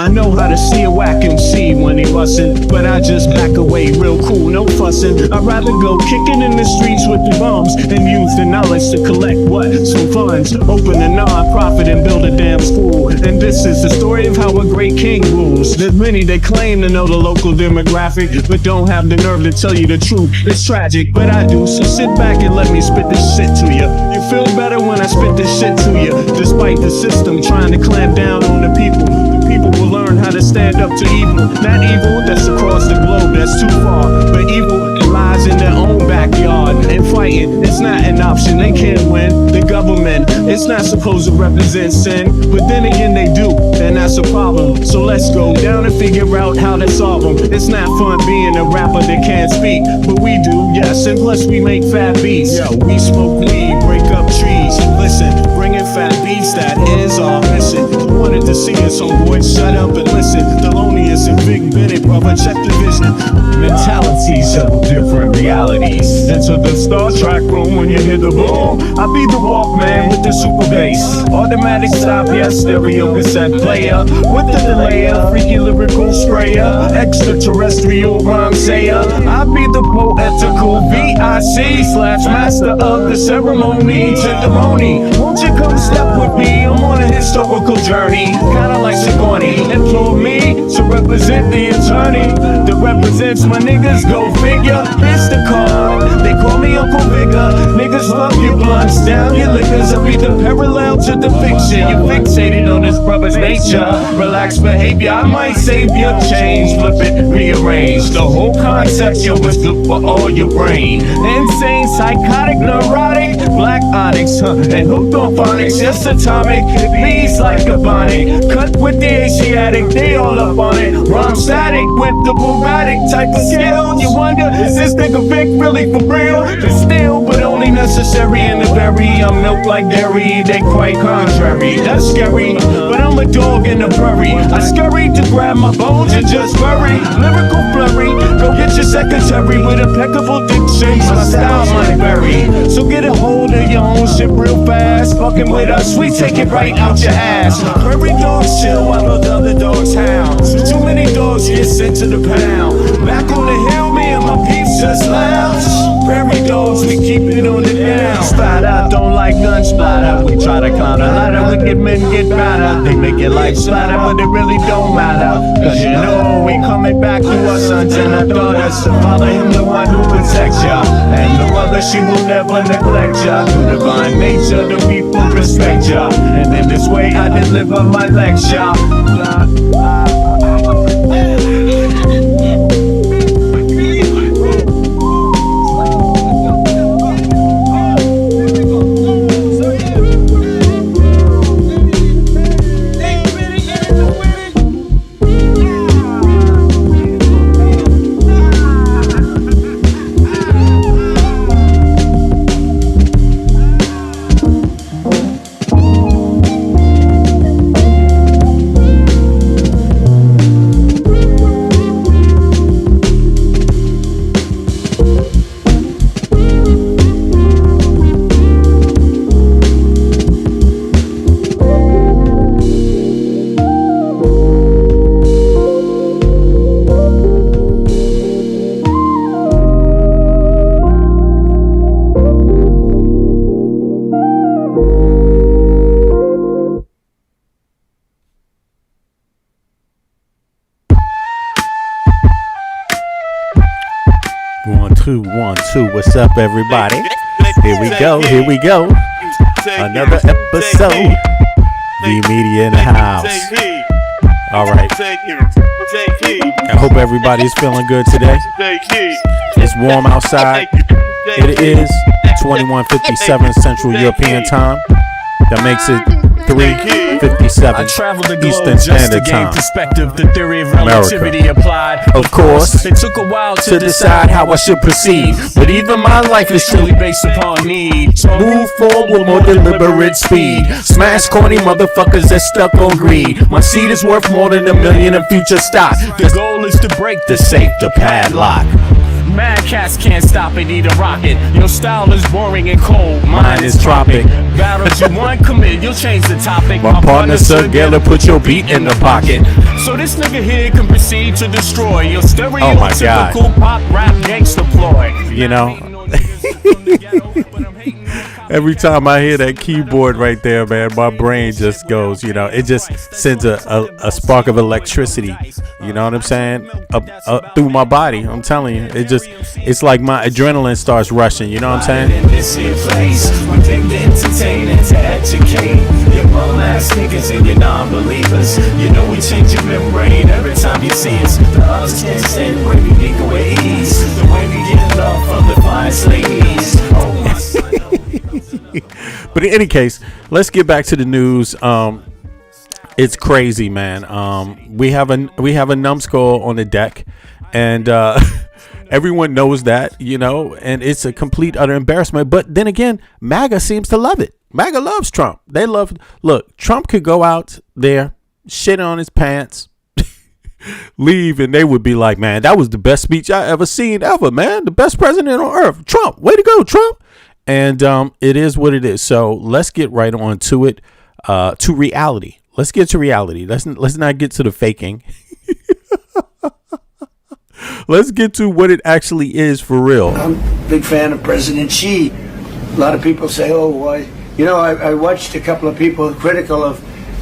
I know how to see a whack MC when he bustin', but I just back away real cool, no fussin'. I'd rather go kicking in the streets with the bums and use the knowledge to collect what? Some funds. Open a non-profit and build a damn school. And this is the story of how a great king rules. There's many that claim to know the local demographic, but don't have the nerve to tell you the truth. It's tragic, but I do, so sit back and let me spit this shit to you. You feel better when I spit this shit to you. Despite the system trying to clamp down on the people, the people will learn how to stand up to evil. Not evil that's across the globe, that's too far, but evil that lies in their own backyard. And fighting, it's not an option, they can't win. The government, it's not supposed to represent sin, but then again they do, and that's a problem. So let's go down and figure out how to solve them. It's not fun being a rapper that can't speak, but we do, yes, and plus we make fat beats. Yo, we smoke weed, break up trees. Listen, bringing fat beats, that is our mission. You wanted to see us, homeboy, shut up and listen. Thelonious and Big Bennett, brother, check the vision. Mentalities of different realities. Enter the Star Trek room when you hear the boom. I be the Walkman with the super bass. Automatic stop, yes, stereo cassette player. With the delayer, freaky lyrical sprayer. Extraterrestrial rhyme sayer. I be the poetical VIC/master of the ceremony. Testimony, won't you come step with me? I'm on a historical journey, kinda like Sigourney. Implore me to represent the attorney that represents my niggas, go figure. It's the card, they call me Uncle Bigger. Niggas love your blunts, down your liquors. I be the parallel to the fiction. You fixated on this brother's nature. Relaxed behavior, I might save your change. Flip it, rearrange the whole concept. You was good for all your brain. Insane, psychotic, neurotic, black onyx, and hooked on phonics. Just atomic, it beats like a bonnet. Cut with the Asiatic, they all up on it. Rhyme static with the Bugatti type of skill. You wonder, is this nigga Vic really for real? It's still, but only necessary in the berry. I'm milk like dairy, they quite contrary. That's scary, but I'm a dog in the prairie. I scurry to grab my bones and just bury. Lyrical flurry, go get your secretary with impeccable dictions. My style might vary, so get a hold of your own shit real fast. Fucking with us, we take it right out your ass. Prairie dogs chill while the other dogs howl. Too many dogs get sent to the pound. Back on the hill, me and my peeps just lounge. Prairie dogs, we keep it on the down. Splatter, don't like gun splatter. We try to climb the ladder, wicked men get better. They make it like splatter, but it really don't matter. Cause you know we coming back to our sons and our daughters. Father him the one who protects ya, and the mother she will never neglect ya. Through divine nature the people respect ya, and in this way I deliver my lecture. One, two, what's up, everybody? Here we go. Another episode. V Media in the house. All right. I hope everybody's feeling good today. It's warm outside. It is 21:57 Central European Time. That makes it 3:57 Eastern Standard Time. Perspective, the theory of relativity applied. Of course, it took a while to decide how I should proceed, but even my life is truly based upon need. So move forward with more deliberate speed. Smash corny motherfuckers that stuck on greed. My seed is worth more than $1 million in future stock. The goal is to break the safe, the padlock. Mad cats can't stop it, need a rocket. Your style is boring and cold, mine is tropic. Battles you want, commit, you'll change the topic. My partner, Sir Geller, put your beat in the pocket. So this nigga here can proceed to destroy your Oh my God. stereotypical pop rap gangsta ploy. You know, every time I hear that keyboard right there, man, my brain just goes, you know, it just sends a spark of electricity, you know what I'm saying, up through my body. I'm telling you, it's like my adrenaline starts rushing, you know what I'm saying? In this here place, we came to entertain and to educate your bum ass niggas and your non-believers. You know we change your membrane every time you see us. The odds can't stand the way we think away ease, the way we get love from the finest ladies. Oh my son. But in any case, let's get back to the news. It's crazy, man. We have a numbskull on the deck, and everyone knows that, you know, and it's a complete utter embarrassment. But then again, MAGA seems to love it. MAGA loves Trump. They love. Look, Trump could go out there, shit on his pants, leave, and they would be like, man, that was the best speech I ever seen ever, man. The best president on earth. Trump, way to go, Trump. And it is what it is. So let's get right on to it, to reality. Let's get to reality. Let's not get to the faking. Let's get to what it actually is for real. I'm a big fan of President Xi. A lot of people say, oh, why? You know, I watched a couple of people critical of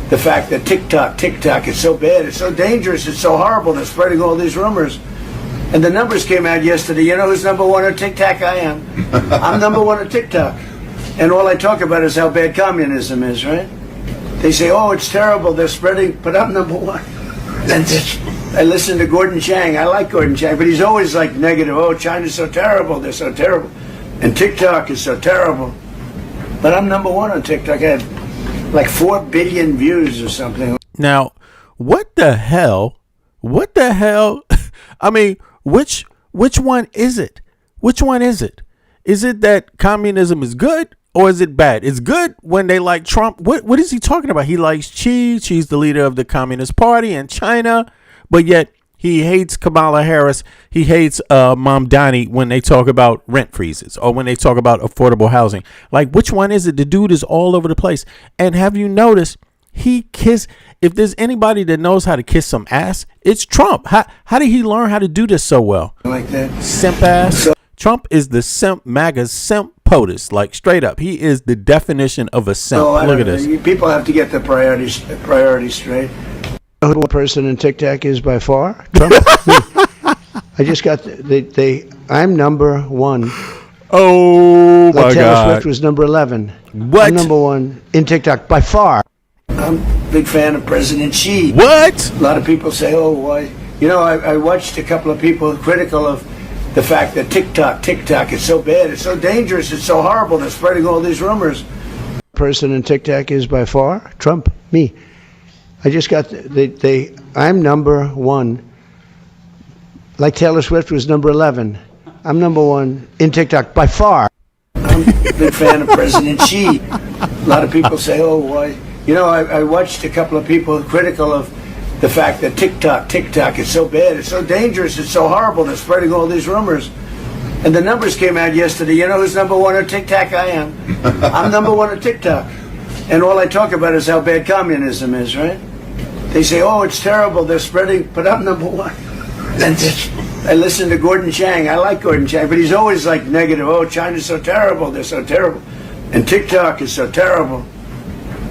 the fact that TikTok is so bad, it's so dangerous, it's so horrible, they're spreading all these rumors. And the numbers came out yesterday. You know who's number one on TikTok? I am. I'm number one on TikTok. And all I talk about is how bad communism is, right? They say, oh, it's terrible, they're spreading, but I'm number one. And I listen to Gordon Chang. I like Gordon Chang, but he's always like negative. Oh, China's so terrible, they're so terrible. And TikTok is so terrible. But I'm number one on TikTok. I had like 4 billion views or something. Now, what the hell? What the hell? I mean, which one is it? Which one is it? Is it that communism is good or is it bad? It's good when they like Trump. What is he talking about? He likes Xi. Xi's the leader of the Communist Party in China, but yet he hates Kamala Harris. He hates Mamdani when they talk about rent freezes or when they talk about affordable housing. Like, which one is it? The dude is all over the place. And have you noticed if there's anybody that knows how to kiss some ass, it's Trump. How did he learn how to do this so well? Like that. Simp ass. Trump is the simp, MAGA simp POTUS, like straight up. He is the definition of a simp. Look at this. People have to get the priorities straight. Who the person in TikTok is by far? Trump. I just got I'm number one. Oh my Taylor God. Swift was number 11. What? I'm number one in TikTok by far. I'm a big fan of President Xi. What? A lot of people say, oh, why? You know, I watched a couple of people critical of the fact that TikTok is so bad, it's so dangerous, it's so horrible, they're spreading all these rumors. Person in TikTok is by far Trump, me. I just got I'm number one. Like Taylor Swift was number 11. I'm number one in TikTok by far. I'm a big fan of President Xi. A lot of people say, oh, why? You know, I watched a couple of people critical of the fact that TikTok is so bad, it's so dangerous, it's so horrible, they're spreading all these rumors. And the numbers came out yesterday. You know who's number one on TikTok? I am. I'm number one on TikTok. And all I talk about is how bad communism is, right? They say, oh, it's terrible, they're spreading, but I'm number one. And I listen to Gordon Chang. I like Gordon Chang, but he's always like negative. Oh, China's so terrible, they're so terrible. And TikTok is so terrible.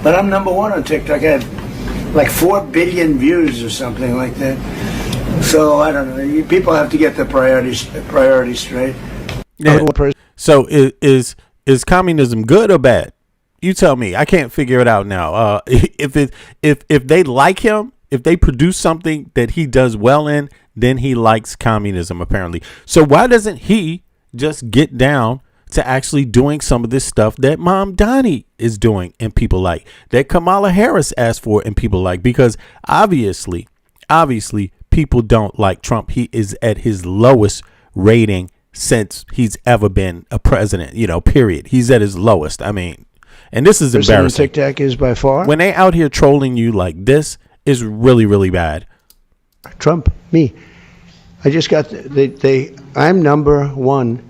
But I'm number one on TikTok. I had like 4 billion views or something like that. So I don't know. People have to get the priorities straight. Yeah. So is communism good or bad? You tell me. I can't figure it out now. If they like him, if they produce something that he does well in, then he likes communism apparently. So why doesn't he just get down to actually doing some of this stuff that Mamdani is doing and people like, that Kamala Harris asked for and people like? Because obviously people don't like Trump. He is at his lowest rating since he's ever been a president, you know, period. He's at his lowest. I mean, and this is embarrassing. TikTok is by far. When they out here trolling you like this is really, really bad. Trump, me. I just got I'm number one.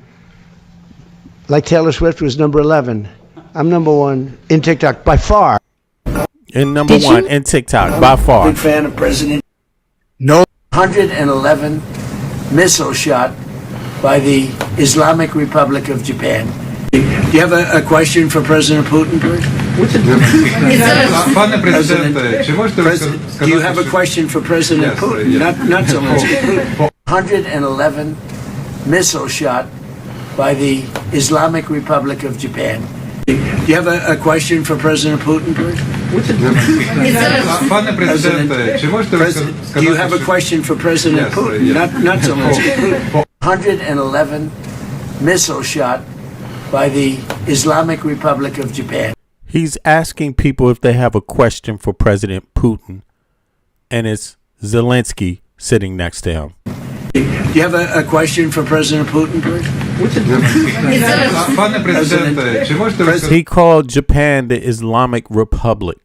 Like Taylor Swift was number 11. I'm number one in TikTok by far. And number one in TikTok by far. Big fan of President. No. 111 missile shot by the Islamic Republic of Japan. Do you have a question for President Putin, please? Пане президенте, чи можете ви Do you have a question for President Putin? Not Zelensky. 111 missile shot by the Islamic Republic of Japan. Do you have a question for President Putin, please? Пане президенте, чи можете ви Do you have a question for President Putin? Not Zelensky. 111 missile shot by the Islamic Republic of Japan. He's asking people if they have a question for President Putin, and it's Zelensky sitting next to him. Do you have a question for President Putin, please? Пане президенте, чи можете ви He called Japan the Islamic Republic.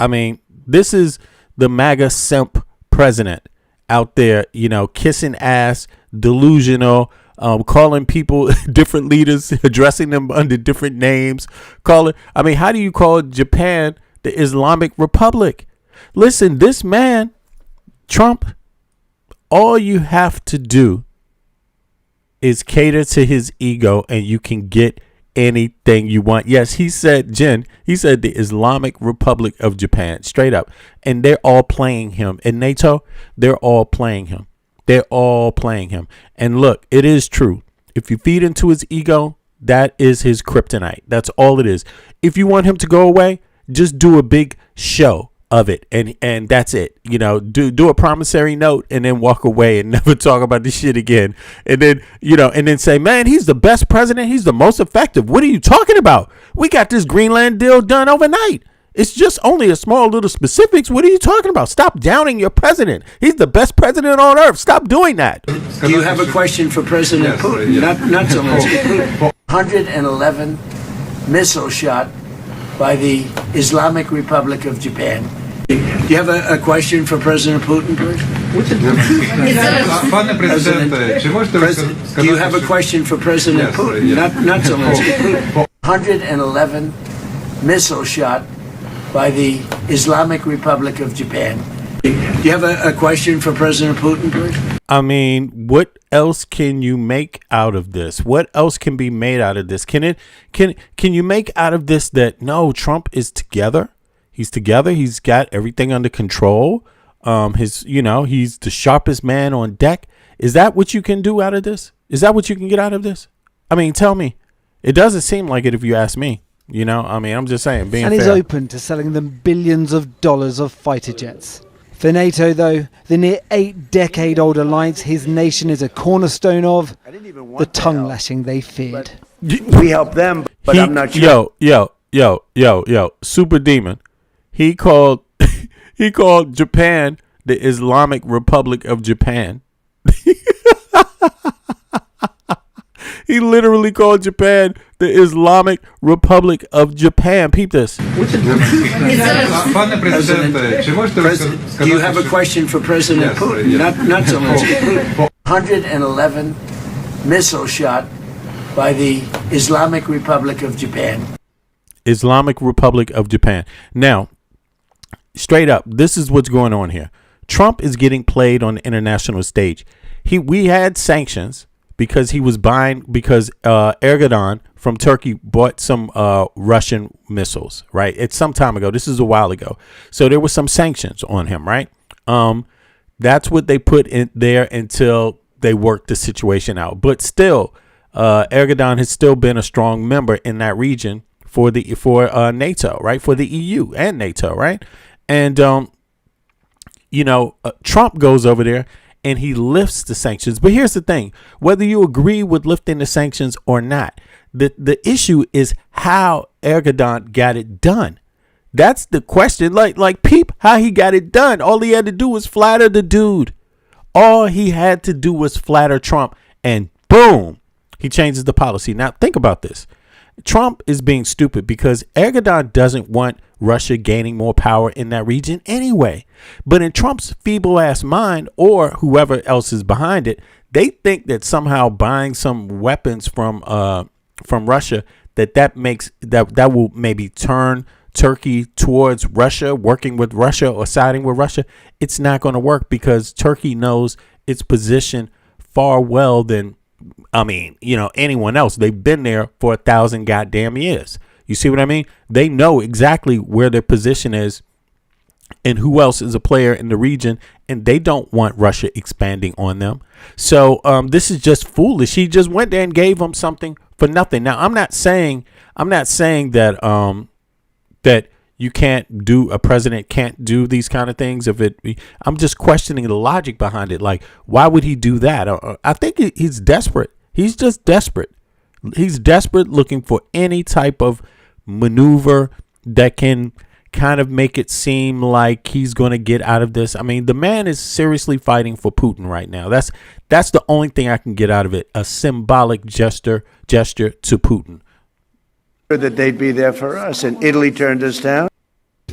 I mean, this is the MAGA simp president out there, you know, kissing ass, delusional, calling people different leaders, addressing them under different names. I mean, how do you call Japan the Islamic Republic? Listen, this man, Trump, all you have to do is cater to his ego and you can get anything you want. Yes, he said the Islamic Republic of Japan, straight up. And they're all playing him. In NATO, they're all playing him. They're all playing him. And look, it is true. If you feed into his ego, that is his kryptonite. That's all it is. If you want him to go away, just do a big show of it, and that's it. You know, do a promissory note and then walk away and never talk about this shit again. And then, you know, and then say, man, he's the best president, he's the most effective. What are you talking about? We got this Greenland deal done overnight. It's just only a small little specifics. What are you talking about? Stop downing your president. He's the best president on earth. Stop doing that. Do you have a question for President Putin? Not Zelensky. 111 missile shot by the Islamic Republic of Japan. Do you have a question for President Putin, please? Пане президенте, чи можете ви Do you have a question for President Putin? Not Zelensky. 111 missile shot by the Islamic Republic of Japan. Do you have a question for President Putin, please? I mean, what else can you make out of this? What else can be made out of this? Can you make out of this that no, Trump is together? He's together. He's got everything under control. He's the sharpest man on deck. Is that what you can do out of this? Is that what you can get out of this? I mean, tell me. It doesn't seem like it if you ask me. You know, I mean, I'm just saying. And he's open to selling them billions of dollars of fighter jets. For NATO, though, the near 8-decade-old alliance his nation is a cornerstone of, the tongue-lashing they feared. We help them, but I'm not sure. Yo, Super Demon. He called Japan the Islamic Republic of Japan. He literally called Japan the Islamic Republic of Japan. Peep this. Пане президенте, чи можете ви Do you have a question for President Putin? Not Zelensky. 111 missile shot by the Islamic Republic of Japan. Islamic Republic of Japan. Now, straight up, this is what's going on here. Trump is getting played on the international stage. We had sanctions because Erdogan from Turkey bought some Russian missiles, right? It's some time ago. This is a while ago. So there were some sanctions on him, right? That's what they put in there until they worked the situation out. But still, Erdogan has still been a strong member in that region for NATO, right? For the EU and NATO, right? And Trump goes over there and he lifts the sanctions. But here's the thing: whether you agree with lifting the sanctions or not, the issue is how Erdogan got it done. That's the question. Like peep how he got it done. All he had to do was flatter the dude. All he had to do was flatter Trump, and boom, he changes the policy. Now think about this. Trump is being stupid because Erdogan doesn't want Russia gaining more power in that region anyway. But in Trump's feeble ass mind, or whoever else is behind it, they think that somehow buying some weapons from Russia that will maybe turn Turkey towards Russia, working with Russia or siding with Russia. It's not going to work because Turkey knows its position far well than anyone else. They've been there for 1,000 goddamn years. You see what I mean? They know exactly where their position is and who else is a player in the region, and they don't want Russia expanding on them. So this is just foolish. He just went there and gave them something for nothing. Now, I'm not saying that that a president can't do these kind of things. I'm just questioning the logic behind it. Like, why would he do that? I think he's desperate. He's just desperate. He's desperate, looking for any type of maneuver that can kind of make it seem like he's going to get out of this. I mean, the man is seriously fighting for Putin right now. That's the only thing I can get out of it. A symbolic gesture to Putin. That they'd be there for us, and Italy turned us down.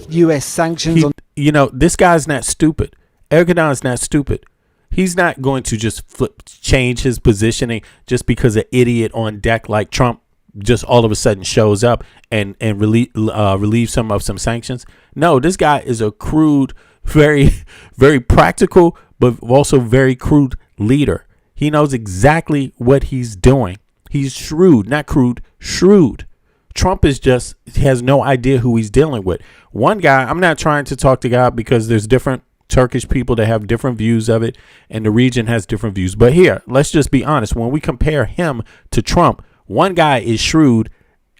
U.S. sanctions this guy's not stupid. Erdogan's not stupid. He's not going to just change his positioning just because an idiot on deck like Trump just all of a sudden shows up and relieve some of some sanctions. No, this guy is a crude, very, very practical, but also very crude leader. He knows exactly what he's doing. He's shrewd, not crude, shrewd. Trump has no idea who he's dealing with. One guy, I'm not trying to talk to God because there's different Turkish people that have different views of it, and the region has different views. But here, let's just be honest. When we compare him to Trump, one guy is shrewd,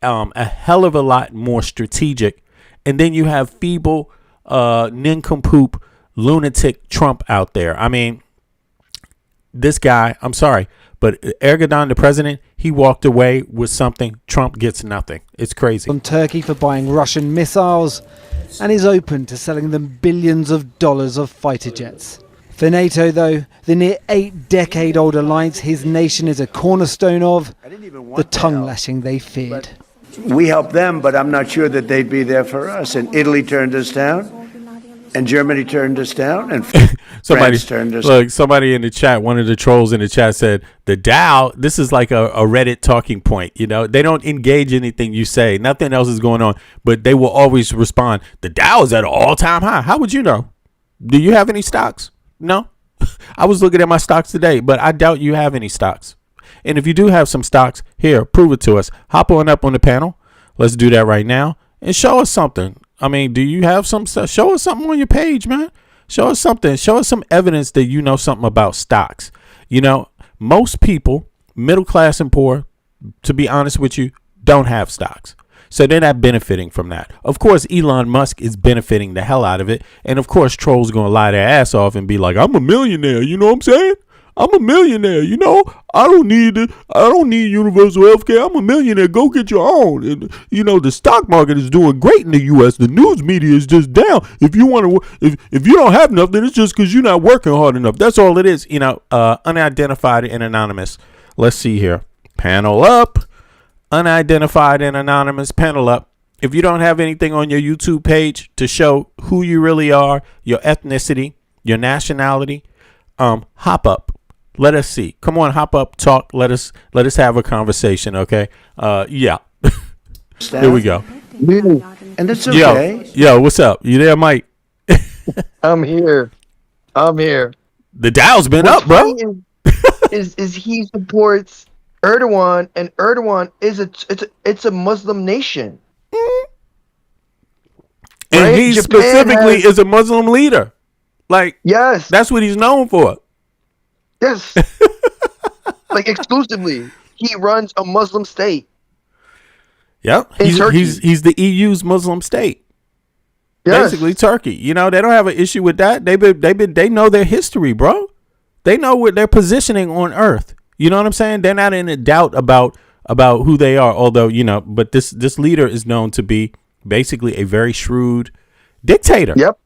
a hell of a lot more strategic, and then you have feeble, nincompoop, lunatic Trump out there. I mean, this guy, I'm sorry, but Erdogan, the president, he walked away with something. Trump gets nothing. It's crazy. On Turkey for buying Russian missiles, and is open to selling them billions of dollars of fighter jets. For NATO, though, the near 8-decade-old alliance his nation is a cornerstone of, the tongue-lashing they feared. We helped them, but I'm not sure that they'd be there for us. And Italy turned us down, and Germany turned us down, and France turned us down. Look, somebody in the chat, one of the trolls in the chat said, the Dow, this is like a Reddit talking point. You know, they don't engage anything you say. Nothing else is going on, but they will always respond, the Dow is at an all-time high. How would you know? Do you have any stocks? No. I was looking at my stocks today, but I doubt you have any stocks. And if you do have some stocks, here, prove it to us. Hop on up on the panel. Let's do that right now and show us something. I mean, do you have some stuff? Show us something on your page, man. Show us something. Show us some evidence that you know something about stocks. You know, most people, middle class and poor, to be honest with you, don't have stocks. So they're not benefiting from that. Of course, Elon Musk is benefiting the hell out of it. And of course, trolls going to lie their ass off and be like, I'm a millionaire. You know what I'm saying? I'm a millionaire. You know, I don't need universal health care. I'm a millionaire. Go get your own. And, you know, the stock market is doing great in the U.S. The news media is just down. If you want to, if you don't have nothing, it's just because you're not working hard enough. That's all it is. You know, unidentified and anonymous. Let's see here. Panel up. Unidentified and anonymous, panel up. If you don't have anything on your YouTube page to show who you really are, your ethnicity, your nationality, hop up. Let us see. Come on, hop up, talk. Let us have a conversation, okay? Yeah. Here we go. And it's okay. Yo, what's up? You there, Mike? I'm here. The Dow's been up, bro. Is he supports Erdogan, and Erdogan it's a Muslim nation. And right? he Japan specifically is a Muslim leader. Like, yes, that's what he's known for. Yes. Like exclusively. He runs a Muslim state. Yep. He's the EU's Muslim state. Yes. Basically Turkey. You know, they don't have an issue with that. They know their history, bro. They know what their positioning on earth. You know what I'm saying? They're not in a doubt about who they are, although, you know, but this leader is known to be basically a very shrewd dictator. Yep.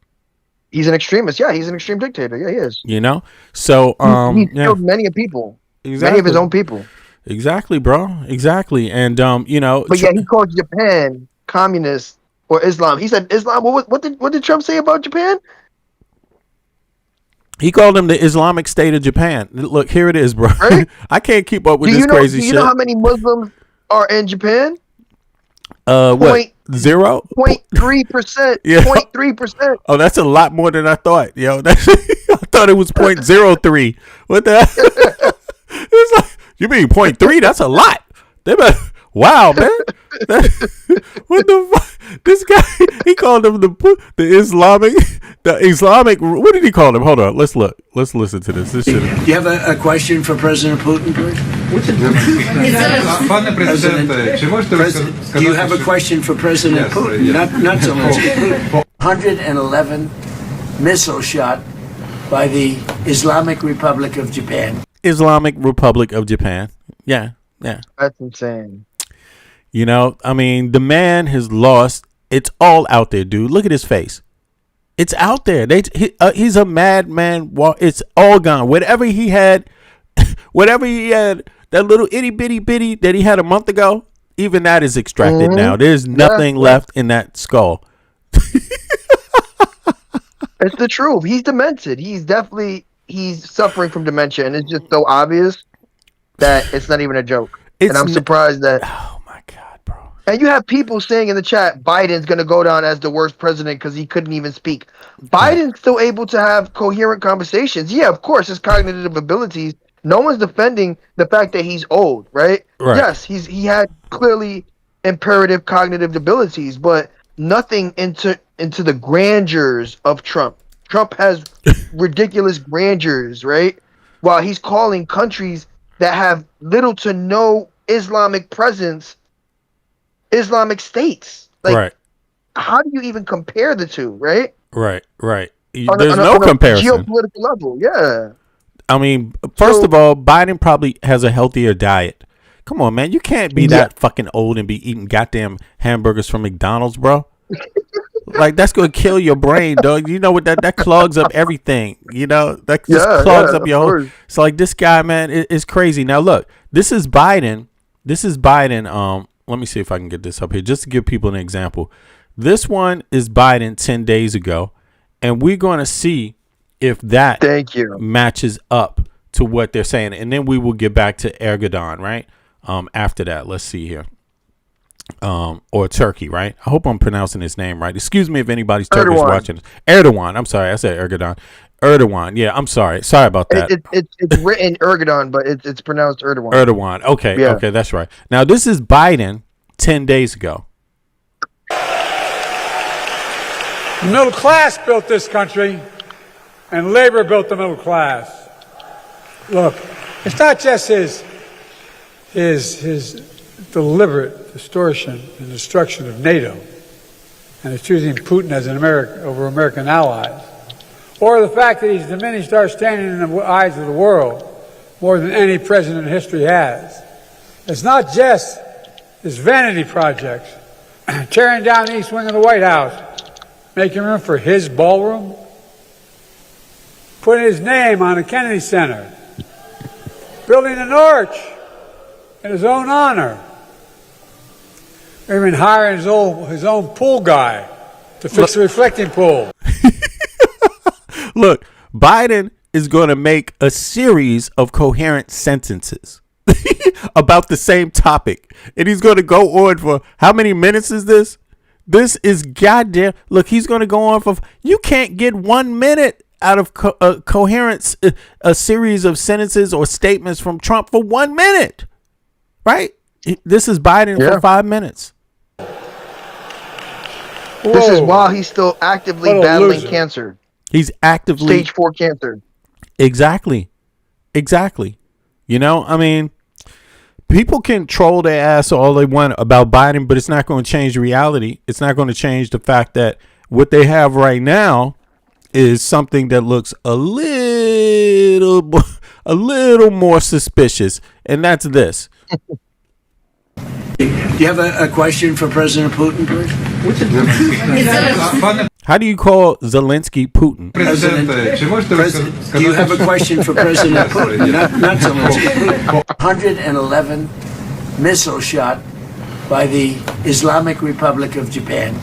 He's an extremist. Yeah, he's an extreme dictator. Yeah, he is. You know? So he killed many people. Exactly. Many of his own people. Exactly, bro. Exactly. And you know, But yeah, he called Japan communist or Islam. He said Islam. What did Trump say about Japan? he called him the Islamic State of Japan. Look, here it is, bro. Right? I can't keep up with Do this you know? crazy Do you shit. know how many Muslims are in Japan? What? 0? 0.3%. Yeah. 0.3%. Oh, that's a lot more than I thought. Yo, that's, I thought it was 0.03. What the? It's like, you mean 0.3? That's a lot. Wow, man. What the fuck? This guy, he called him the Islamic. What did he call him? Hold on. Let's look. Let's listen to this. This shit. Do you have a question for President Putin, please? Пане президенте, чи можете ви Do you have a question for President Yes, Putin? yes. Not so much Putin. 111 missile shot by the Islamic Republic of Japan. Islamic Republic of Japan. Yeah, yeah. That's insane. You know, I mean, the man has lost. It's all out there, dude. Look at his face. It's out there. He's a madman. It's all gone. Whatever he had, that little itty bitty that he had a month ago, even that is extracted now. There's nothing left in that skull. It's the truth. He's demented. He's suffering from dementia, and it's just so obvious that it's not even a joke. And I'm surprised that. Oh my God, bro. And you have people saying in the chat, Biden's going to go down as the worst president because he couldn't even speak. Biden's still able to have coherent conversations. Yeah, of course, his cognitive abilities. No one's defending the fact that he's old, right? Yes, he had clearly imperative cognitive abilities, but nothing into the grandeurs of Trump. Trump has ridiculous grandeurs, right? While he's calling countries that have little to no Islamic presence Islamic states. Like, how do you even compare the two, right? Right. There's no comparison. Geopolitical level, yeah. I mean, first of all, Biden probably has a healthier diet. Come on, man. You can't be that fucking old and be eating goddamn hamburgers from McDonald's, bro. Like, that's going to kill your brain, dog. You know what? That clogs up everything. You know? That just clogs up your whole... So, like, this guy, man, is crazy. Now, look. This is Biden. Let me see if I can get this up here just to give people an example. This one is Biden 10 days ago, and we're going to see if that matches up to what they're saying. And then we will get back to Erdogan, right? After that, let's see here. Or Turkey, right? I hope I'm pronouncing his name right. Excuse me if anybody's Turkish watching. Erdogan. I'm sorry. I said Erdogan. Yeah, I'm sorry. Sorry about that. It's written Erdogan, but it's pronounced Erdogan. Erdogan. Okay. Yeah. Okay, that's right. Now, this is Biden 10 days ago. The middle class built this country, and labor built the middle class. Look, it's not just his deliberate distortion and destruction of NATO, and it's choosing Putin as over American allies, or the fact that he's diminished our standing in the eyes of the world more than any president in history has. It's not just his vanity projects, tearing down the east wing of the White House, making room for his ballroom, putting his name on the Kennedy Center, building an arch in his own honor, even hiring his own pool guy to fix the reflecting pool. Look, Biden is going to make a series of coherent sentences about the same topic. And he's going to go on for, how many minutes is this? This is goddamn. Look, he's going to go on for, you can't get 1 minute out of coherence, a series of sentences or statements from Trump for 1 minute. Right? This is Biden for 5 minutes. This is while he's still actively battling cancer. He's actively stage 4 cancer. Exactly. You know, I mean, people can troll their ass all they want about Biden, but it's not going to change the reality. It's not going to change the fact that what they have right now is something that looks a little more suspicious, and that's this. Do you have a question for President Putin, please? How do you call Zelensky Putin? Do you have a question for President Putin? Not Zelensky. 111 missile shot by the Islamic Republic of Japan.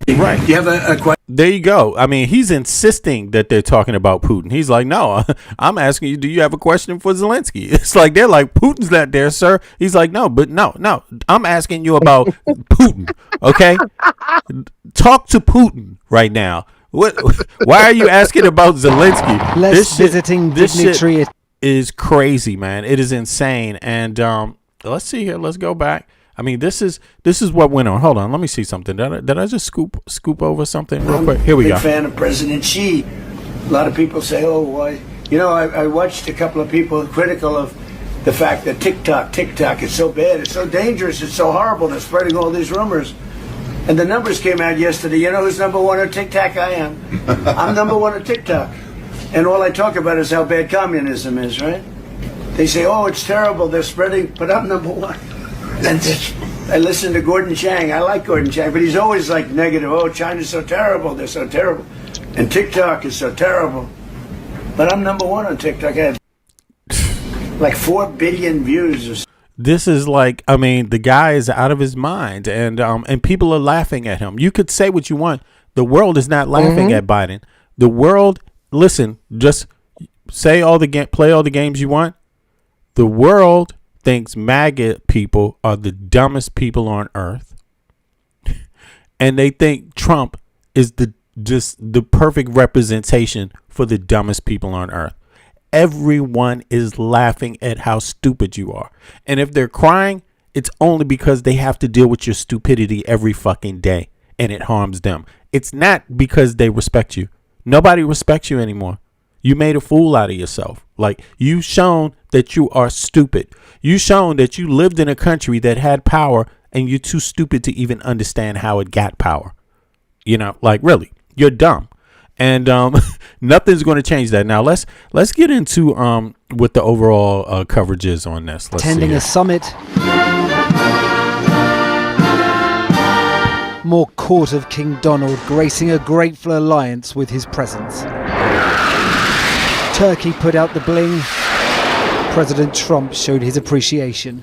Right. Do you have a question? There you go. I mean, he's insisting that they're talking about Putin. He's like, no, I'm asking you, do you have a question for Zelensky? It's like, they're like, Putin's not there, sir. He's like, no, I'm asking you about Putin. Okay. Talk to Putin right now. Why are you asking about Zelensky? Less visiting dignitary. This shit is crazy, man. It is insane. And let's see here. Let's go back. I mean, this is what went on. Hold on, let me see something. Did I just scoop over something real quick? Here we go. I'm a big fan of President Xi. A lot of people say, "Oh, why?" You know, I watched a couple of people critical of the fact that TikTok is so bad, it's so dangerous, it's so horrible. They're spreading all these rumors, and the numbers came out yesterday. You know who's number one on TikTok? I am. I'm number one on TikTok, and all I talk about is how bad communism is. Right? They say, "Oh, it's terrible. They're spreading," but I'm number one. And I listen to Gordon Chang. I like Gordon Chang, but he's always like negative. Oh, China's so terrible. They're so terrible. And TikTok is so terrible. But I'm number one on TikTok. I have like 4 billion views. This is like, I mean, the guy is out of his mind, and people are laughing at him. You could say what you want. The world is not laughing at Biden. The world, listen, just play all the games you want. The world thinks MAGA people are the dumbest people on earth, and they think Trump is the perfect representation for the dumbest people on earth. Everyone is laughing at how stupid you are, and if they're crying, it's only because they have to deal with your stupidity every fucking day, and it harms them. It's not because they respect you. Nobody respects you anymore. You made a fool out of yourself. Like, you've shown that you are stupid. You've shown that you lived in a country that had power, and you're too stupid to even understand how it got power. You know, like, really, you're dumb. And nothing's going to change that. Now, let's get into what the overall coverage is on this. Let's attending a summit. More court of King Donald gracing a grateful alliance with his presence. Turkey put out the bling. President Trump showed his appreciation,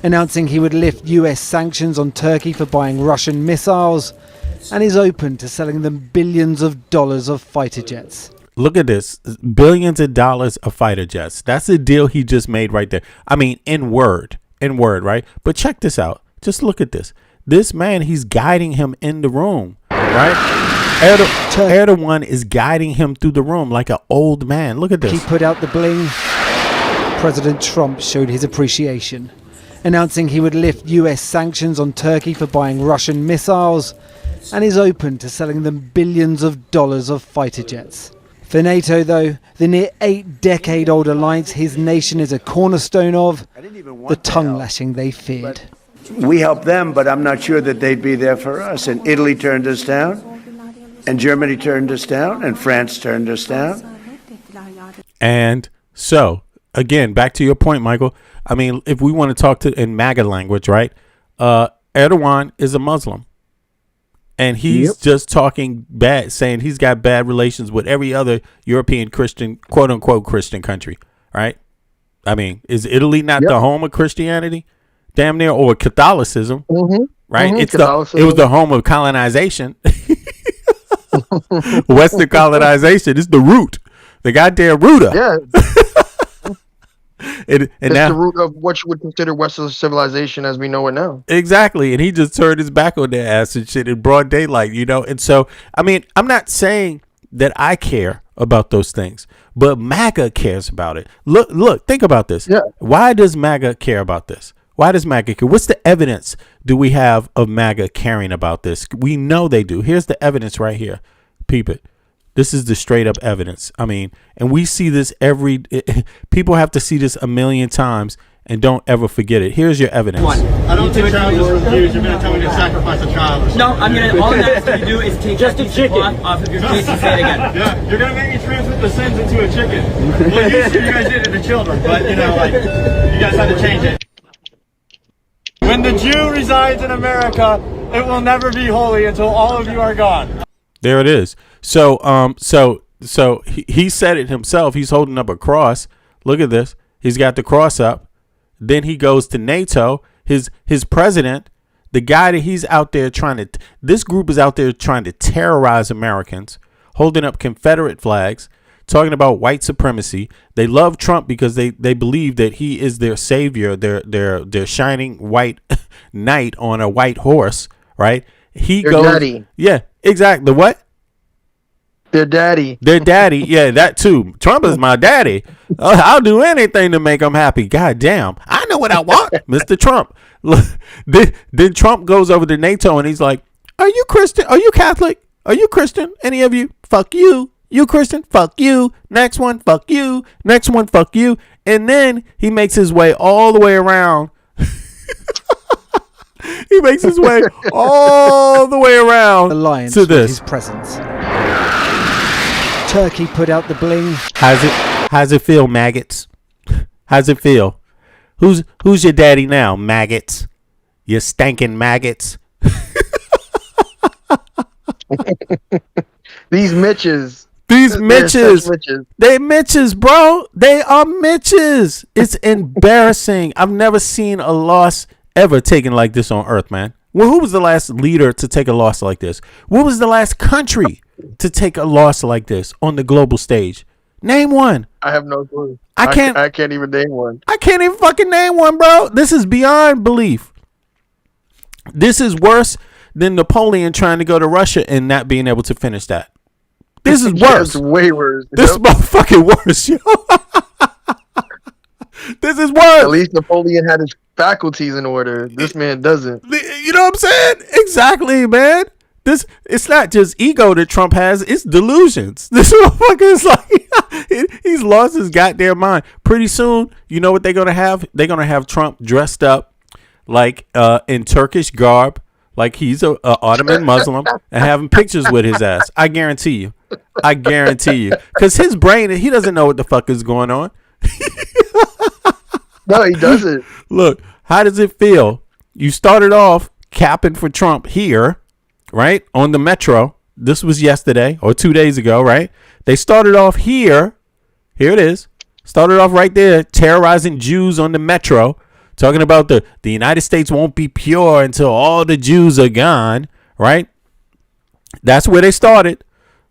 announcing he would lift US sanctions on Turkey for buying Russian missiles and is open to selling them billions of dollars of fighter jets. Look at this. Billions of dollars of fighter jets. That's the deal he just made right there. I mean, in word, right? But check this out. Just look at this. This man, he's guiding him in the room, right? Erdogan is guiding him through the room like an old man. Look at this. He put out the bling. President Trump showed his appreciation, announcing he would lift US sanctions on Turkey for buying Russian missiles and is open to selling them billions of dollars of fighter jets. For NATO, though, the near 8-decade-old alliance his nation is a cornerstone of, the tongue-lashing they feared. We helped them, but I'm not sure that they'd be there for us. And Italy turned us down, and Germany turned us down, and France turned us down. And so, again, back to your point, Michael. I mean, if we want to talk in MAGA language, right? Erdogan is a Muslim. And he's just talking bad, saying he's got bad relations with every other European Christian, quote unquote, Christian country, right? I mean, is Italy not the home of Christianity? Damn near, or Catholicism, right? It's it was the home of colonization. Western colonization is the root, the goddamn rooter. Yeah. It's the root of what you would consider Western civilization as we know it now. Exactly. And he just turned his back on their ass and shit in broad daylight, you know? And so, I mean, I'm not saying that I care about those things, but MAGA cares about it. Look, think about this. Yeah. Why does MAGA care about this? Why does MAGA care? What's the evidence do we have of MAGA caring about this? We know they do. Here's the evidence right here. Peep it. This is the straight up evidence. I mean, and we see this people have to see this a million times and don't ever forget it. Here's your evidence. I don't think child is confused. You're going to tell me to sacrifice a child. No, I'm going to, all I'm asking you to do is take just a chicken off of your face and say it again. Yeah, you're going to make me transmit the sins into a chicken. Well, you guys did it to children, but you know, like, you guys had to change it. When the Jew resides in America, it will never be holy until all of you are gone. There it is. So he said it himself. He's holding up a cross. Look at this. He's got the cross up. Then he goes to NATO. His president, the guy that he's out there this group is out there trying to terrorize Americans, holding up Confederate flags, talking about white supremacy. They love Trump because they believe that he is their savior, their shining white knight on a white horse, right? Their daddy. Yeah, exactly. The what? Their daddy. Their daddy. Yeah, that too. Trump is my daddy. I'll do anything to make him happy. God damn. I know what I want, Mr. Trump. Then Trump goes over to NATO and he's like, are you Christian? Are you Catholic? Are you Christian? Any of you? Fuck you. You Christian? Fuck you. Next one, fuck you. Next one, fuck you. And then he makes his way all the way around. He makes his way all the way around alliance to this. With his presence. Turkey put out the bling. How's it feel, maggots? How's it feel? Who's your daddy now, maggots? You stankin' maggots. These Mitches. These Mitches. They Mitches, bro. They are Mitches. It's embarrassing. I've never seen a loss ever taken like this on earth, man. Well, who was the last leader to take a loss like this? What was the last country to take a loss like this on the global stage? Name one. I have no clue. I can't even name one. I can't even fucking name one, bro. This is beyond belief. This is worse than Napoleon trying to go to Russia and not being able to finish that. This is worse. It's way worse. This is motherfucking worse, yo. This is worse. At least Napoleon had his faculties in order. This man doesn't. You know what I'm saying? Exactly, man. It's not just ego that Trump has, it's delusions. This motherfucker is like he's lost his goddamn mind. Pretty soon, you know what they're gonna have? They're gonna have Trump dressed up like in Turkish garb, like he's a Ottoman Muslim, and having pictures with his ass. I guarantee you. Because his brain, he doesn't know what the fuck is going on. No, he doesn't. Look, how does it feel? You started off capping for Trump here, right? On the metro. This was yesterday or 2 days ago, right? They started off here. Here it is. Started off right there, terrorizing Jews on the metro. Talking about the United States won't be pure until all the Jews are gone, right? That's where they started.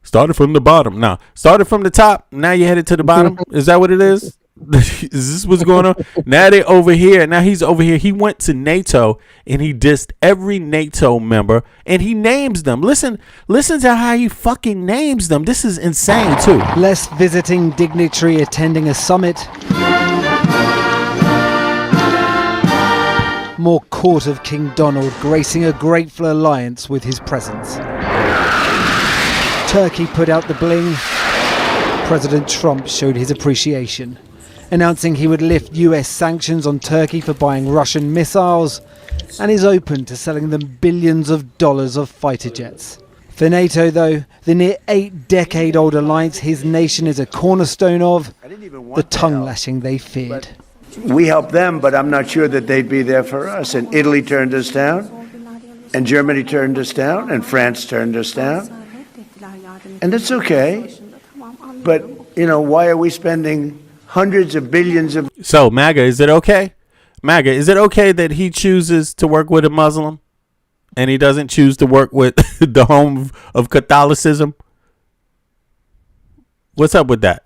Started from the bottom. Now, started from the top. Now you're headed to the bottom. Is that what it is? Is this what's going on? Now they're over here. Now he's over here. He went to NATO and he dissed every NATO member and he names them. Listen to how he fucking names them. This is insane too. Less visiting dignitary attending a summit. More court of King Donald gracing a grateful alliance with his presence. Turkey put out the bling. President Trump showed his appreciation, announcing he would lift US sanctions on Turkey for buying Russian missiles and is open to selling them billions of dollars of fighter jets. For NATO, though, the near 8-decade-old alliance his nation is a cornerstone of, the tongue-lashing they feared. We helped them, but I'm not sure that they'd be there for us. And Italy turned us down, and Germany turned us down, and France turned us down. And it's okay. But, why are we spending hundreds of billions of... So, MAGA, is it okay? MAGA, is it okay that he chooses to work with a Muslim and he doesn't choose to work with the home of Catholicism? What's up with that?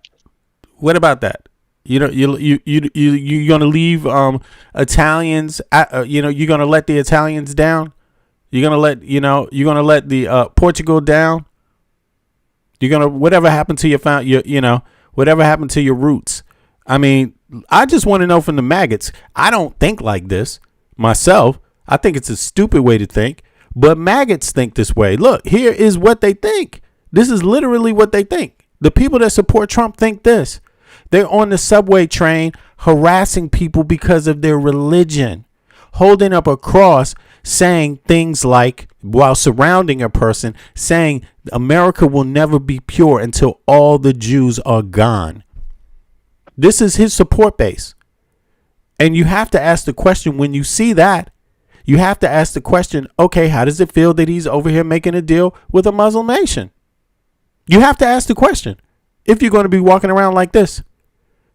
What about that? You're gonna leave Italians? You're gonna let the Italians down? You're gonna let the Portugal down? You're gonna whatever happened to whatever happened to your roots? I mean, I just want to know from the maggots. I don't think like this myself. I think it's a stupid way to think, but maggots think this way. Look, here is what they think. This is literally what they think. The people that support Trump think this. They're on the subway train harassing people because of their religion, holding up a cross, saying things like, while surrounding a person, saying America will never be pure until all the Jews are gone. This is his support base. And you have to ask the question, when you see that, You have to ask the question, okay, how does it feel that he's over here making a deal with a Muslim nation? You have to ask the question if you're going to be walking around like this.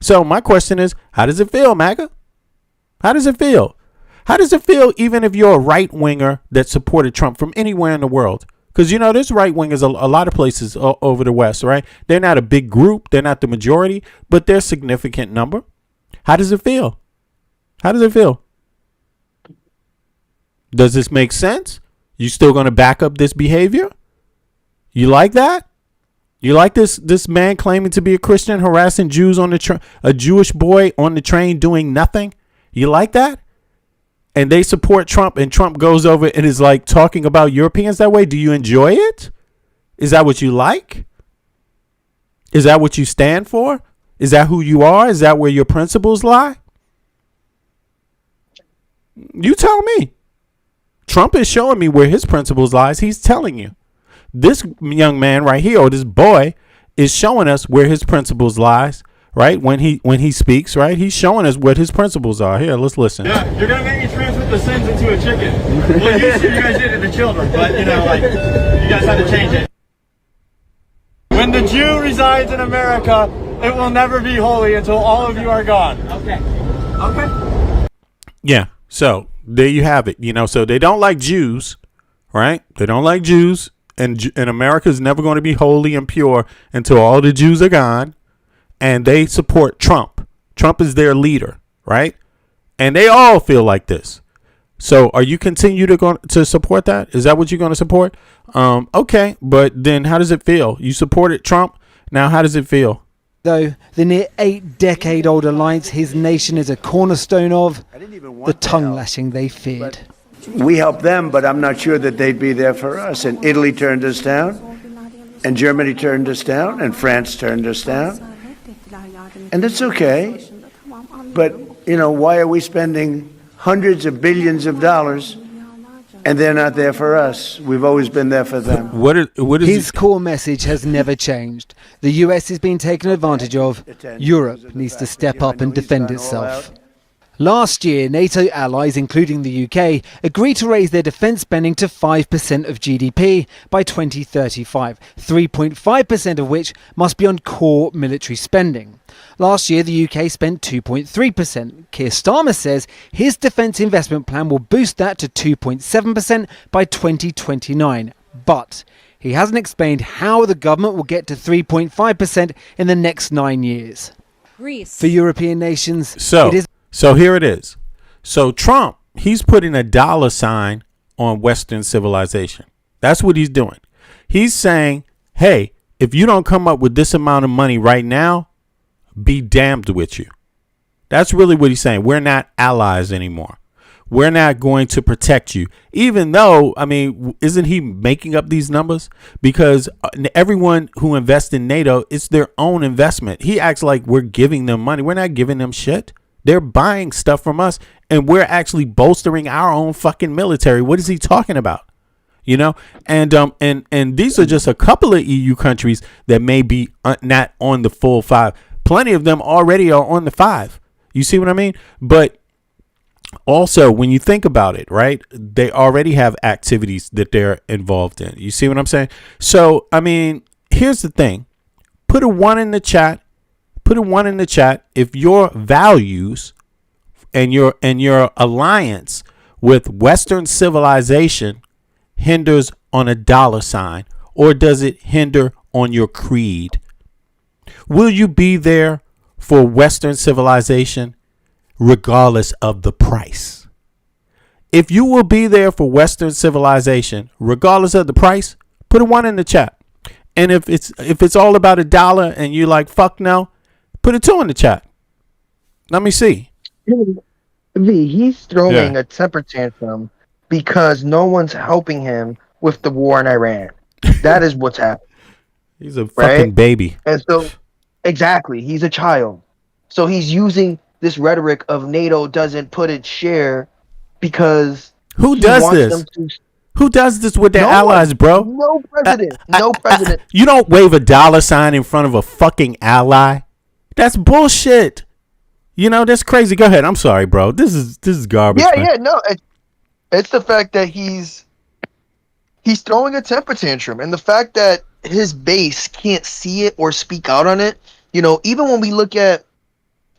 So my question is, how does it feel, MAGA? How does it feel? How does it feel even if you're a right winger that supported Trump from anywhere in the world? Because, you know, there's right wingers a lot of places over the West, right? They're not a big group. They're not the majority, but they're a significant number. How does it feel? How does it feel? Does this make sense? You still going to back up this behavior? You like that? You like this man claiming to be a Christian, harassing Jews on the a Jewish boy on the train doing nothing? You like that? And they support Trump, and Trump goes over and is like talking about Europeans that way. Do you enjoy it? Is that what you like? Is that what you stand for? Is that who you are? Is that where your principles lie? You tell me. Trump is showing me where his principles lies. He's telling you. This young man right here, or this boy, is showing us where his principles lies. Right, when he speaks, right, he's showing us what his principles are. Here, let's listen. Yeah, you're gonna make me transmit the sins into a chicken. Well, you guys did it to children, but you know, like, you guys had to change it. When the Jew resides in America, it will never be holy until all of you are gone. Okay. Yeah. So there you have it. You know, so they don't like Jews, right? They don't like Jews, and America is never going to be holy and pure until all the Jews are gone. And they support Trump. Trump is their leader, right? And they all feel like this. So are you continue to support that? Is that what you're going to support? Okay, but then how does it feel? You supported Trump. Now, how does it feel? Though the near 8-decade-old alliance his nation is a cornerstone of, the tongue lashing they feared. We helped them, but I'm not sure that they'd be there for us. And Italy turned us down, and Germany turned us down, and France turned us down. And it's okay, but, you know, why are we spending hundreds of billions of dollars and they're not there for us? We've always been there for them. What is his core message has never changed. The US is being taken advantage of. Europe needs to step up and defend itself. Last year, NATO allies, including the UK, agreed to raise their defence spending to 5% of GDP by 2035, 3.5% of which must be on core military spending. Last year, the UK spent 2.3%. Keir Starmer says his defence investment plan will boost that to 2.7% by 2029. But he hasn't explained how the government will get to 3.5% in the next 9 years. Greece. For European nations, So here it is. So Trump, he's putting a dollar sign on Western civilization. That's what he's doing. He's saying, hey, if you don't come up with this amount of money right now, be damned with you. That's really what he's saying. We're not allies anymore. We're not going to protect you. Even though, I mean, isn't he making up these numbers? Because everyone who invests in NATO, it's their own investment. He acts like we're giving them money. We're not giving them shit. They're buying stuff from us, and we're actually bolstering our own fucking military. What is he talking about? You know, and these are just a couple of EU countries that may be not on the full 5. Plenty of them already are on the 5. You see what I mean? But also, when you think about it, right, they already have activities that they're involved in. You see what I'm saying? So, I mean, here's the thing. Put a 1 in the chat. Put a 1 in the chat if your values and your alliance with Western civilization hinders on a dollar sign, or does it hinder on your creed? Will you be there for Western civilization regardless of the price? If you will be there for Western civilization regardless of the price, put a 1 in the chat. And if it's all about a dollar and you're like, fuck no, put a 2 in the chat. Let me see. V, he's throwing a temper tantrum because no one's helping him with the war in Iran. That is what's happening. He's a fucking baby. And so, exactly, he's a child. So he's using this rhetoric of NATO doesn't put its share because who does this? Who does this with their allies, bro? No president. No president. You don't wave a dollar sign in front of a fucking ally. That's bullshit. You know, that's crazy. Go ahead. I'm sorry, bro. This is garbage. Yeah, man. No. It's the fact that he's throwing a temper tantrum, and the fact that his base can't see it or speak out on it. You know, even when we look at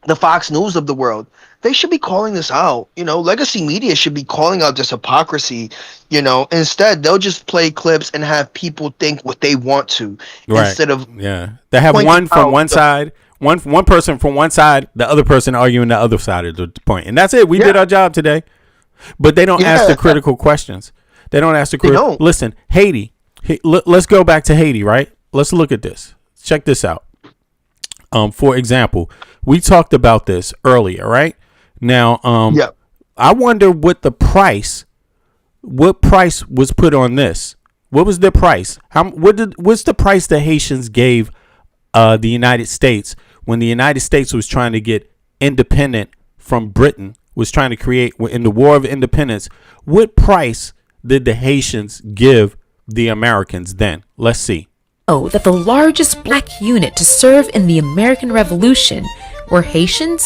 the Fox News of the world, they should be calling this out. You know, legacy media should be calling out this hypocrisy. You know, instead they'll just play clips and have people think what they want to, Right. instead of They have pointing one from out one the- side, one person from one side, the other person arguing the other side of the point, and that's it. We did Yeah. our job today, but they don't ask Yeah. the critical questions. They don't ask the critical. don't. Listen, Haiti. Let's go back to Haiti. Right. Let's look at this. Check this out. For example, we talked about this earlier, right? Now, Yeah. I wonder what price was put on this. What was the price? What's the price the Haitians gave the United States when the United States was trying to get independent from Britain, was trying to create in the War of Independence? What price did the Haitians give the Americans then? Let's see. Oh, that the largest black unit to serve in the American Revolution were Haitians?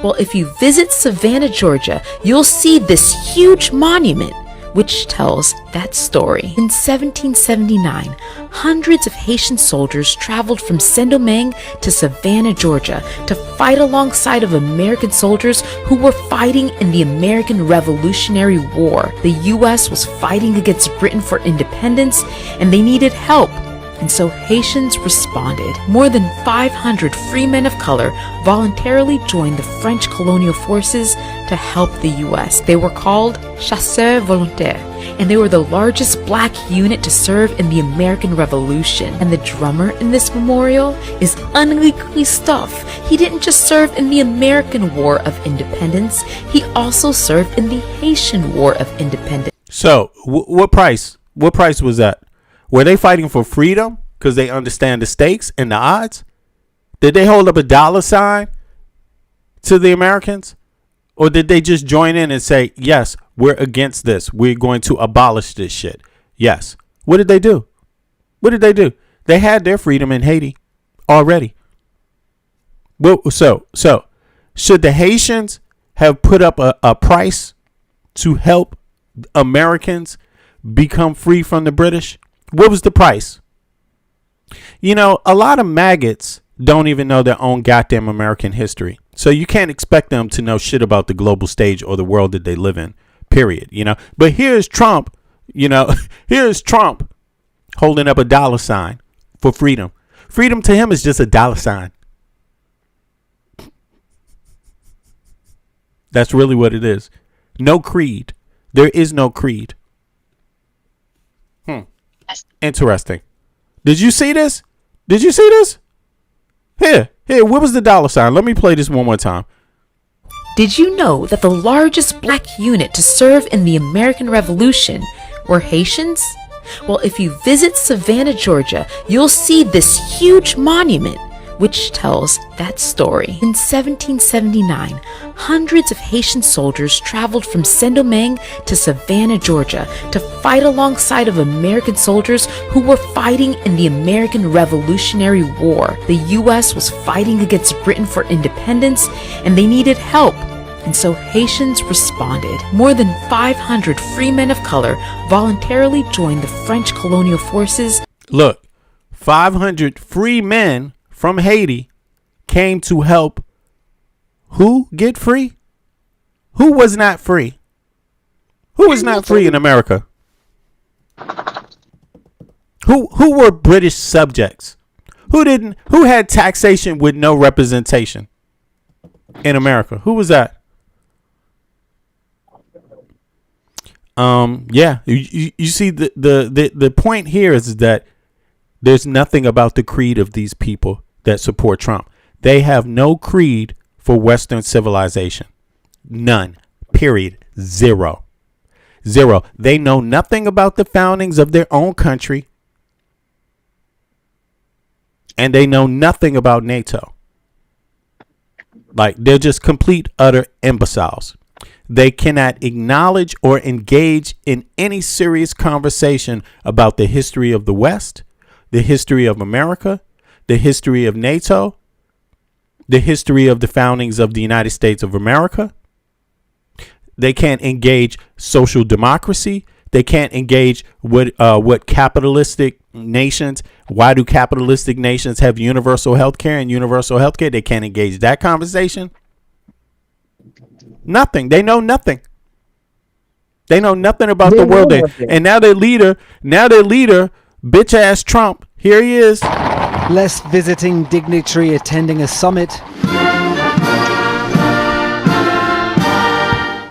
Well, if you visit Savannah, Georgia, you'll see this huge monument which tells that story. In 1779, hundreds of Haitian soldiers traveled from Saint-Domingue to Savannah, Georgia to fight alongside of American soldiers who were fighting in the American Revolutionary War. The U.S. was fighting against Britain for independence and they needed help. And so Haitians responded. More than 500 free men of color voluntarily joined the French colonial forces to help the U.S. They were called chasseurs volontaires, and they were the largest black unit to serve in the American Revolution. And the drummer in this memorial is Henri Christophe. He didn't just serve in the American War of Independence, he also served in the Haitian War of Independence. So, what price? What price was that? Were they fighting for freedom because they understand the stakes and the odds? Did they hold up a dollar sign to the Americans? Or did they just join in and say, yes, we're against this. We're going to abolish this shit. Yes. What did they do? What did they do? They had their freedom in Haiti already. Well, so should the Haitians have put up a price to help Americans become free from the British? What was the price? You know, a lot of maggots don't even know their own goddamn American history. So you can't expect them to know shit about the global stage or the world that they live in, period. You know, but here's Trump, here's Trump holding up a dollar sign for freedom. Freedom to him is just a dollar sign. That's really what it is. No creed. There is no creed. Interesting. Did you see this? Here, what was the dollar sign? Let me play this one more time. Did you know that the largest black unit to serve in the American Revolution were Haitians? Well, if you visit Savannah, Georgia, you'll see this huge monument which tells that story. In 1779, hundreds of Haitian soldiers traveled from Saint-Domingue to Savannah, Georgia to fight alongside of American soldiers who were fighting in the American Revolutionary War. The U.S. was fighting against Britain for independence and they needed help. And so Haitians responded. More than 500 free men of color voluntarily joined the French colonial forces. Look, 500 free men from Haiti came to help who get free? Who was not free? Who was not free in America? Who were British subjects? Who had taxation with no representation in America? Who was that? Yeah, you see the point here is that there's nothing about the creed of these people that support Trump. They have no creed for Western civilization. None. Period. Zero. They know nothing about the foundings of their own country. And they know nothing about NATO. Like, they're just complete, utter imbeciles. They cannot acknowledge or engage in any serious conversation about the history of the West, the history of America, the history of NATO, the history of the foundings of the United States of America. They can't engage social democracy. They can't engage what capitalistic nations. Why do capitalistic nations have universal health care and universal health care? They can't engage that conversation. Nothing. They know nothing. They know nothing about the world. And now their leader, bitch ass Trump, here he is. Less visiting dignitary attending a summit.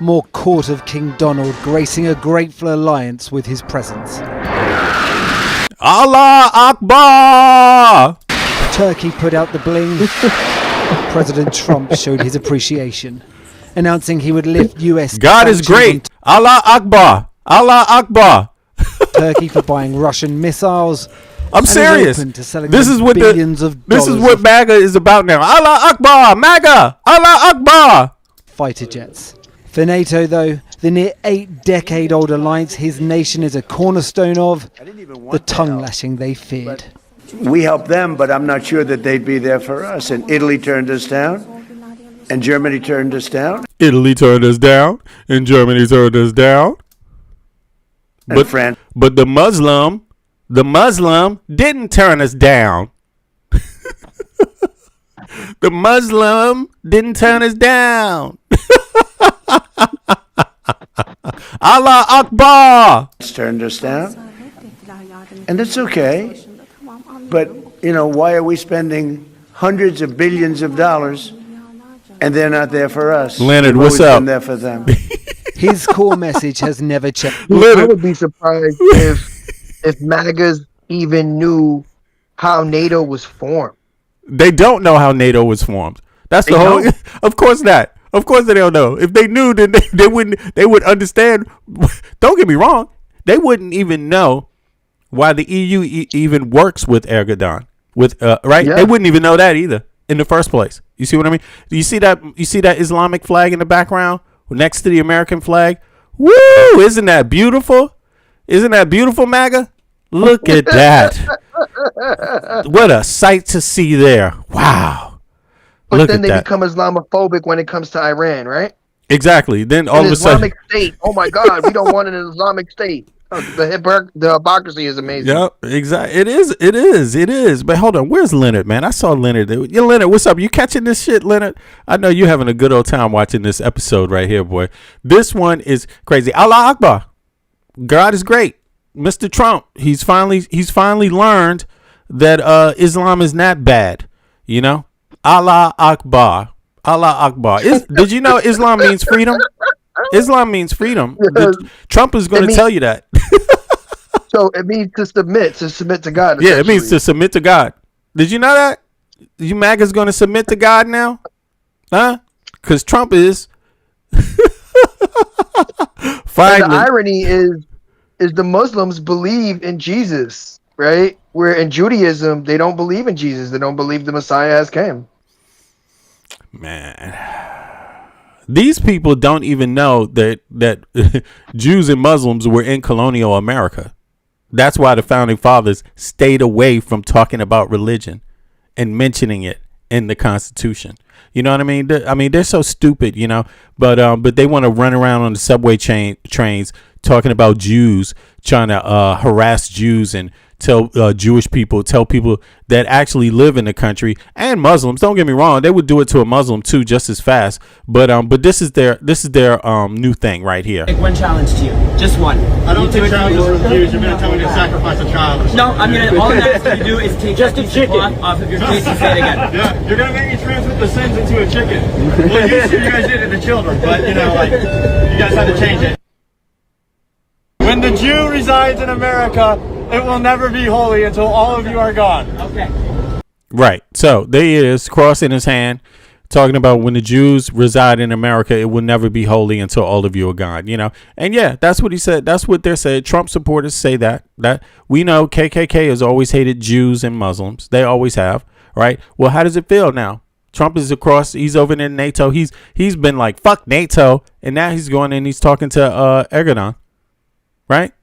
More court of King Donald gracing a grateful alliance with his presence. Allah Akbar! Turkey put out the bling. President Trump showed his appreciation, announcing he would lift U.S. God is great. Allah Akbar. Allah Akbar. Turkey for buying Russian missiles. I'm serious. This is what this is what MAGA is about now. Allah Akbar. MAGA. Allah Akbar. Fighter jets. For NATO, though, the near 8-decade-old alliance his nation is a cornerstone of, the tongue-lashing they feared. We helped them, but I'm not sure that they'd be there for us. And Italy turned us down, and Germany turned us down. Italy turned us down, and Germany turned us down. And France. But the Muslim didn't turn us down. The Muslim didn't turn us down. Allah Akbar. It's turned us down. And it's okay. But, why are we spending hundreds of billions of dollars and they're not there for us? Leonard, We've what's always up? been there for them. His core message has never changed. I would be surprised if MAGAs even knew how NATO was formed. They don't know how NATO was formed. That's the whole. Of course not. Of course they don't know. If they knew, then they wouldn't. They would understand. Don't get me wrong. They wouldn't even know why the EU even works with Erdogan. Right? Yeah. They wouldn't even know that either in the first place. You see what I mean? Do you see that? You see that Islamic flag in the background next to the American flag? Woo! Isn't that beautiful? Isn't that beautiful, MAGA? Look at that. What a sight to see there. Wow. But then they become Islamophobic when it comes to Iran, right? Exactly. Then all of a sudden, Islamic State. Oh my God, we don't want an Islamic State. The hypocrisy is amazing. Yeah, exactly. It is. But hold on, where's Leonard, man? I saw Leonard. Yeah, Leonard, what's up? You catching this shit, Leonard? I know you having a good old time watching this episode right here, boy. This one is crazy. Allah Akbar. God is great. Mr. Trump, he's finally learned that Islam is not bad. Allah Akbar. Allah Akbar. Did you know Islam means freedom? Islam means freedom. Trump is going to tell you that. So it means to submit to God. Yeah, it means to submit to God. Did you know that? You MAGA's going to submit to God now? Huh? Because Trump is. Finally. And the irony is the Muslims believe in Jesus, right? Where in Judaism, they don't believe in Jesus. They don't believe the Messiah has came. Man, these people don't even know that Jews and Muslims were in colonial America. That's why the founding fathers stayed away from talking about religion and mentioning it in the Constitution. You know what I mean? They're so stupid, but they want to run around on the subway trains talking about Jews, trying to harass Jews and tell Jewish people, tell people that actually live in the country, and Muslims. Don't get me wrong; they would do it to a Muslim too, just as fast. But this is their new thing right here. Make one challenge to you, just one. I don't take challenges from Jews. You're going to tell me to sacrifice a child. No, all I'm asking you to do is take just a chicken off of your face and say it again. Yeah, you're going to make me transmit the sins into a chicken. Well, you guys did it to children, but you guys had to change it. When the Jew resides in America, it will never be holy until all of you are gone. Okay. Right. So there he is, cross in his hand, talking about when the Jews reside in America, it will never be holy until all of you are gone. And yeah, that's what he said. That's what they're saying. Trump supporters say that we know KKK has always hated Jews and Muslims. They always have. Right. Well, how does it feel now? Trump is across. He's over in NATO. He's been like, fuck NATO. And now he's going and he's talking to Erdogan. Right?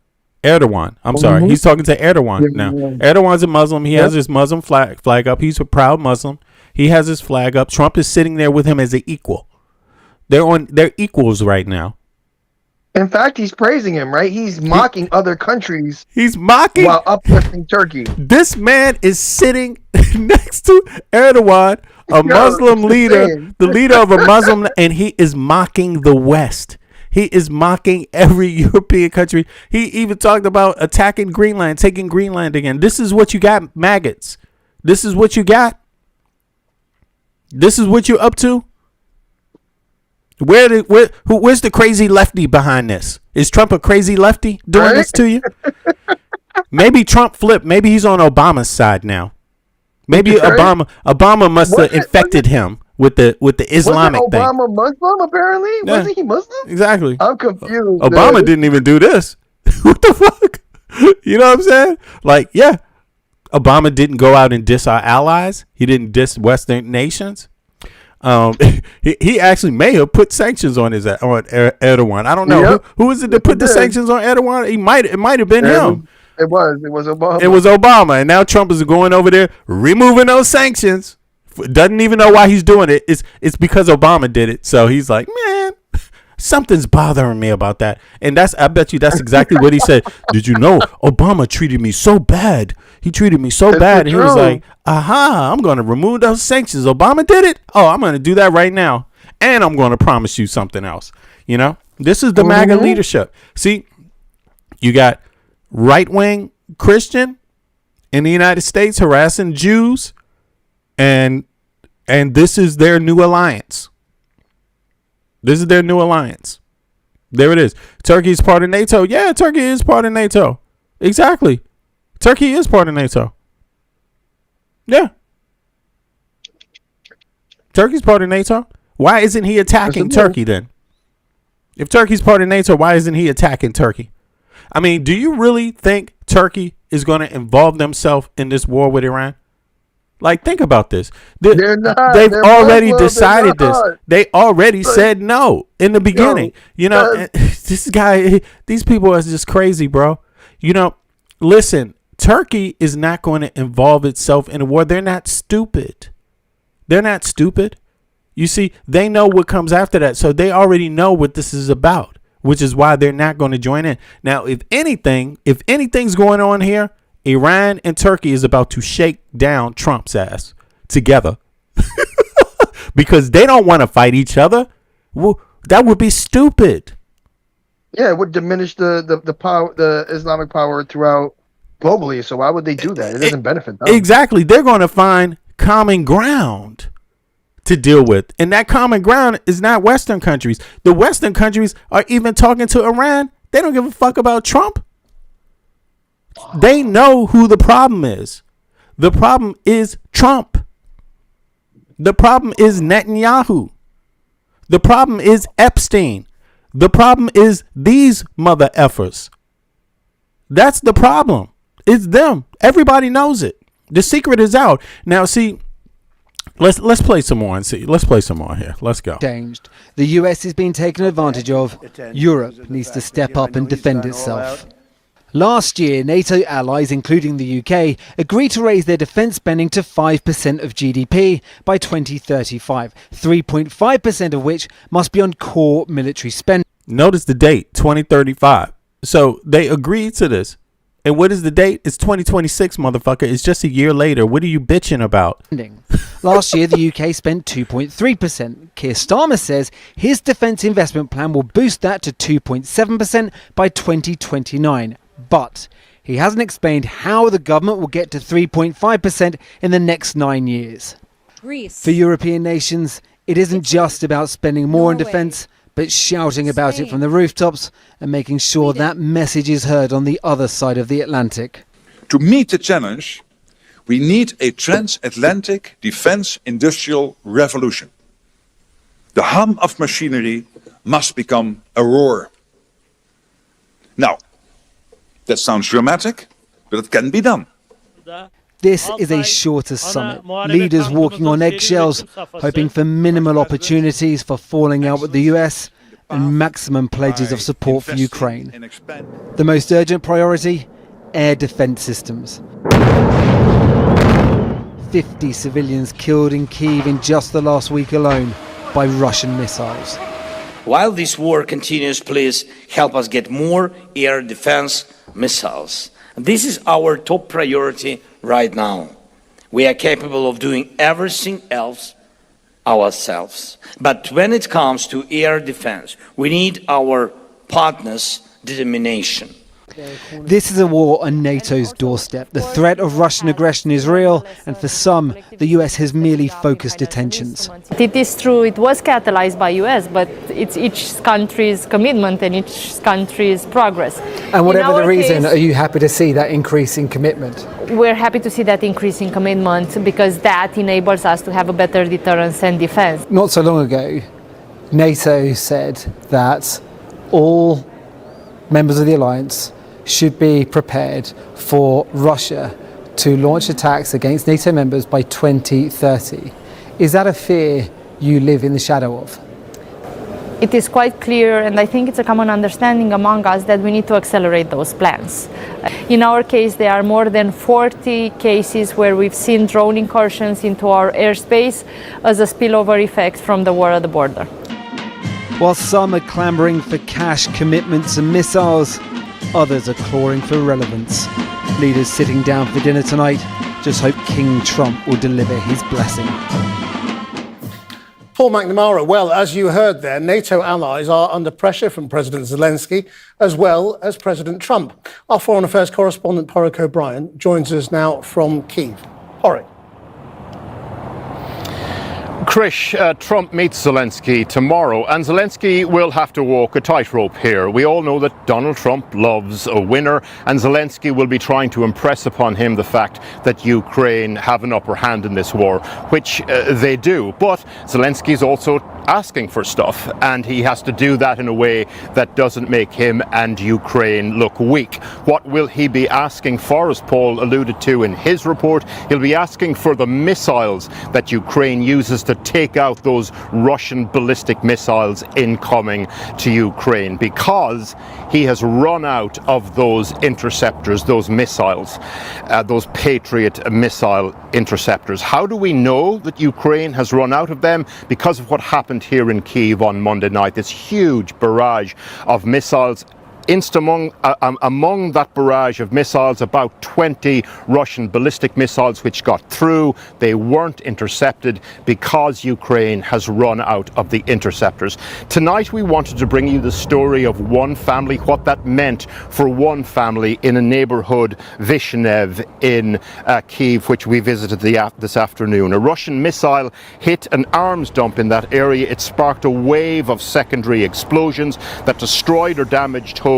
Erdogan. I'm sorry. He's talking to Erdogan now. Erdogan's a Muslim. He has his Muslim flag up. He's a proud Muslim. He has his flag up. Trump is sitting there with him as an equal. They're equals right now. In fact, he's praising him, right? He's mocking other countries. He's mocking while uplifting Turkey. This man is sitting next to Erdogan, a Muslim leader, the leader of a Muslim, and he is mocking the West. He is mocking every European country. He even talked about attacking Greenland, taking Greenland again. This is what you got, maggots. This is what you got. This is what you're up to. Where's the crazy lefty behind this? Is Trump a crazy lefty doing this to you? Maybe Trump flipped. Maybe he's on Obama's side now. Maybe Obama must have infected him with the Islamic thing. Obama Muslim apparently? Yeah. Wasn't he Muslim? Exactly. I'm confused. Obama didn't even do this. What the fuck? You know what I'm saying? Like, yeah. Obama didn't go out and diss our allies. He didn't diss Western nations. He actually may have put sanctions on Erdogan. I don't know. Yep. Who is it that put the sanctions on Erdogan? It might have been him. It was Obama. It was Obama, and now Trump is going over there removing those sanctions. Doesn't even know why he's doing it. It's because Obama did it. So he's like, man, something's bothering me about that. And I bet you that's exactly what he said. Did you know Obama treated me so bad? He treated me so bad. And he was like, I'm going to remove those sanctions. Obama did it. Oh, I'm going to do that right now. And I'm going to promise you something else. You know, this is the MAGA leadership. See, you got right-wing Christian in the United States harassing Jews. And this is their new alliance. This is their new alliance. There it is. Turkey is part of NATO. Yeah, Turkey is part of NATO. Exactly. Turkey is part of NATO. Yeah. Turkey's part of NATO. Why isn't he attacking Turkey then? If Turkey's part of NATO, why isn't he attacking Turkey? I mean, do you really think Turkey is going to involve themselves in this war with Iran? Like, think about this. They've already decided this. They already said no in the beginning. You know, these people are just crazy, bro. You know, listen, Turkey is not going to involve itself in a war. They're not stupid. They're not stupid. You see, they know what comes after that. So they already know what this is about, which is why they're not going to join in. Now, if anything's going on here, Iran and Turkey is about to shake down Trump's ass together because they don't want to fight each other. Well, that would be stupid. Yeah, it would diminish the power, the Islamic power throughout globally. So why would they do that? It doesn't benefit them. Exactly. They're going to find common ground to deal with. And that common ground is not Western countries. The Western countries are even talking to Iran. They don't give a fuck about Trump. They know who the problem is. The problem is Trump. The problem is Netanyahu. The problem is Epstein. The problem is these mother effers. That's the problem. It's them. Everybody knows it. The secret is out. Now, see, let's play some more and see. Let's play some more here. Let's go. Changed. The US is being taken advantage of. Europe needs to step up and defend itself. Last year, NATO allies, including the UK, agreed to raise their defence spending to 5% of GDP by 2035, 3.5% of which must be on core military spending. Notice the date, 2035. So they agreed to this. And what is the date? It's 2026, motherfucker. It's just a year later. What are you bitching about? Last year, the UK spent 2.3%. Keir Starmer says his defence investment plan will boost that to 2.7% by 2029. But he hasn't explained how the government will get to 3.5% in the next 9 years. Greece. For European nations, it isn't just about spending more on defence, but shouting about it from the rooftops and making sure that message is heard on the other side of the Atlantic. To meet the challenge, we need a transatlantic defence industrial revolution. The hum of machinery must become a roar. Now, that sounds dramatic, but it can be done. This is a shorter summit. Leaders walking on eggshells, hoping for minimal opportunities for falling out with the US and maximum pledges of support for Ukraine. The most urgent priority? Air defense systems. 50 civilians killed in Kyiv in just the last week alone by Russian missiles. While this war continues, please help us get more air defense missiles. This is our top priority right now. We are capable of doing everything else ourselves. But when it comes to air defense, we need our partners' determination. This is a war on NATO's doorstep. The threat of Russian aggression is real, and for some, the US has merely focused attentions. It is true, it was catalyzed by US, but it's each country's commitment and each country's progress. And whatever the reason, are you happy to see that increase in commitment? We're happy to see that increase in commitment because that enables us to have a better deterrence and defense. Not so long ago, NATO said that all members of the alliance should be prepared for Russia to launch attacks against NATO members by 2030. Is that a fear you live in the shadow of? It is quite clear, and I think it's a common understanding among us, that we need to accelerate those plans. In our case, there are more than 40 cases where we've seen drone incursions into our airspace as a spillover effect from the war at the border. While some are clamoring for cash commitments and missiles, others are clawing for relevance. Leaders sitting down for dinner tonight just hope King Trump will deliver his blessing. Paul McNamara, well, as you heard there, NATO allies are under pressure from President Zelensky as well as President Trump. Our Foreign Affairs correspondent, Porrick O'Brien, joins us now from Kyiv. Porrick. Krish, Trump meets Zelensky tomorrow, and Zelensky will have to walk a tightrope here. We all know that Donald Trump loves a winner, and Zelensky will be trying to impress upon him the fact that Ukraine have an upper hand in this war, which they do. But Zelensky's also asking for stuff, and he has to do that in a way that doesn't make him and Ukraine look weak. What will he be asking for? As Paul alluded to in his report, he'll be asking for the missiles that Ukraine uses to take out those Russian ballistic missiles incoming to Ukraine, because he has run out of those interceptors, those missiles, those Patriot missile interceptors. How do we know that Ukraine has run out of them? Because of what happened here in Kyiv on Monday night, this huge barrage of missiles. Among that barrage of missiles, about 20 Russian ballistic missiles which got through. They weren't intercepted because Ukraine has run out of the interceptors. Tonight we wanted to bring you the story of one family, what that meant for one family in a neighborhood, Vishinev in Kyiv, which we visited this afternoon. A Russian missile hit an arms dump in that area. It sparked a wave of secondary explosions that destroyed or damaged homes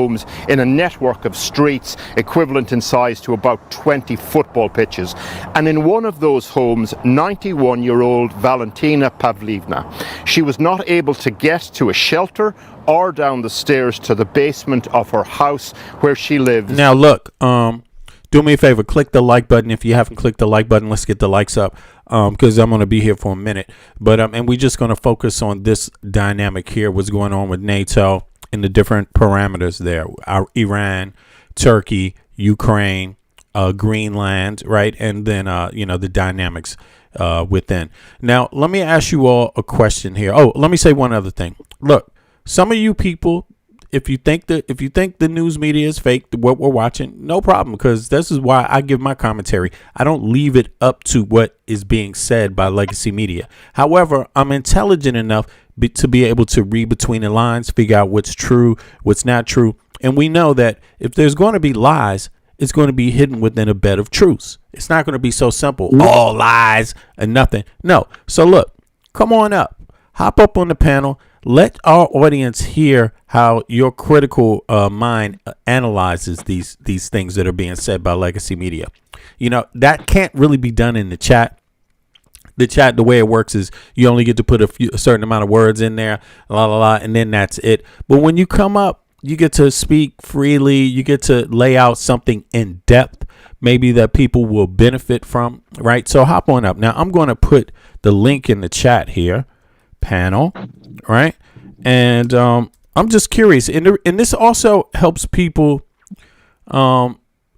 in a network of streets equivalent in size to about 20 football pitches. And in one of those homes, 91-year-old Valentina Pavlivna, she was not able to get to a shelter or down the stairs to the basement of her house where she lives. Now look, do me a favor, click the like button. If you haven't clicked the like button, let's get the likes up, because I'm going to be here for a minute. But and we're just going to focus on this dynamic here, what's going on with NATO and the different parameters there. Iran, Turkey, Ukraine, Greenland, right? And then, the dynamics within. Now, let me ask you all a question here. Oh, let me say one other thing. Look, some of you people, if you think the news media is fake, what we're watching, no problem, because this is why I give my commentary. I don't leave it up to what is being said by legacy media. However, I'm intelligent enough to be able to read between the lines, figure out what's true, what's not true. And we know that if there's going to be lies, it's going to be hidden within a bed of truths. It's not going to be so simple, all lies and nothing. No. So look, come on up, hop up on the panel. Let our audience hear how your critical mind analyzes these things that are being said by legacy media. That can't really be done in the chat. The chat, the way it works is you only get to put a certain amount of words in there, and then that's it. But when you come up, you get to speak freely. You get to lay out something in depth, maybe that people will benefit from, right? So hop on up. Now, I'm going to put the link in the chat here, panel, right? And I'm just curious. And this also helps people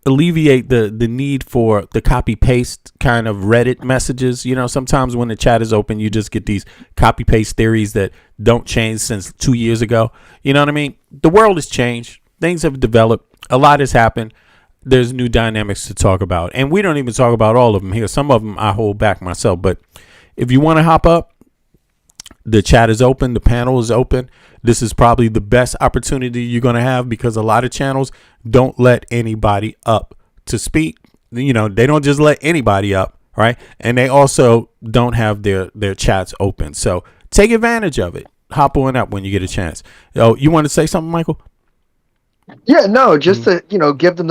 alleviate the need for the copy paste kind of Reddit messages. You know, sometimes when the chat is open, you just get these copy paste theories that don't change since 2 years ago. You know what I mean? The world has changed. Things have developed. A lot has happened. There's new dynamics to talk about. And we don't even talk about all of them here. Some of them I hold back myself. But if you want to hop up, the chat is open. The panel is open. This is probably the best opportunity you're going to have because a lot of channels don't let anybody up to speak. You know, they don't just let anybody up, right? And they also don't have their chats open. So take advantage of it. Hop on up when you get a chance. Oh, you want to say something, Michael? Yeah, no, just to, you know, give them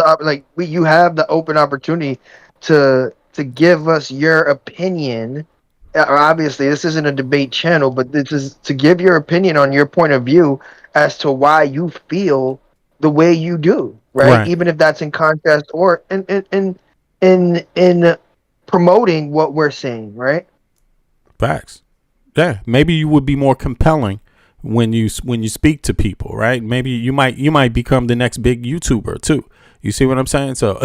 you have the open opportunity to give us your opinion. Obviously, this isn't a debate channel, but this is to give your opinion on your point of view as to why you feel the way you do, right? Even if that's in contest or in promoting what we're saying, right? Facts. Yeah, maybe you would be more compelling when you speak to people, right? Maybe you might become the next big YouTuber too. You see what I'm saying? So,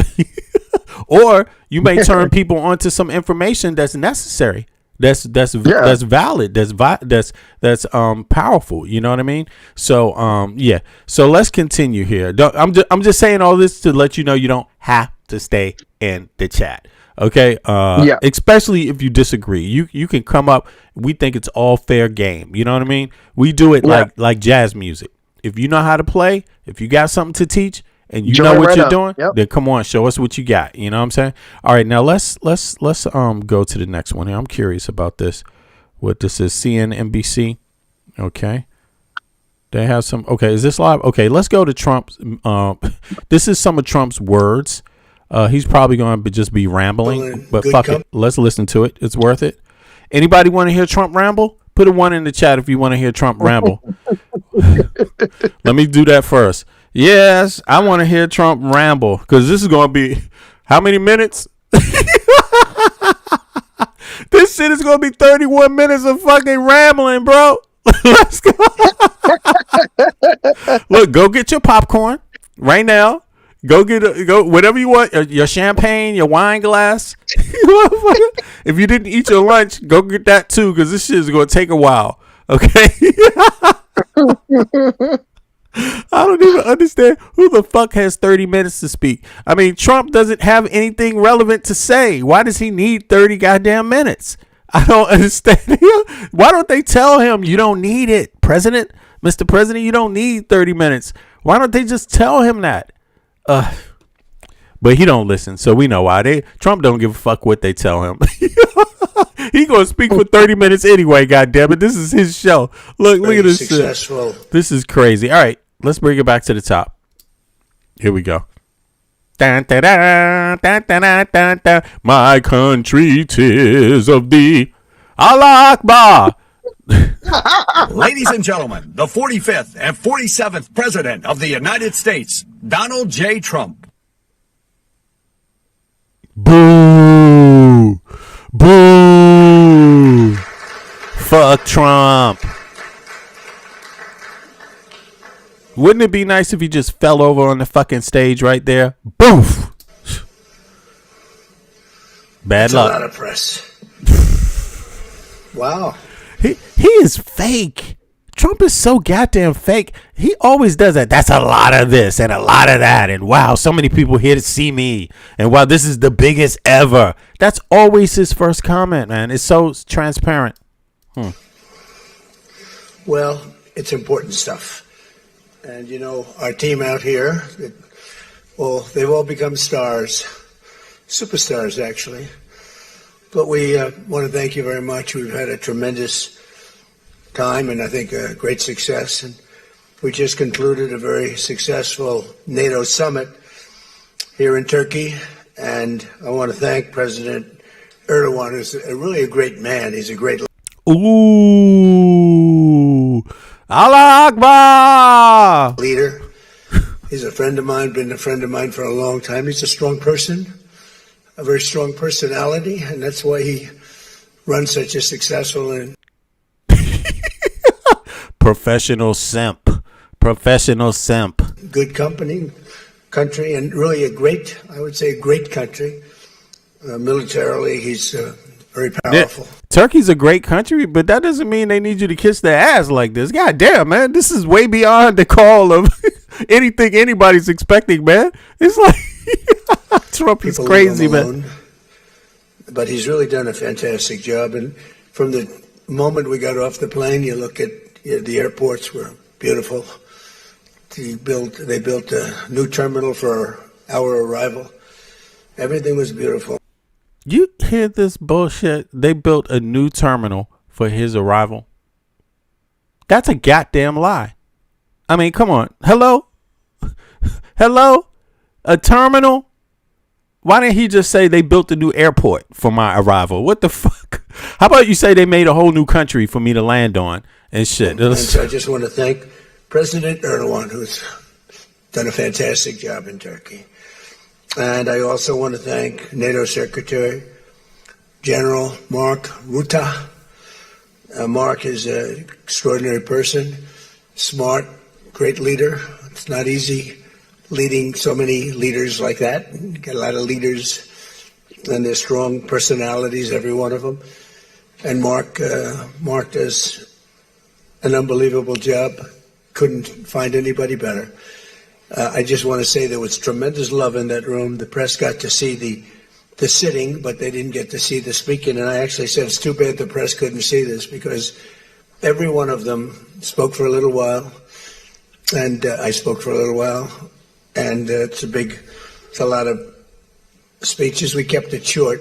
or you may turn people onto some information that's necessary. That's valid. That's powerful. You know what I mean? So yeah. So let's continue here. I'm just saying all this to let you know you don't have to stay in the chat. Okay. Especially if you disagree, you can come up. We think it's all fair game. You know what I mean? We do it like jazz music. If you know how to play, if you got something to teach, and you know what you're doing, then come on, show us what you got. You know what I'm saying? All right, now let's go to the next one here. I'm curious about this. What this is, CNBC. Okay. They have some. Okay, is this live? Okay, let's go to Trump's. This is some of Trump's words. He's probably going to just be rambling, but fuck it. Let's listen to it. It's worth it. Anybody want to hear Trump ramble? Put a 1 in the chat if you want to hear Trump ramble. Let me do that first. Yes, I want to hear Trump ramble because this is going to be how many minutes? This shit is going to be 31 minutes of fucking rambling, bro. Let's go. Look, go get your popcorn right now. Go whatever you want, your champagne, your wine glass. If you didn't eat your lunch, go get that too because this shit is going to take a while. Okay. I don't even understand who the fuck has 30 minutes to speak. I mean, Trump doesn't have anything relevant to say. Why does he need 30 goddamn minutes? I don't understand. Why don't they tell him you don't need it, President? Mr. President, you don't need 30 minutes. Why don't they just tell him that? But he don't listen, so we know why. Trump don't give a fuck what they tell him. He gonna speak for 30 minutes anyway, goddammit. This is his show. Look at this successful. This is crazy. All right, let's bring it back to the top. Here we go. Dun, dun, dun, dun, dun, dun, dun, dun. My country 'tis of thee. Allah Akbar. Ladies and gentlemen, the 45th and 47th President of the United States, Donald J. Trump. Boo! Boo! Fuck Trump. Wouldn't it be nice if he just fell over on the fucking stage right there? Boof! Bad luck. That's a lot of press. Wow. He is fake. Trump is so goddamn fake. He always does that. That's a lot of this and a lot of that. And wow, so many people here to see me. And wow, this is the biggest ever. That's always his first comment, man. It's so transparent. Well, it's important stuff. And, you know, our team out here, well, they've all become stars. Superstars, actually. But we want to thank you very much. We've had a tremendous time and I think a great success. And we just concluded a very successful NATO summit here in Turkey. And I want to thank President Erdogan, who's really a great man. He's a great Allah Akbar leader. He's a friend of mine, been a friend of mine for a long time. He's a strong person, a very strong personality, and that's why he runs such a successful and professional simp. good company country, and really I would say a great country. Militarily, he's very powerful. Turkey's a great country, but that doesn't mean they need you to kiss their ass like this. God damn, man. This is way beyond the call of anything anybody's expecting, man. It's like Trump is crazy, man. But he's really done a fantastic job. And from the moment we got off the plane, you look at the airports were beautiful. They built a new terminal for our arrival. Everything was beautiful. You hear this bullshit? They built a new terminal for his arrival. That's a goddamn lie. I mean, come on. Hello? Hello? A terminal? Why didn't he just say they built a new airport for my arrival? What the fuck? How about you say they made a whole new country for me to land on and shit? And so I just want to thank President Erdogan, who's done a fantastic job in Turkey. And I also want to thank NATO Secretary General Mark Rutte. Mark is an extraordinary person, smart, great leader. It's not easy leading so many leaders like that. You get a lot of leaders, and they're strong personalities, every one of them. And Mark does an unbelievable job. Couldn't find anybody better. I just want to say there was tremendous love in that room. The press got to see the sitting, but they didn't get to see the speaking. And I actually said, it's too bad the press couldn't see this, because every one of them spoke for a little while, and I spoke for a little while. And it's a lot of speeches. We kept it short,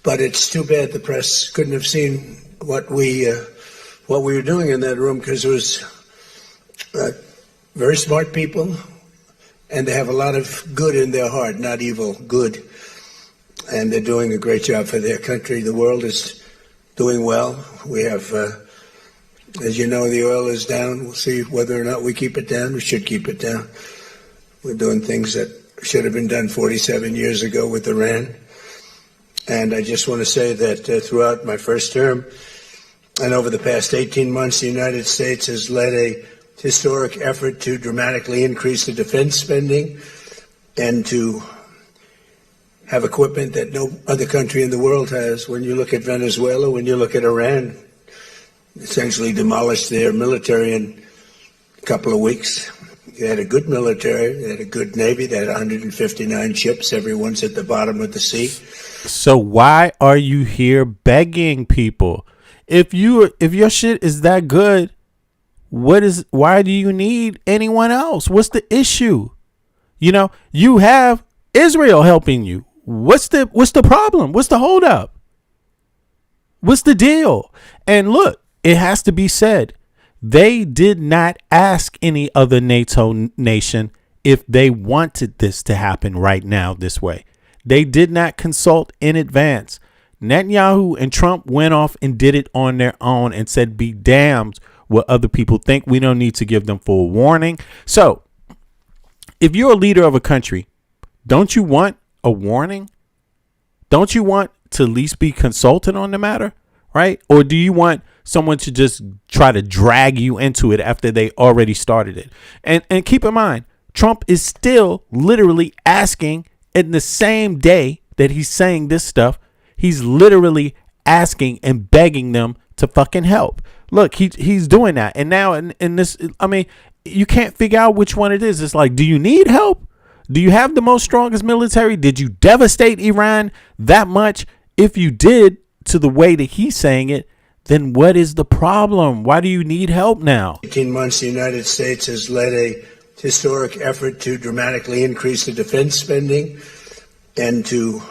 but it's too bad the press couldn't have seen what we were doing in that room, because it was very smart people, and they have a lot of good in their heart, not evil, good. And they're doing a great job for their country. The world is doing well. We have, as you know, the oil is down. We'll see whether or not we keep it down. We should keep it down. We're doing things that should have been done 47 years ago with Iran. And I just want to say that throughout my first term and over the past 18 months, the United States has led a historic effort to dramatically increase the defense spending and to have equipment that no other country in the world has. When you look at Venezuela, when you look at Iran, essentially demolished their military in a couple of weeks. They had a good military, they had a good navy, they had 159 ships, everyone's at the bottom of the sea. So why are you here begging people? If your shit is that good, why do you need anyone else? What's the issue? You know, you have Israel helping you. What's the problem? What's the holdup? What's the deal? And look, it has to be said, they did not ask any other NATO nation if they wanted this to happen right now this way. They did not consult in advance. Netanyahu and Trump went off and did it on their own and said, be damned what other people think. We don't need to give them full warning. So if you're a leader of a country, don't you want a warning? Don't you want to at least be consulted on the matter? Right? Or do you want someone to just try to drag you into it after they already started it? And keep in mind, Trump is still literally asking in the same day that he's saying this stuff. He's literally asking and begging them to fucking help. Look, he's doing that. And now in this, I mean, you can't figure out which one it is. It's like, do you need help? Do you have the most strongest military? Did you devastate Iran that much? If you did, to the way that he's saying it, then what is the problem? Why do you need help now? 18 months, the United States has led a historic effort to dramatically increase the defense spending and to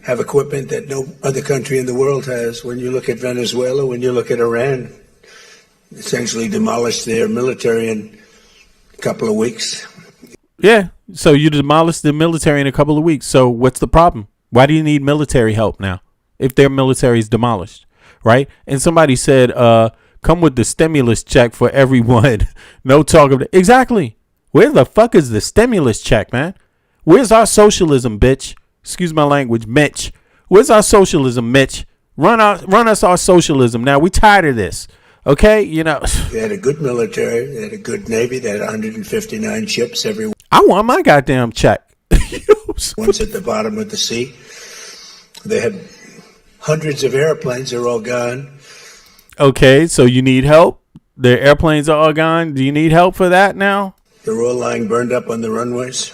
have equipment that no other country in the world has. When you look at Venezuela, when you look at Iran, essentially demolished their military in a couple of weeks. Yeah, so you demolished the military in a couple of weeks. So what's the problem? Why do you need military help now if their military is demolished, right? And somebody said, come with the stimulus check for everyone. No talk of it. Exactly. Where the fuck is the stimulus check, man? Where's our socialism, bitch? Excuse my language, Mitch. Where's our socialism, Mitch? Run us our socialism. Now, we tired of this. Okay, you know. They had a good military. They had a good Navy. They had 159 ships every I want my goddamn check. once at the bottom of the sea. They had hundreds of airplanes. They're all gone. Okay, so you need help? Their airplanes are all gone. Do you need help for that now? They're all lying burned up on the runways.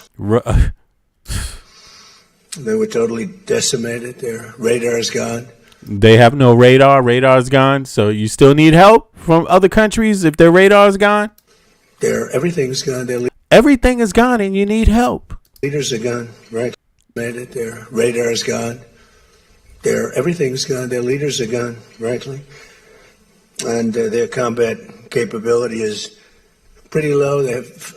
They were totally decimated. Their radar's gone. They have no radar. Radar's gone. So you still need help from other countries if their radar's gone? Everything's gone. Everything is gone and you need help. Leaders are gone, right? Made it. Their radar's gone. Everything's gone. Their leaders are gone, rightly. And their combat capability is pretty low. They have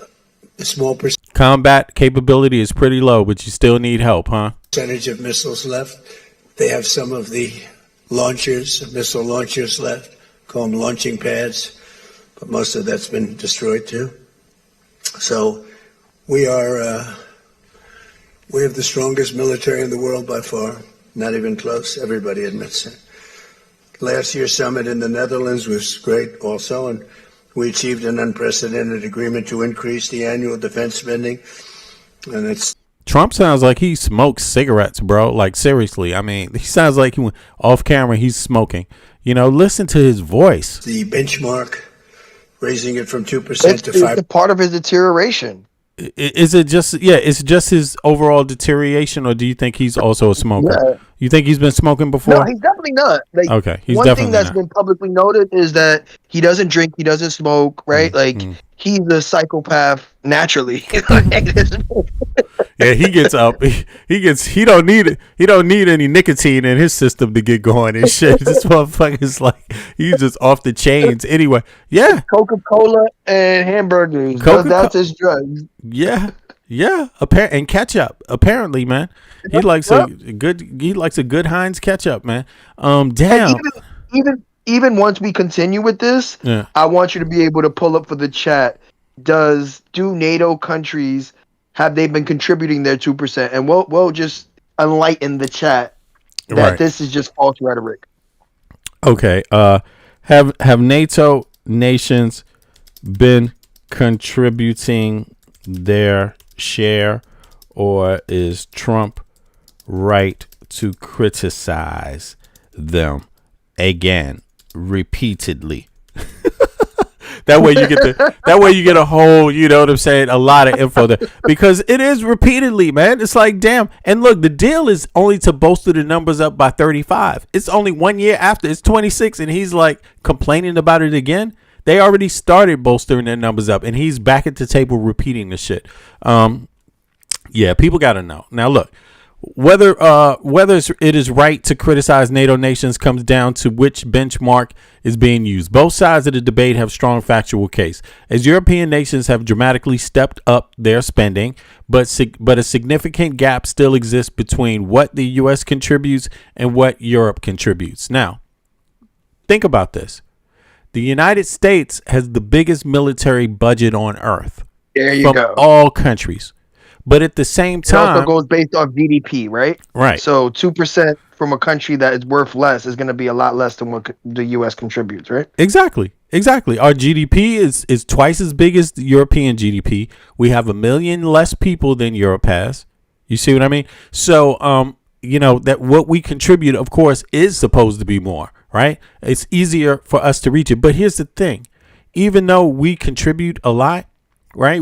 a small Combat capability is pretty low, but you still need help, huh? percentage of missiles left. They have some of the missile launchers left, call them launching pads, but most of that's been destroyed too. So we have the strongest military in the world by far, not even close. Everybody admits it. Last year's summit in the Netherlands was great also, and we achieved an unprecedented agreement to increase the annual defense spending. And it's Trump sounds like he smokes cigarettes, bro. Like, seriously. I mean, he sounds like he went off camera, he's smoking. You know, listen to his voice. The benchmark, raising it from 2% to 5%. It's a part of his deterioration. Is it just, it's just his overall deterioration, or do you think he's also a smoker? Yeah. You think he's been smoking before? No, he's definitely not. Like, okay, he's one definitely thing that's not. been publicly noted is that he doesn't drink, he doesn't smoke, right? Like, he's a psychopath naturally. Yeah, he gets up. He don't need any nicotine in his system to get going and shit. This motherfucker's like, he's just off the chains. Anyway, yeah. Coca-Cola and hamburgers. That's his drugs. Yeah. And ketchup. Apparently, man. He likes a good Heinz ketchup, man. Damn. Even once we continue with this, I want you to be able to pull up for the chat. Do NATO countries have they been contributing their 2%? And we'll just enlighten the chat that this is just false rhetoric. Okay. Have NATO nations been contributing their share, or is Trump right to criticize them again repeatedly? That way you get a whole, you know what I'm saying, a lot of info there, because it is repeatedly, man. It's like, damn. And look, the deal is only to bolster the numbers up by 35. It's only 1 year after. It's 26, and he's like complaining about it again. They already started bolstering their numbers up, and he's back at the table repeating the shit. Yeah, people got to know. Now, look, whether it is right to criticize NATO nations comes down to which benchmark is being used. Both sides of the debate have strong factual case, as European nations have dramatically stepped up their spending, but a significant gap still exists between what the U.S. contributes and what Europe contributes. Now, think about this. The United States has the biggest military budget on earth. There you from go. all countries. But at the same time, it also goes based on GDP, right? Right. So 2% from a country that is worth less is going to be a lot less than what the U.S. contributes, right? Exactly. Our GDP is twice as big as the European GDP. We have 1 million less people than Europe has. You see what I mean? So, you know, that what we contribute, of course, is supposed to be more, right? It's easier for us to reach it. But here's the thing. Even though we contribute a lot, right?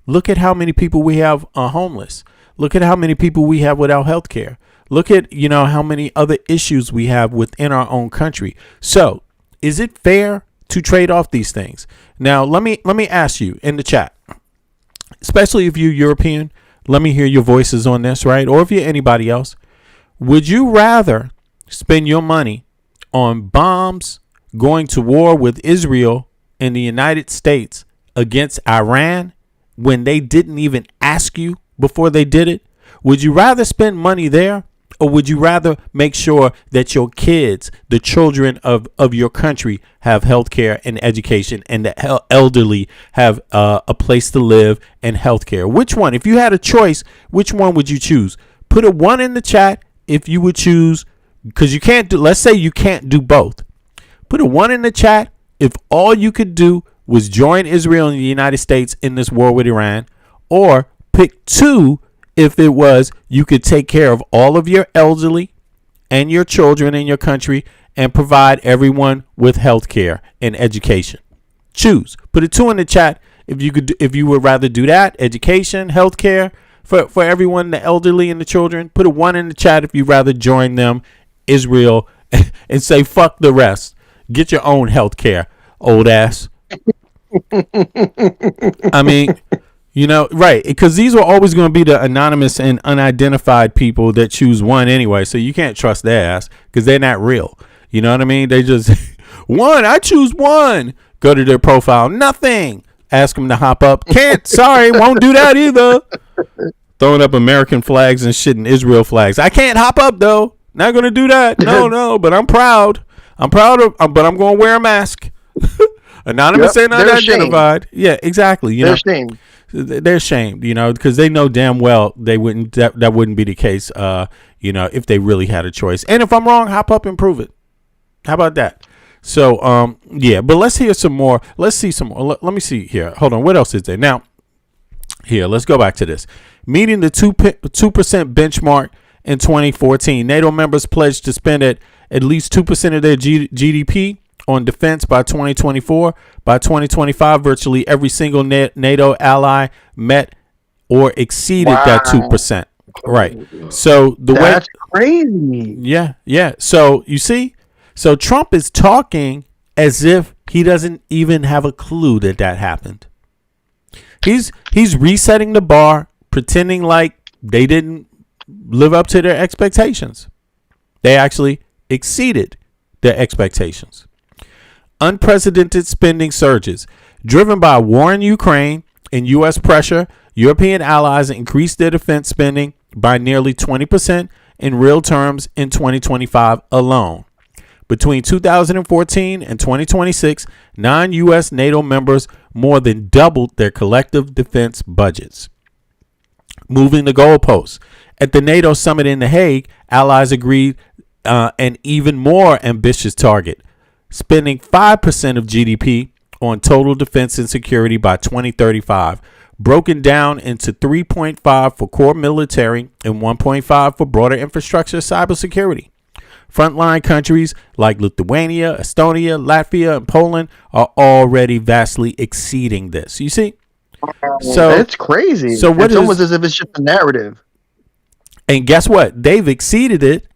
Look at how many people we have homeless. Look at how many people we have without health care. Look at, you know, how many other issues we have within our own country. So is it fair to trade off these things? Now, let me ask you in the chat, especially if you're European, let me hear your voices on this, right? Or if you're anybody else, would you rather spend your money on bombs going to war with Israel and the United States against Iran when they didn't even ask you before they did it? Would you rather spend money there, or would you rather make sure that your kids, the children of your country, have health care and education, and the elderly have a place to live and health care? Which one? If you had a choice, which one would you choose? Put a 1 in the chat if you would choose, because you can't do, let's say you can't do both. Put a 1 in the chat if all you could do was join Israel and the United States in this war with Iran, or pick 2 if it was you could take care of all of your elderly and your children in your country and provide everyone with health care and education. Choose. Put a 2 in the chat if you would rather do that, education, health care for everyone, the elderly and the children. Put a 1 in the chat if you'd rather join them, Israel, and say fuck the rest. Get your own health care, old ass. I mean, right, because these are always going to be the anonymous and unidentified people that choose 1 anyway, so you can't trust their ass because they're not real. You know what I mean? They just 1, I choose 1. Go to their profile, nothing. Ask them to hop up. Can't, sorry, won't do that either. Throwing up American flags and shit and Israel flags. I can't hop up though. Not gonna do that. No, but I'm proud. But I'm gonna wear a mask. Anonymous and unidentified. Yeah, exactly. They're ashamed. They're ashamed, because they know damn well they wouldn't. That wouldn't be the case. If they really had a choice. And if I'm wrong, hop up and prove it. How about that? So, but let's hear some more. Let's see some more. Let me see here. Hold on. What else is there? Now, here, let's go back to this. Meeting the 2% benchmark in 2014. NATO members pledged to spend at least 2% of their GDP on defense by 2024. By 2025, virtually every single NATO ally met or exceeded that 2%. Right. So that's crazy. Yeah. So you see? So Trump is talking as if he doesn't even have a clue that happened. He's resetting the bar, pretending like they didn't live up to their expectations. They actually exceeded their expectations. Unprecedented spending surges, driven by war in Ukraine and U.S. pressure. European allies increased their defense spending by nearly 20% in real terms in 2025 alone. Between 2014 and 2026, 9 U.S. NATO members more than doubled their collective defense budgets. Moving the goalposts. At the NATO summit in The Hague, allies agreed an even more ambitious target, spending 5% of GDP on total defense and security by 2035, broken down into 3.5 for core military and 1.5 for broader infrastructure cybersecurity. Frontline countries like Lithuania, Estonia, Latvia, and Poland are already vastly exceeding this. You see? So it's crazy. So it's almost as if it's just a narrative. And guess what? They've exceeded it,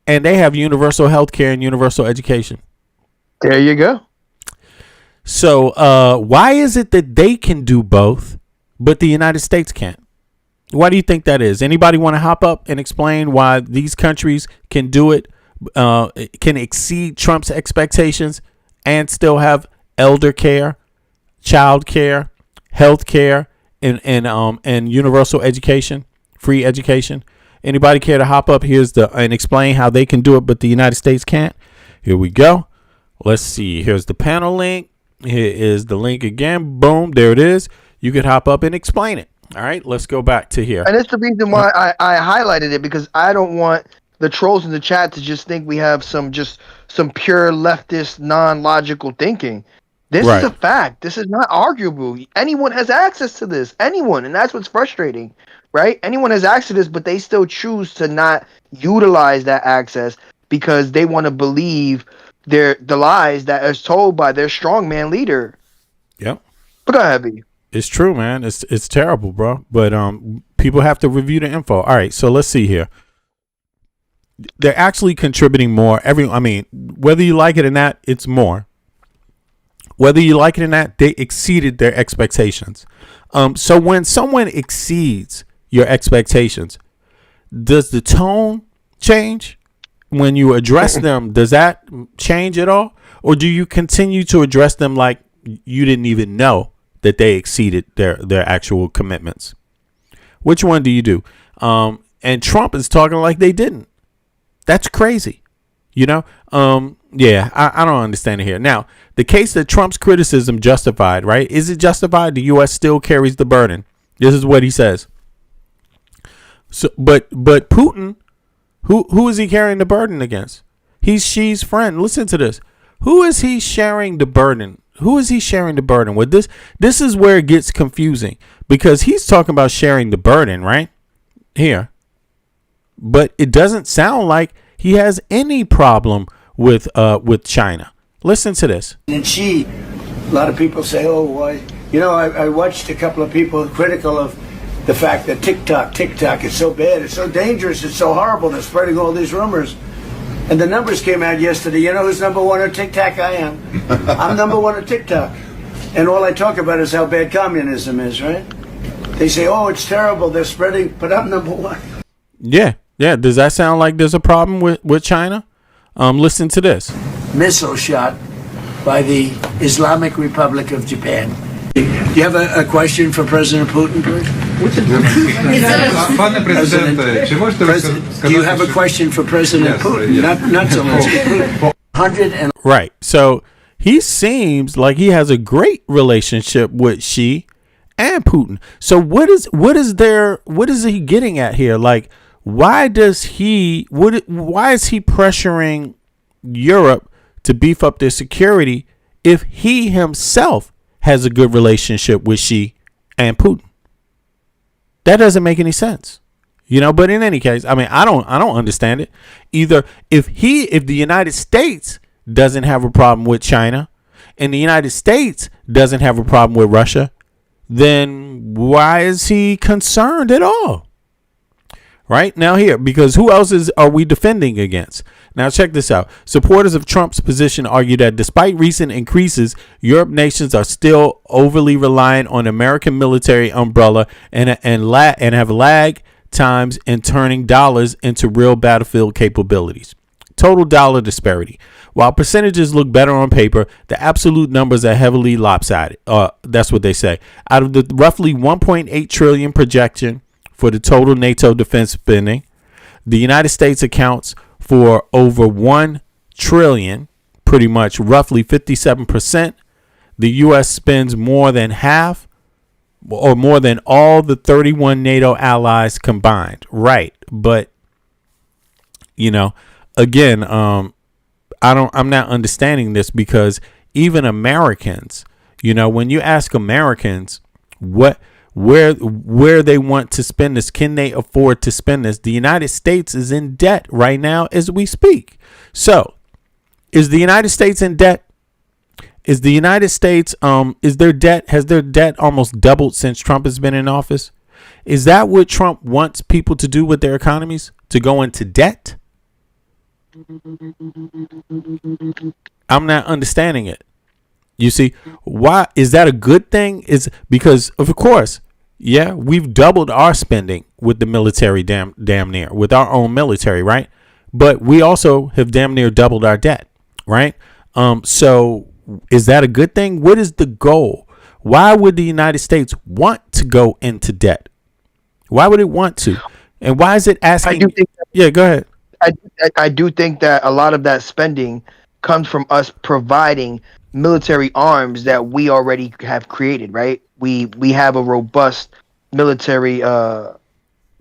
and they have universal health care and universal education. There you go. So why is it that they can do both, but the United States can't? Why do you think that is? Anybody want to hop up and explain why these countries can do it? Can exceed Trump's expectations and still have elder care, child care, health care, and universal education, free education. Anybody care to hop up and explain how they can do it, but the United States can't? Here we go. Let's see. Here's the panel link. Here is the link again. Boom. There it is. You could hop up and explain it. All right. Let's go back to here. And it's the reason why I highlighted it, because I don't want the trolls in the chat to just think we have some pure leftist, non-logical thinking. This is a fact. This is not arguable. Anyone has access to this. Anyone. And that's what's frustrating, right? Anyone has access to this, but they still choose to not utilize that access because they want to believe the lies that is told by their strongman leader. Yep. But go ahead, B. It's true, man. It's terrible, bro. But people have to review the info. All right, so let's see here. They're actually contributing more. Whether you like it or not, it's more. Whether you like it or not, they exceeded their expectations. So when someone exceeds your expectations, does the tone change? When you address them, does that change at all? Or do you continue to address them like you didn't even know that they exceeded their actual commitments? Which one do you do? And Trump is talking like they didn't. That's crazy. I don't understand it here. Now, the case that Trump's criticism justified, right? Is it justified? The U.S. still carries the burden. This is what he says. So, but Putin, who is he carrying the burden against? He's Xi's friend. Listen to this. who is he sharing the burden? Who is he sharing the burden with? This is where it gets confusing, because he's talking about sharing the burden right here, but it doesn't sound like he has any problem with China. Listen to this. And a lot of people say, oh, why? You know, I watched a couple of people critical of the fact that TikTok is so bad, it's so dangerous, it's so horrible, they're spreading all these rumors. And the numbers came out yesterday. You know who's number one on TikTok? I am. I'm number one on TikTok. And all I talk about is how bad communism is, right? They say, oh, it's terrible, they're spreading, but I'm number one. Yeah. Does that sound like there's a problem with China? Listen to this. Missile shot by the Islamic Republic of Japan. Do you have a question for President Putin, please? Do you have a question for President Putin? Not Zelensky. Putin. Right. So he seems like he has a great relationship with Xi and Putin. So what is he getting at here? Like, why is he pressuring Europe to beef up their security if he himself has a good relationship with Xi and Putin? That doesn't make any sense, but in any case, I mean, I don't understand it either. If the United States doesn't have a problem with China and the United States doesn't have a problem with Russia, then why is he concerned at all? Right now here, because who else are we defending against? Now check this out. Supporters of Trump's position argue that despite recent increases, Europe nations are still overly reliant on American military umbrella and have lag times in turning dollars into real battlefield capabilities. Total dollar disparity. While percentages look better on paper, the absolute numbers are heavily lopsided. That's what they say. Out of the roughly 1.8 trillion projection for the total NATO defense spending, the United States accounts for over 1 trillion, pretty much roughly 57%. The U.S. spends more than half or more than all the 31 NATO allies combined. Right. But, again, I'm not understanding this, because even Americans, when you ask Americans where they want to spend this, can they afford to spend this? The United States is in debt right now as we speak. So is the United States in debt? Is the United States, has their debt almost doubled since Trump has been in office? Is that what Trump wants people to do with their economies? To go into debt? I'm not understanding it. You see, why is that a good thing? Is because, of course, yeah, we've doubled our spending with the military, damn near, with our own military, right? But we also have damn near doubled our debt, right? So is that a good thing? What is the goal? Why would the United States want to go into debt? Why would it want to? And why is it asking? Yeah, go ahead. I do think that a lot of that spending comes from us providing military arms that we already have created, right? We have a robust military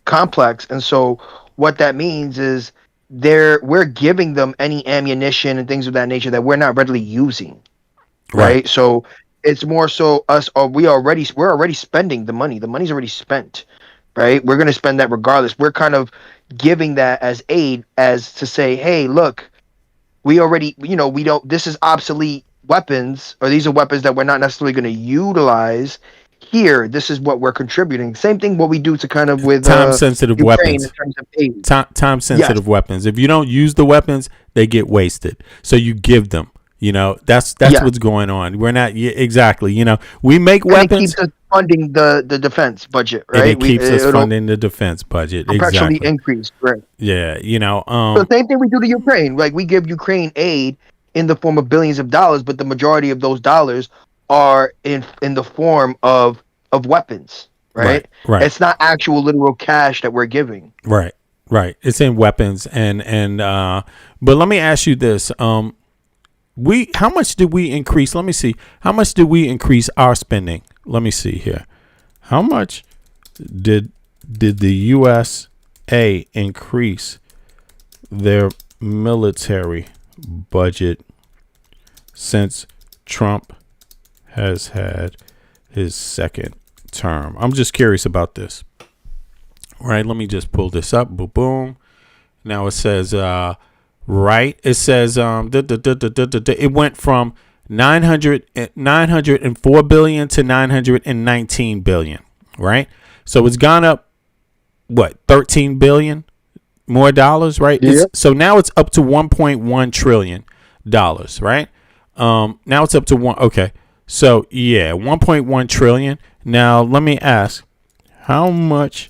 complex, and so what that means is we're giving them any ammunition and things of that nature that we're not readily using, right? So it's more so we're already spending the money. The money's already spent, right? We're going to spend that regardless. We're kind of giving that as aid, as to say, hey, look, we already, this is obsolete weapons, or these are weapons that we're not necessarily going to utilize here. This is what we're contributing. Same thing what we do to kind of with time-sensitive weapons. In terms of aid. Time-sensitive weapons. If you don't use the weapons, they get wasted. So you give them. That's what's going on. We're not exactly. We make weapons. It keeps us funding the defense budget, right? And it keeps us funding the defense budget. Perpetually increased, right? Yeah, So same thing we do to Ukraine. Like, we give Ukraine aid in the form of billions of dollars, but the majority of those dollars are in the form of weapons, right? Right. It's not actual literal cash that we're giving. Right. It's in weapons, and but let me ask you this: how much did we increase? Let me see. How much did we increase our spending? Let me see here. How much did the USA increase their military budget since Trump has had his second term. I'm just curious about this. All right, let me just pull this up. Boom, boom. Now it says, right. It says it went from 904 billion to 919 billion. Right. So it's gone up, what, 13 billion more dollars, right? Yeah. So now it's up to 1.1 trillion dollars, right? Now it's up to one. Okay. So yeah, 1.1 trillion. Now let me ask, how much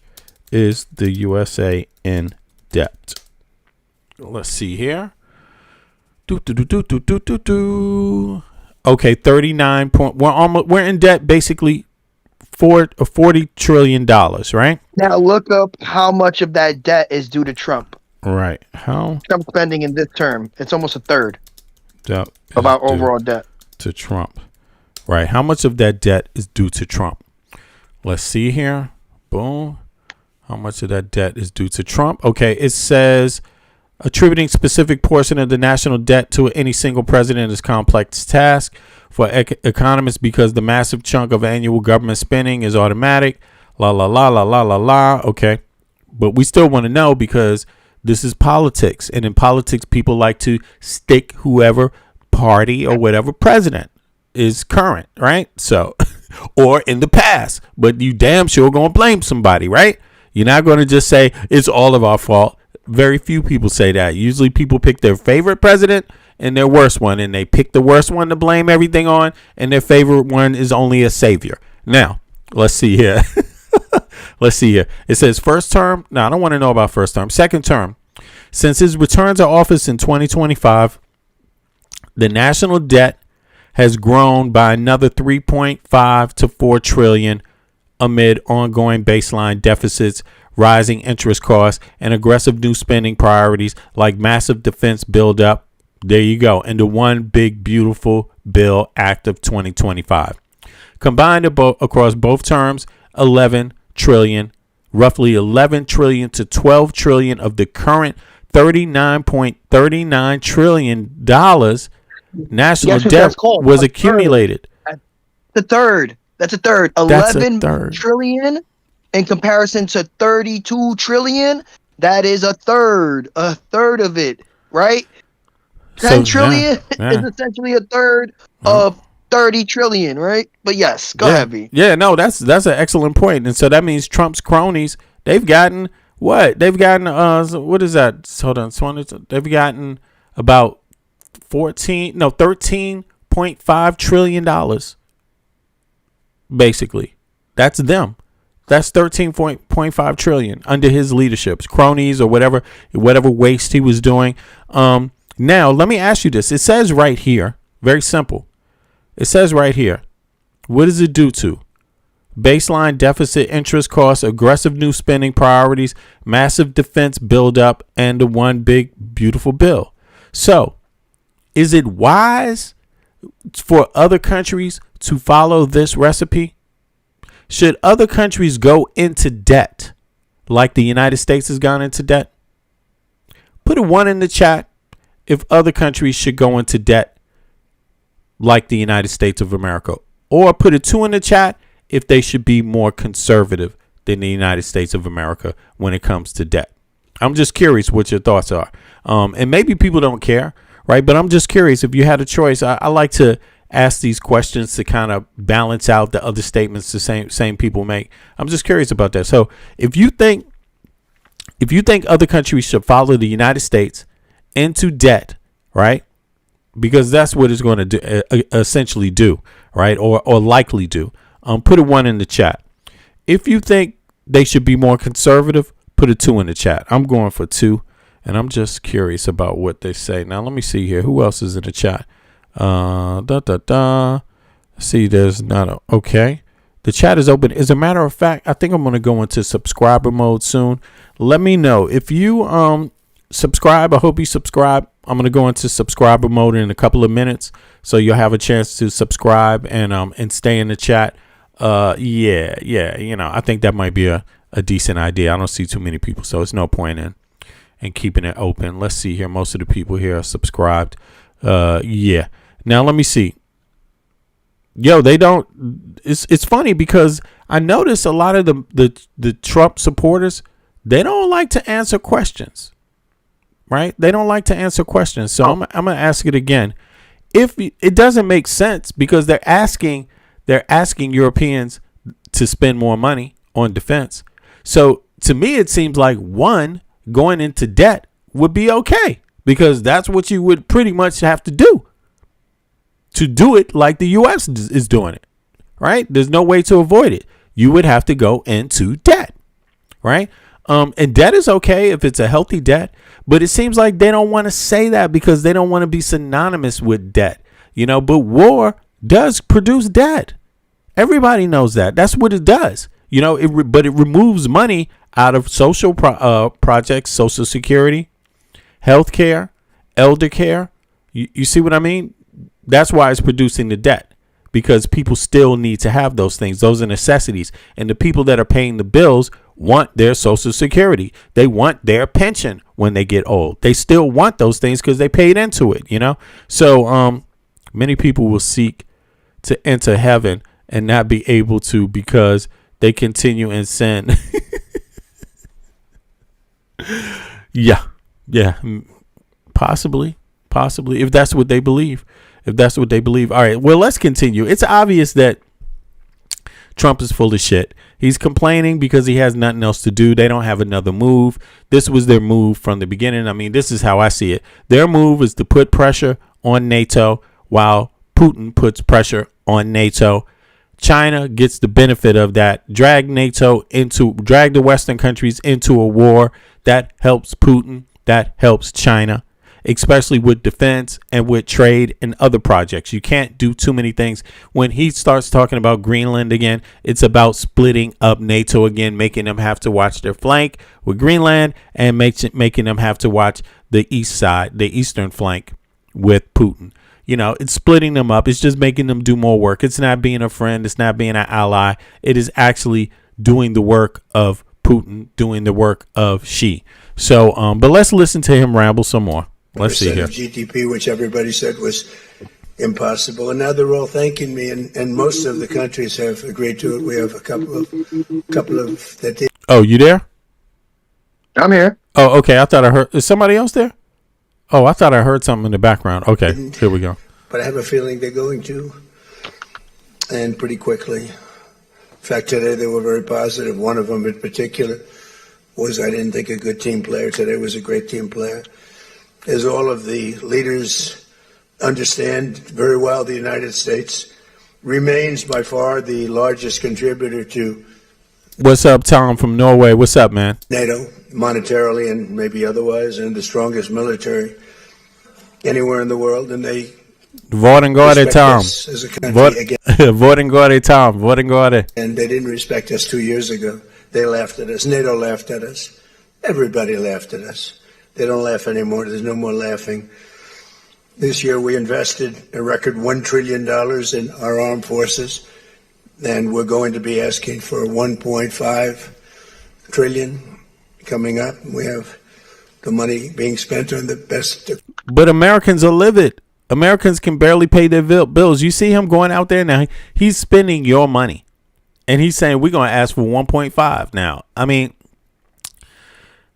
is the USA in debt? Let's see here. Okay, 39 point. We're in debt basically $40 trillion, right? Now look up how much of that debt is due to Trump. Right. How Trump spending in this term? It's almost a third debt of our overall debt to Trump. Right. How much of that debt is due to Trump? Let's see here. Boom. How much of that debt is due to Trump? Okay, it says attributing specific portion of the national debt to any single president is complex task for economists because the massive chunk of annual government spending is automatic. La la la la la la la. Okay, but we still want to know because this is politics, and in politics, people like to stick whoever party or whatever president is current, right? So, or in the past, but you damn sure gonna blame somebody, right? You're not going to just say it's all of our fault. Very few people say that. Usually people pick their favorite president and their worst one, and they pick the worst one to blame everything on, and their favorite one is only a savior. Now, let's see here. Let's see here. It says first term. No, I don't want to know about first term. Second term. Since his return to office in 2025, the national debt has grown by another 3.5 to 4 trillion amid ongoing baseline deficits, rising interest costs, and aggressive new spending priorities like massive defense buildup. There you go. And the one big, beautiful bill act of 2025. Combined across both terms, 11 trillion, roughly 11 trillion to 12 trillion of the current $39.39 trillion national debt was accumulated. The third. That's a third. 11 trillion in comparison to 32 trillion. That is a third of it, right? 10 trillion is essentially a third of 30 trillion, right? But yes, go ahead, B. Yeah, no, that's an excellent point. And so that means Trump's cronies, they've gotten what? They've gotten what is that? Hold on, they've gotten about 13.5 trillion dollars. Basically, that's them. That's 13.5 trillion under his leadership, cronies or whatever waste he was doing. Now, let me ask you this. It says right here, very simple. It says right here, what does it do to? Baseline deficit, interest costs, aggressive new spending priorities, massive defense buildup, and the one big, beautiful bill. So, is it wise for other countries to follow this recipe? Should other countries go into debt like the United States has gone into debt? Put a 1 in the chat if other countries should go into debt like the United States of America. Or put a 2 in the chat if they should be more conservative than the United States of America when it comes to debt. I'm just curious what your thoughts are. And maybe people don't care, right? But I'm just curious if you had a choice. I like to ask these questions to kind of balance out the other statements the same people make. I'm just curious about that. So if you think other countries should follow the United States into debt, right? Because that's what it's going to do, essentially do, right? Or likely do. Put a 1 in the chat. If you think they should be more conservative, put a 2 in the chat. I'm going for 2, and I'm just curious about what they say. Now, let me see here. Who else is in the chat? See, there's not a, okay. The chat is open. As a matter of fact, I think I'm going to go into subscriber mode soon. Let me know if you subscribe. I hope you subscribe. I'm going to go into subscriber mode in a couple of minutes, so you'll have a chance to subscribe and stay in the chat. Yeah, you know, I think that might be a decent idea. I don't see too many people, so it's no point in keeping it open. Let's see here. Most of the people here are subscribed. Yeah. Now let me see. Yo, they don't. It's funny because I notice a lot of the Trump supporters, they don't like to answer questions, right? They don't like to answer questions. So I'm gonna ask it again. If it doesn't make sense because they're asking Europeans to spend more money on defense. So to me, it seems like one, going into debt would be okay because that's what you would pretty much have to do it like the U.S. is doing it, right? There's no way to avoid it. You would have to go into debt, right? And debt is okay if it's a healthy debt, but it seems like they don't want to say that because they don't want to be synonymous with debt, but war does produce debt. Everybody knows that. That's what it does, but it removes money out of social projects, Social Security, health care, elder care. You see what I mean? That's why it's producing the debt, because people still need to have those things. Those are necessities. And the people that are paying the bills want their Social Security. They want their pension when they get old. They still want those things because they paid into it, So many people will seek to enter heaven and not be able to because they continue in sin. Yeah. Possibly, if that's what they believe. All right, well, let's continue. It's obvious that Trump is full of shit. He's complaining because he has nothing else to do. They don't have another move. This was their move from the beginning. I mean, this is how I see it. Their move is to put pressure on NATO while Putin puts pressure on NATO. China gets the benefit of that. Drag the Western countries into a war. That helps Putin. That helps China, especially with defense and with trade and other projects. You can't do too many things. When he starts talking about Greenland again, it's about splitting up NATO again, making them have to watch their flank with Greenland and making them have to watch the eastern flank with Putin. It's splitting them up. It's just making them do more work. It's not being a friend. It's not being an ally. It is actually doing the work of Putin, doing the work of Xi. So, but let's listen to him ramble some more. Let's see here. Of GDP, which everybody said was impossible, and now they're all thanking me, and most of the countries have agreed to it. We have a couple of that did. Oh, you there? I'm here. Oh, okay. I thought I heard. Is somebody else there? Oh, I thought I heard something in the background. Okay, here we go. But I have a feeling they're going to, and pretty quickly. In fact, today they were very positive. One of them in particular was, I didn't think a good team player. Today was a great team player. As all of the leaders understand very well, the United States remains by far the largest contributor to. What's up, Tom from Norway? What's up, man? NATO, monetarily and maybe otherwise, and the strongest military anywhere in the world, and they Vårengårde, Tom. Vårengårde, Tom. Vårengårde. And they didn't respect us 2 years ago. They laughed at us. NATO laughed at us. Everybody laughed at us. They don't laugh anymore. There's no more laughing. This year we invested a record $1 trillion in our armed forces, and we're going to be asking for $1.5 trillion coming up. We have the money being spent on the best. But Americans are livid. Americans can barely pay their bills. You see him going out there now. He's spending your money. And he's saying we're going to ask for 1.5 now. I mean,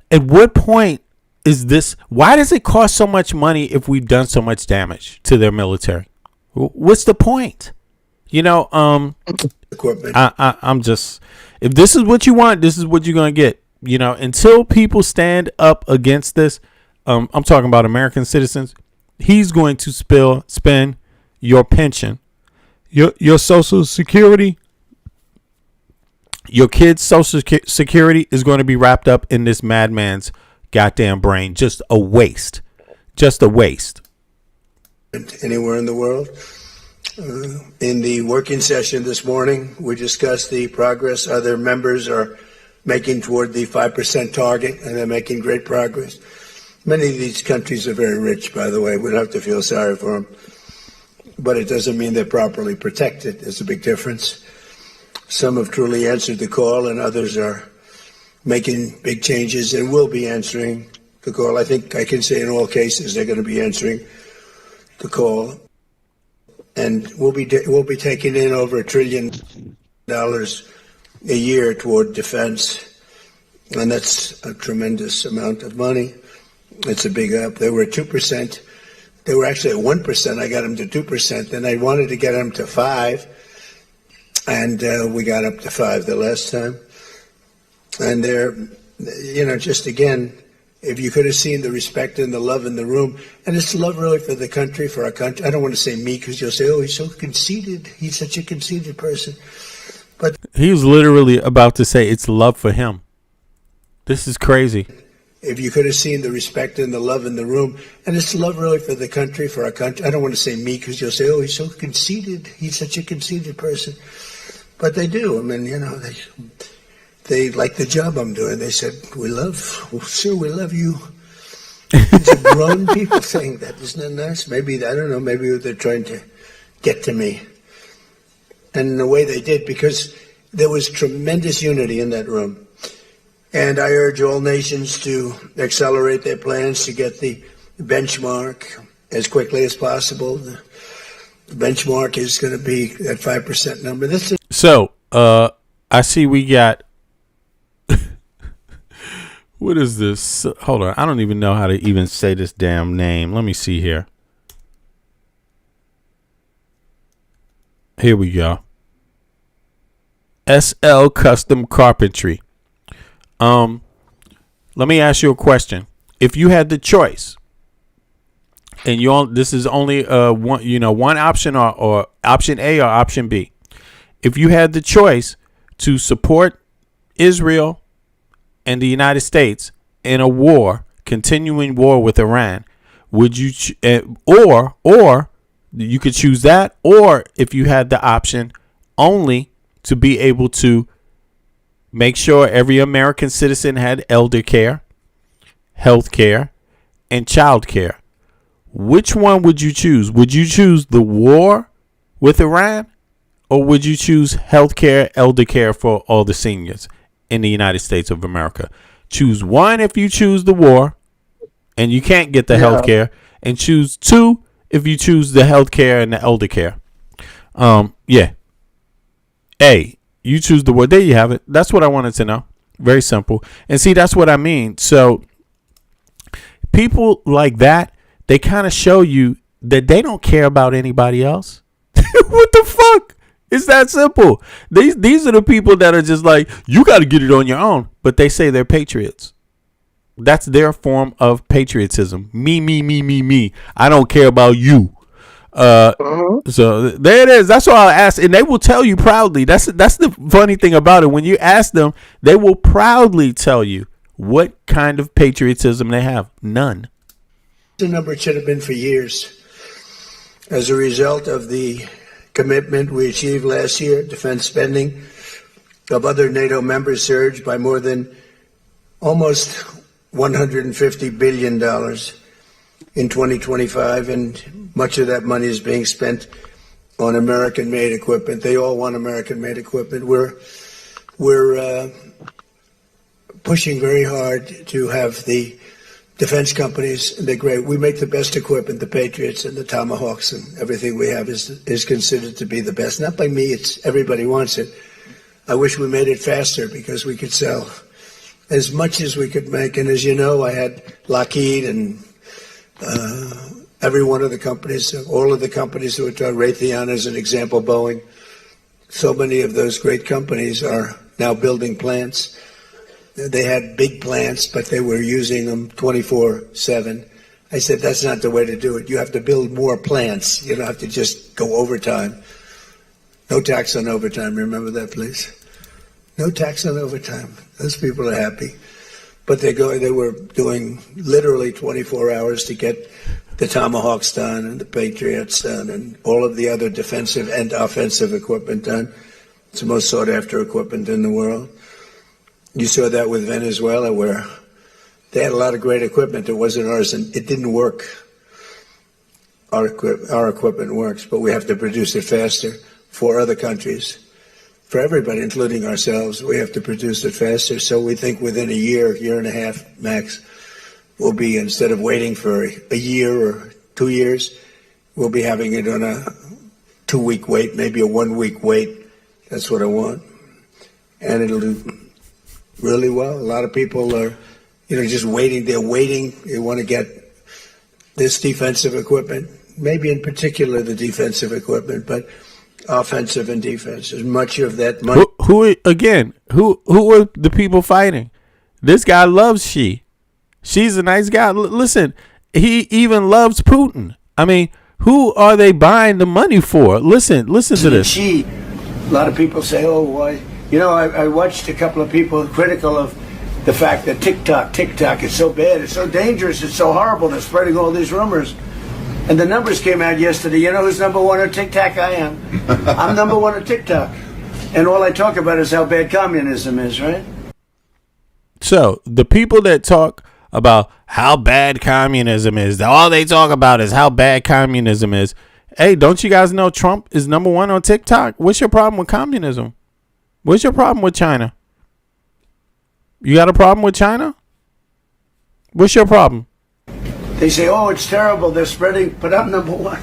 at what point is this? Why does it cost so much money if we've done so much damage to their military? What's the point? I'm just, if this is what you want, this is what you're going to get. Until people stand up against this, I'm talking about American citizens. He's going to spend your pension, your Social Security, your kids' Social Security is going to be wrapped up in this madman's goddamn brain. Just a waste. Anywhere in the world. In the working session this morning, we discussed the progress other members are making toward the 5% target, and they're making great progress. Many of these countries are very rich, by the way. We don't have to feel sorry for them. But it doesn't mean they're properly protected. There's a big difference. Some have truly answered the call, and others are making big changes and will be answering the call. I think I can say in all cases they're going to be answering the call. and we'll be taking in over $1 trillion a year toward defense, and that's a tremendous amount of money. It's a big up. They were at 2%. They were actually at 1%. I got them to 2%. Then I wanted to get them to 5%, and we got up to 5% the last time. And they're, just again, if you could have seen the respect and the love in the room, and it's love really for the country, for our country. I don't want to say me because you'll say, oh, he's so conceited. He's such a conceited person. But he was literally about to say it's love for him. This is crazy. If you could have seen the respect and the love in the room, and it's love really for the country, for our country. I don't want to say me because you'll say, oh, he's so conceited. He's such a conceited person. But they do. I mean, they like the job I'm doing. They said, we love you. It's a grown people saying that. Isn't that nice? Maybe, I don't know, maybe they're trying to get to me. And in the way they did, because there was tremendous unity in that room. And I urge all nations to accelerate their plans to get the benchmark as quickly as possible. The benchmark is going to be that 5% number. So, I see we got, what is this? Hold on. I don't even know how to even say this damn name. Let me see here. Here we go. SL Custom Carpentry. Let me ask you a question. If you had the choice, and this is only one option, or option A or option B. If you had the choice to support Israel and the United States in a continuing war with Iran, would you or you could choose that, or if you had the option only to be able to make sure every American citizen had elder care, health care, and child care, which one would you choose? Would you choose the war with Iran, or would you choose health care, elder care for all the seniors in the United States of America? Choose one if you choose the war and you can't get the health care, and choose 2 if you choose the health care and the elder care. A, you choose the war. There you have it. That's what I wanted to know. Very simple. And see, that's what I mean. So people like that, they kind of show you that they don't care about anybody else. What the fuck? It's that simple. These are the people that are just like, you got to get it on your own. But they say they're patriots. That's their form of patriotism. Me. I don't care about you. So there it is. That's why I asked, and they will tell you proudly. That's the funny thing about it. When you ask them, they will proudly tell you what kind of patriotism they have. None. The number it should have been for years. As a result of the commitment we achieved last year, defense spending of other NATO members surged by more than almost $150 billion in 2025, and much of that money is being spent on American-made equipment. They all want American-made equipment. We're pushing very hard to have the defense companies. They're great. We make the best equipment. The Patriots and the Tomahawks and everything we have is considered to be the best. Not by me. It's everybody wants it. I wish we made it faster because we could sell as much as we could make. And as you know, I had Lockheed and every one of the companies, all of the companies that were Raytheon as an example, Boeing. So many of those great companies are now building plants. They had big plants, but they were using them 24/7. I said, that's not the way to do it. You have to build more plants. You don't have to just go overtime. No tax on overtime. Remember that, please? No tax on overtime. Those people are happy. But they were doing literally 24 hours to get the Tomahawks done and the Patriots done and all of the other defensive and offensive equipment done. It's the most sought after equipment in the world. You saw that with Venezuela, where they had a lot of great equipment. It wasn't ours, and it didn't work. Our equipment works, but we have to produce it faster for other countries. For everybody, including ourselves, we have to produce it faster. So we think within a year and a half max, we'll be, instead of waiting for a year or 2 years, we'll be having it on 2-week wait, maybe a 1-week wait. That's what I want. And it'll do really well. A lot of people are, just waiting. They're waiting. They want to get this defensive equipment, maybe in particular the defensive equipment, but offensive and defense. As much of that money. Who are the people fighting? This guy loves Xi. Xi's a nice guy. Listen, he even loves Putin. I mean, who are they buying the money for? Listen to this. Xi. A lot of people say, oh, why? I watched a couple of people critical of the fact that TikTok is so bad, it's so dangerous, it's so horrible, they're spreading all these rumors. And the numbers came out yesterday. You know who's number one on TikTok? I am. I'm number one on TikTok. And all I talk about is how bad communism is, right? So the people that talk about how bad communism is, all they talk about is how bad communism is. Hey, don't you guys know Trump is number one on TikTok? What's your problem with communism? What's your problem with China? You got a problem with China? What's your problem? They say, oh, it's terrible, they're spreading, but I'm number one.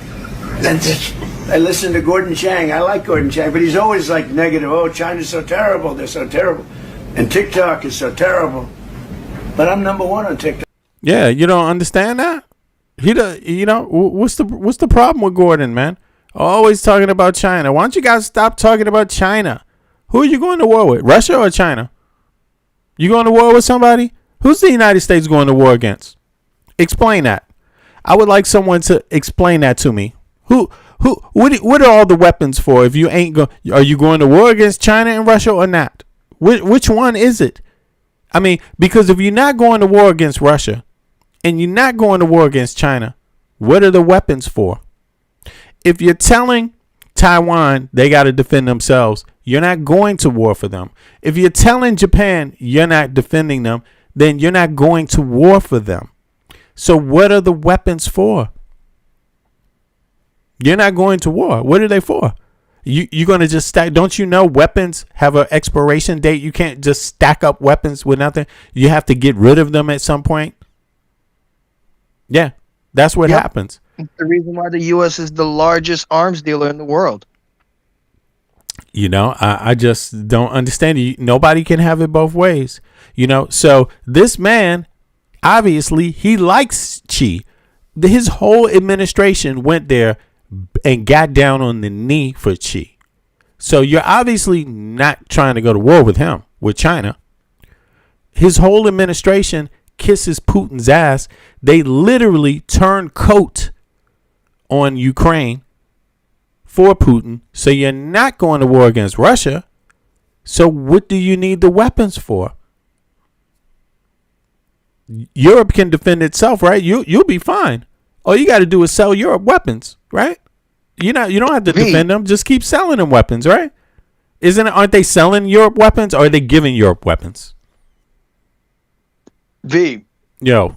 I listen to Gordon Chang. I like Gordon Chang, but he's always like negative. Oh, China's so terrible, they're so terrible. And TikTok is so terrible. But I'm number one on TikTok. Yeah, you don't understand that? What's the problem with Gordon, man? Always talking about China. Why don't you guys stop talking about China? Who are you going to war with? Russia or China? You going to war with somebody? Who's the United States going to war against? Explain that. I would like someone to explain that to me. What are all the weapons for if you ain't are you going to war against China and Russia or not? Which one is it? I mean, because if you're not going to war against Russia and you're not going to war against China, what are the weapons for? If you're telling Taiwan they got to defend themselves, you're not going to war for them. If you're telling Japan you're not defending them, then you're not going to war for them. So what are the weapons for? You're not going to war. What are they for? You're going to just stack. Don't you know weapons have an expiration date? You can't just stack up weapons with nothing. You have to get rid of them at some point. Yeah, that's what happens. It's the reason why the U.S. is the largest arms dealer in the world. I just don't understand. Nobody can have it both ways. So this man, obviously, he likes Xi. His whole administration went there and got down on the knee for Xi. So you're obviously not trying to go to war with him, with China. His whole administration kisses Putin's ass. They literally turned coat on Ukraine for Putin. So you're not going to war against Russia. So what do you need the weapons for? Europe can defend itself, right? You'll be fine. All you got to do is sell Europe weapons, right? You don't have to defend them. Just keep selling them weapons, right? Aren't they selling Europe weapons, or are they giving Europe weapons? Yo.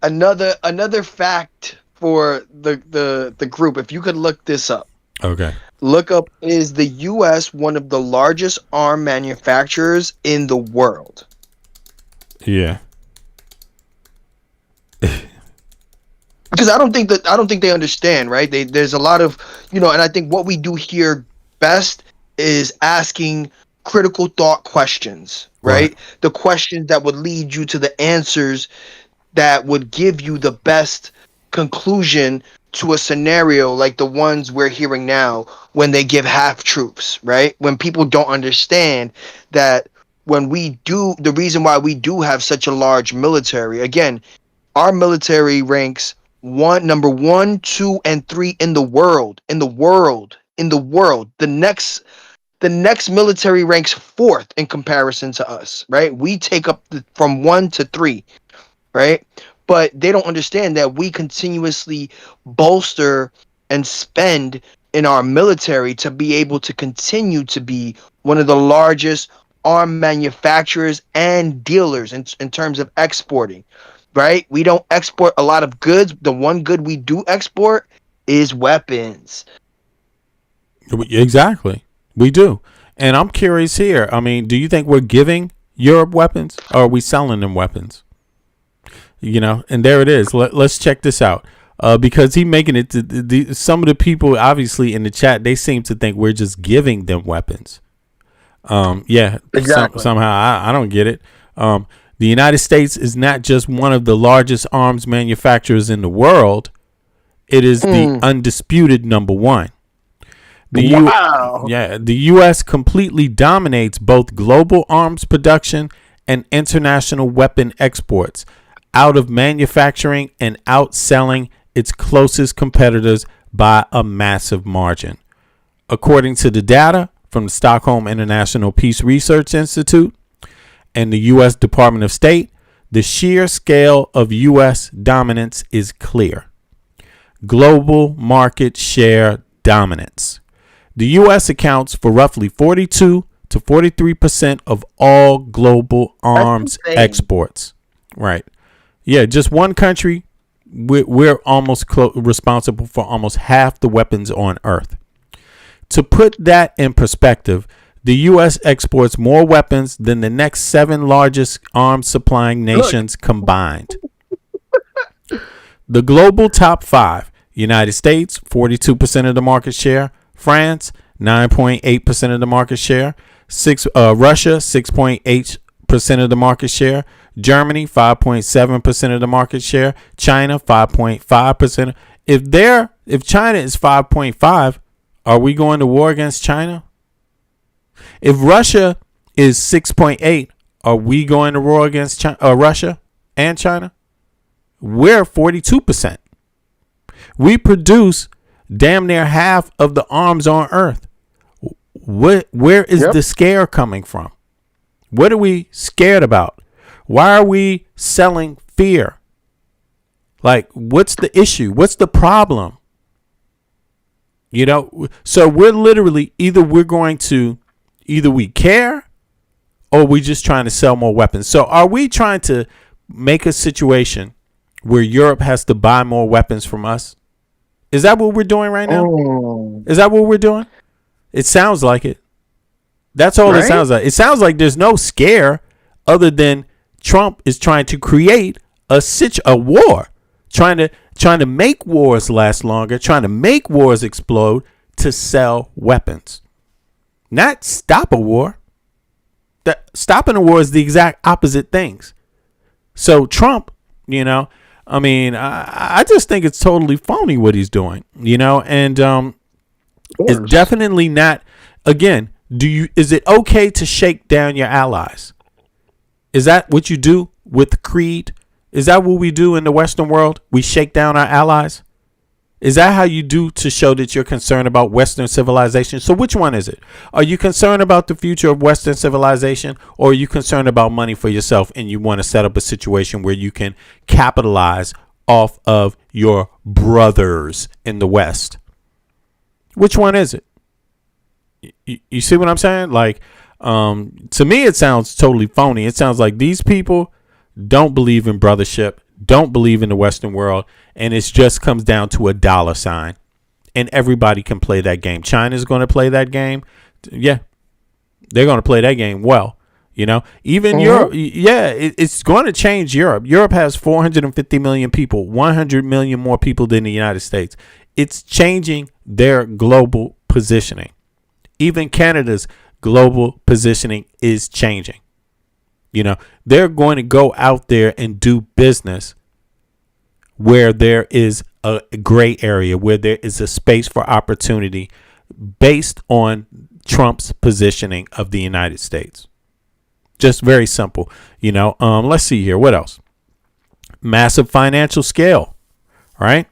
Another fact for the group, if you could look this up. Okay. Look up, is the U.S. one of the largest arm manufacturers in the world? Yeah. Because I don't think they understand, right? There's a lot of, and I think what we do here best is asking critical thought questions, right? The questions that would lead you to the answers that would give you the best conclusion to a scenario like the ones we're hearing now, when they give half truths, right? When people don't understand that the reason why we do have such a large military, again, our military ranks number 1, 2, and 3 in the world. The next military ranks 4th in comparison to us, right? We take up from 1 to 3, right? But they don't understand that we continuously bolster and spend in our military to be able to continue to be one of the largest arm manufacturers and dealers in terms of exporting. Right? We don't export a lot of goods. The one good we do export is weapons. Exactly. We do. And I'm curious here. I mean, do you think we're giving Europe weapons, or are we selling them weapons? And there it is. Let's check this out. because he making it to some of the people obviously in the chat, they seem to think we're just giving them weapons. Exactly. Somehow I don't get it. The United States is not just one of the largest arms manufacturers in the world. It is the undisputed number one. The U.S. completely dominates both global arms production and international weapon exports, out of manufacturing and outselling its closest competitors by a massive margin. According to the data from the Stockholm International Peace Research Institute and the U.S. Department of State, the sheer scale of U.S. dominance is clear. Global market share dominance. The U.S. accounts for roughly 42 to 43% of all global arms exports. Right. Yeah, just one country, we're almost responsible for almost half the weapons on Earth. To put that in perspective, the U.S. exports more weapons than the next 7 largest arms supplying nations combined. The global top 5, United States, 42% of the market share, France, 9.8% of the market share, Russia, 6.8% of the market share, Germany, 5.7% of the market share, China, 5.5%. If China is 5.5, are we going to war against China? If Russia is 6.8, are we going to war against Russia and China? We're 42%. We produce damn near half of the arms on Earth. Where is the scare coming from? What are we scared about? Why are we selling fear? Like, what's the issue? What's the problem? You know, so we're literally either we care or we just trying to sell more weapons. So are we trying to make a situation where Europe has to buy more weapons from us? Is that what we're doing right now? Is that what we're doing? It sounds like it. That's all it sounds like. It sounds like there's no scare other than Trump is trying to create a war, trying to make wars last longer, trying to make wars explode to sell weapons. Not stop a war. Stopping a war is the exact opposite things. So Trump, you know, I mean, I just think it's totally phony what he's doing, you know, and it's definitely not. Again, is it okay to shake down your allies? Is that what you do with creed? Is that what we do in the Western world? We shake down our allies? Is that how you do to show that you're concerned about Western civilization? So which one is it? Are you concerned about the future of Western civilization, or are you concerned about money for yourself and you want to set up a situation where you can capitalize off of your brothers in the West? Which one is it? You see what I'm saying? Like, to me, it sounds totally phony. It sounds like these people don't believe in brothership, don't believe in the Western world, and it just comes down to a dollar sign, and everybody can play that game. China's going to play that game. Yeah, they're going to play that game well. You know, even Europe. Yeah, it's going to change Europe. Europe has 450 million people, 100 million more people than the United States. It's changing their global positioning. Even Canada's global positioning is changing. You know, they're going to go out there and do business where there is a gray area, where there is a space for opportunity based on Trump's positioning of the United States. Just very simple. You know, let's see here. What else? Massive financial scale. All right.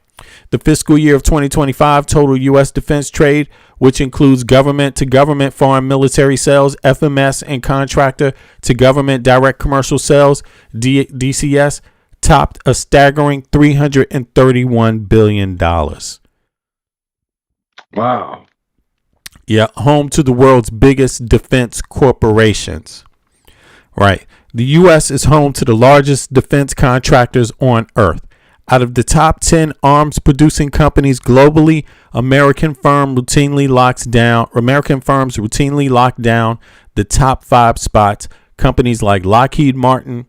The fiscal year of 2025 total U.S. defense trade, which includes government to government foreign military sales, FMS, and contractor to government direct commercial sales, DCS, topped a staggering $331 billion. Wow. Yeah, home to the world's biggest defense corporations. Right. The U.S. is home to the largest defense contractors on Earth. Out of the top 10 arms producing companies globally, American firms routinely lock down the top 5 spots. Companies like Lockheed Martin,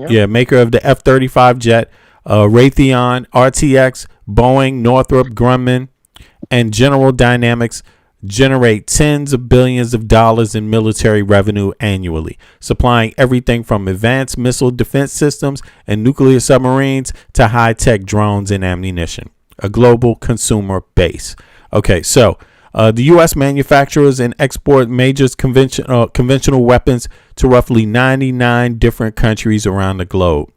yeah, maker of the F-35 jet, Raytheon, RTX, Boeing, Northrop Grumman, and General Dynamics generate tens of billions of dollars in military revenue annually, supplying everything from advanced missile defense systems and nuclear submarines to high-tech drones and ammunition. A global consumer base. Okay, so the U.S. manufactures and export major conventional weapons to roughly 99 different countries around the globe.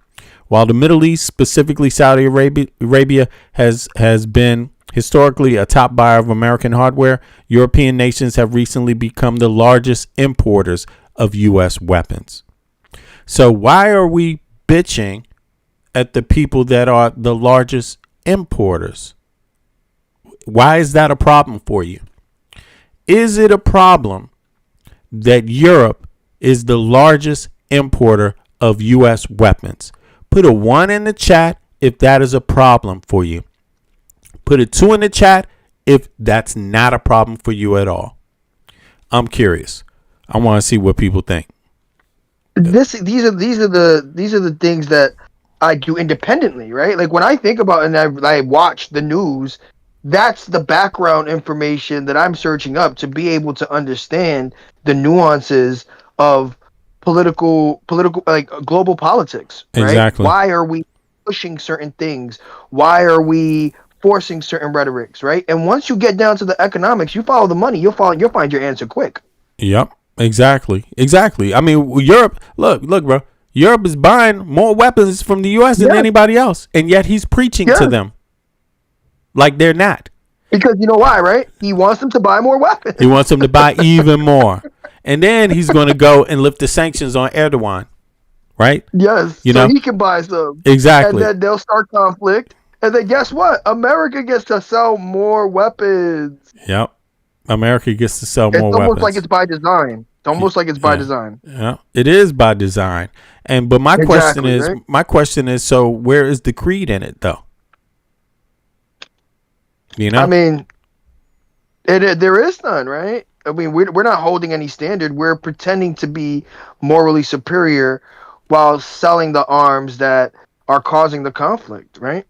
While the Middle East, specifically Saudi Arabia, has been historically a top buyer of American hardware, European nations have recently become the largest importers of U.S. weapons. So why are we bitching at the people that are the largest importers? Why is that a problem for you? Is it a problem that Europe is the largest importer of U.S. weapons? Put a 1 in the chat if that is a problem for you. Put a 2 in the chat if that's not a problem for you at all. I'm curious. I want to see what people think. These are the things that I do independently, right? Like when I think about and I watch the news, that's the background information that I'm searching up to be able to understand the nuances of political like global politics, right? Exactly. Why are we pushing certain things? Why are we forcing certain rhetorics, right? And once you get down to the economics, you follow the money, you'll find your answer quick. Yep, exactly. I mean, Europe, look, bro. Europe is buying more weapons from the U.S. than anybody else, and yet he's preaching to them like they're not. Because you know why, right? He wants them to buy more weapons. He wants them to buy even more. And then he's going to go and lift the sanctions on Erdogan, right? Yes, you so know? he can buy some. Exactly. And then they'll start conflict. And then guess what? America gets to sell more weapons. Yep. America gets to sell more weapons. It's almost like it's by design. It's almost like it's by design. Yeah, it is by design. But my question is, so where is the creed in it, though? You know, I mean, there is none, right? I mean, we're not holding any standard. We're pretending to be morally superior while selling the arms that are causing the conflict, right?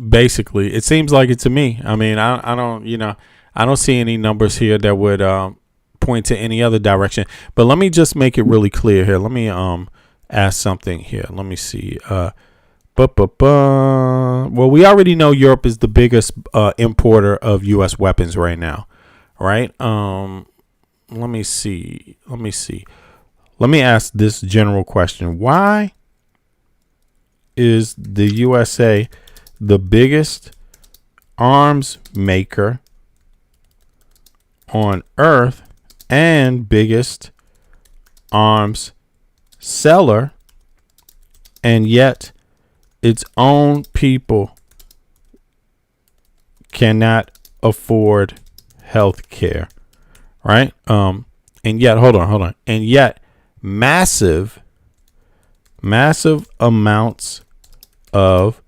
Basically, it seems like it to me. I mean, I don't see any numbers here that would point to any other direction. But let me just make it really clear here. Let me ask something here. Let me see. Well, we already know Europe is the biggest importer of U.S. weapons right now, right? Let me see. Let me ask this general question. Why is the USA the biggest arms maker on earth and biggest arms seller, and yet its own people cannot afford health care, right? And yet, hold on. And yet massive amounts of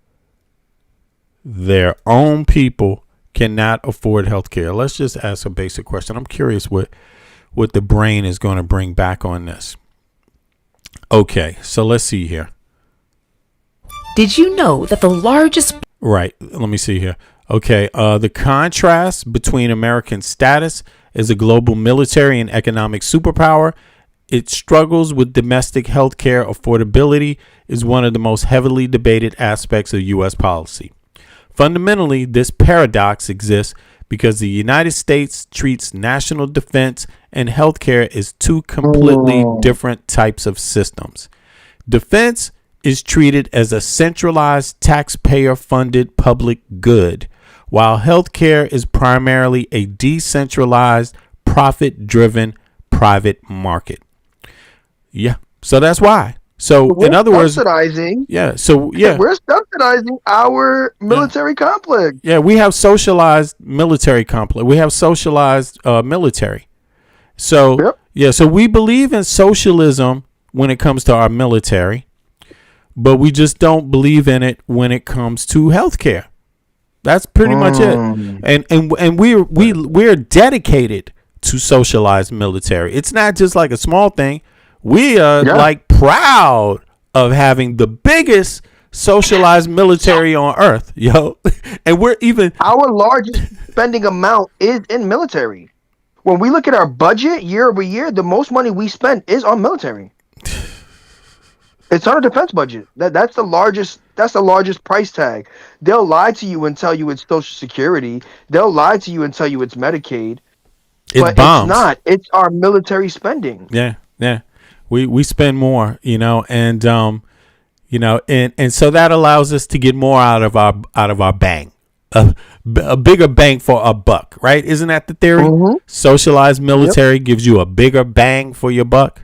their own people cannot afford health care. Let's just ask a basic question. I'm curious what the brain is going to bring back on this. Okay, so let's see here. Did you know that the largest... Right, let me see here. Okay, the contrast between American status as a global military and economic superpower, its struggles with domestic health care affordability is one of the most heavily debated aspects of U.S. policy. Fundamentally, this paradox exists because the United States treats national defense and healthcare as two completely different types of systems. Defense is treated as a centralized taxpayer-funded public good, while healthcare is primarily a decentralized, profit-driven private market. Yeah, so that's why. So in other words, subsidizing. Yeah. So yeah, we're subsidizing our military complex. Yeah, we have socialized military complex. We have socialized military. So yeah, so we believe in socialism when it comes to our military, but we just don't believe in it when it comes to healthcare. That's pretty much it. And we're dedicated to socialized military. It's not just like a small thing. We are like proud of having the biggest socialized military on earth, yo. And we're even our largest spending amount is in military. When we look at our budget year over year, the most money we spend is on military. It's on a defense budget. That's the largest price tag. They'll lie to you and tell you it's Social Security. They'll lie to you and tell you it's Medicaid. But bombs. It's not. It's our military spending. Yeah. We spend more, and and so that allows us to get more out of our bang. A bigger bang for a buck, right? Isn't that the theory? Mm-hmm. Socialized military gives you a bigger bang for your buck.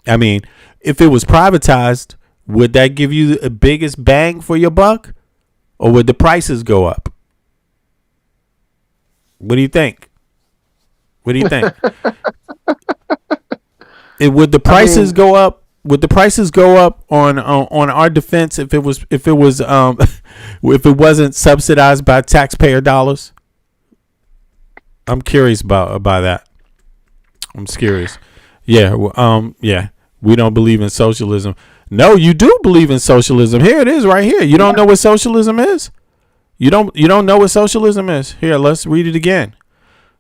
I mean, if it was privatized, would that give you the biggest bang for your buck? Or would the prices go up? What do you think? Would the prices go up? Would the prices go up on our defense if it wasn't subsidized by taxpayer dollars? I'm curious about that. I'm curious. Yeah. We don't believe in socialism. No, you do believe in socialism. Here it is, right here. You don't know what socialism is? You don't know what socialism is? Here, let's read it again.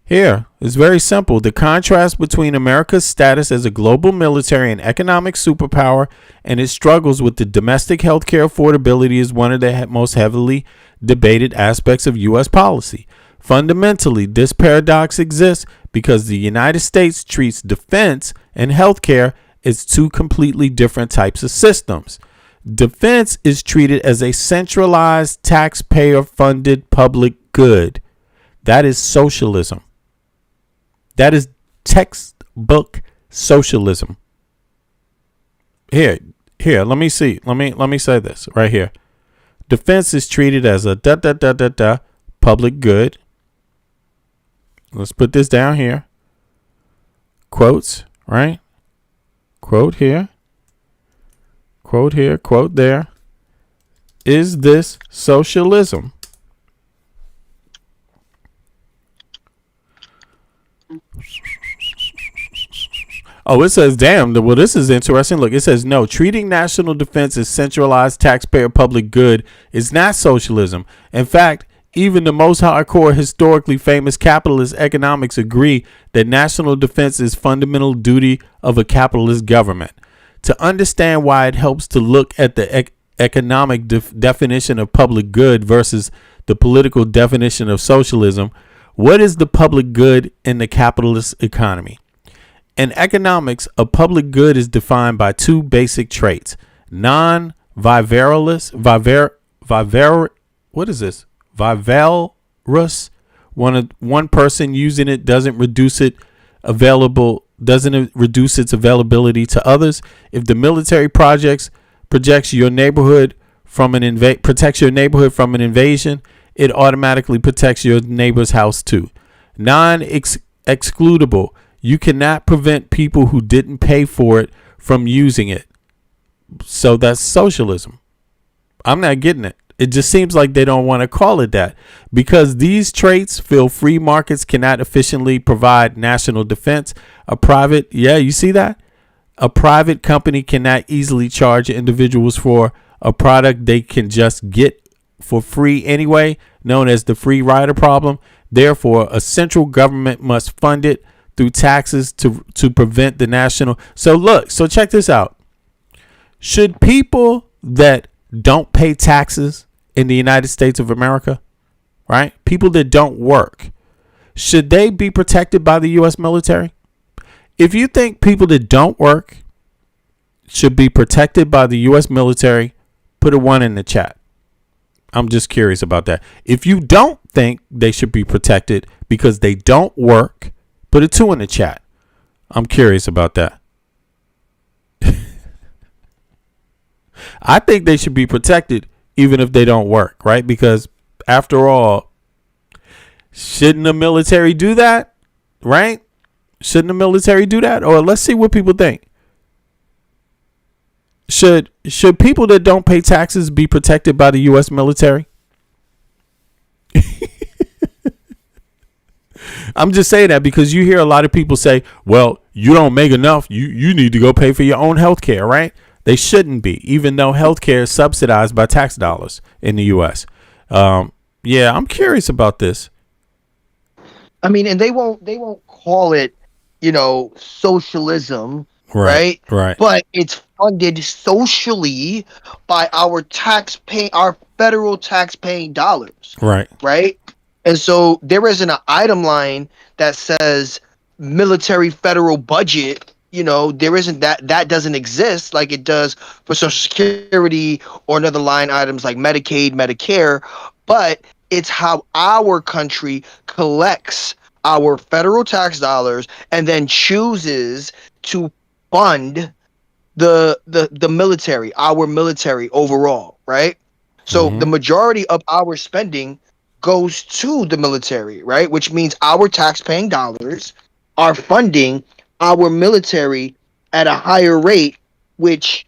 Here, it's very simple. The contrast between America's status as a global military and economic superpower and its struggles with the domestic healthcare affordability is one of the most heavily debated aspects of U.S. policy. Fundamentally, this paradox exists because the United States treats defense and healthcare as two completely different types of systems. Defense is treated as a centralized, taxpayer-funded public good. That is socialism. That is textbook socialism. Here, let me see. Let me say this right here. Defense is treated as a public good. Let's put this down here. Quotes, right? Quote here. Quote here, quote there. Is this socialism? Oh, it says, damn, well, this is interesting. Look, it says, no, treating national defense as centralized taxpayer public good is not socialism. In fact, even the most hardcore, historically famous capitalist economics agree that national defense is fundamental duty of a capitalist government. To understand why it helps to look at the economic definition of public good versus the political definition of socialism, what is the public good in the capitalist economy? In economics, a public good is defined by two basic traits: non-vivarous, what is this? Vivarous. One person using it doesn't reduce its availability to others. If the military protects your neighborhood from an invasion, it automatically protects your neighbor's house too. Non-excludable. You cannot prevent people who didn't pay for it from using it. So that's socialism. I'm not getting it. It just seems like they don't want to call it that because these traits feel free markets cannot efficiently provide national defense. You see that? A private company cannot easily charge individuals for a product they can just get for free anyway, known as the free rider problem. Therefore, a central government must fund it through taxes to prevent the national. So check this out. Should people that don't pay taxes in the United States of America, right? People that don't work, should they be protected by the U.S. military? If you think people that don't work should be protected by the U.S. military, put a 1 in the chat. I'm just curious about that. If you don't think they should be protected because they don't work, put a 2 in the chat. I'm curious about that. I think they should be protected even if they don't work, right? Because after all, shouldn't the military do that, right? Shouldn't the military do that? Or let's see what people think. Should people that don't pay taxes be protected by the U.S. military? I'm just saying that because you hear a lot of people say, well, you don't make enough. You need to go pay for your own health care, right? They shouldn't be, even though healthcare is subsidized by tax dollars in the U.S. Yeah, I'm curious about this. I mean, and they won't call it, socialism, right? Right. But it's funded socially by our federal tax paying dollars. Right. And so there isn't an item line that says military federal budget. There isn't that doesn't exist like it does for Social Security or another line items like Medicaid, Medicare. But it's how our country collects our federal tax dollars and then chooses to fund the military, our military overall, right? So the majority of our spending goes to the military, right? Which means our tax-paying dollars are funding our military at a higher rate, which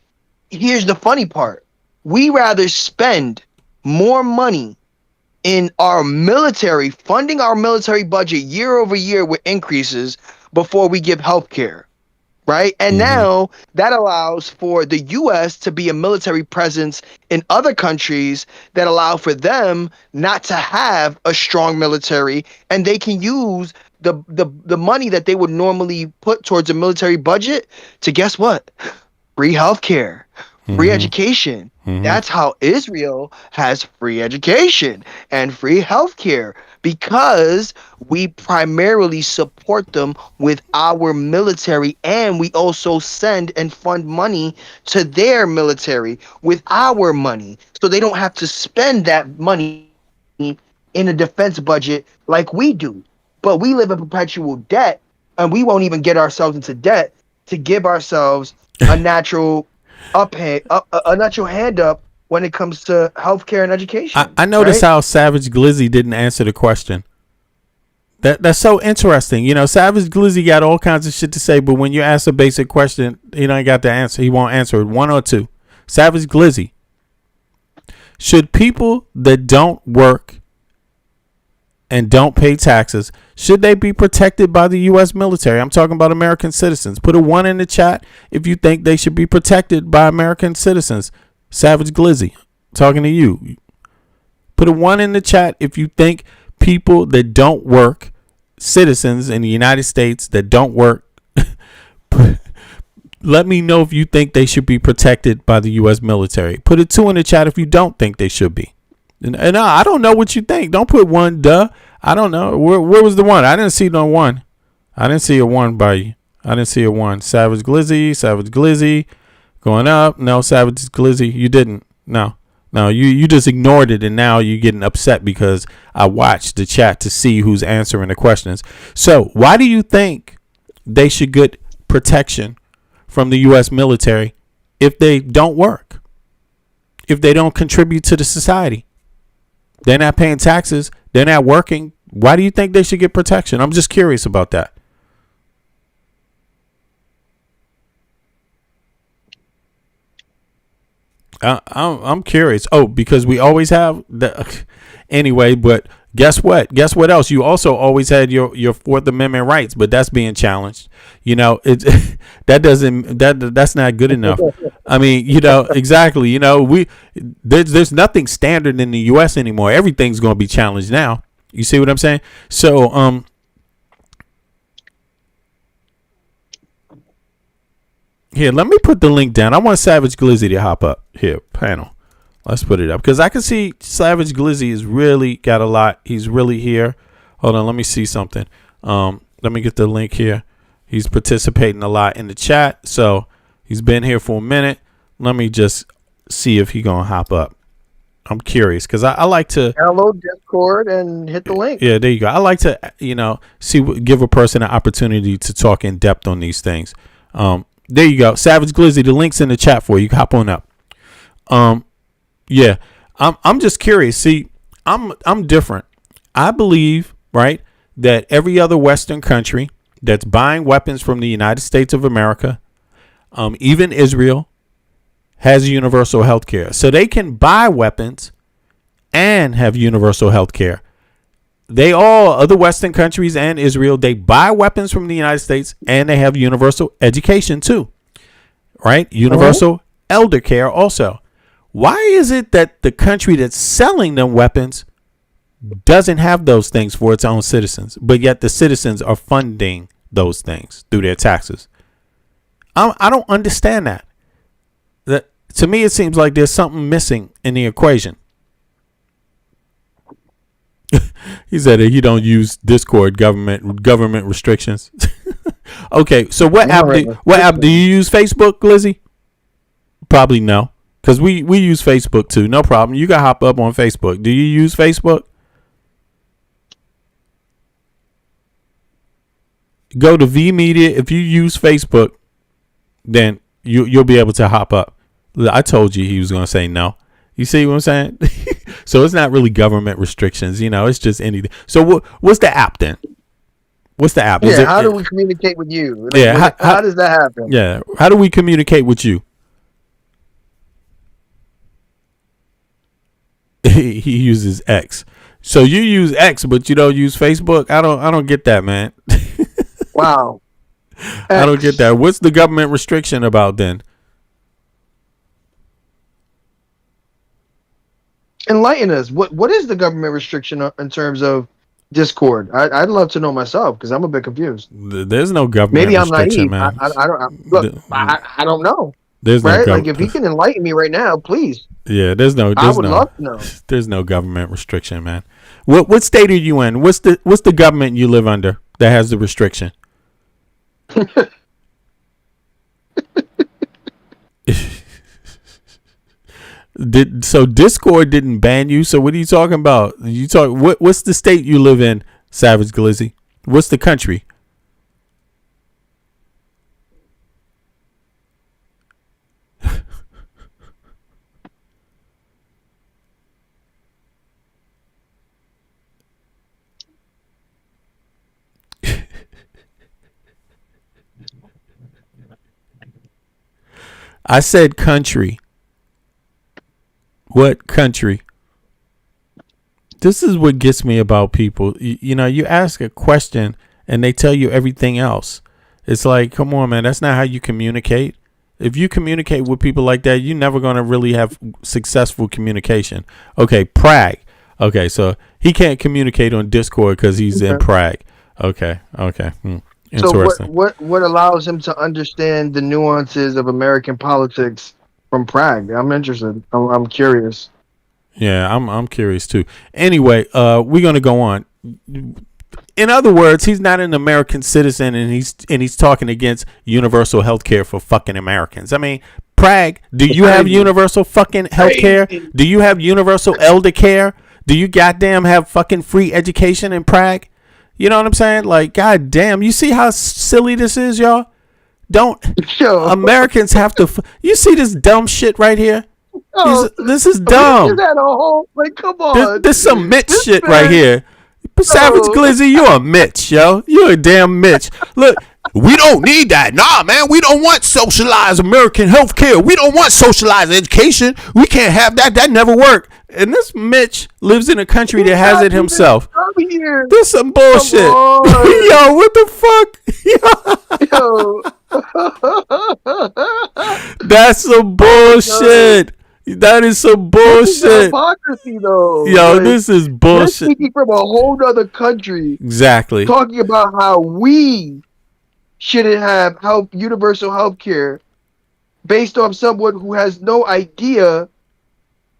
here's the funny part. We rather spend more money in our military, funding our military budget year over year with increases before we give health care, right? And now that allows for the U.S. to be a military presence in other countries that allow for them not to have a strong military, and they can use the money that they would normally put towards a military budget to, guess what? Free healthcare, free education. That's how Israel has free education and free healthcare, because we primarily support them with our military, and we also send and fund money to their military with our money, so they don't have to spend that money in a defense budget like we do. But we live in perpetual debt, and we won't even get ourselves into debt to give ourselves a natural a natural hand up when it comes to healthcare and education. I noticed right? how Savage Glizzy didn't answer the question. That's so interesting. Savage Glizzy got all kinds of shit to say, but when you ask a basic question, he don't got the answer. He won't answer it. One or two. Savage Glizzy. Should people that don't work and don't pay taxes, should they be protected by the U.S. military? I'm talking about American citizens. Put a 1 in the chat if you think they should be protected by American citizens. Savage Glizzy, talking to you. Put a 1 in the chat if you think people that don't work, citizens in the United States that don't work, let me know if you think they should be protected by the U.S. military. Put a 2 in the chat if you don't think they should be. And I don't know what you think. Don't put 1, duh. I don't know. Where was the 1? I didn't see no 1. I didn't see a 1 by you. I didn't see a 1. Savage Glizzy. Going up. No, Savage Glizzy. You didn't. No, you just ignored it, and now you're getting upset because I watched the chat to see who's answering the questions. So why do you think they should get protection from the U.S. military if they don't work? If they don't contribute to the society? They're not paying taxes. They're not working. Why do you think they should get protection? I'm just curious about that. I'm curious. Oh, because we always have the anyway. But guess what? Guess what else? You also always had your Fourth Amendment rights, but that's being challenged. It's that's not good enough. I mean, exactly. There's nothing standard in the U.S. anymore. Everything's going to be challenged now. You see what I'm saying? So here, let me put the link down. I want Savage Glizzy to hop up here, panel. Let's put it up because I can see Savage Glizzy is really got a lot. He's really here. Hold on, let me see something. Let me get the link here. He's participating a lot in the chat, so he's been here for a minute. Let me just see if he gonna hop up. I'm curious because I like to download Discord and hit the link. Yeah, there you go. I like to give a person an opportunity to talk in depth on these things. There you go, Savage Glizzy. The link's in the chat for you. Hop on up. Yeah, I'm just curious. See, I'm different. I believe, right, that every other Western country that's buying weapons from the United States of America, even Israel, has universal health care. So they can buy weapons and have universal health care. Other Western countries and Israel, they buy weapons from the United States and they have universal education too. Right? Universal elder care also. Why is it that the country that's selling them weapons doesn't have those things for its own citizens, but yet the citizens are funding those things through their taxes? I don't understand that. That to me, it seems like there's something missing in the equation. He said that he don't use Discord government restrictions. Okay, so what app do you use? Facebook, Lizzie? Probably no, because we use Facebook too. No problem. You can hop up on Facebook. Do you use Facebook? Go to V Media. If you use Facebook, then you'll be able to hop up. I told you he was going to say no. You see what I'm saying? So it's not really government restrictions, it's just anything. So what's the app then? What's the app? Yeah, how do we communicate with you? How does that happen? Yeah, how do we communicate with you? He uses X. So you use X, but you don't use Facebook? I don't get that, man. Wow. I don't get that. What's the government restriction about then? Enlighten us. What is the government restriction in terms of Discord? I'd love to know myself because I'm a bit confused. There's no government Maybe I'm restriction, naive. man. I don't know. There's right? no Like if he can enlighten me right now, please. Yeah, there's no. I would love to know. There's no government restriction, man. What state are you in? What's the government you live under that has the restriction? So Discord didn't ban you? So what are you talking about? What's the state you live in, Savage Glizzy? What's the country? I said country. What country? This is what gets me about people. You ask a question and they tell you everything else. It's like, come on, man. That's not how you communicate. If you communicate with people like that, you're never going to really have successful communication. Okay, Prague. Okay, so he can't communicate on Discord because he's in Prague. Okay. Interesting. So what allows him to understand the nuances of American politics from Prague? I'm interested. I'm curious. Yeah, I'm curious too. Anyway, we're gonna go on. In other words, he's not an American citizen, and he's talking against universal health care for fucking Americans. I mean, Prague, do you have universal fucking health care? Do you have universal elder care? Do you goddamn have fucking free education in Prague? You know what I'm saying? Like, goddamn, you see how silly this is, y'all? Americans have to. You see this dumb shit right here? This is dumb. Is that a whole? Like, come on. This some Mitch shit right here. Savage Glizzy, you a Mitch, yo. You a damn Mitch. Look, we don't need that. Nah, man, we don't want socialized American health care. We don't want socialized education. We can't have that. That never worked. And this Mitch lives in a country that has it himself. This some bullshit. Yo, what the fuck? Yo. That's some bullshit. That is some bullshit. This is hypocrisy, though. Yo, this is bullshit. You're speaking from a whole other country. Exactly. Talking about how we shouldn't have universal health care based on someone who has no idea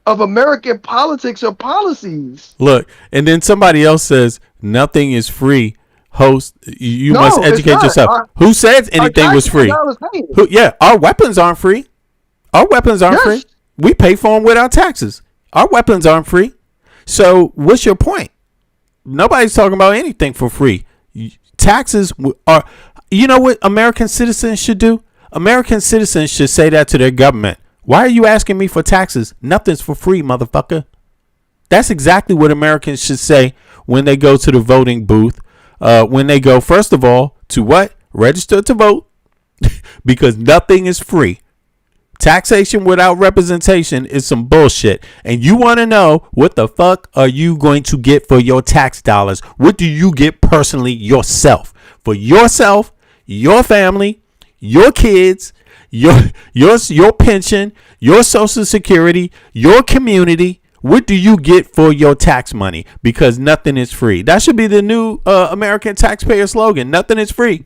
of American politics or policies. Look, and then somebody else says nothing is free. Host, you must educate yourself. Who said anything was free? Our weapons aren't free. Our weapons aren't free. We pay for them with our taxes. Our weapons aren't free. So what's your point? Nobody's talking about anything for free. Taxes are, you know what American citizens should do? American citizens should say that to their government. Why are you asking me for taxes? Nothing's for free, motherfucker. That's exactly what Americans should say when they go to the voting booth. When they go, first of all, to what? Register to vote. Because nothing is free. Taxation without representation is some bullshit. And you want to know what the fuck are you going to get for your tax dollars? What do you get personally yourself? For yourself, your family, your kids, your pension, your Social Security, your community. What do you get for your tax money? Because nothing is free. That should be the new American taxpayer slogan. Nothing is free.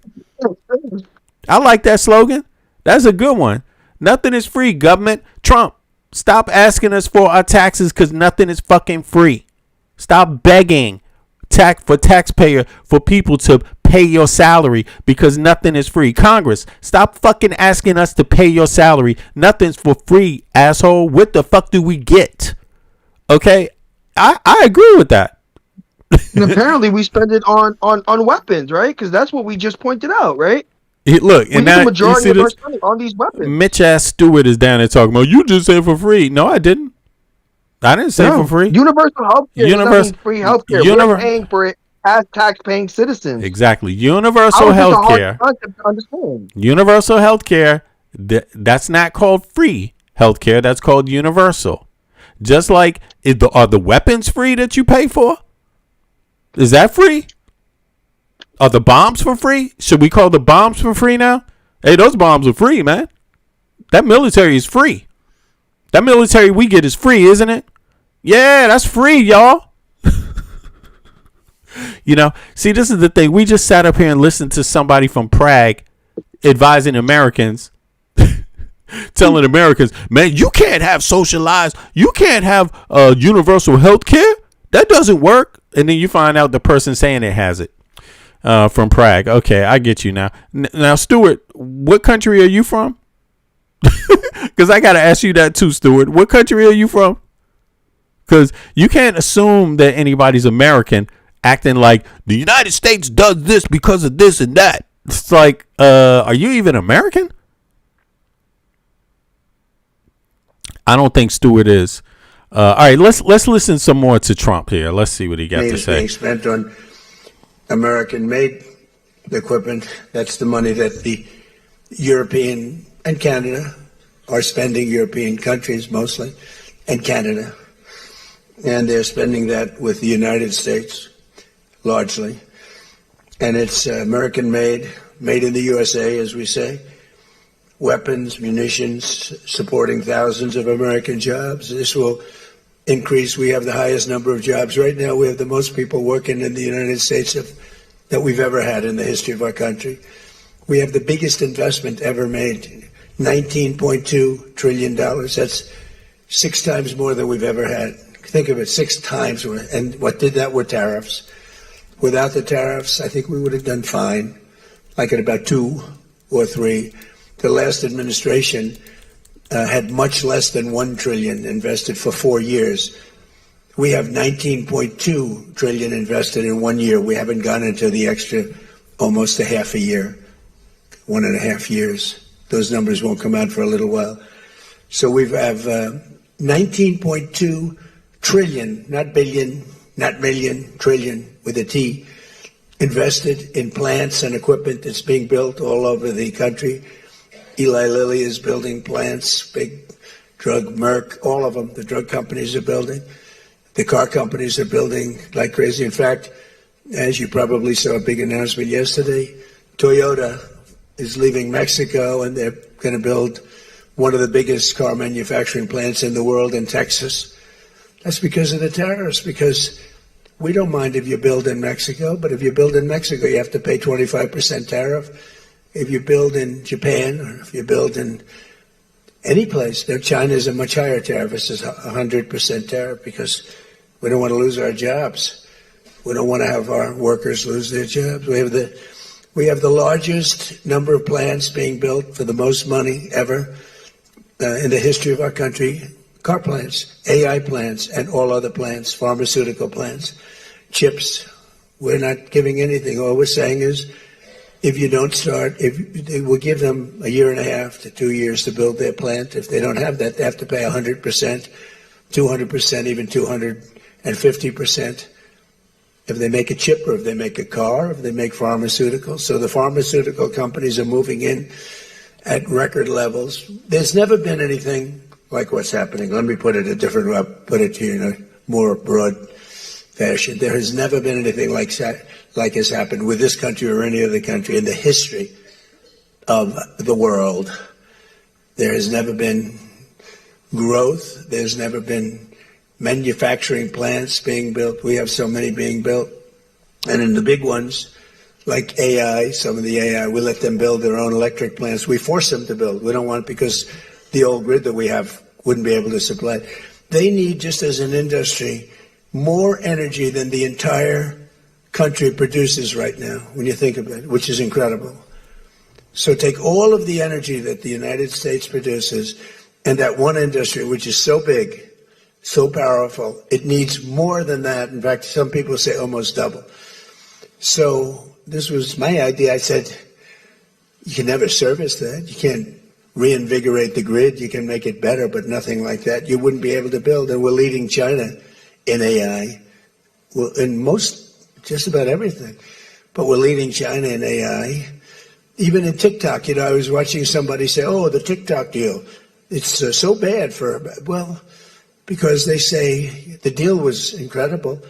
I like that slogan. That's a good one. Nothing is free, government. Trump, stop asking us for our taxes because nothing is fucking free. Stop begging for taxpayer for people to pay your salary because nothing is free. Congress, stop fucking asking us to pay your salary. Nothing's for free, asshole. What the fuck do we get? Okay, I agree with that. And apparently we spend it on weapons, right? Because that's what we just pointed out, right? Look, we and get that, the majority of our this, spending on these weapons. Mitch ass Stewart is down there talking about, you just said for free. No, I didn't. I didn't say for free. Universal health care doesn't mean free health care. We're paying for it as tax-paying citizens. Exactly. Universal health care. Universal health care, that's not called free health care. That's called universal. Just like, are the weapons free that you pay for? Is that free? Are the bombs for free? Should we call the bombs for free now? Hey, those bombs are free, man. That military is free. That military we get is free, isn't it? Yeah, that's free, y'all. You know, see, this is the thing. We just sat up here and listened to somebody from Prague advising Americans, telling Americans, man, you can't have socialized. You can't have universal health care. That doesn't work. And then you find out the person saying it has it. From Prague. Okay, I get you now. Now, Stuart, what country are you from? Because I got to ask you that too, Stuart. What country are you from? Because you can't assume that anybody's American acting like the United States does this because of this and that. It's like, are you even American? I don't think Stuart is. All right, let's listen some more to Trump here. Let's see what he got to say. Being spent on American-made equipment. That's the money that the European and Canada are spending, European countries mostly, and Canada. And they're spending that with the United States, largely. And it's American-made, made in the USA, as we say. Weapons, munitions, supporting thousands of American jobs. This will increase. We have the highest number of jobs. Right now, we have the most people working in the United States that we've ever had in the history of our country. We have the biggest investment ever made, $19.2 trillion. That's 6 times more than we've ever had. Think of it, 6 times. And what did that were tariffs. Without the tariffs, I think we would have done fine, like at about 2 or 3. The last administration had much less than $1 trillion invested for 4 years. We have $19.2 trillion invested in 1 year. We haven't gone into the extra almost a half a year, 1.5 years. Those numbers won't come out for a little while. So we have 19.2 trillion, not billion, not million, trillion with a T, invested in plants and equipment that's being built all over the country. Eli Lilly is building plants, big drug, Merck, all of them. The drug companies are building. The car companies are building like crazy. In fact, as you probably saw a big announcement yesterday, Toyota is leaving Mexico and they're going to build one of the biggest car manufacturing plants in the world in Texas. That's because of the tariffs, because we don't mind if you build in Mexico, but if you build in Mexico, you have to pay 25% tariff. If you build in Japan or if you build in any place, China is a much higher tariff. It's just 100% tariff because we don't want to lose our jobs. We don't want to have our workers lose their jobs. We have the largest number of plants being built for the most money ever in the history of our country. Car plants, AI plants, and all other plants, pharmaceutical plants, chips. We're not giving anything. All we're saying is, if you don't start, we'll give them 1.5 to 2 years to build their plant. If they don't have that, they have to pay 100%, 200%, even 250%. If they make a chip or if they make a car, if they make pharmaceuticals. So the pharmaceutical companies are moving in at record levels. There's never been anything like what's happening. Let me put it a different way, put it to you in a more broad fashion. There has never been anything like has happened with this country or any other country in the history of the world. There has never been growth. There's never been manufacturing plants being built. We have so many being built. And in the big ones, like AI, some of the AI, we let them build their own electric plants. We force them to build. We don't want it because the old grid that we have wouldn't be able to supply. They need, just as an industry, more energy than the entire country produces right now, when you think of it, which is incredible. So take all of the energy that the United States produces and that one industry, which is so big, so powerful, it needs more than that. In fact, some people say almost double. So this was my idea. I said, you can never service that. You can't reinvigorate the grid. You can make it better, but nothing like that. You wouldn't be able to build. And we're leading China in AI, well, in just about everything. But we're leading China in AI. Even in TikTok, I was watching somebody say, oh, the TikTok deal, it's so bad well, because they say the deal was incredible,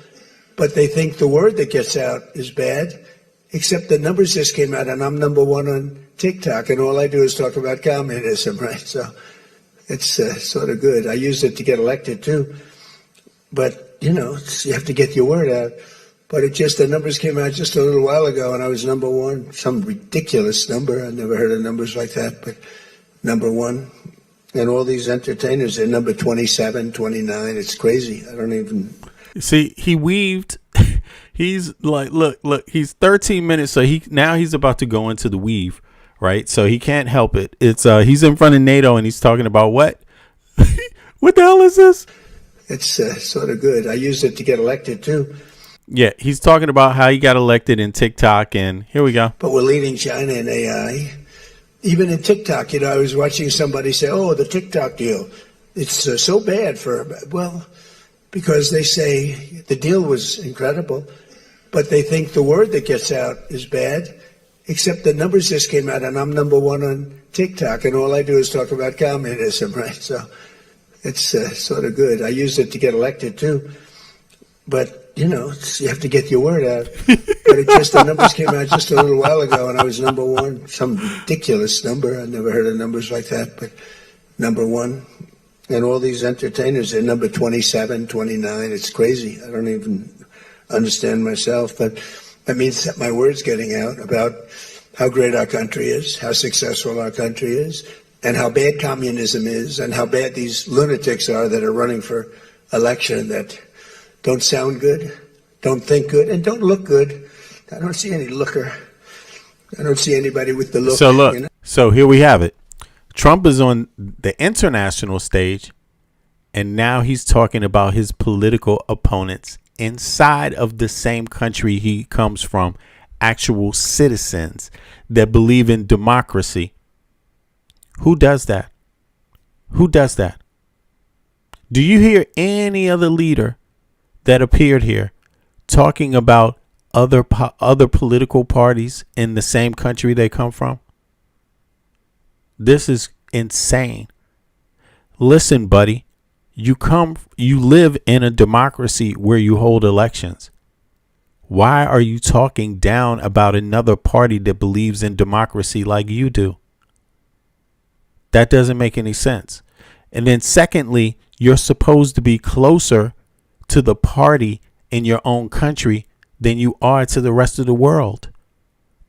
but they think the word that gets out is bad, except the numbers just came out, and I'm #1 on TikTok, and all I do is talk about communism, right? So it's sort of good. I used it to get elected, too. But, you have to get your word out. But the numbers came out just a little while ago, and I was #1, some ridiculous number. I never heard of numbers like that, but #1. And all these entertainers, they're number 27, 29. It's crazy. I don't even... See, he weaved. He's like, look, he's 13 minutes. So he's about to go into the weave, right? So he can't help it. It's he's in front of NATO and he's talking about what? What the hell is this? It's sort of good. I used it to get elected, too. Yeah, he's talking about how he got elected in TikTok, and here we go. But we're leading China in AI. Even in TikTok, I was watching somebody say, oh, the TikTok deal, it's so bad well, because they say the deal was incredible, but they think the word that gets out is bad, except the numbers just came out, and I'm #1 on TikTok, and all I do is talk about communism, right? So it's sort of good. I used it to get elected, too. But, you have to get your word out. But the numbers came out just a little while ago, and I was #1, some ridiculous number. I never heard of numbers like that, but #1. And all these entertainers, they're number 27, 29. It's crazy. I don't even understand myself. But that means that my word's getting out about how great our country is, how successful our country is, and how bad communism is, and how bad these lunatics are that are running for election that don't sound good, don't think good, and don't look good. I don't see any looker. I don't see anybody with the look. So look, so here we have it. Trump is on the international stage, and now he's talking about his political opponents inside of the same country he comes from, actual citizens that believe in democracy. Who does that? Who does that? Do you hear any other leader that appeared here talking about other political parties in the same country they come from? This is insane. Listen, buddy, you live in a democracy where you hold elections. Why are you talking down about another party that believes in democracy like you do? That doesn't make any sense. And then secondly, you're supposed to be closer to the party in your own country than you are to the rest of the world.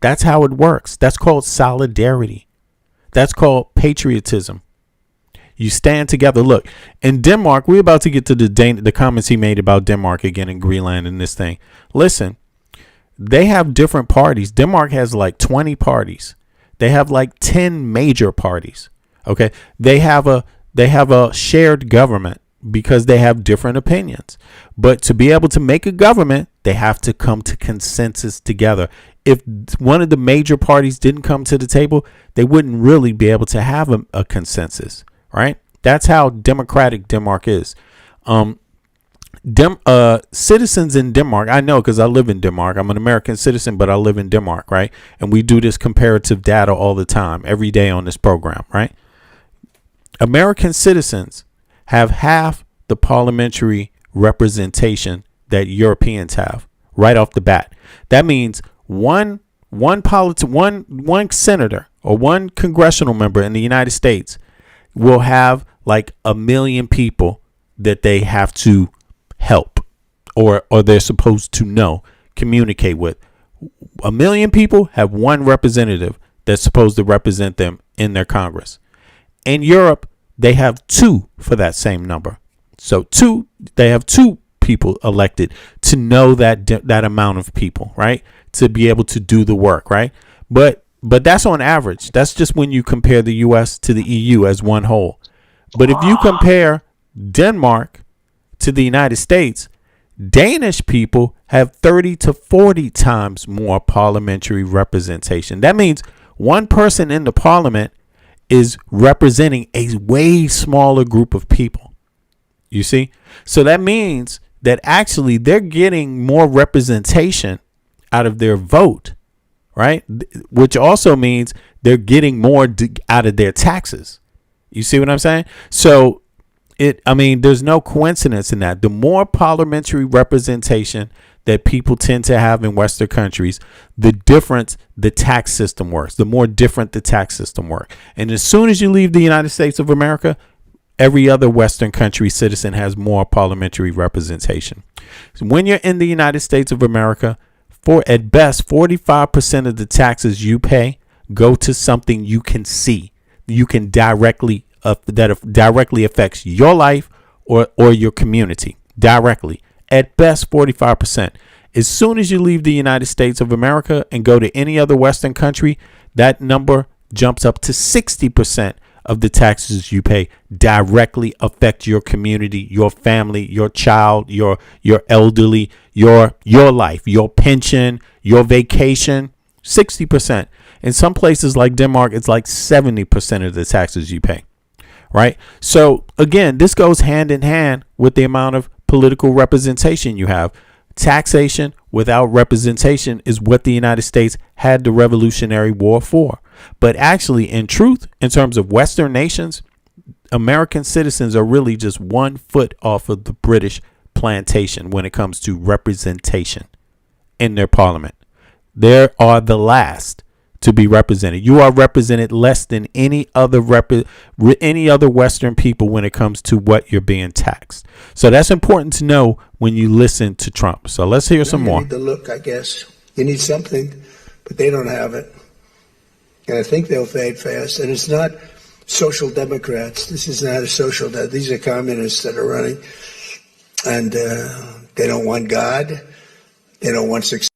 That's how it works. That's called solidarity. That's called patriotism. You stand together. Look, in Denmark, we're about to get to the comments he made about Denmark again in Greenland and this thing. Listen, they have different parties. Denmark has like 20 parties. They have like 10 major parties. Okay. They have a shared government because they have different opinions. But to be able to make a government, they have to come to consensus together. If one of the major parties didn't come to the table, they wouldn't really be able to have a consensus, right? That's how democratic Denmark is. Citizens in Denmark, I know because I live in Denmark. I'm an American citizen, but I live in Denmark, right? And we do this comparative data all the time, every day on this program, right? American citizens have half the parliamentary representation that Europeans have right off the bat. That means one senator or one congressional member in the United States will have like 1 million people that they have to help or they're supposed to know, communicate with. 1 million people have one representative that's supposed to represent them in their Congress. In Europe, they have 2 for that same number. So they have 2 people elected to know that amount of people, right? To be able to do the work, right? But that's on average. That's just when you compare the US to the EU as one whole. But if you compare Denmark to the United States, Danish people have 30 to 40 times more parliamentary representation. That means one person in the parliament is representing a way smaller group of people. You see? So that means that actually they're getting more representation out of their vote, right? Which also means they're getting more out of their taxes. You see what I'm saying? So there's no coincidence in that. The more parliamentary representation that people tend to have in Western countries, the different the tax system works, the more different the tax system works. And as soon as you leave the United States of America, every other Western country citizen has more parliamentary representation. So when you're in the United States of America, for at best 45% of the taxes you pay go to something you can see, you can directly that directly affects your life or your community directly. At best 45%. As soon as you leave the United States of America and go to any other Western country, that number jumps up to 60% of the taxes you pay directly affect your community, your family, your child, your elderly, your life, your pension, your vacation. 60%. In some places like Denmark, it's like 70% of the taxes you pay. Right. So, again, this goes hand in hand with the amount of political representation you have. Taxation without representation is what the United States had the Revolutionary War for. But actually, in truth, in terms of Western nations, American citizens are really just 1 foot off of the British plantation when it comes to representation in their parliament. They are the last to be represented. You are represented less than any other Western people when it comes to what you're being taxed. So that's important to know when you listen to Trump. So let's hear some more. You need the look, I guess. You need something, but they don't have it. And I think they'll fade fast. And it's not social democrats. This is not a social. These are communists that are running. And they don't want God. They don't want success.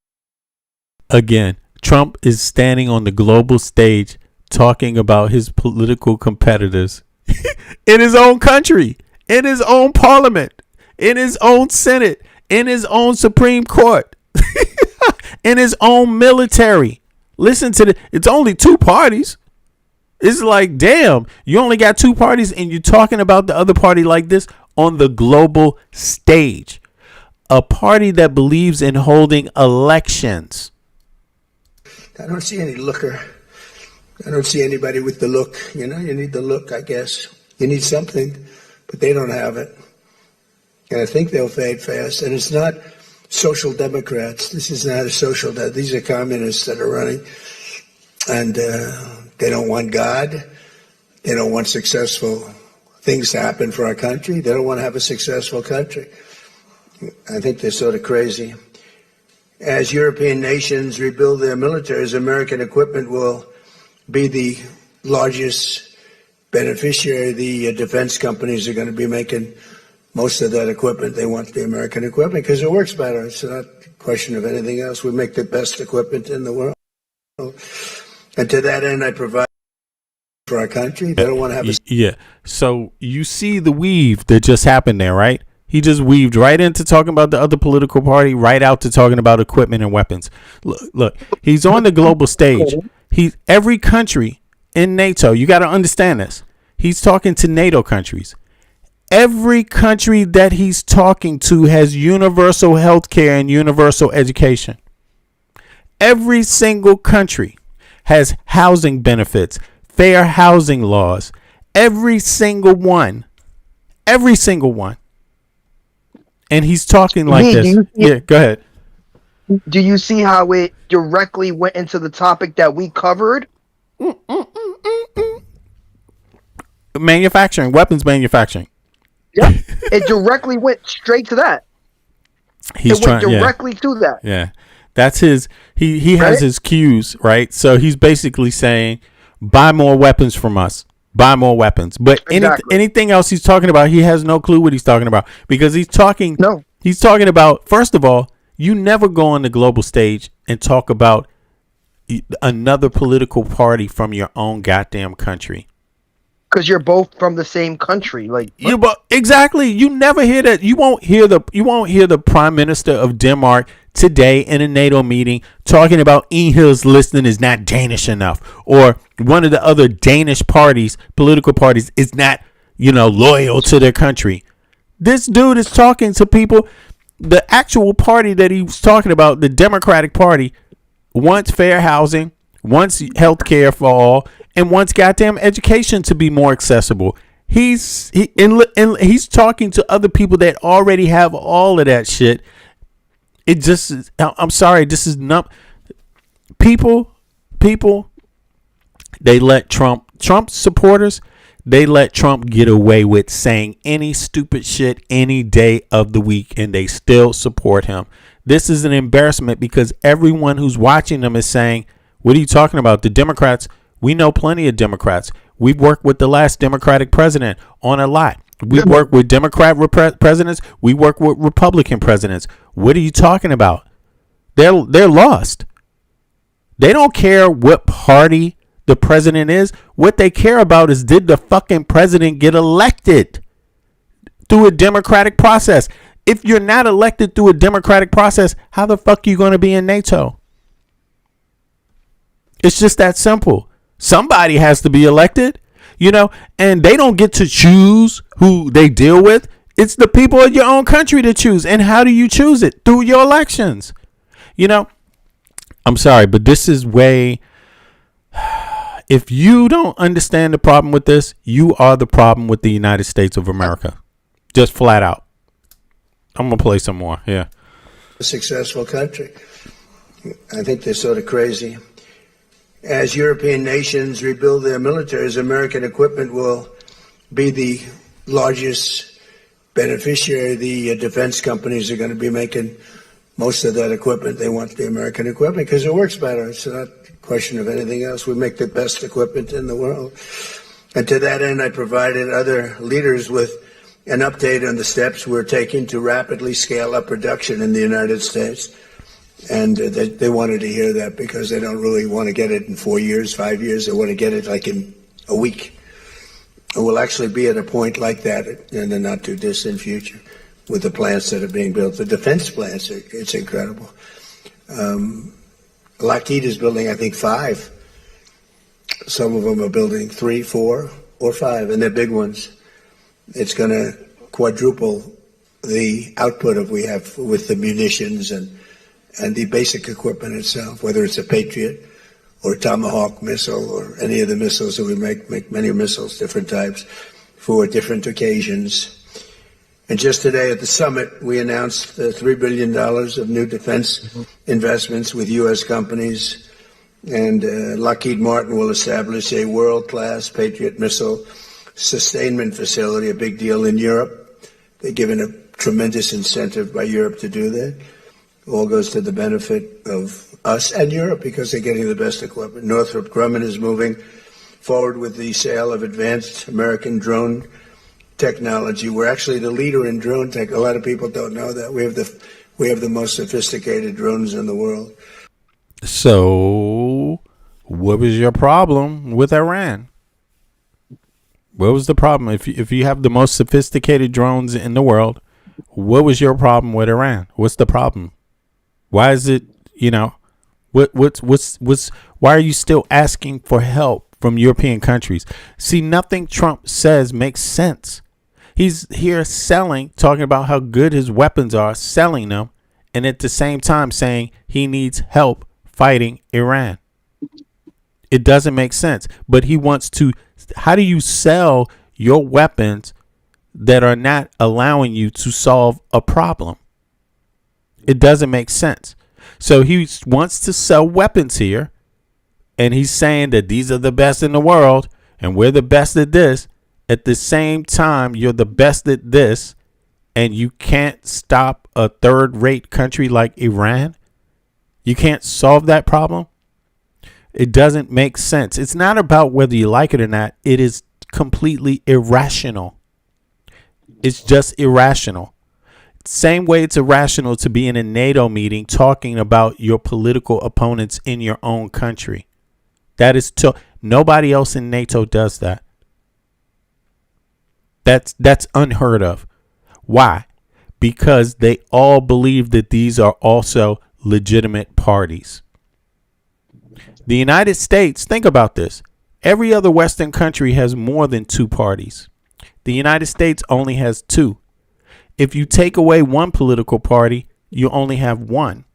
Again, Trump is standing on the global stage talking about his political competitors in his own country, in his own parliament, in his own Senate, in his own Supreme Court, in his own military. Listen to it's only 2 parties. It's like, damn, you only got 2 parties and you're talking about the other party like this on the global stage. A party that believes in holding elections. I don't see any looker. I don't see anybody with the look. You need the look, I guess. You need something, but they don't have it. And I think they'll fade fast. And it's not social democrats. This is not a social. These are communists that are running. And they don't want God. They don't want successful things to happen for our country. They don't want to have a successful country. I think they're sort of crazy. As European nations rebuild their militaries, American equipment will be the largest beneficiary. The defense companies are going to be making most of that equipment. They want the American equipment because it works better. It's not a question of anything else. We make the best equipment in the world. And to that end, I provide for our country. They don't want to have a... Yeah. So you see the weave that just happened there, right? He just weaved right into talking about the other political party, right out to talking about equipment and weapons. Look, he's on the global stage. Every country in NATO, you got to understand this. He's talking to NATO countries. Every country that he's talking to has universal health care and universal education. Every single country has housing benefits, fair housing laws. Every single one. Every single one. And he's talking like this. Yeah, go ahead. Do you see how it directly went into the topic that we covered? manufacturing, weapons manufacturing. Yeah, it directly went straight to that. It went directly to that. Yeah, that's his. He has Right? his cues, right? So he's basically saying, buy more weapons from us. Buy more weapons. But anything else he's talking about, he has no clue what he's talking about, because he's talking. No, he's talking about. First of all, you never go on the global stage and talk about another political party from your own goddamn country. because you're both from the same country. Like exactly, you never hear that. You won't hear the Prime Minister of Denmark today in a NATO meeting talking about Ehil's listing is not Danish enough, or one of the other Danish parties, political parties, is not loyal to their country. This dude is talking to people. The actual party that he was talking about, the Democratic Party, wants fair housing, wants health care for all, and wants goddamn education to be more accessible. He's talking to other people that already have all of that shit. It just, I'm sorry, this is not people. They let Trump supporters, they let Trump get away with saying any stupid shit any day of the week, and they still support him. This is an embarrassment, because everyone who's watching them is saying, what are you talking about? The Democrats, we know plenty of Democrats. We've worked with the last Democratic president on a lot. We work with Democrat presidents. We work with Republican presidents. What are you talking about? They're lost. They don't care what party the president is. What they care about is, did the fucking president get elected through a democratic process? If you're not elected through a democratic process, how the fuck are you going to be in NATO? It's just that simple. Somebody has to be elected, and they don't get to choose who they deal with. It's the people of your own country to choose. And how do you choose it? Through your elections. I'm sorry, but this is way... If you don't understand the problem with this, you are the problem with the United States of America. Just flat out. I'm going to play some more. Yeah. A successful country. I think they're sort of crazy. As European nations rebuild their militaries, American equipment will be the largest beneficiary. The defense companies are going to be making most of that equipment. They want the American equipment because it works better. It's not a question of anything else. We make the best equipment in the world. And to that end, I provided other leaders with an update on the steps we're taking to rapidly scale up production in the United States. And they wanted to hear that, because they don't really want to get it in 4 years, 5 years. They want to get it like in a week. And we'll actually be at a point like that in the not too distant future with the plants that are being built. The defense plants, it's incredible. Lockheed is building, I think, 5. Some of them are building 3, 4, or 5, and they're big ones. It's going to quadruple the output of we have with the munitions and the basic equipment itself, whether it's a Patriot or a Tomahawk missile or any of the missiles that we make many missiles, different types, for different occasions. And just today at the summit, we announced $3 billion of new defense investments with U.S. companies. And Lockheed Martin will establish a world-class Patriot missile sustainment facility, a big deal in Europe. They're given a tremendous incentive by Europe to do that. All goes to the benefit of us and Europe, because they're getting the best equipment. Northrop Grumman is moving forward with the sale of advanced American drone technology. We're actually the leader in drone tech. A lot of people don't know that. We have the most sophisticated drones in the world. So, what was your problem with Iran? What was the problem? If you have the most sophisticated drones in the world, what was your problem with Iran? What's the problem? Why is it, why are you still asking for help from European countries? See, nothing Trump says makes sense. He's here talking about how good his weapons are, selling them, and at the same time saying he needs help fighting Iran. It doesn't make sense. But he wants to. How do you sell your weapons that are not allowing you to solve a problem? It doesn't make sense. So he wants to sell weapons here, and he's saying that these are the best in the world, and we're the best at this, At the same time, you're the best at this, and you can't stop a third-rate country like Iran. You can't solve that problem. It doesn't make sense. It's not about whether you like it or not. It is completely irrational. It's just irrational. Same way it's irrational to be in a NATO meeting talking about your political opponents in your own country. That is nobody else in NATO does that. That's unheard of. Why? Because they all believe that these are also legitimate parties. The United States, think about this. Every other Western country has more than two parties. The United States only has two. If you take away one political party, you only have one.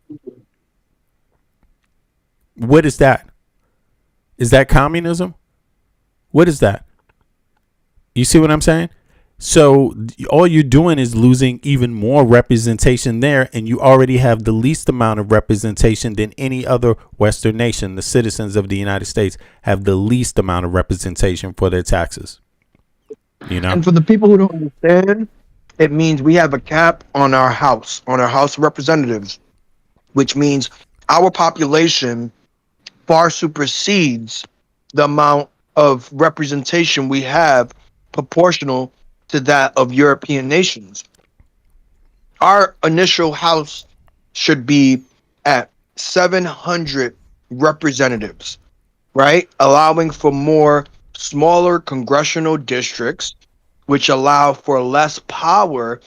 What is that? Is that communism? What is that? You see what I'm saying? So all you're doing is losing even more representation there, and you already have the least amount of representation than any other Western nation. The citizens of the United States have the least amount of representation for their taxes. You know? And for the people who don't understand, it means we have a cap on our House of Representatives, which means our population far supersedes the amount of representation we have proportional to that of European nations. Our initial House should be at 700 representatives, right? Allowing for more smaller congressional districts, which allow for less power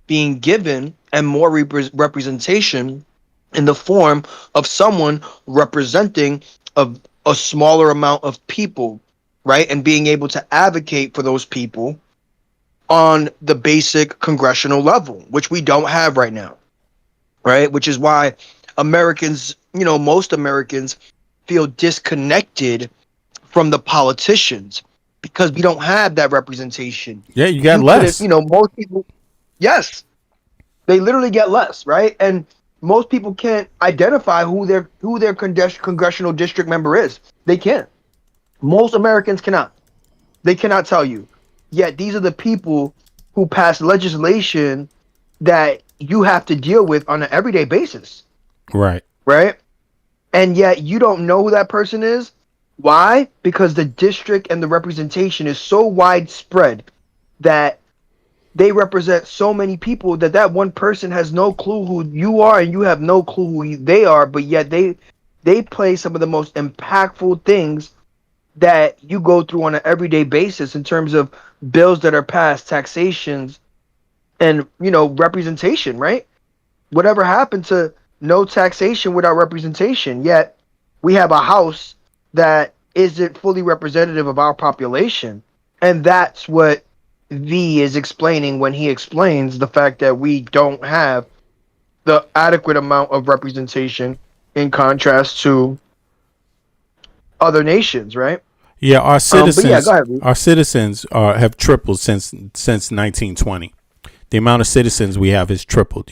being given and more representation in the form of someone representing a smaller amount of people, right? And being able to advocate for those people on the basic congressional level, which we don't have right now, right? Which is why Americans, most Americans feel disconnected from the politicians because we don't have that representation. Yeah, you got less. Most people, yes, they literally get less, right? And most people can't identify who their congressional district member is. They can't. Most Americans cannot. They cannot tell you. Yet these are the people who pass legislation that you have to deal with on an everyday basis. Right. Right? And yet you don't know who that person is. Why? Because the district and the representation is so widespread that they represent so many people that one person has no clue who you are and you have no clue who they are, but yet they play some of the most impactful things that you go through on an everyday basis in terms of bills that are passed, taxations, and representation, right? Whatever happened to no taxation without representation? Yet we have a House that isn't fully representative of our population, and that's what V is explaining when he explains the fact that we don't have the adequate amount of representation in contrast to other nations, right? Yeah, our citizens, go ahead. our citizens have tripled since 1920. The amount of citizens we have has tripled.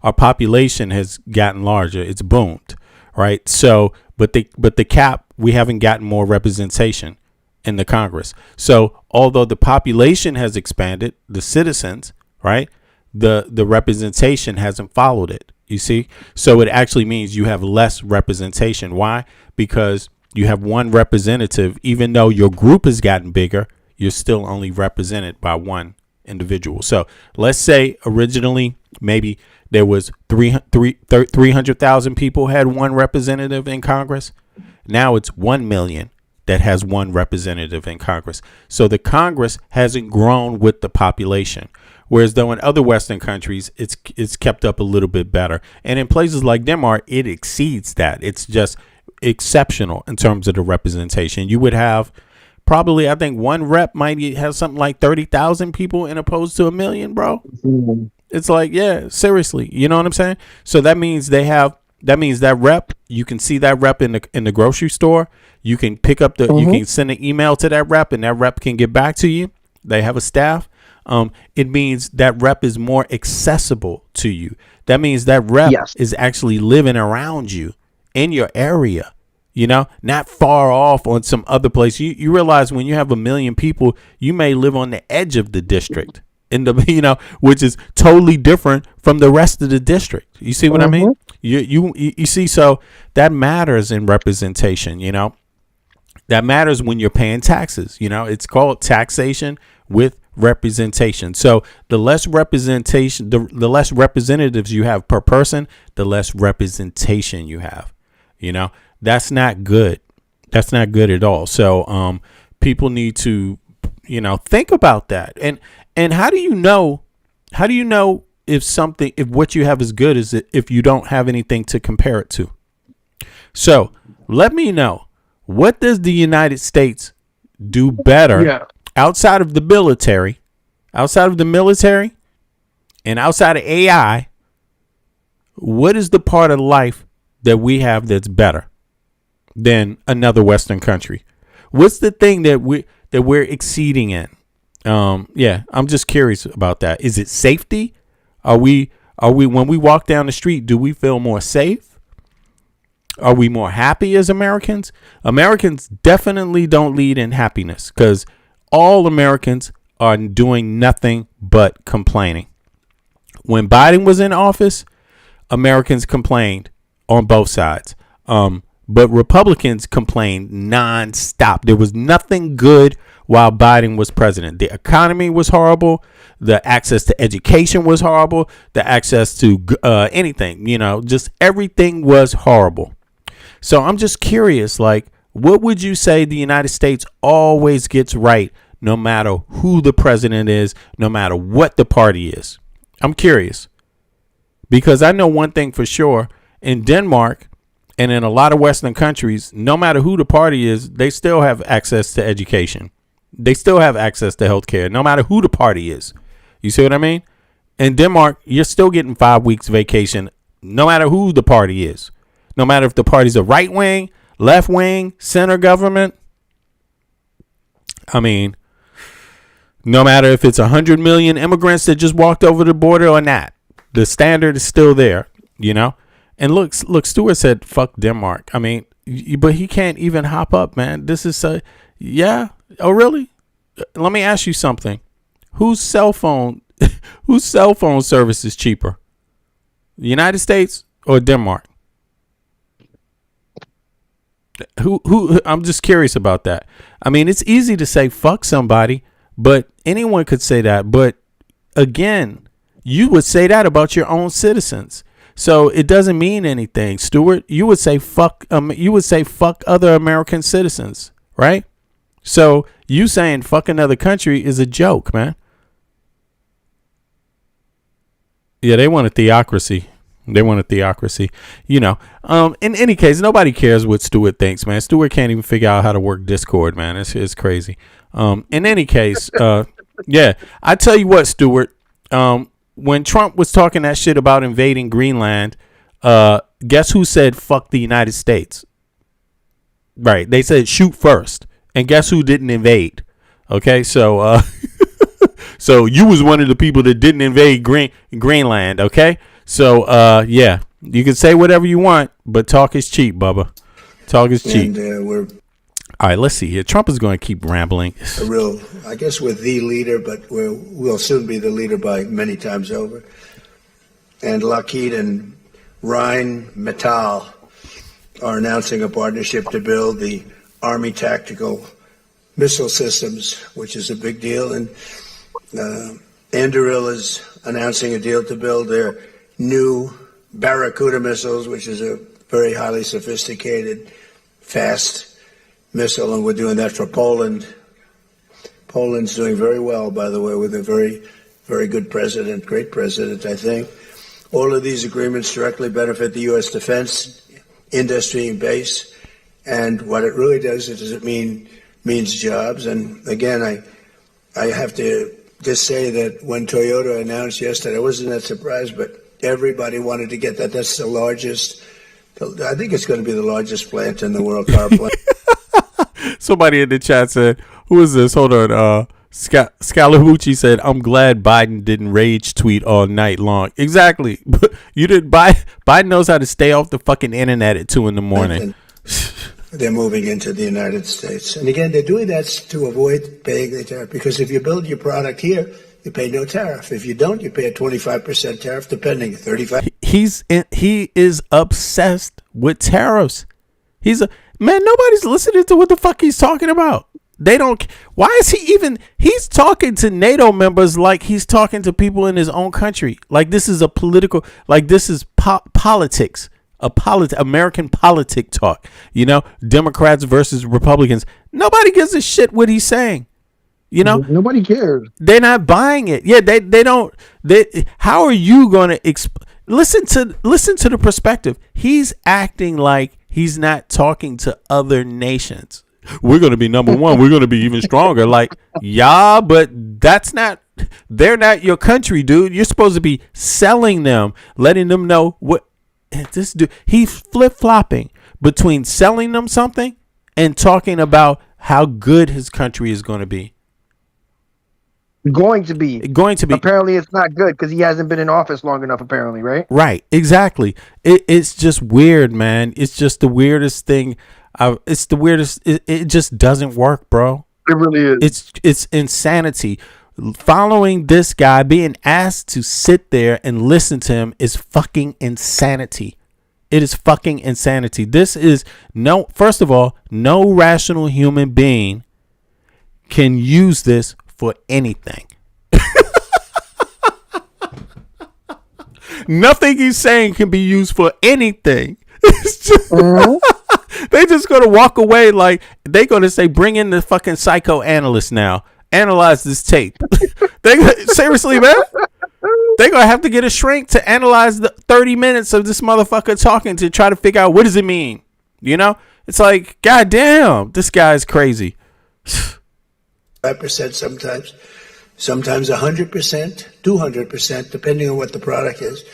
Our population has gotten larger. It's boomed, right? So, but the cap, we haven't gotten more representation in the Congress. So, although the population has expanded, the citizens, right, the representation hasn't followed it. You see, so it actually means you have less representation. Why? Because you have one representative. Even though your group has gotten bigger, you're still only represented by one individual. So let's say originally maybe there was 300,000 people had one representative in Congress. Now it's 1 million that has one representative in Congress. So the Congress hasn't grown with the population. Whereas though in other Western countries, it's kept up a little bit better. And in places like Denmark, it exceeds that. It's just exceptional in terms of the representation. You would have probably, I think one rep might have something like 30,000 people in opposed to 1 million, bro. Mm-hmm. It's like, yeah, seriously. You know what I'm saying? So that means that rep, you can see that rep in the grocery store. You can pick up you can send an email to that rep and that rep can get back to you. They have a staff. It means that rep is more accessible to you. That means that rep is actually living around you in your area. not far off on some other place. You realize when you have 1 million people, you may live on the edge of the district, which is totally different from the rest of the district. You see what I mean? You see, so that matters in representation. That matters when you're paying taxes. It's called taxation with representation. So the less representation, the less representatives you have per person, the less representation you have. That's not good. That's not good at all. So people need to, think about that. And how do you know if what you have is good is if you don't have anything to compare it to? So let me know, what does the United States do better outside of the military, and outside of AI? What is the part of life that we have that's better than another Western country? What's the thing that we're exceeding in? I'm just curious about that. Is it safety? Are we when we walk down the street, do we feel more safe? Are we more happy as Americans? Americans definitely don't lead in happiness, because all Americans are doing nothing but complaining. When Biden was in office, Americans complained on both sides. But Republicans complained nonstop. There was nothing good while Biden was president. The economy was horrible. The access to education was horrible. The access to anything, just everything was horrible. So I'm just curious, what would you say the United States always gets right, no matter who the president is, no matter what the party is? I'm curious, because I know one thing for sure. In Denmark and in a lot of Western countries, no matter who the party is, they still have access to education. They still have access to healthcare, no matter who the party is. You see what I mean? In Denmark, you're still getting 5 weeks vacation, no matter who the party is. No matter if the party's a right wing, left wing, center government. I mean, no matter if it's 100 million immigrants that just walked over the border or not, the standard is still there, And look, Stuart said, fuck Denmark. I mean, but he can't even hop up, man. This is yeah. Oh, really? Let me ask you something. Whose cell phone service is cheaper? The United States or Denmark? Who? I'm just curious about that. I mean, it's easy to say fuck somebody, but anyone could say that. But again, you would say that about your own citizens. So it doesn't mean anything, Stuart. You would say fuck. You would say fuck other American citizens, right? So you saying fuck another country is a joke, man. Yeah, they want a theocracy. In any case, nobody cares what Stuart thinks, man. Stuart can't even figure out how to work Discord, man. It's crazy. In any case, yeah, I tell you what, Stuart. When Trump was talking that shit about invading Greenland, guess who said fuck the United States? Right. They said shoot first. And guess who didn't invade? Okay, so so you was one of the people that didn't invade Greenland, okay? So yeah, you can say whatever you want, but talk is cheap, Bubba. Talk is cheap. And all right, let's see here. Trump is going to keep rambling. I guess we're the leader, but we'll soon be the leader by many times over. And Lockheed and Rheinmetall are announcing a partnership to build the Army tactical missile systems, which is a big deal. And Anduril is announcing a deal to build their new Barracuda missiles, which is a very highly sophisticated, fast missile, and we're doing that for Poland. Poland's doing very well, by the way, with a very, very good president, great president, I think. All of these agreements directly benefit the U.S. defense industry and base, and what it really does is it means jobs. And again, I have to just say that when Toyota announced yesterday, I wasn't that surprised, but everybody wanted to get that. That's the largest, I think it's going to be the largest plant in the world, car plant. Somebody in the chat said, who is this? Hold on. Scalamucci said, I'm glad Biden didn't rage tweet all night long. Exactly. You didn't. Biden knows how to stay off the fucking internet at 2 a.m. they're moving into the United States. And again, they're doing that to avoid paying the tariff, because if you build your product here, you pay no tariff. If you don't, you pay a 25% tariff, depending, 35. He is obsessed with tariffs. Nobody's listening to what the fuck he's talking about. They don't. Why is he even? He's talking to NATO members like he's talking to people in his own country. Like this is a political. Like this is politics. American politic talk. You know, Democrats versus Republicans. Nobody gives a shit what he's saying. You know, nobody cares. They're not buying it. Yeah, they don't. How are you going to listen to the perspective? He's acting like he's not talking to other nations. We're going to be number one. We're going to be even stronger. Like, yeah, but they're not your country, dude. You're supposed to be selling them, letting them know what this dude. He's flip-flopping between selling them something and talking about how good his country is going to be. Going to be. Apparently, it's not good because he hasn't been in office long enough. Apparently, right? Right. Exactly. It's just weird, man. It's just the weirdest thing. It's the weirdest. It just doesn't work, bro. It really is. It's insanity. Following this guy, being asked to sit there and listen to him is fucking insanity. It is fucking insanity. This is first of all, no rational human being can use this for anything. Nothing he's saying can be used for anything. It's just, they just gonna walk away like they gonna say, bring in the fucking psychoanalyst now. Analyze this tape. Seriously, man. They're gonna have to get a shrink to analyze the 30 minutes of this motherfucker talking to try to figure out what does it mean. You know? It's like, goddamn, this guy's crazy. 5% sometimes 100%, 200%, depending on what the product is.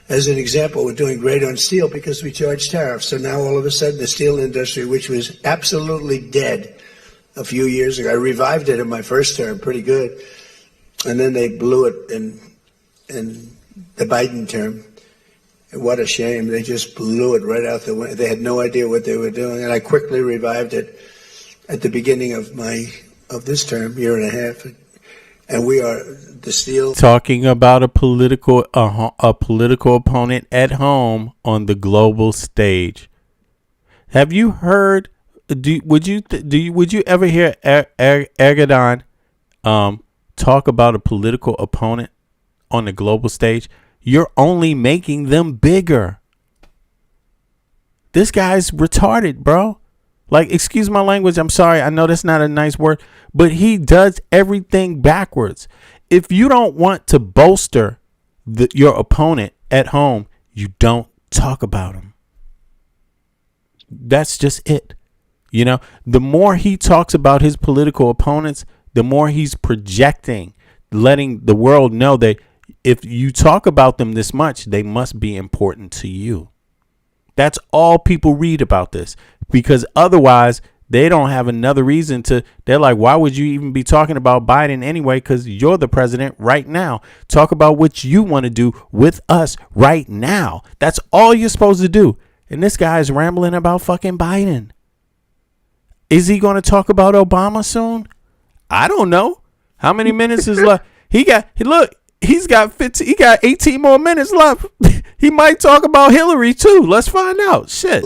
As an example, we're doing great on steel because we charge tariffs. So now all of a sudden the steel industry, which was absolutely dead a few years ago, I revived it in my first term, pretty good. And then they blew it in the Biden term. What a shame. They just blew it right out the window. They had no idea what they were doing. And I quickly revived it at the beginning of this term, year and a half. And we are the steel. Talking about a political opponent at home on the global stage. Have you heard? Would you ever hear Erdogan talk about a political opponent on the global stage? You're only making them bigger. This guy's retarded, bro. Like, excuse my language. I'm sorry. I know that's not a nice word, but he does everything backwards. If you don't want to bolster your opponent at home, you don't talk about him. That's just it. You know, the more he talks about his political opponents, the more he's projecting, letting the world know that if you talk about them this much, they must be important to you. That's all people read about this, because otherwise they don't have another reason to. They're like, why would you even be talking about Biden anyway? Because you're the president right now. Talk about what you want to do with us right now. That's all you're supposed to do. And this guy's rambling about fucking Biden. Is he going to talk about Obama soon? I don't know. How many minutes is left? He's got 15. He got 18 more minutes left. He might talk about Hillary too. Let's find out. Shit.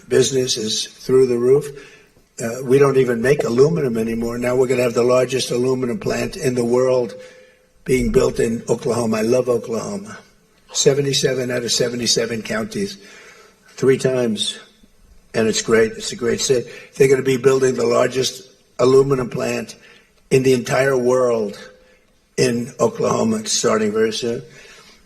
Business is through the roof. We don't even make aluminum anymore. Now we're going to have the largest aluminum plant in the world being built in Oklahoma. I love Oklahoma. 77 out of 77 counties. 3 times. And it's great. It's a great state. They're going to be building the largest aluminum plant in the entire world in Oklahoma, starting very soon.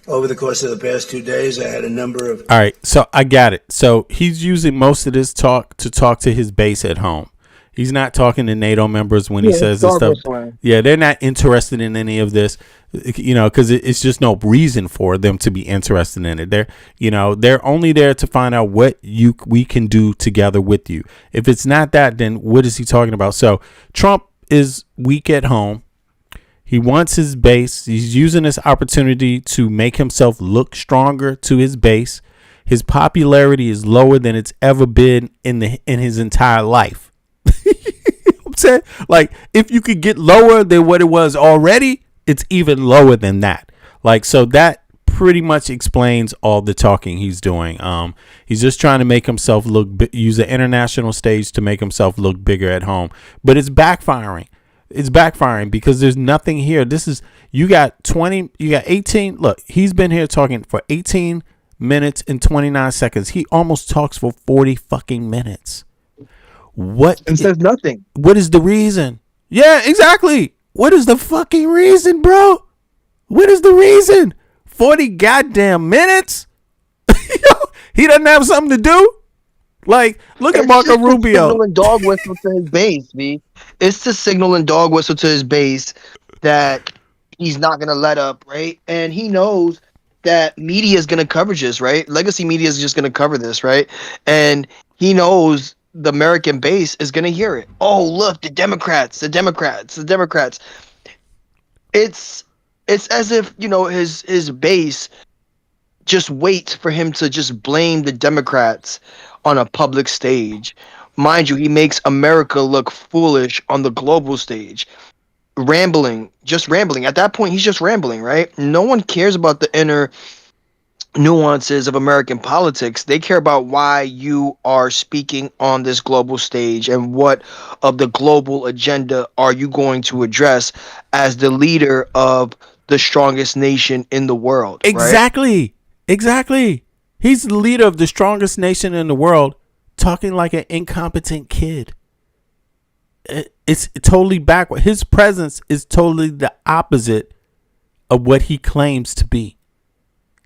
Over the course of the past 2 days, I had a number of... All right, so I got it. So he's using most of this talk to his base at home. He's not talking to NATO members when he says this stuff. Yeah, they're not interested in any of this, you know, because it's just no reason for them to be interested in it. They're only there to find out what we can do together with you. If it's not that, then what is he talking about? So Trump is weak at home. He wants his base. He's using this opportunity to make himself look stronger to his base. His popularity is lower than it's ever been in his entire life. I'm saying, like, if you could get lower than what it was already, it's even lower than that. Like, so that pretty much explains all the talking he's doing. He's just trying to make himself use the international stage to make himself look bigger at home, but it's backfiring. It's backfiring because there's nothing here. You got 18. Look, he's been here talking for 18 minutes and 29 seconds. He almost talks for 40 fucking minutes. And says nothing. What is the reason? Yeah, exactly. What is the fucking reason, bro? What is the reason? 40 goddamn minutes? He doesn't have something to do? Like, look at Marco Rubio. Signal and dog whistle to his base, B. It's the signal and dog whistle to his base that he's not going to let up, right? And he knows that media is going to cover this, right? Legacy media is just going to cover this, right? And he knows the American base is going to hear it. Oh, look, the Democrats. It's as if, his base just waits for him to just blame the Democrats on a public stage. Mind you, he makes America look foolish on the global stage. Just rambling. At that point, he's just rambling, right? No one cares about the inner nuances of American politics. They care about why you are speaking on this global stage and what of the global agenda are you going to address as the leader of the strongest nation in the world. Exactly. He's the leader of the strongest nation in the world, talking like an incompetent kid. It's totally backward. His presence is totally the opposite of what he claims to be.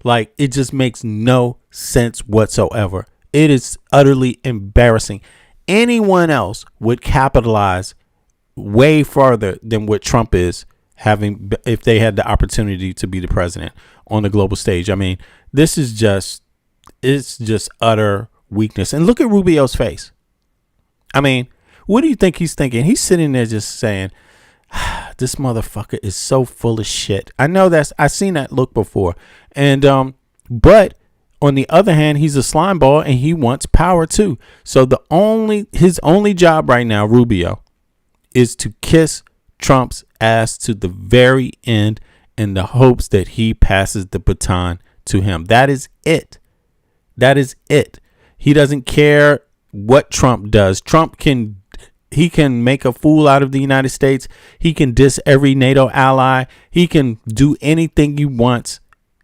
Like, it just makes no sense whatsoever. It is utterly embarrassing. Anyone else would capitalize way farther than what Trump is having if they had the opportunity to be the president on the global stage. I mean, it's just utter weakness. And look at Rubio's face. I mean, what do you think he's thinking? He's sitting there just saying, this motherfucker is so full of shit. I know I've seen that look before. And, but on the other hand, he's a slime ball and he wants power too. So his only job right now, Rubio, is to kiss Trump's ass to the very end in the hopes that he passes the baton to him. That is it. He doesn't care what Trump does. He can make a fool out of the United States. He can diss every NATO ally. He can do anything he wants.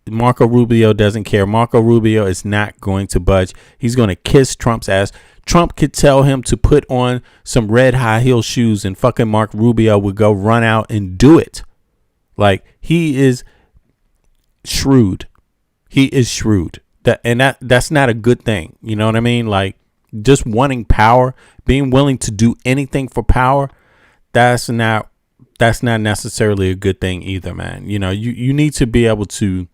Marco Rubio doesn't care. Marco Rubio is not going to budge. He's going to kiss Trump's ass. Trump could tell him to put on some red high heel shoes and fucking Mark Rubio would go run out and do it. Like, he is shrewd. That's not a good thing. You know what I mean? Like, just wanting power, being willing to do anything for power, that's not necessarily a good thing either, man. You know, you need to be able to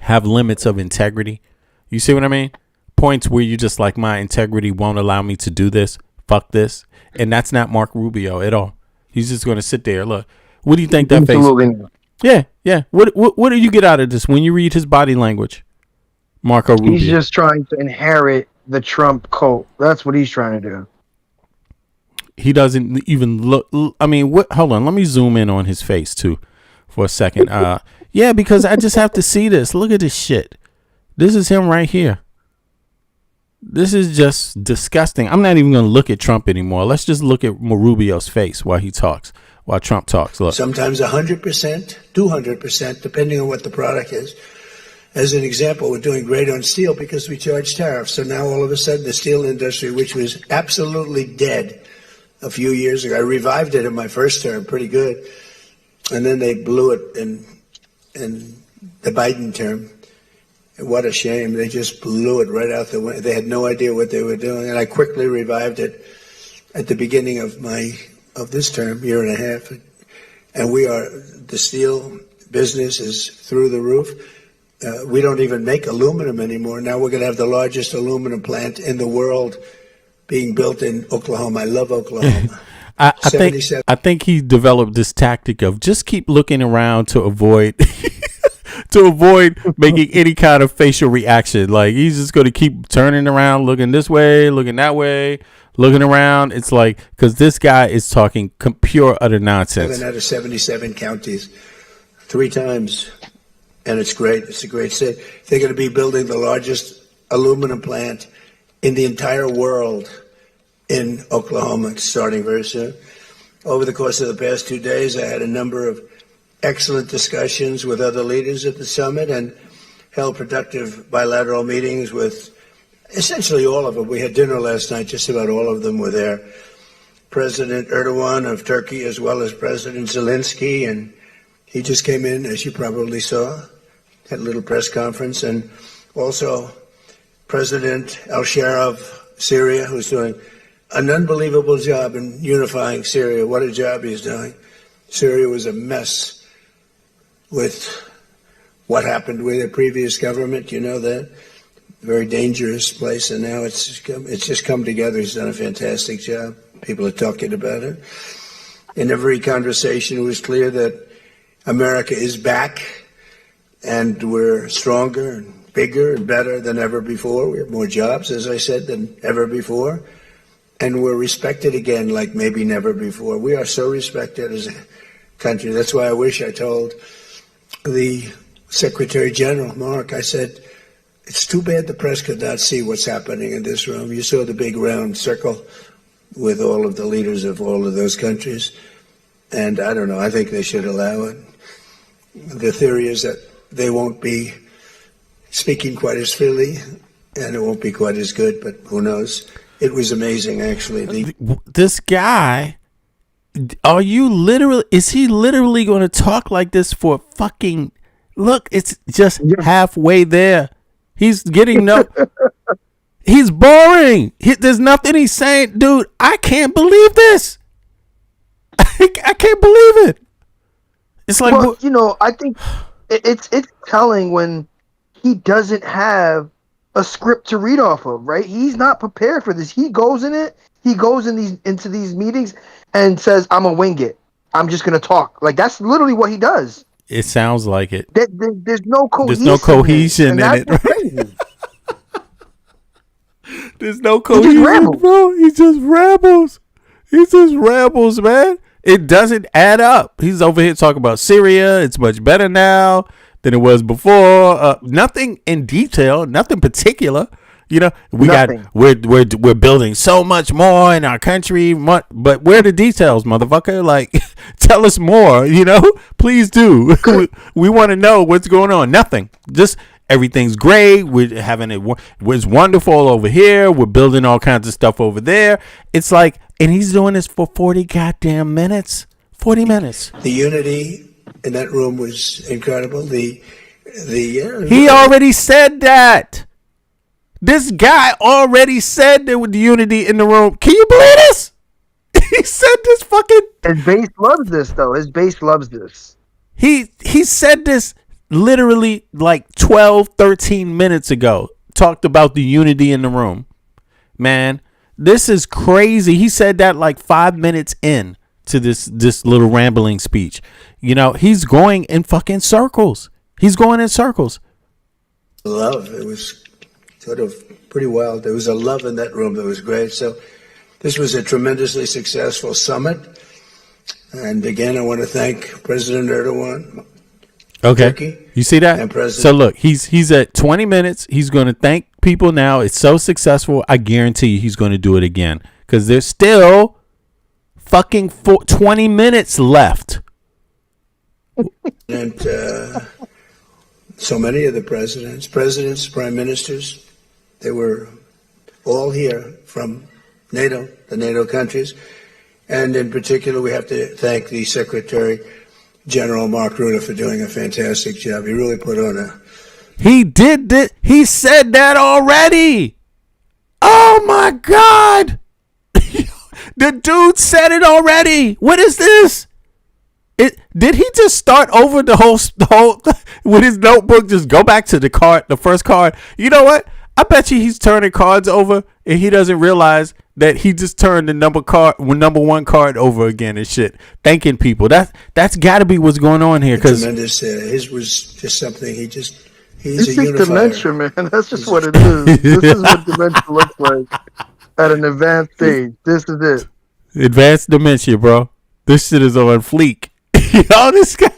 have limits of integrity. You see what I mean? Points where you just like, my integrity won't allow me to do this. Fuck this. And that's not Mark Rubio at all. He's just going to sit there. Look, what do you think that face? Yeah. What do you get out of this when you read his body language? Marco Rubio. He's just trying to inherit the Trump cult. That's what he's trying to do. He doesn't even look. I mean, hold on. Let me zoom in on his face too for a second. Yeah, because I just have to see this. Look at this shit. This is him right here. This is just disgusting. I'm not even going to look at Trump anymore. Let's just look at Rubio's face while Trump talks. Look. Sometimes 100%, 200%, depending on what the product is. As an example, we're doing great on steel because we charge tariffs. So now all of a sudden the steel industry, which was absolutely dead a few years ago, I revived it in my first term, pretty good. And then they blew it in the Biden term. What a shame. They just blew it right out the window. They had no idea what they were doing. And I quickly revived it at the beginning of this term, year and a half. And the steel business is through the roof. We don't even make aluminum anymore. Now we're going to have the largest aluminum plant in the world being built in Oklahoma. I love Oklahoma. I think he developed this tactic of just keep looking around to avoid to avoid making any kind of facial reaction. Like, he's just going to keep turning around, looking this way, looking that way, looking around. It's like, because this guy is talking pure utter nonsense. 7 out of 77 counties, 3 times, and it's great. It's a great state. They're going to be building the largest aluminum plant in the entire world in Oklahoma. It's starting very soon. Over the course of the past 2 days, I had a number of excellent discussions with other leaders at the summit and held productive bilateral meetings with essentially all of them. We had dinner last night, just about all of them were there. President Erdogan of Turkey, as well as President Zelensky, and he just came in, as you probably saw, had a little press conference, and also President al-Shara of Syria, who's doing an unbelievable job in unifying Syria. What a job he's doing. Syria was a mess with what happened with the previous government, you know that. Very dangerous place, and now it's just come together. He's done a fantastic job. People are talking about it. In every conversation, it was clear that America is back, and we're stronger and bigger and better than ever before. We have more jobs, as I said, than ever before. And we're respected again like maybe never before. We are so respected as a country. That's why I wish I told the Secretary General, Mark, I said, it's too bad the press could not see what's happening in this room. You saw the big round circle with all of the leaders of all of those countries. And I don't know, I think they should allow it. The theory is that they won't be speaking quite as freely and it won't be quite as good, but who knows? It was amazing, actually. This guy, is he literally going to talk like this for fucking, look, it's just halfway there. He's getting he's boring. There's nothing he's saying. Dude, I can't believe this. I can't believe it. It's like, well, you know, I think it's telling when he doesn't have a script to read off of, right? He's not prepared for this. He goes into these meetings and says, I'm gonna wing it. I'm just gonna talk. Like, that's literally what he does. It sounds like it. There's no cohesion. There's no cohesion in it. Right? There's no cohesion, bro. He just rambles. He just rambles, man. It doesn't add up. He's over here talking about Syria. It's much better now than it was before. Nothing in detail, nothing particular. You know, we're building so much more in our country, but where are the details, motherfucker? Like, tell us more. You know, please do. We want to know what's going on. Nothing. Just everything's great. We're having it's wonderful over here. We're building all kinds of stuff over there. It's like, and he's doing this for 40 goddamn minutes. 40 minutes. The unity in that room was incredible. He already said that. This guy already said there was unity in the room. Can you believe this? He said this fucking. His base loves this, though. His base loves this. He said this literally like 12, 13 minutes ago. Talked about the unity in the room. Man, this is crazy. He said that like 5 minutes in to this little rambling speech. You know, he's going in fucking circles. He's going in circles. Love. It was sort of pretty wild. There was a love in that room that was great. So this was a tremendously successful summit. And again, I want to thank President Erdogan. Okay. Turkey, you see that? So look, he's at 20 minutes. He's going to thank people now. It's so successful. I guarantee you he's going to do it again because there's still fucking 20 minutes left. And so many of the presidents, prime ministers, they were all here from NATO, the NATO countries. And in particular, we have to thank the Secretary General Mark Rutte for doing a fantastic job. He really put on He did it. He said that already. Oh my God. The dude said it already. What is this? Did he just start over the whole with his notebook? Just go back to the first card. You know what? I bet you he's turning cards over and he doesn't realize that he just turned the number one card over again and shit, thanking people. That's got to be what's going on here. Because tremendous. His was just something. He's It's a just unifier. dementia, man. That's just what it is. This is what dementia looks like at an advanced stage. This is it. Advanced dementia, bro. This shit is on fleek. Yo, this guy.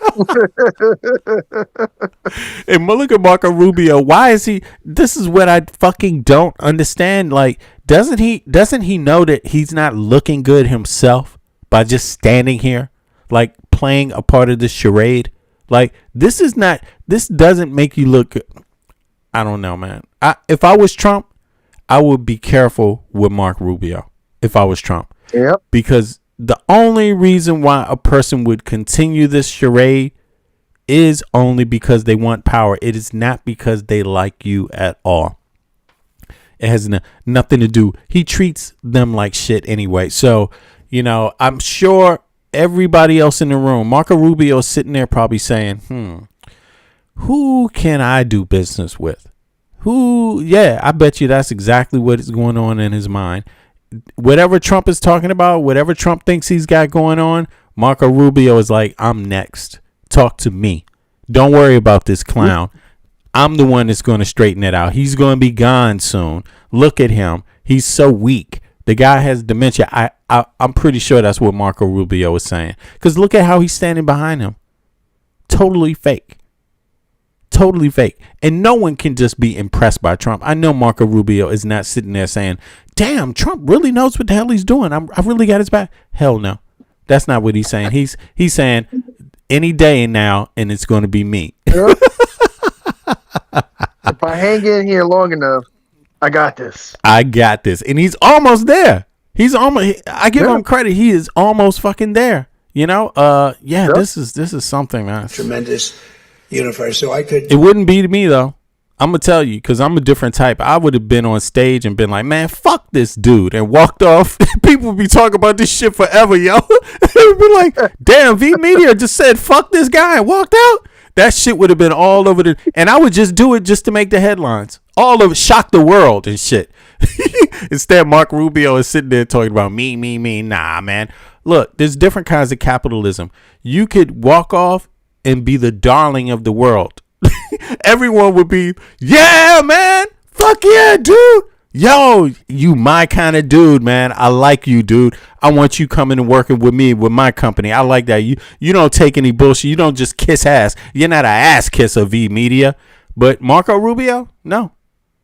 And look at Marco Rubio. Why is he? This is what I fucking don't understand. Like, doesn't he know that he's not looking good himself by just standing here, like playing a part of this charade? Like, this doesn't make you look good. I don't know, man. If I was Trump, I would be careful with Marco Rubio. If I was Trump. Yep. Because the only reason why a person would continue this charade is only because they want power. It is not because they like you at all. It has nothing to do. He treats them like shit anyway. So, I'm sure everybody else in the room, Marco Rubio is sitting there probably saying, who can I do business with? I bet you that's exactly what is going on in his mind. Whatever Trump is talking about, whatever Trump thinks he's got going on, Marco Rubio is like, I'm next. Talk to me. Don't worry about this clown. I'm the one that's going to straighten it out. He's going to be gone soon. Look at him. He's so weak. The guy has dementia. I'm pretty sure that's what Marco Rubio is saying. Because look at how he's standing behind him. Totally fake. Totally fake. And no one can just be impressed by Trump. I know Marco Rubio is not sitting there saying, damn, Trump really knows what the hell he's doing. I really got his back. Hell no. That's not what he's saying. He's saying any day now, and it's going to be me. Yep. If I hang in here long enough, I got this. And he's almost there. I give him credit. He is almost fucking there. This is something, man. Tremendous unifier. So It wouldn't be me though. I'm gonna tell you, because I'm a different type. I would have been on stage and been like, man, fuck this dude, and walked off. People would be talking about this shit forever, yo. They would be like, damn, V Media just said fuck this guy and walked out. That shit would have been all over and I would just do it just to make the headlines. All of it, shock the world and shit. Instead, Mark Rubio is sitting there talking about me. Nah, man. Look, there's different kinds of capitalism. You could walk off and be the darling of the world. Everyone would be, yeah, man. Fuck yeah, dude. Yo, you my kind of dude, man. I like you, dude. I want you coming and working with me, with my company. I like that. You don't take any bullshit. You don't just kiss ass. You're not an ass kisser, V Media. But Marco Rubio, no.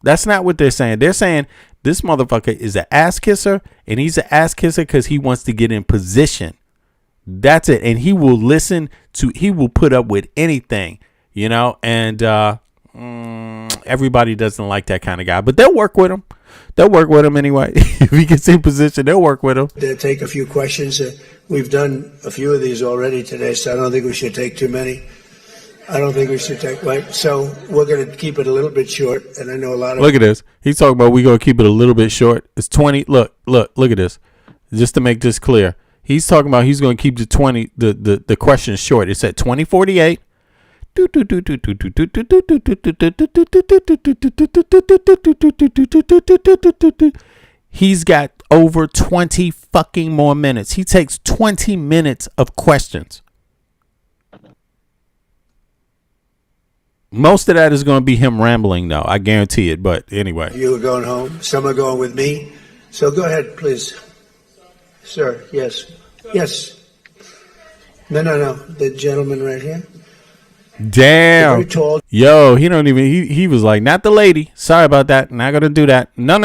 That's not what they're saying. They're saying this motherfucker is an ass kisser, and he's an ass kisser because he wants to get in position. That's it. And he will he will put up with anything, and everybody doesn't like that kind of guy, but they'll work with him. They'll work with him anyway. If he gets in position, they'll work with him. To take a few questions. We've done a few of these already today, so I don't think we should take too many. So we're going to keep it a little bit short, and I know a lot of... Look at this. He's talking about we're going to keep it a little bit short. It's 20. Look at this. Just to make this clear. He's talking about he's going to keep the questions short. It's at 20:48. He's got over 20 fucking more minutes. He takes 20 minutes of questions. Most of that is going to be him rambling, though. I guarantee it. But anyway. You are going home. Some are going with me. So go ahead, please. Sir, yes. Yes. No. The gentleman right here. Damn. Yo, he was like, not the lady. Sorry about that. Not going to do that. No.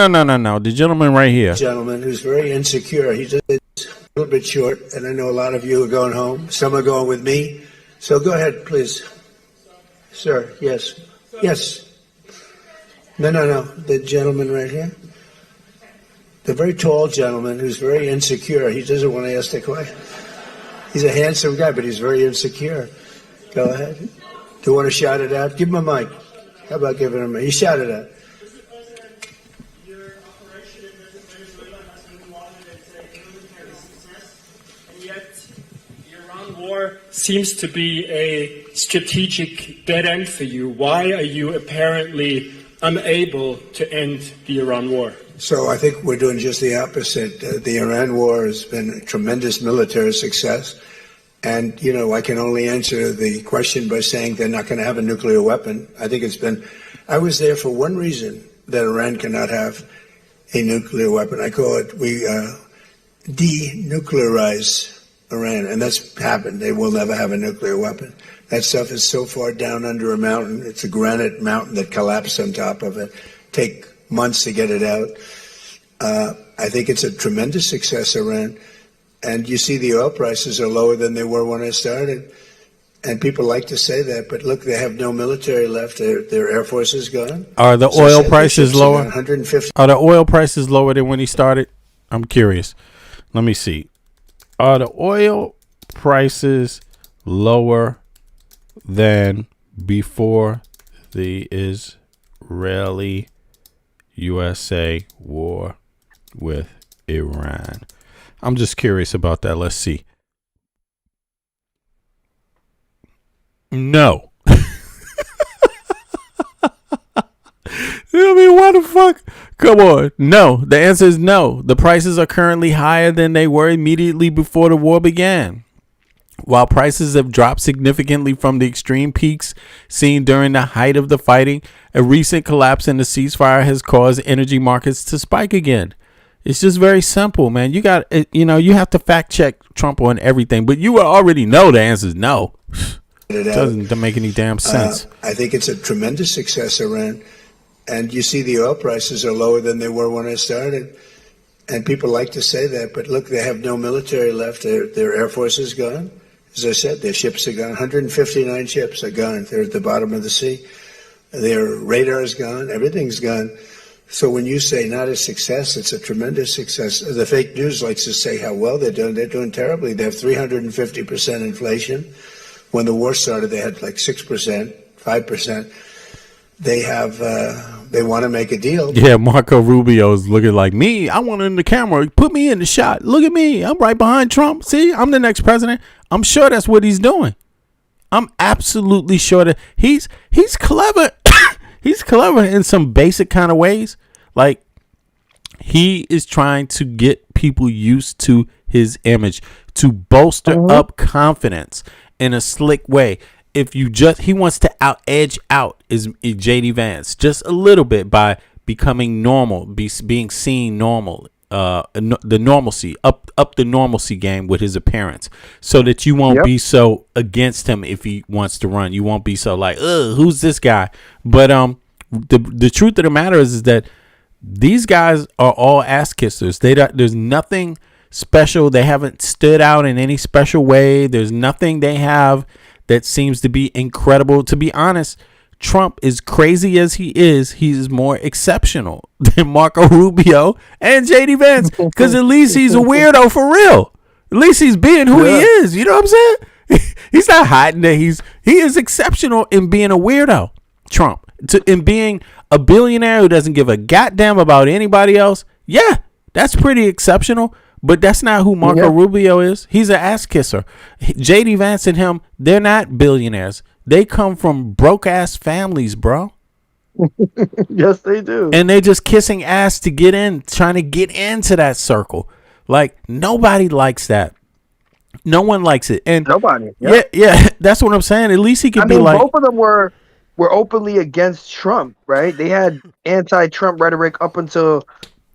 The gentleman right here. Gentleman who's very insecure. He's a little bit short, and I know a lot of you are going home. Some are going with me. So go ahead, please. Sir, yes. Yes. No. The gentleman right here. The very tall gentleman who's very insecure. He doesn't want to ask the question. He's a handsome guy, but he's very insecure. Go ahead. Do you want to shout it out? Give him a mic. How about giving him a mic? You shout it out. Your operation in Venezuela has been lauded as a military success, and yet the Iran war seems to be a strategic dead end for you. Why are you apparently unable to end the Iran war? So I think we're doing just the opposite. The Iran war has been a tremendous military success. And, you know, I can only answer the question by saying they're not going to have a nuclear weapon. I was there for one reason, that Iran cannot have a nuclear weapon. I call it, we denuclearize Iran. And that's happened. They will never have a nuclear weapon. That stuff is so far down under a mountain. It's a granite mountain that collapsed on top of it. Take months to get it out. I think it's a tremendous success, Iran. And you see the oil prices are lower than they were when I started. And people like to say that, but look, they have no military left. Their Air Force is gone. Are the oil prices lower? 150. Are the oil prices lower than when he started? I'm curious. Let me see. Are the oil prices lower than before the Israeli-USA war with Iran? I'm just curious about that. Let's see. No. I mean, why the fuck? Come on. No. The answer is no. The prices are currently higher than they were immediately before the war began. While prices have dropped significantly from the extreme peaks seen during the height of the fighting, a recent collapse in the ceasefire has caused energy markets to spike again. It's just very simple, man. You have to fact check Trump on everything, but you already know the answer is no. It doesn't make any damn sense. I think it's a tremendous success, Iran. And you see the oil prices are lower than they were when I started. And people like to say that, but look, they have no military left. Their Air Force is gone. As I said, their ships are gone. 159 ships are gone. They're at the bottom of the sea. Their radar is gone. Everything's gone. So when you say not a success, it's a tremendous success. The fake news likes to say how well they're doing. They're doing terribly. They have 350% inflation. When the war started, they had like 6%, 5%. They want to make a deal. Yeah, Marco Rubio's looking like me. I want in the camera. Put me in the shot. Look at me. I'm right behind Trump. See, I'm the next president. I'm sure that's what he's doing. I'm absolutely sure that he's clever. He's clever in some basic kind of ways. Like, he is trying to get people used to his image, to bolster up confidence in a slick way. He wants to edge out JD Vance just a little bit by becoming normal, being seen normal, the normalcy, up the normalcy game with his appearance, so that you won't be so against him if he wants to run. You won't be so like, ugh, who's this guy? But the truth of the matter is that these guys are all ass kissers. There's nothing special. They haven't stood out in any special way. There's nothing they have that seems to be incredible. To be honest, Trump, as crazy as he is, he's more exceptional than Marco Rubio and JD Vance, because at least he's a weirdo for real. At least he's being who he is. You know what I'm saying? He's not hiding that he is exceptional in being a weirdo. Trump, in being a billionaire who doesn't give a goddamn about anybody else. Yeah, that's pretty exceptional. But that's not who Marco Rubio is. He's an ass kisser. JD Vance and him, they're not billionaires. They come from broke ass families, bro. Yes, they do. And they just kissing ass to get in, trying to get into that circle. Like, nobody likes that. No one likes it. And nobody. Yeah, that's what I'm saying. At least he could be like, both of them were openly against Trump, right? They had anti-Trump rhetoric up until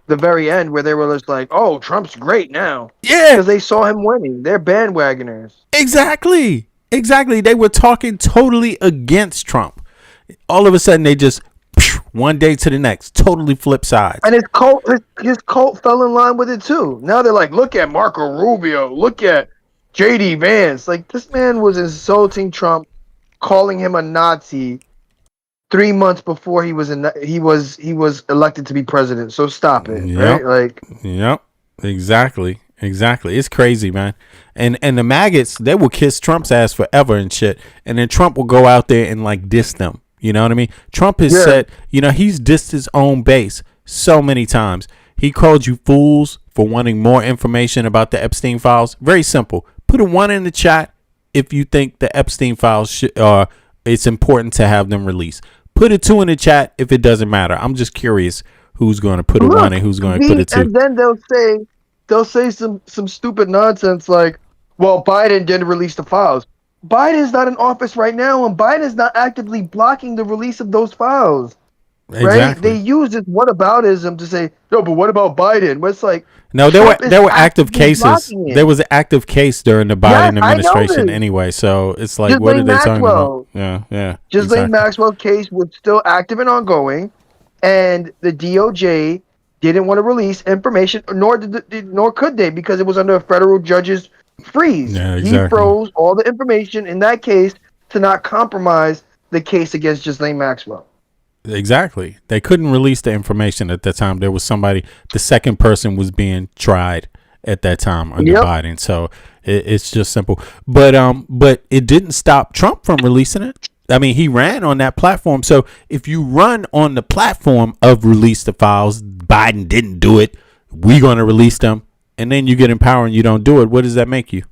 the very end, where they were just like, oh, Trump's great now. Yeah. Because they saw him winning. They're bandwagoners. Exactly. They were talking totally against Trump. All of a sudden, they just, one day to the next, totally flip sides. And his cult fell in line with it, too. Now they're like, look at Marco Rubio. Look at JD Vance. Like, this man was insulting Trump, calling him a Nazi 3 months before he was elected to be president. So stop it, right? Like, exactly. It's crazy, man. And the maggots, they will kiss Trump's ass forever and shit. And then Trump will go out there and like diss them. You know what I mean? Trump has said, he's dissed his own base so many times. He called you fools for wanting more information about the Epstein files. Very simple. Put a 1 in the chat if you think the Epstein files it's important to have them released. Put a 2 in the chat if it doesn't matter. I'm just curious who's going to put a one and who's going to put a two. And then they'll say some stupid nonsense like, well, Biden didn't release the files. Biden's not in office right now, and Biden's not actively blocking the release of those files. Exactly. Right? They use this whataboutism to say, no, but what about Biden? But it's like, no, there were active cases. There was an active case during the Biden administration anyway. So it's like, what are they talking about? Yeah. Ghislaine Maxwell's case was still active and ongoing, and the DOJ didn't want to release information, nor could they, because it was under a federal judge's freeze. Yeah, exactly. He froze all the information in that case to not compromise the case against Ghislaine Maxwell. Exactly. They couldn't release the information at that time. There was somebody, the second person was being tried at that time under Biden. So it's just simple. But it didn't stop Trump from releasing it. I mean, he ran on that platform. So if you run on the platform of release the files, Biden didn't do it, we're going to release them, and then you get in power and you don't do it, what does that make you?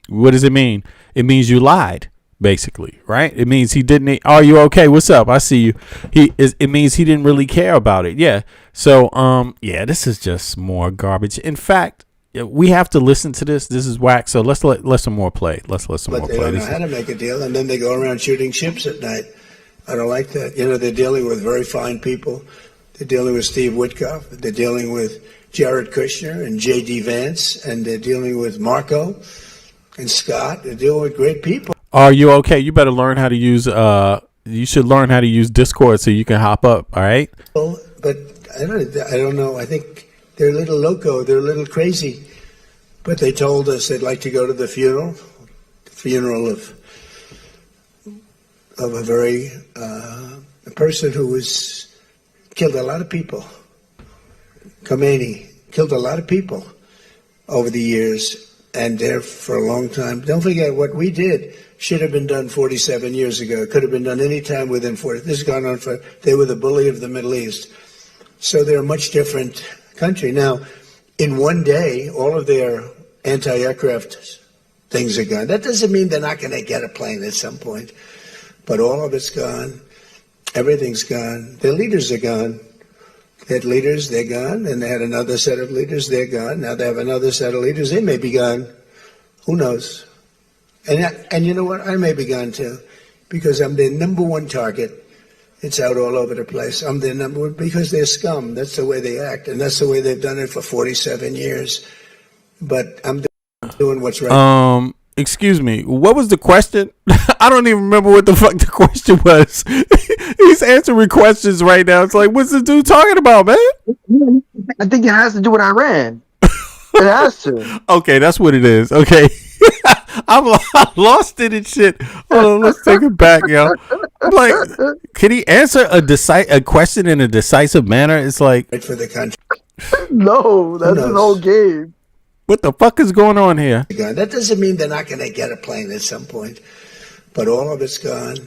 What does it mean? It means you lied. Basically, right? It means he didn't. Are you okay? What's up? I see you. It means he didn't really care about it. Yeah. So, this is just more garbage. In fact, we have to listen to this. This is whack. So let's let some more play. Let's let some more play. But they don't know how to make a deal, and then they go around shooting ships at night. I don't like that. They're dealing with very fine people. They're dealing with Steve Witkoff. They're dealing with Jared Kushner and J.D. Vance, and they're dealing with Marco and Scott. They're dealing with great people. Are you okay? You better learn how to use. You should learn how to use Discord so you can hop up. All right. Well, but I don't know. I think they're a little loco. They're a little crazy. But they told us they'd like to go to the funeral of a very a person who was killed a lot of people. Khomeini killed a lot of people over the years, and there for a long time. Don't forget what we did. Should have been done 47 years ago. It could have been done any time within 40. This has gone on for. They were the bully of the Middle East. So they're a much different country. Now, in one day, all of their anti-aircraft things are gone. That doesn't mean they're not going to get a plane at some point. But all of it's gone. Everything's gone. Their leaders are gone. They had leaders, they're gone. And they had another set of leaders, they're gone. Now they have another set of leaders, they may be gone. Who knows? And you know what? I may be gone too, because I'm their number one target. It's out all over the place. I'm their number one because they're scum. That's the way they act, and that's the way they've done it for 47 years. But I'm doing what's right. Excuse me. What was the question? I don't even remember what the fuck the question was. He's answering questions right now. It's like, what's this dude talking about, man? I think it has to do with Iran. It has to. Okay, that's what it is. Okay. I'm lost in it shit. Hold on, let's take it back, yo. I'm like, can he answer a question in a decisive manner? It's like, right for the country. No, that's his whole game. What the fuck is going on here? That doesn't mean they're not going to get a plane at some point, but all of it's gone.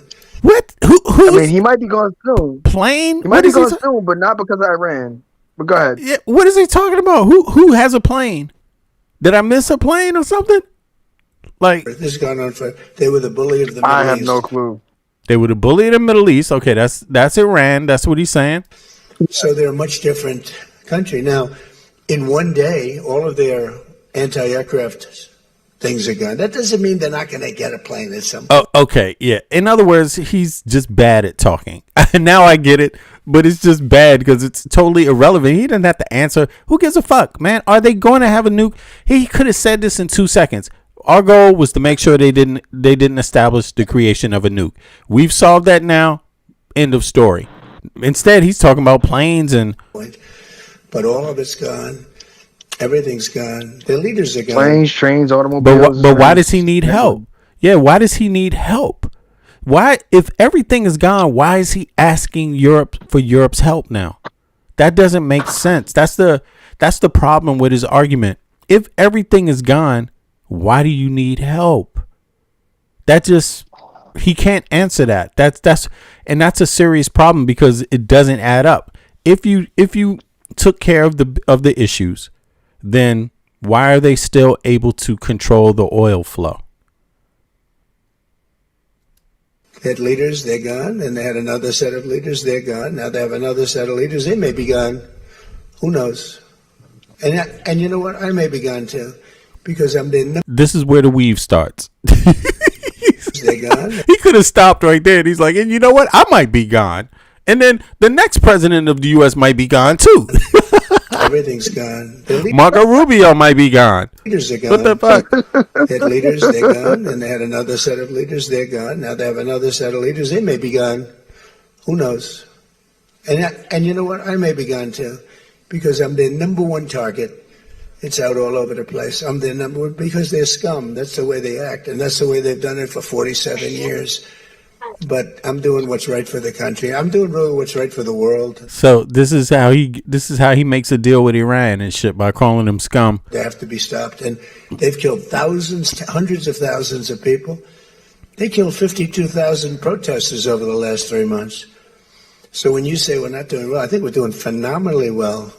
What? I mean, he might be going soon. Plane? He might be going soon, but not because of Iran. But go ahead. Yeah, what is he talking about? Who has a plane? Did I miss a plane or something? Like, this has gone on for. They were the bully of the Middle East. I have no clue. They were the bully of the Middle East. Okay, that's Iran. That's what he's saying. So they're a much different country now. In one day, all of their anti-aircraft things are gone. That doesn't mean they're not going to get a plane at some point. Oh, okay, yeah. In other words, he's just bad at talking. Now I get it, but it's just bad because it's totally irrelevant. He didn't have to answer. Who gives a fuck, man? Are they going to have a nuke? He could have said this in 2 seconds. Our goal was to make sure they didn't establish the creation of a nuke. We've solved that now. End of story. Instead, he's talking about planes and. But all of it's gone. Everything's gone. Their leaders are gone. Planes, trains, automobiles. But why does he need help? Yeah, why does he need help? Why, if everything is gone, why is he asking Europe for Europe's help now? That doesn't make sense. That's the problem with his argument. If everything is gone, why do you need help? He can't answer that. That's a serious problem because it doesn't add up. If you took care of the issues, then why are they still able to control the oil flow? They had leaders, they're gone. And they had another set of leaders, they're gone. Now they have another set of leaders, they may be gone. Who knows? And you know what? I may be gone too, because I'm the. This is where the weave starts. They're gone. He could have stopped right there. And he's like, and you know what? I might be gone. And then the next president of the U.S. might be gone too. Everything's gone. Marco Rubio might be gone. Leaders are gone. What the fuck? They had leaders, they're gone. And they had another set of leaders, they're gone. Now they have another set of leaders, they may be gone. Who knows? And you know what? I may be gone too, because I'm their number one target. It's out all over the place. I'm their number one because they're scum. That's the way they act, and that's the way they've done it for 47 years. But I'm doing what's right for the country. I'm doing really what's right for the world. So this is how he makes a deal with Iran and shit, by calling them scum. They have to be stopped, and they've killed thousands, hundreds of thousands of people. They killed 52,000 protesters over the last 3 months. So when you say we're not doing well, I think we're doing phenomenally well.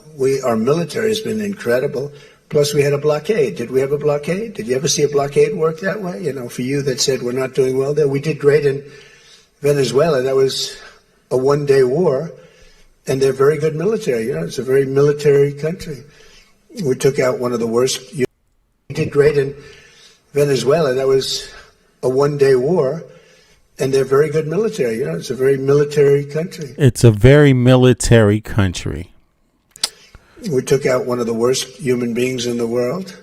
Our military has been incredible. Plus, we had a blockade. Did we have a blockade? Did you ever see a blockade work that way? You know, for you that said we're not doing well there, we did great in Venezuela. That was a one-day war, and they're very good military. You know, it's a very military country. We took out one of the worst. We did great in Venezuela. That was a one-day war, and they're very good military. You know, it's a very military country. It's a very military country. We took out one of the worst human beings in the world,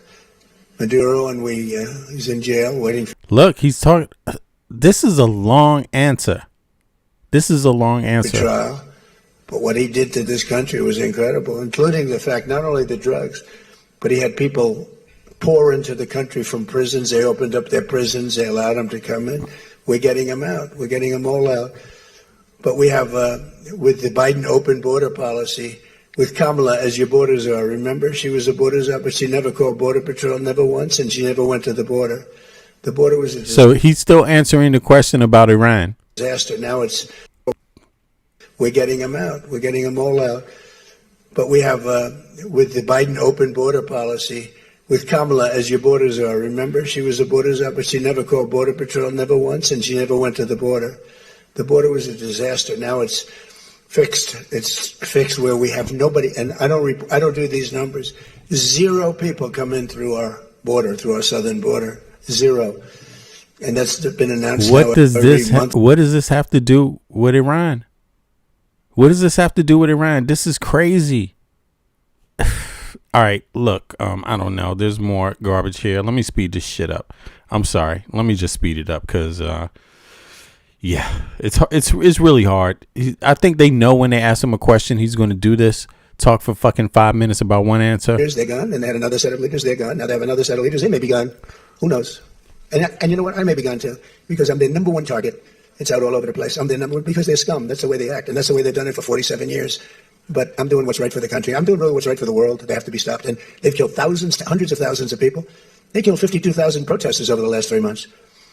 Maduro, and he's in jail waiting. Look, he's talking. This is a long answer. This is a long answer. Trial. But what he did to this country was incredible, including the fact not only the drugs, but he had people pour into the country from prisons. They opened up their prisons. They allowed them to come in. We're getting them out. We're getting them all out. But we have, with the Biden open border policy, with Kamala as your border czar. Remember, she was a border czar, but she never called Border Patrol, never once, and she never went to the border. The border was a disaster. So he's still answering the question about Iran. Disaster. Now we're getting them out. We're getting them all out. But we have, with the Biden open border policy, with Kamala as your border czar. Remember, she was a border czar, but she never called Border Patrol, never once, and she never went to the border. The border was a disaster. Now it's fixed. It's fixed where we have nobody, and I don't do these numbers. 0 people come in through our border, through our southern border. 0, and that's been announced. What does this have to do with Iran? What does this have to do with Iran? This is crazy. All right, look, I don't know. There's more garbage here. Let me speed this shit up. I'm sorry. Let me just speed it up because. Yeah, it's really hard. I think they know when they ask him a question, he's going to do this. Talk for fucking 5 minutes about one answer. They're gone, and they had another set of leaders. They're gone. Now they have another set of leaders. They may be gone. Who knows? And you know what? I may be gone too, because I'm their number one target. It's out all over the place. I'm their number one because they're scum. That's the way they act, and that's the way they've done it for 47 years. But I'm doing what's right for the country. I'm doing really what's right for the world. They have to be stopped. And they've killed thousands, hundreds of thousands of people. They killed 52,000 protesters over the last 3 months.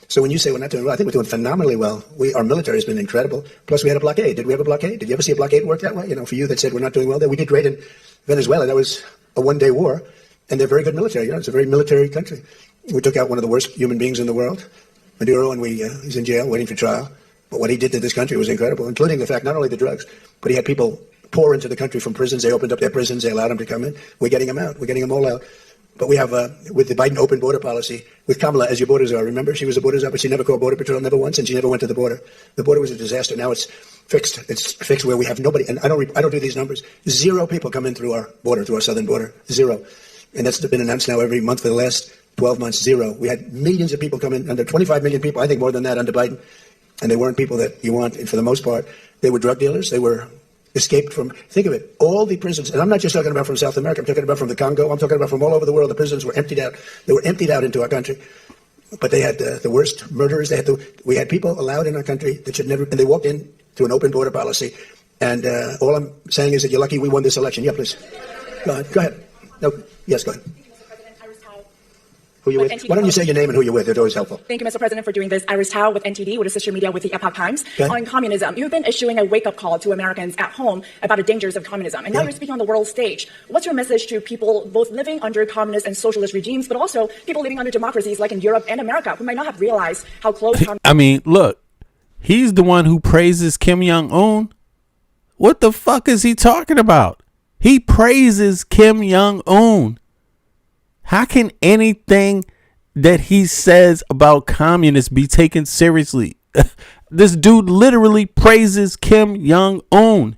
So when you say we're not doing well, I think we're doing phenomenally well. Our military has been incredible. Plus, we had a blockade. Did we have a blockade? Did you ever see a blockade work that way? You know, for you that said we're not doing well there, we did great in Venezuela. That was a one-day war, and they're very good military. You know, it's a very military country. We took out one of the worst human beings in the world, Maduro, and he's in jail waiting for trial. But what he did to this country was incredible, including the fact not only the drugs, but he had people pour into the country from prisons. They opened up their prisons. They allowed them to come in. We're getting them out. We're getting them all out. But we have, with the Biden open border policy, with Kamala as your border czar. Remember, she was a border czar, but she never called Border Patrol, never once, and she never went to the border. The border was a disaster. Now it's fixed. It's fixed where we have nobody, and I don't do these numbers. 0 people come in through our border, through our southern border. 0. And that's been announced now every month for the last 12 months. 0. We had millions of people come in, under 25 million people, I think more than that under Biden. And they weren't people that you want, and for the most part. They were drug dealers. They were escaped from, think of it, all the prisons, and I'm not just talking about from South America, I'm talking about from the Congo, I'm talking about from all over the world. The prisons were emptied out. They were emptied out into our country. But they had the worst murderers. We had people allowed in our country that should never, and they walked in to an open border policy. And all I'm saying is that you're lucky we won this election. Yeah, please. Go ahead. No, yes, go ahead. Who you with? Why don't you say your name and who you're with? It's always helpful. Thank you, Mr. President, for doing this. Iris Tao with NTD, with a sister media with the Epoch Times. On communism, you've been issuing a wake-up call to Americans at home about the dangers of communism. And now you're speaking on the world stage. What's your message to people both living under communist and socialist regimes, but also people living under democracies like in Europe and America who might not have realized how close... I mean, look, He's the one who praises Kim Jong-un. What the fuck is he talking about? He praises Kim Jong-un. How can anything that he says about communists be taken seriously? This dude literally praises Kim Jong-un.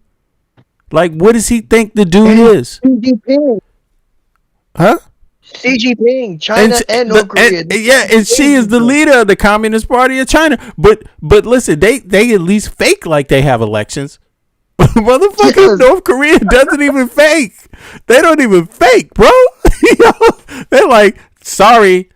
Like, what does he think the dude is? Xi Jinping. Huh? Xi Jinping, China and North Korea. And she is the leader of the Communist Party of China. But listen, they at least fake like they have elections. Motherfucking North Korea doesn't even fake. They don't even fake, bro. They're like, sorry,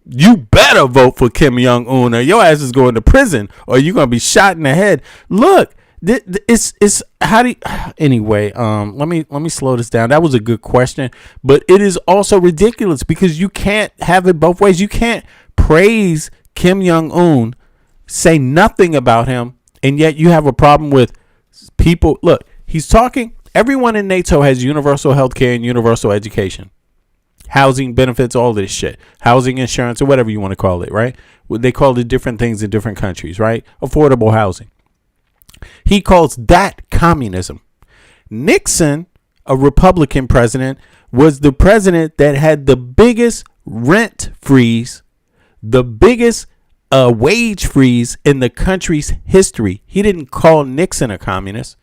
you better vote for Kim Jong-un or your ass is going to prison or you're going to be shot in the head. Look, it's how do you, anyway, let me slow this down. That was a good question, but it is also ridiculous because you can't have it both ways. You can't praise Kim Jong-un, say nothing about him, and yet you have a problem with people. Look, he's talking. Everyone in NATO has universal health care and universal education, housing benefits, all this shit, housing insurance or whatever you want to call it, right? They call it different things in different countries, right? Affordable housing. He calls that communism. Nixon, a Republican president, was the president that had the biggest rent freeze, the biggest wage freeze in the country's history. He didn't call Nixon a communist,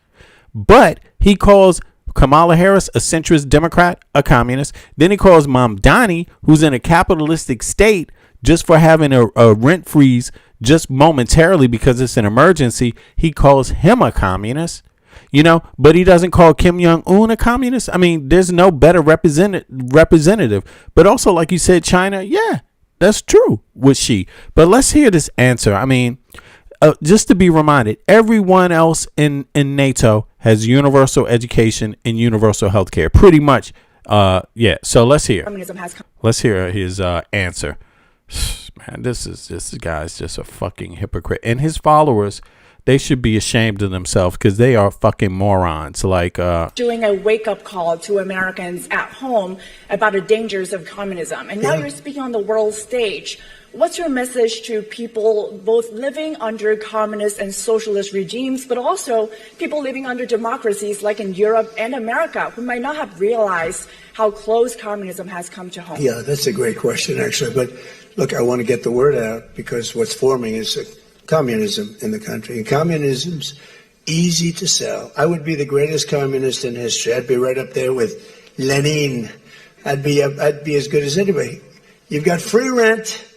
but he calls Kamala Harris, a centrist Democrat, a communist. Then he calls Mamdani, who's in a capitalistic state, just for having a rent freeze just momentarily because it's an emergency. He calls him a communist, but he doesn't call Kim Jong-un a communist. I mean, there's no better representative. But also, like you said, China, yeah, that's true with Xi. But let's hear this answer. I mean, just to be reminded, everyone else in NATO has universal education and universal health care. Pretty much, yeah. So let's hear. Let's hear his answer. Man, this guy's just a fucking hypocrite. And his followers, they should be ashamed of themselves because they are fucking morons. Like doing a wake-up call to Americans at home about the dangers of communism. And now you're speaking on the world stage. What's your message to people both living under communist and socialist regimes, but also people living under democracies like in Europe and America who might not have realized how close communism has come to home? Yeah, that's a great question, actually. But look, I want to get the word out because what's forming is communism in the country. And communism's easy to sell. I would be the greatest communist in history. I'd be right up there with Lenin. I'd be as good as anybody. You've got free rent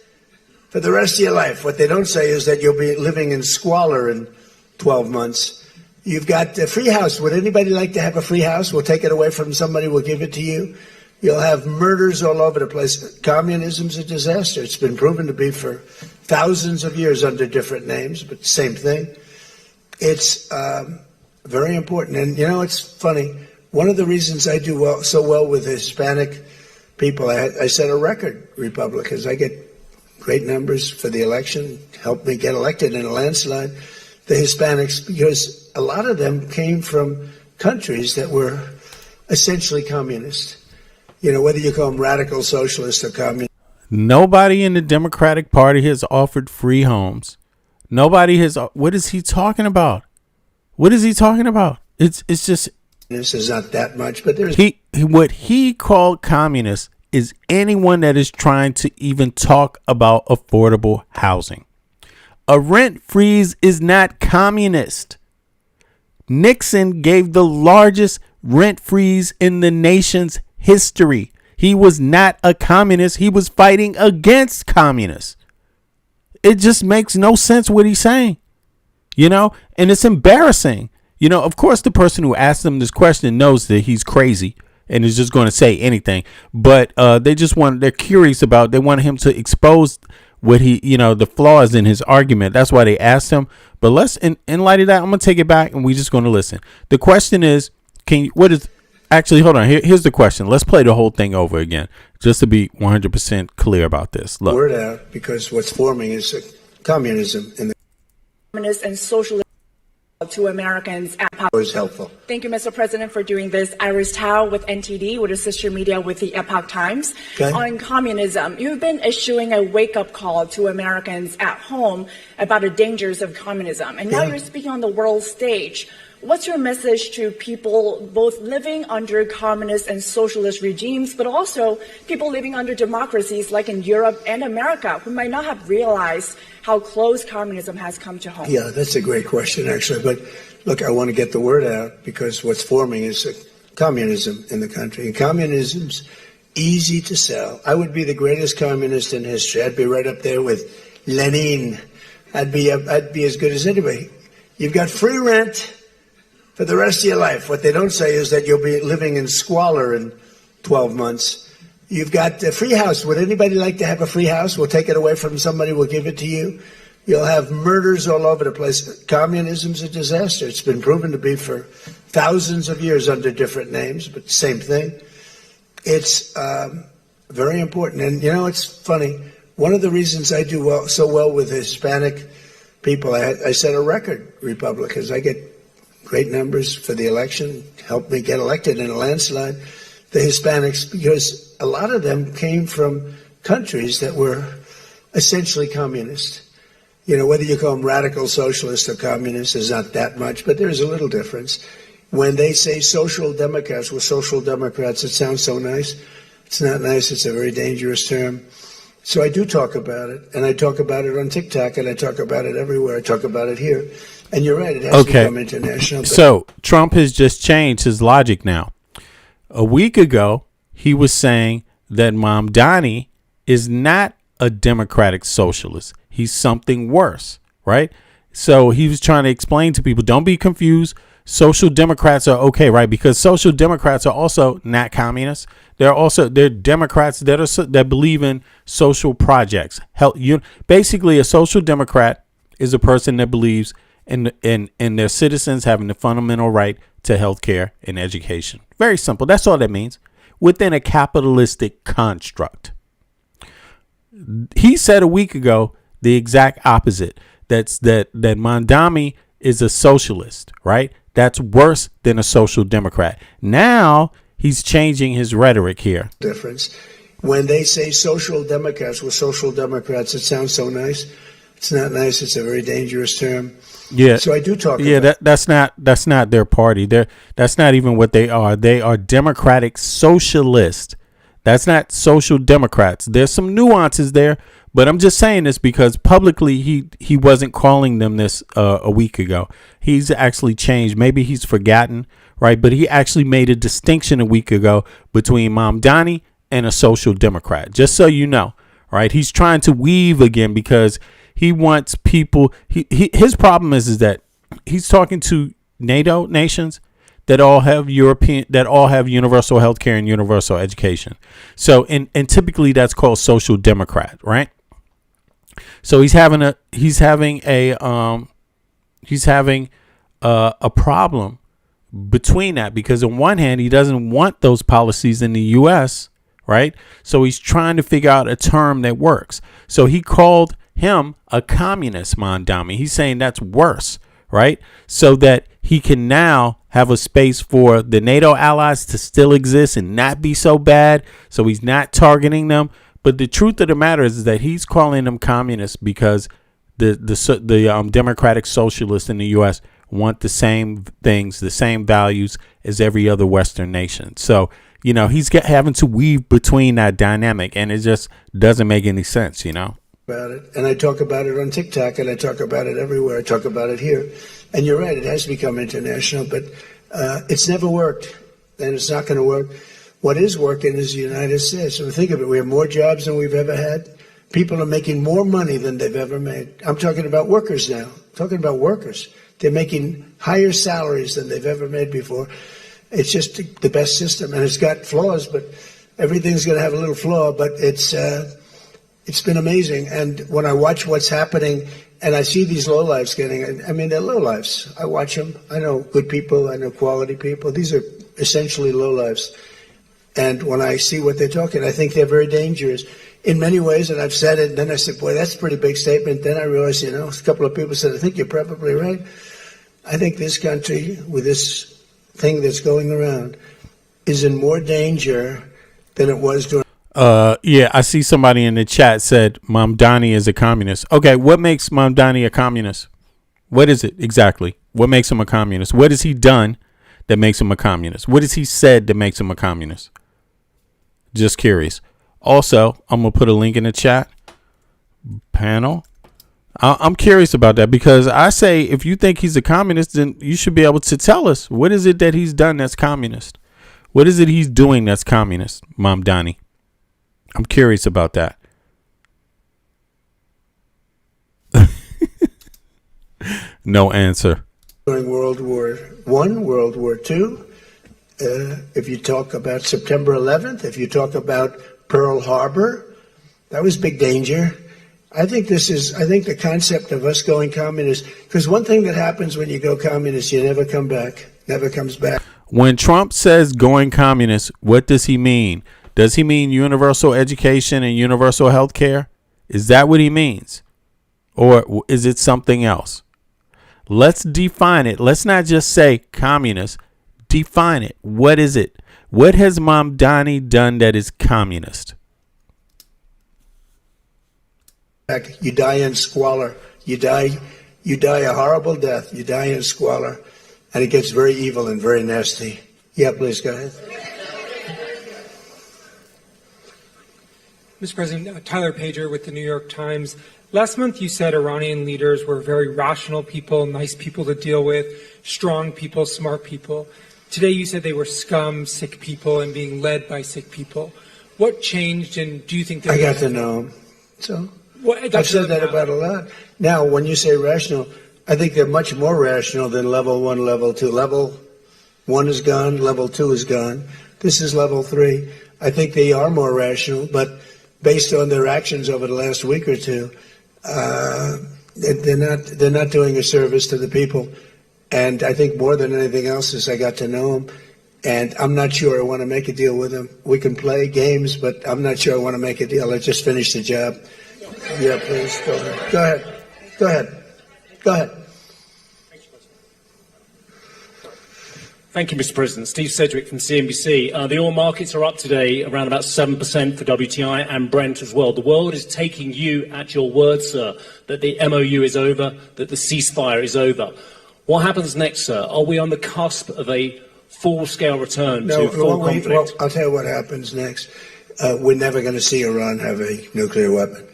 for the rest of your life. What they don't say is that you'll be living in squalor in 12 months. You've got a free house. Would anybody like to have a free house? We'll take it away from somebody. We'll give it to you. You'll have murders all over the place. Communism's a disaster. It's been proven to be for thousands of years under different names, but same thing. It's very important. And, it's funny. One of the reasons I do so well with Hispanic people, I set a record, Republicans. I get great numbers for the election, helped me get elected in a landslide, the Hispanics, because a lot of them came from countries that were essentially communist. Whether you call them radical socialist or communist. Nobody in the Democratic Party has offered free homes. Nobody has. What is he talking about? What is he talking about? It's just. This is not that much, but there's. What he called communist is anyone that is trying to even talk about affordable housing. A rent freeze is not communist. Nixon gave the largest rent freeze in the nation's history. He was not a communist. He was fighting against communists. It just makes no sense what he's saying, and it's embarrassing. Of course, the person who asked him this question knows that he's crazy and is just going to say anything. But they're curious about, they want him to expose what the flaws in his argument. That's why they asked him. But let's, in light of that, I'm going to take it back and we're just going to listen. The question is, actually, hold on. Here's the question. Let's play the whole thing over again, just to be 100% clear about this. Look. Word out, because what's forming is communism in the communist and socialist to Americans at It was helpful. Thank you, Mr. President, for doing this. Iris Tao with NTD, with a sister media with the Epoch Times. Okay. On communism, you've been issuing a wake-up call to Americans at home about the dangers of communism. And now you're speaking on the world stage. What's your message to people both living under communist and socialist regimes, but also people living under democracies like in Europe and America who might not have realized how close communism has come to home? Yeah, that's a great question, actually. But look, I want to get the word out because what's forming is communism in the country. And communism's easy to sell. I would be the greatest communist in history. I'd be right up there with Lenin. I'd be as good as anybody. You've got free rent for the rest of your life. What they don't say is that you'll be living in squalor in 12 months. You've got a free house. Would anybody like to have a free house? We'll take it away from somebody. We'll give it to you. You'll have murders all over the place. Communism's a disaster. It's been proven to be for thousands of years under different names, but same thing. It's very important. And, you know, it's funny. One of the reasons I do so well with Hispanic people, I set a record, Republicans. I get great numbers for the election, helped me get elected in a landslide, the Hispanics, because a lot of them came from countries that were essentially communist. You know, whether you call them radical socialist or communist is not that much, but there's a little difference. When they say social democrats, we're social democrats, it sounds so nice. It's not nice. It's a very dangerous term. So I do talk about it, and I talk about it on TikTok, and I talk about it everywhere. I talk about it here. And you're right, it has become international. So Trump has just changed his logic now. A week ago, he was saying that Mamdani is not a democratic socialist. He's something worse, right? So he was trying to explain to people, don't be confused. Social democrats are okay, right? Because social democrats are also not communists. They're Democrats that believe in social projects. Basically, a social democrat is a person that believes in their citizens having the fundamental right to health care and education. Very simple. That's all that means. Within a capitalistic construct. He said a week ago the exact opposite. That Mamdani is a socialist, right? That's worse than a social democrat. Now he's changing his rhetoric here. Difference. When they say social democrats, we're social democrats, it sounds so nice. It's not nice. It's a very dangerous term. Yeah. So I do talk. Yeah, that's not their party. That's not even what they are. They are democratic socialists. That's not social democrats. There's some nuances there, but I'm just saying this because publicly he wasn't calling them this a week ago. He's actually changed. Maybe he's forgotten, right? But he actually made a distinction a week ago between Mamdani and a social democrat. Just so you know, right? He's trying to weave again because he wants people. His problem is that he's talking to NATO nations that all have universal health care and universal education. So and typically that's called social democrat, right? So he's having a problem between that because on one hand he doesn't want those policies in the U.S., right? So he's trying to figure out a term that works. So he called him a communist, Mamdani. He's saying that's worse, right? So that he can now have a space for the NATO allies to still exist and not be so bad. So he's not targeting them. But the truth of the matter is that he's calling them communists because the democratic socialists in the U.S. want the same things, the same values as every other Western nation. So, you know, he's having to weave between that dynamic, and it just doesn't make any sense, you know. About it, and I talk about it on TikTok, and I talk about it everywhere. I talk about it here, and you're right; it has become international, but it's never worked, and it's not going to work. What is working is the United States. And think of it: we have more jobs than we've ever had. People are making more money than they've ever made. I'm talking about workers now. I'm talking about workers. They're making higher salaries than they've ever made before. It's just the best system, and it's got flaws, but everything's going to have a little flaw. But it's been amazing. And when I watch what's happening, and I see these lowlifes getting, I mean, they're lowlifes. I watch them. I know good people. I know quality people. These are essentially lowlifes. And when I see what they're talking, I think they're very dangerous in many ways. And I've said it. And then I said, boy, that's a pretty big statement. Then I realized, you know, a couple of people said, I think you're probably right. I think this country, with this thing that's going around, is in more danger than it was during. Yeah, I see somebody in the chat said Mamdani is a communist. Okay, what makes Mamdani a communist? What is it exactly? What makes him a communist? What has he done that makes him a communist? What has he said that makes him a communist? Just curious. Also, I'm going to put a link in the chat panel. I'm curious about that, because I say if you think he's a communist, then you should be able to tell us what is it that he's done that's communist. What is it he's doing that's communist, Mamdani? I'm curious about that. No answer. During World War I, World War II, if you talk about September 11th, if you talk about Pearl Harbor, that was big danger. I think the concept of us going communist, because one thing that happens when you go communist, you never come back, never comes back. When Trump says going communist, what does he mean? Does he mean universal education and universal health care? Is that what he means? Or is it something else? Let's define it. Let's not just say communist. Define it. What is it? What has Mamdani done that is communist? You die in squalor. You die a horrible death. You die in squalor. And it gets very evil and very nasty. Yeah, please go ahead. Mr. President, Tyler Pager with the New York Times. Last month you said Iranian leaders were very rational people, nice people to deal with, strong people, smart people. Today you said they were scum, sick people, and being led by sick people. What changed, and do you think that... I got to know them. So I've said that about a lot. Now, when you say rational, I think they're much more rational than level 1, level 2. Level 1 is gone, level 2 is gone. This is level 3. I think they are more rational, but based on their actions over the last week or two, they're not doing a service to the people. And I think more than anything else is I got to know them, and I'm not sure I want to make a deal with them. We can play games, but I'm not sure I want to make a deal. Let's just finish the job. Yeah, please, go ahead. Go ahead. Go ahead. Go ahead. Thank you, Mr. President. Steve Sedgwick from CNBC. The oil markets are up today around about 7% for WTI and Brent as well. The world is taking you at your word, sir, that the MOU is over, that the ceasefire is over. What happens next, sir? Are we on the cusp of a full-scale return to full conflict? Well, I'll tell you what happens next. We're never going to see Iran have a nuclear weapon,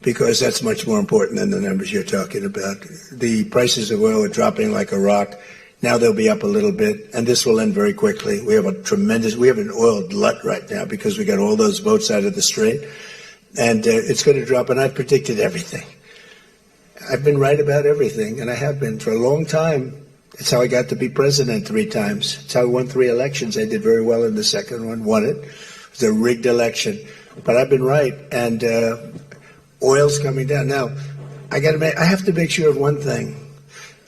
because that's much more important than the numbers you're talking about. The prices of oil are dropping like a rock. Now they'll be up a little bit, and this will end very quickly. We have an oil glut right now because we got all those boats out of the strait, and it's going to drop, and I've predicted everything. I've been right about everything, and I have been for a long time. It's how I got to be president 3 times. It's how I won 3 elections. I did very well in the second one, won it. It was a rigged election, but I've been right, and oil's coming down. Now, I have to make sure of one thing,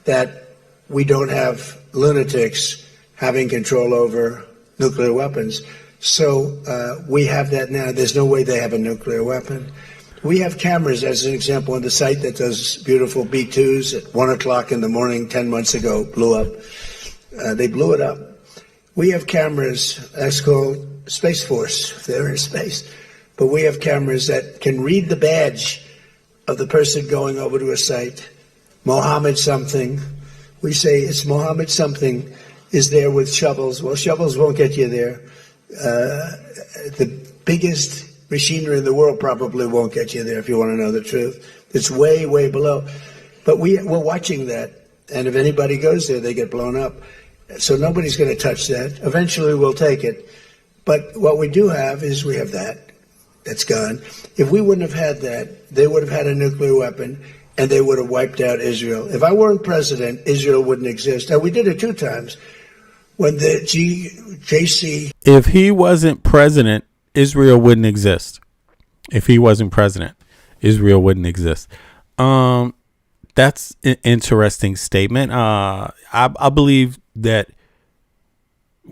that we don't have lunatics having control over nuclear weapons. So we have that now. There's no way they have a nuclear weapon. We have cameras, as an example, on the site that does beautiful B-2s at 1 o'clock in the morning 10 months ago, blew up. They blew it up. We have cameras, that's called Space Force. They're in space. But we have cameras that can read the badge of the person going over to a site. Mohammed something. We say it's Mohammed something is there with shovels. Well, shovels won't get you there. The biggest machinery in the world probably won't get you there, if you want to know the truth. It's way, way below. But we're watching that. And if anybody goes there, they get blown up. So nobody's going to touch that. Eventually we'll take it. But what we do have is we have that. That's gone. If we wouldn't have had that, they would have had a nuclear weapon, and they would have wiped out Israel. If I weren't president, Israel wouldn't exist. Now, we did it 2 times. When the JC... If he wasn't president, Israel wouldn't exist. If he wasn't president, Israel wouldn't exist. That's an interesting statement. I believe that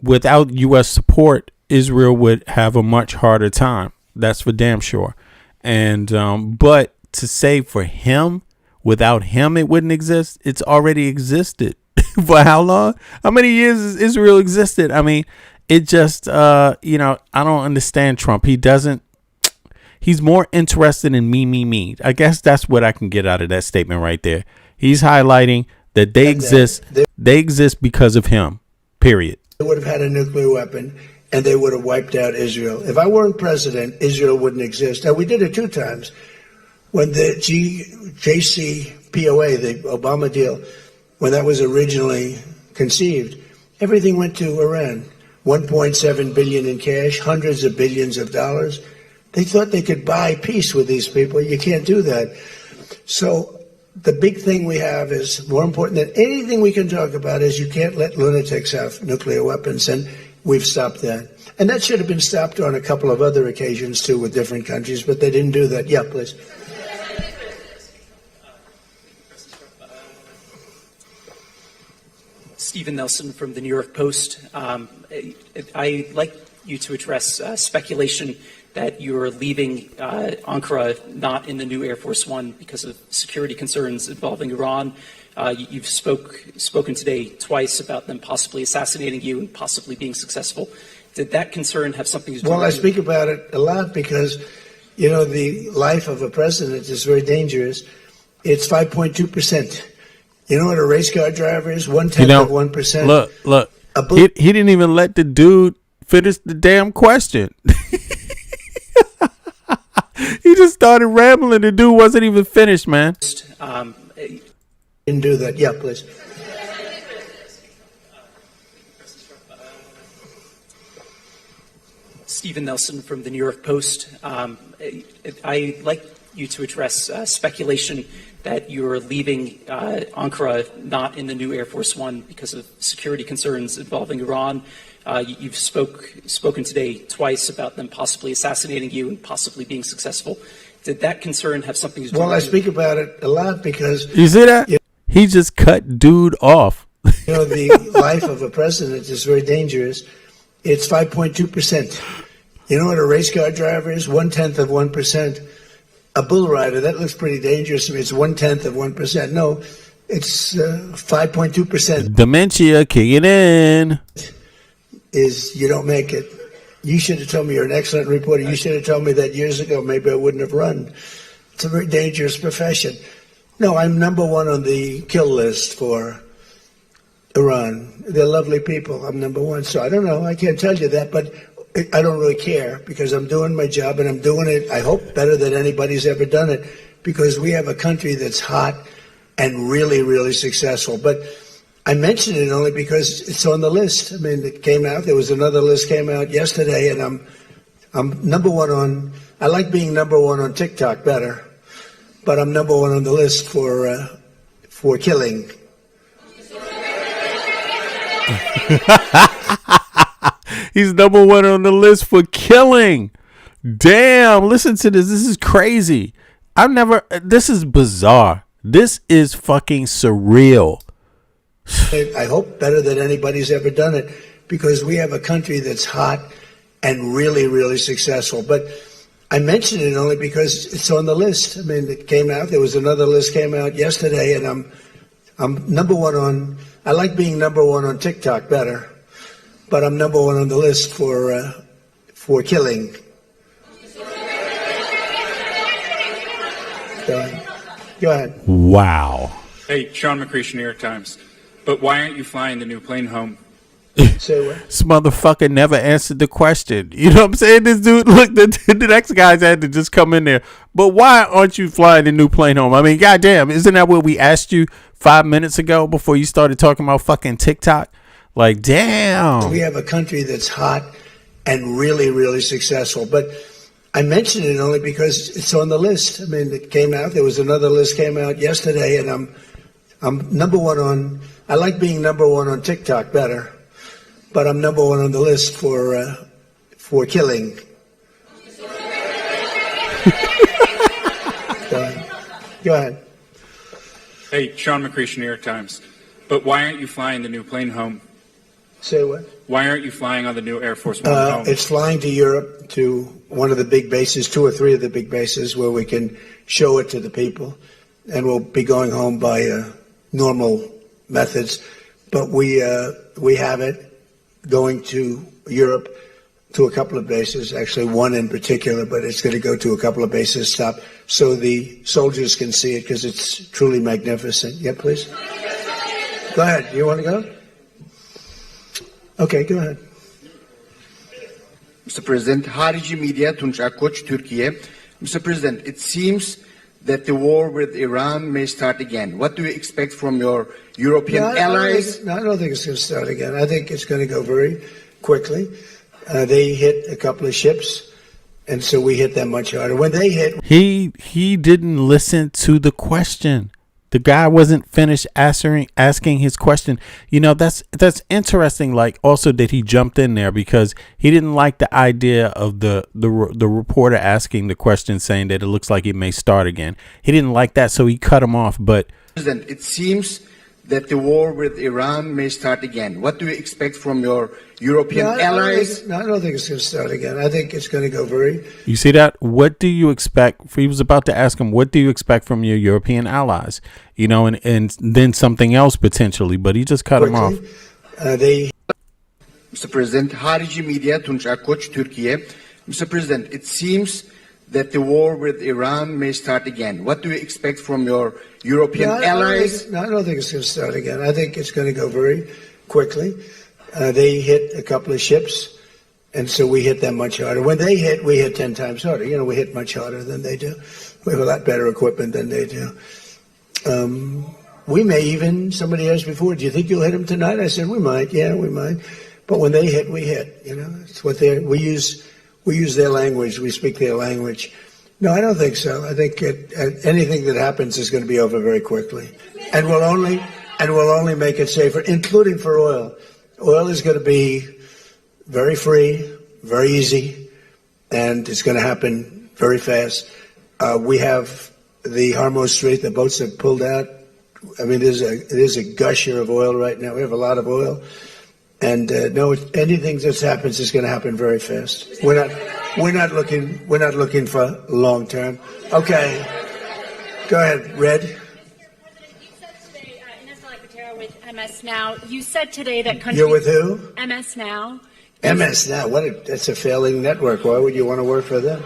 without U.S. support, Israel would have a much harder time. That's for damn sure. And but to say for him, without him, it wouldn't exist. It's already existed. For how long? How many years has Israel existed? I mean, it just, I don't understand Trump. He's more interested in me. I guess that's what I can get out of that statement right there. He's highlighting that they exist. They exist because of him, period. They would have had a nuclear weapon and they would have wiped out Israel. If I weren't president, Israel wouldn't exist. Now, we did it 2 times. When the JCPOA, the Obama deal, when that was originally conceived, everything went to Iran. 1.7 billion in cash, hundreds of billions of dollars. They thought they could buy peace with these people. You can't do that. So the big thing we have is more important than anything we can talk about is you can't let lunatics have nuclear weapons. And we've stopped that. And that should have been stopped on a couple of other occasions, too, with different countries, but they didn't do that. Yeah, please. Stephen Nelson from the New York Post. I'd like you to address speculation that you're leaving Ankara not in the new Air Force One because of security concerns involving Iran. You've spoken today twice about them possibly assassinating you and possibly being successful. Did that concern have something to do with it? Well, I speak about it a lot because, the life of a president is very dangerous. It's 5.2%. You know what a race car driver is? 1/10 of 1%. Look. He didn't even let the dude finish the damn question. He just started rambling. The dude wasn't even finished, man. Didn't do that. Yeah, please. Stephen Nelson from the New York Post. I'd like you to address speculation that you're leaving Ankara not in the new Air Force One because of security concerns involving Iran. You've spoken today twice about them possibly assassinating you and possibly being successful. Did that concern have something to do with it? Well, I speak about it a lot because... You see that? He just cut dude off. The life of a president is very dangerous. It's 5.2%. You know what a race car driver is? 1/10 of 1%. A bull rider, that looks pretty dangerous to me. It's 1/10 of 1%. No, it's 5.2%. Dementia kicking in. Is you don't make it. You should have told me you're an excellent reporter. You should have told me that years ago. Maybe I wouldn't have run. It's a very dangerous profession. No, I'm number 1 on the kill list for Iran. They're lovely people. I'm number 1. So I don't know. I can't tell you that, but I don't really care because I'm doing my job and I'm doing it, I hope, better than anybody's ever done it because we have a country that's hot and really, really successful. But I mention it only because it's on the list. I mean, it came out. There was another list came out yesterday, and I'm number 1 on. I like being number 1 on TikTok better, but I'm number 1 on the list for killing. He's number 1 on the list for killing. Damn, listen to this. This is crazy. This is bizarre. This is fucking surreal. I hope better than anybody's ever done it because we have a country that's hot and really, really successful. But I mention it only because it's on the list. I mean, it came out. There was another list came out yesterday, and I'm number 1 on. I like being number 1 on TikTok better, but I'm number 1 on the list for killing. Go ahead. Wow. Hey, Sean McCreesh, New York Times. But why aren't you flying the new plane home? Say what? This motherfucker never answered the question. You know what I'm saying? This dude, look, the next guys had to just come in there. But why aren't you flying the new plane home? I mean, goddamn, isn't that what we asked you 5 minutes ago before you started talking about fucking TikTok? Like, damn. We have a country that's hot and really, really successful. But I mention it only because it's on the list. I mean, it came out. There was another list came out yesterday, and I'm number 1 on. I like being number 1 on TikTok better, but I'm number 1 on the list for killing. Go ahead. Hey, Sean McCreesh, New York Times. But why aren't you flying the new plane home? Say what? Why aren't you flying on the new Air Force One home? It's flying to Europe, to one of the big bases, 2 or 3 of the big bases, where we can show it to the people. And we'll be going home by normal methods. but we have it going to Europe to a couple of bases, actually one in particular, but it's going to go to a couple of bases stop so the soldiers can see it because it's truly magnificent. Yeah, please. Go ahead. You want to go? Okay, go ahead. Mr. President, harici media Tunç Akkoç, Türkiye. Mr. President, it seems that the war with Iran may start again. What do you expect from your European allies? I don't think it's going to start again. I think it's going to go very quickly. They hit a couple of ships, and so we hit them much harder. When they hit, he didn't listen to the question. The guy wasn't finished asking his question. You know, that's interesting. Like, also that he jumped in there because he didn't like the idea of the reporter asking the question, saying that it looks like it may start again. He didn't like that, so he cut him off. But President, it seems that the war with Iran may start again. What do you expect from your European allies? I don't think it's going to start again. I think it's going to go very. You see that? What do you expect? He was about to ask him, what do you expect from your European allies? You know, and then something else potentially, but he just cut him off. Mr. President, harici media Tunç Akkoç, Türkiye. Mr. President, it seems that the war with Iran may start again. What do you expect from your European allies? I don't think it's going to start again. I think it's going to go very quickly. They hit a couple of ships, and so we hit them much harder. When they hit, we hit 10 times harder. You know, we hit much harder than they do. We have a lot better equipment than they do. We may even, somebody asked before, do you think you'll hit them tonight? I said, we might. Yeah, we might. But when they hit, we hit. You know, it's what we use their language. We speak their language. No, I don't think so. I think anything that happens is going to be over very quickly, and will only make it safer, including for oil. Oil is going to be very free, very easy, and it's going to happen very fast. We have the Hormuz Strait. The boats have pulled out. I mean, there's a gusher of oil right now. We have a lot of oil. And no, anything that happens is going to happen very fast. We're not looking for long term. Okay, go ahead, Red. With MS Now, you said today that countries. You're with who? MS Now. MS Now. That's a failing network. Why would you want to work for them?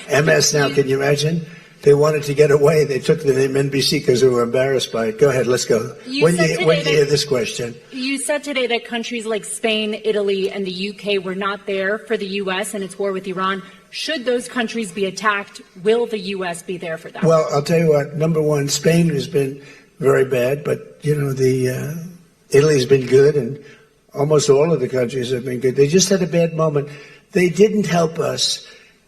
MS Now. Can you imagine? They wanted to get away. They took the name NBC because they were embarrassed by it. Go ahead, let's go. When you hear this question. You said today that countries like Spain, Italy, and the UK were not there for the U.S. and its war with Iran. Should those countries be attacked, will the U.S. be there for them? Well, I'll tell you what. Number one, Spain has been very bad, but, you know, Italy's been good, and almost all of the countries have been good. They just had a bad moment. They didn't help us.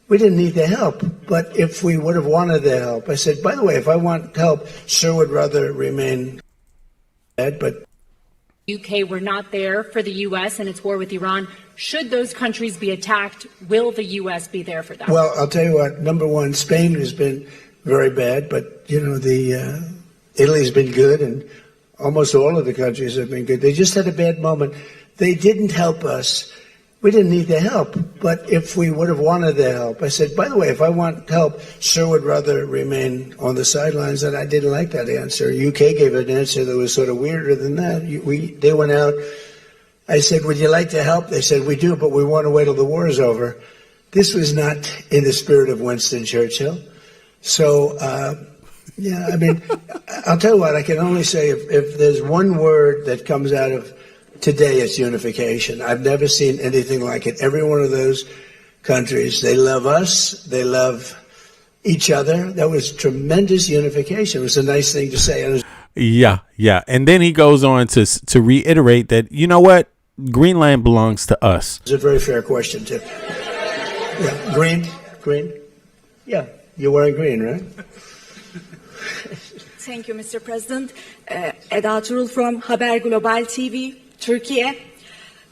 We didn't need their help, but if we would have wanted their help, I said, by the way, if I want help, sir would rather remain bad, but UK were not there for the U.S. and its war with Iran. Should those countries be attacked, will the U.S. be there for them? Well, I'll tell you what. Number one, Spain has been very bad, but, you know, Italy's been good, and almost all of the countries have been good. They just had a bad moment. They didn't help us. We didn't need their help, but if we would have wanted their help, I said, by the way, if I want help, sir would rather remain on the sidelines, and I didn't like that answer. UK gave an answer that was sort of weirder than that. They went out. I said, would you like to help? They said, we do, but we want to wait till the war is over. This was not in the spirit of Winston Churchill. So, yeah, I mean, I'll tell you what, I can only say if there's one word that comes out of today, it's unification. I've never seen anything like it. Every one of those countries, they love us, they love each other. That was tremendous unification. It was a nice thing to say. Yeah. And then he goes on to reiterate that, you know what? Greenland belongs to us. It's a very fair question, too. Yeah, green. Yeah, you're wearing green, right? Thank you, Mr. President. Eda Turul from Haber Global TV, Turkey.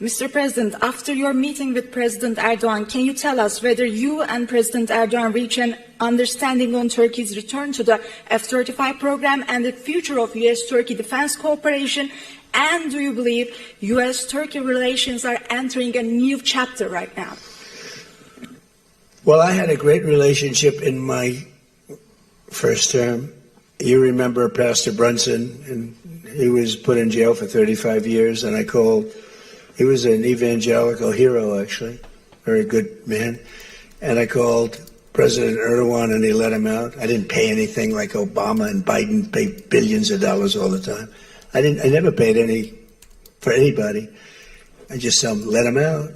Mr. President, after your meeting with President Erdogan, can you tell us whether you and President Erdogan reach an understanding on Turkey's return to the F-35 program and the future of U.S.-Turkey defense cooperation? And do you believe U.S.-Turkey relations are entering a new chapter right now? Well, I had a great relationship in my first term. You remember Pastor Brunson, and He was put in jail for 35 years, and I called. He was an evangelical hero, actually, very good man. And I called President Erdogan, and he let him out. I didn't pay anything like Obama and Biden pay billions of dollars all the time. I never paid any for anybody. I just tell him, let him out.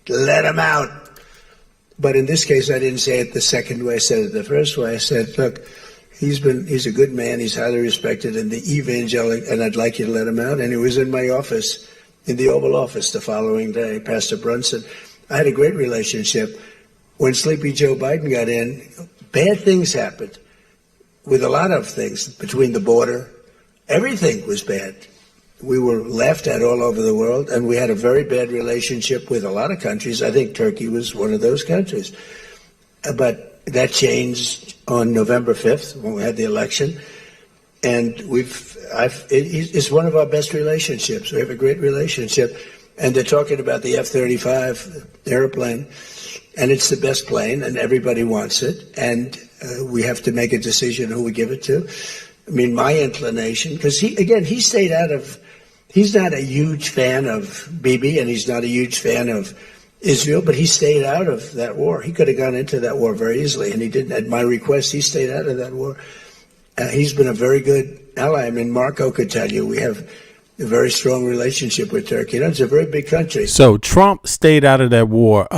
Let him out. But in this case, I didn't say it the second way. I said it the first way. I said, look, he's a good man. He's highly respected in the evangelical, and I'd like you to let him out. And he was in my office, in the Oval Office the following day, Pastor Brunson. I had a great relationship. When Sleepy Joe Biden got in, bad things happened with a lot of things between the border. Everything was bad. We were laughed at all over the world, and we had a very bad relationship with a lot of countries. I think Turkey was one of those countries. But that changed on November 5th when we had the election. And it's one of our best relationships. We have a great relationship. And they're talking about the F-35 airplane, and it's the best plane, and everybody wants it. And we have to make a decision who we give it to. I mean, my inclination, because he stayed out of. He's not a huge fan of Bibi, and he's not a huge fan of Israel, but he stayed out of that war. He could have gone into that war very easily, and he didn't. At my request, he stayed out of that war. He's been a very good ally. I mean, Marco could tell you we have a very strong relationship with Turkey. You know, it's a very big country. So Trump stayed out of that war.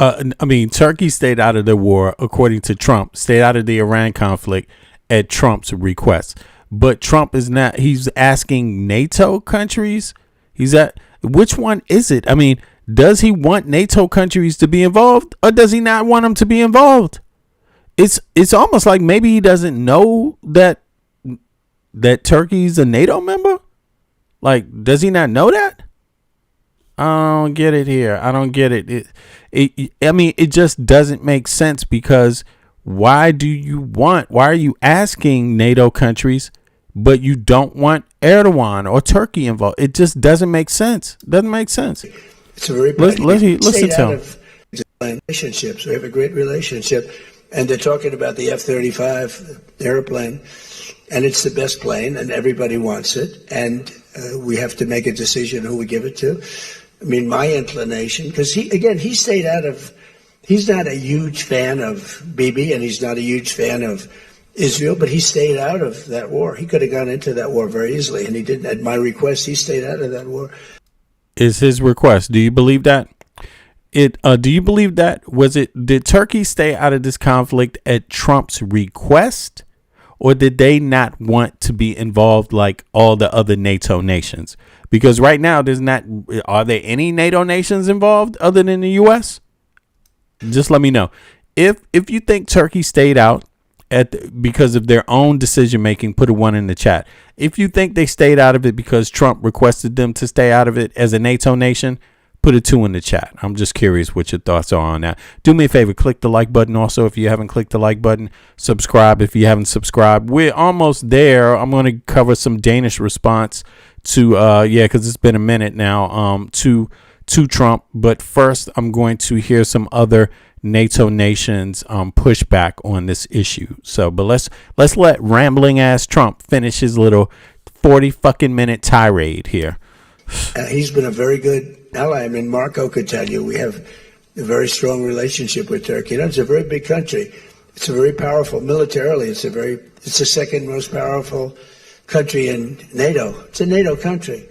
Turkey stayed out of the war, according to Trump, stayed out of the Iran conflict at Trump's request. But Trump is not, he's asking NATO countries. Which one is it? I mean, does he want NATO countries to be involved, or does he not want them to be involved? It's almost like maybe he doesn't know that Turkey's a NATO member. Like, does he not know that? I don't get it here. I don't get it. It just doesn't make sense, because why are you asking NATO countries, but you don't want Erdogan or Turkey involved? It just doesn't make sense. Doesn't make sense. It's a very listen to him. Relationships. We have a great relationship, and they're talking about the F-35 airplane, and it's the best plane, and everybody wants it, and we have to make a decision who we give it to. I mean, my inclination, because he stayed out of. He's not a huge fan of Bibi, and he's not a huge fan of Israel, but he stayed out of that war. He could have gone into that war very easily, and he didn't. At my request, he stayed out of that war. Is his request? Do you believe that? Do you believe that? Did Turkey stay out of this conflict at Trump's request, or did they not want to be involved like all the other NATO nations? Because right now, are there any NATO nations involved other than the U.S.? Just let me know. If you think Turkey stayed out because of their own decision making, put a 1 in the chat. If you think they stayed out of it because Trump requested them to stay out of it as a NATO nation, put a 2 in the chat. I'm just curious what your thoughts are on that. Do me a favor, click the like button. Also, if you haven't clicked the like button, subscribe if you haven't subscribed. We're almost there. I'm going to cover some Danish response to because it's been a minute now to Trump. But first, I'm going to hear some other NATO nations push back on this issue. But let's let rambling ass Trump finish his little 40 fucking minute tirade here. He's been a very good ally. I mean, Marco could tell you we have a very strong relationship with Turkey. You know, it's a very big country. It's a very powerful militarily. It's the second most powerful country in NATO. It's a NATO country.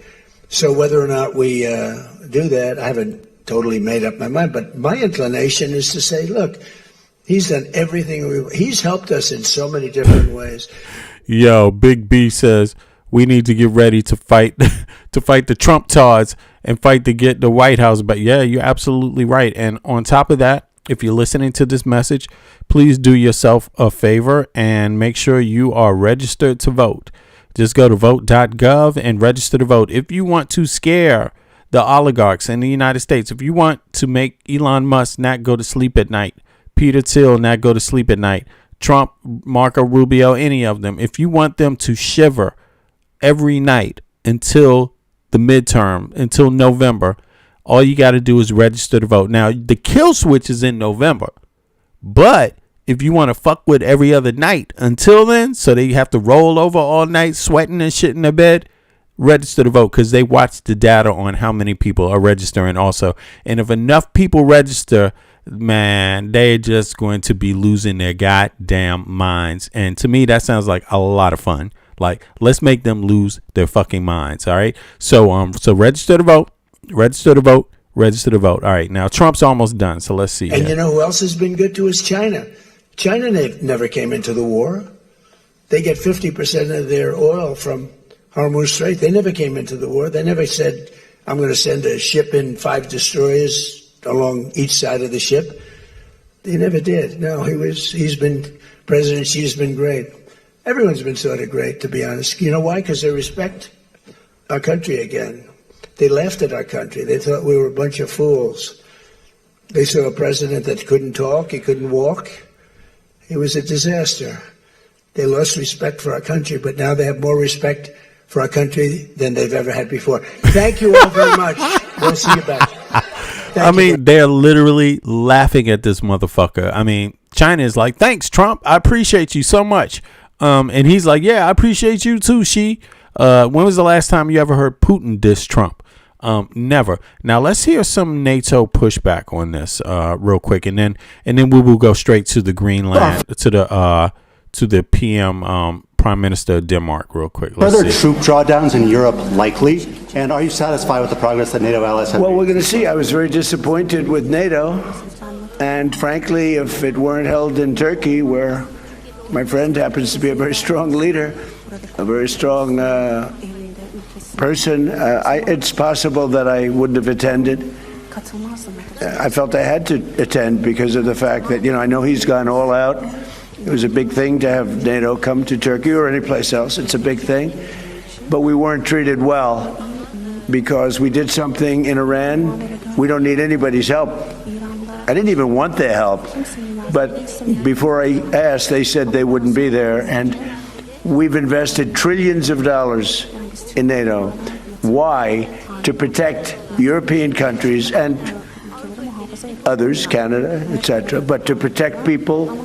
So whether or not we do that, I haven't totally made up my mind. But my inclination is to say, look, he's done everything. He's helped us in so many different ways. Yo, Big B says we need to get ready to fight the Trump tards and fight to get the White House. But yeah, you're absolutely right. And on top of that, if you're listening to this message, please do yourself a favor and make sure you are registered to vote. Just go to vote.gov and register to vote. If you want to scare the oligarchs in the United States, if you want to make Elon Musk not go to sleep at night, Peter Thiel not go to sleep at night, Trump, Marco Rubio, any of them, if you want them to shiver every night until the midterm, until November, all you got to do is register to vote. Now, the kill switch is in November, but if you want to fuck with every other night until then, so they have to roll over all night sweating and shit in their bed, register to vote, because they watch the data on how many people are registering also. And if enough people register, man, they're just going to be losing their goddamn minds. And to me, that sounds like a lot of fun. Like, let's make them lose their fucking minds. All right. So register to vote, register to vote, register to vote. All right. Now Trump's almost done. So let's see. And you know who else has been good to us? China. China never came into the war. They get 50% of their oil from Hormuz Strait. They never came into the war. They never said, I'm going to send a ship in 5 destroyers along each side of the ship. They never did. No, President Xi's been great. Everyone's been sort of great, to be honest. You know why? Because they respect our country again. They laughed at our country. They thought we were a bunch of fools. They saw a president that couldn't talk, he couldn't walk. It was a disaster. They lost respect for our country, but now they have more respect for our country than they've ever had before. Thank you all very much. We'll see you back. They're literally laughing at this motherfucker. I mean, China is like, thanks, Trump. I appreciate you so much. And he's like, yeah, I appreciate you too, Xi. When was the last time you ever heard Putin diss Trump? Never. Now let's hear some NATO pushback on this real quick, and then we will go straight to the Greenland to the PM Prime Minister of Denmark real quick. Are there troop drawdowns in Europe likely? And are you satisfied with the progress that NATO allies have made? Well, we're going to see. I was very disappointed with NATO. And frankly, if it weren't held in Turkey, where my friend happens to be a very strong leader, a very strong person, it's possible that I wouldn't have attended. I felt I had to attend because of the fact that, I know he's gone all out. It was a big thing to have NATO come to Turkey or any place else. It's a big thing. But we weren't treated well because we did something in Iran. We don't need anybody's help. I didn't even want their help. But before I asked, they said they wouldn't be there. And we've invested trillions of dollars in NATO. Why? To protect European countries and others, Canada, etc., but to protect people,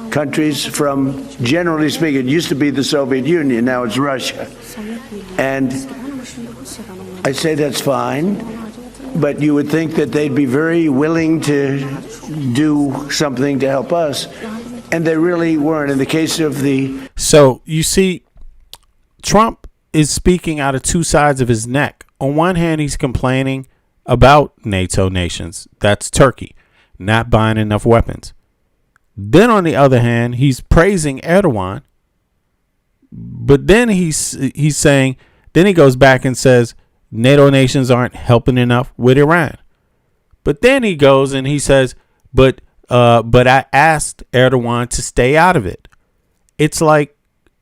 countries from, generally speaking, it used to be the Soviet Union, now it's Russia. And I say that's fine, but you would think that they'd be very willing to do something to help us, and they really weren't. In the case of the... So, you see, Trump is speaking out of two sides of his neck. On one hand, he's complaining about NATO nations, that's Turkey, not buying enough weapons. Then on the other hand, he's praising Erdogan, but then he's saying, then he goes back and says NATO nations aren't helping enough with Iran. But then he goes and he says, but I asked Erdogan to stay out of it. It's like,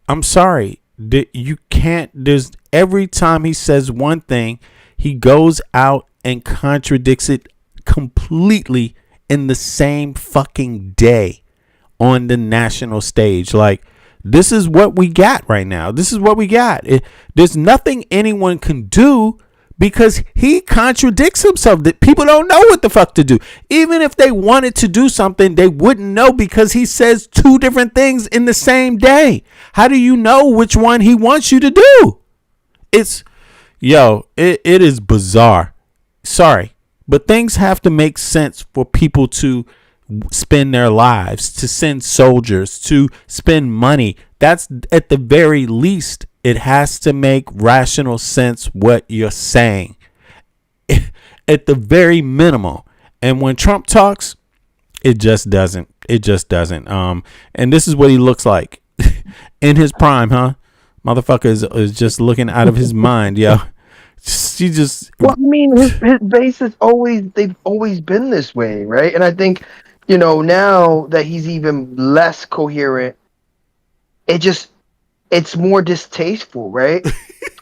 I'm sorry, you can't. There's every time he says one thing, he goes out and contradicts it completely in the same fucking day on the national stage. Like, this is what we got right now. This is what we got. There's nothing anyone can do because he contradicts himself. That people don't know what the fuck to do. Even if they wanted to do something, they wouldn't know because he says two different things in the same day. How do you know which one he wants you to do? It is bizarre. Sorry, but things have to make sense for people to spend their lives, to send soldiers, to spend money. That's at the very least. It has to make rational sense what you're saying at the very minimal. And when Trump talks, it just doesn't. And this is what he looks like in his prime, huh? Motherfucker is just looking out of his mind, yo. Well, I mean, his base is they've always been this way, right? And I think, now that he's even less coherent, it's more distasteful, right?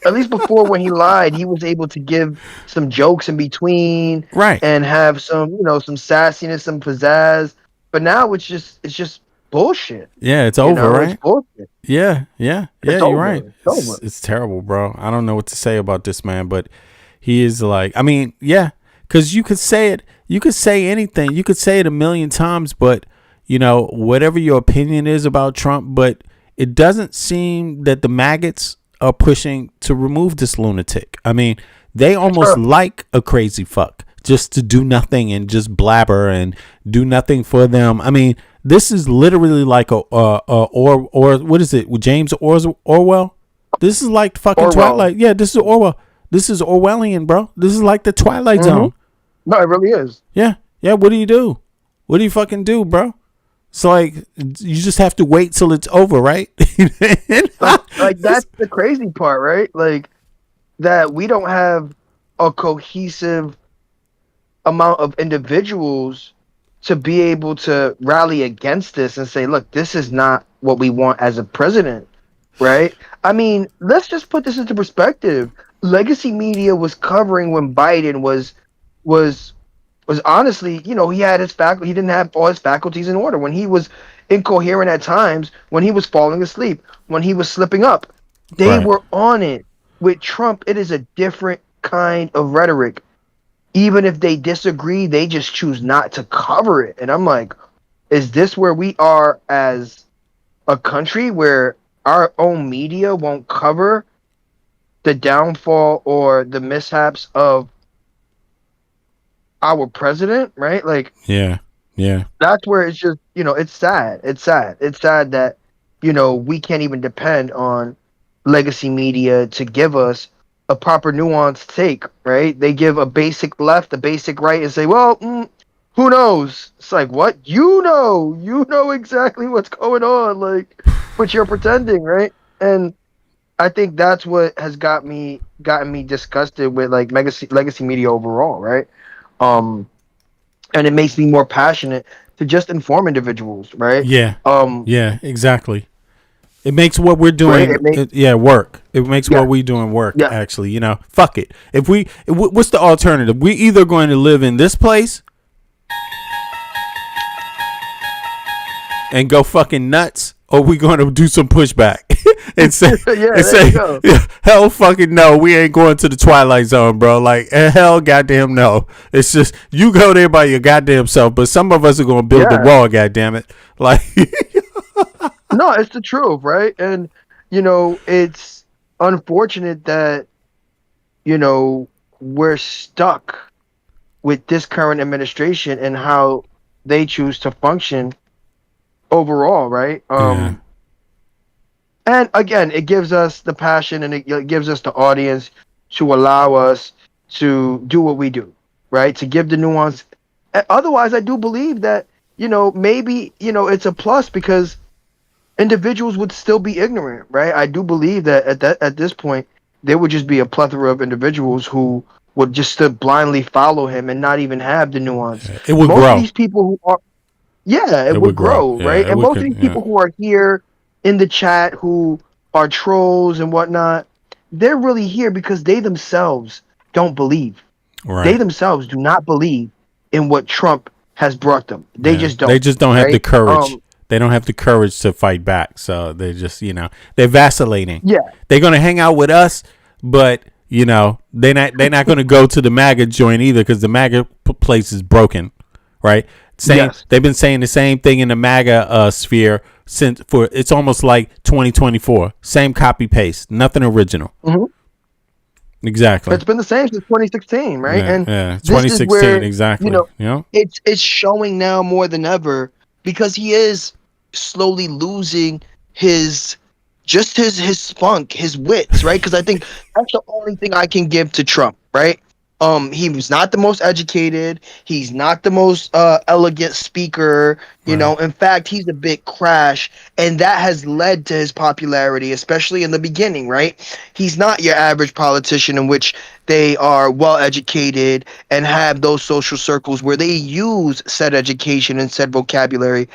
At least before, when he lied, he was able to give some jokes in between, right, and have some, some sassiness, some pizzazz. But now it's just bullshit. Yeah, it's over, right? It's bullshit. Yeah, you're right. It's terrible, bro. I don't know what to say about this man, but he is like, I mean, yeah, because you could say it. You could say anything. You could say it a million times, but, whatever your opinion is about Trump, but it doesn't seem that the maggots are pushing to remove this lunatic. I mean, they almost like a crazy fuck just to do nothing and just blabber and do nothing for them. I mean, this is literally like or what is it? James Orwell? This is like fucking Orwell. Twilight. Yeah, this is Orwell. This is Orwellian, bro. This is like the Twilight Zone. No, it really is. Yeah. Yeah. What do you do? What do you fucking do, bro? So like, you just have to wait till it's over, right? like that's the crazy part, right? Like that we don't have a cohesive amount of individuals to be able to rally against this and say, look, this is not what we want as a president, right? I mean, let's just put this into perspective. Legacy media was covering when Biden was honestly, you know, he had his faculty, he didn't have all his faculties in order. When he was incoherent at times, when he was falling asleep, when he was slipping up, they were on it. With Trump, it is a different kind of rhetoric. Even if they disagree, they just choose not to cover it. And I'm like, is this where we are as a country, where our own media won't cover the downfall or the mishaps of our president, right? Like, yeah. That's where it's just, you know, it's sad. It's sad that, you know, we can't even depend on legacy media to give us a proper nuanced take, right? They give a basic left, a basic right, and say, well, who knows? It's like, what? You know exactly what's going on, like, but you're pretending, right? And I think that's what has gotten me disgusted with like legacy media overall, right? And it makes me more passionate to just inform individuals, right? Yeah. Yeah, exactly. It makes what we're doing, work. It makes what we're doing work, actually. You know, fuck it. What's the alternative? We either going to live in this place and go fucking nuts, or we going to do some pushback and say, hell fucking no, we ain't going to the Twilight Zone, bro. Like, hell goddamn no. It's just, you go there by your goddamn self, but some of us are going to build the wall, goddamn it. Like... No, it's the truth, right? And, you know, it's unfortunate that, you know, we're stuck with this current administration and how they choose to function overall, right? And again, it gives us the passion and it gives us the audience to allow us to do what we do, right? To give the nuance. Otherwise, I do believe that, you know, maybe, you know, it's a plus because individuals would still be ignorant, right? I do believe that at this point, there would just be a plethora of individuals who would just blindly follow him and not even have the nuance. It would grow. Most of these people who are, it would grow, right? And most of these people who are here in the chat who are trolls and whatnot, they're really here because they themselves don't believe. Right. They themselves do not believe in what Trump has brought them. They just don't. They just don't have the courage. They don't have the courage to fight back. So they just, you know, they're vacillating. Yeah. They're going to hang out with us, but, you know, they're not going to go to the MAGA joint either because the MAGA place is broken, right? They've been saying the same thing in the MAGA sphere since it's almost like 2024. Same copy paste, nothing original. Mm-hmm. Exactly. It's been the same since 2016, right? Yeah, and 2016, where, exactly. You know, yeah. It's showing now more than ever because he is slowly losing his spunk, his wits, right? Because I think that's the only thing I can give to Trump, right? He was not the most educated. He's not the most elegant speaker. You know, in fact, he's a bit crash, and that has led to his popularity, especially in the beginning, right? He's not your average politician in which they are well educated and have those social circles where they use said education and said vocabulary.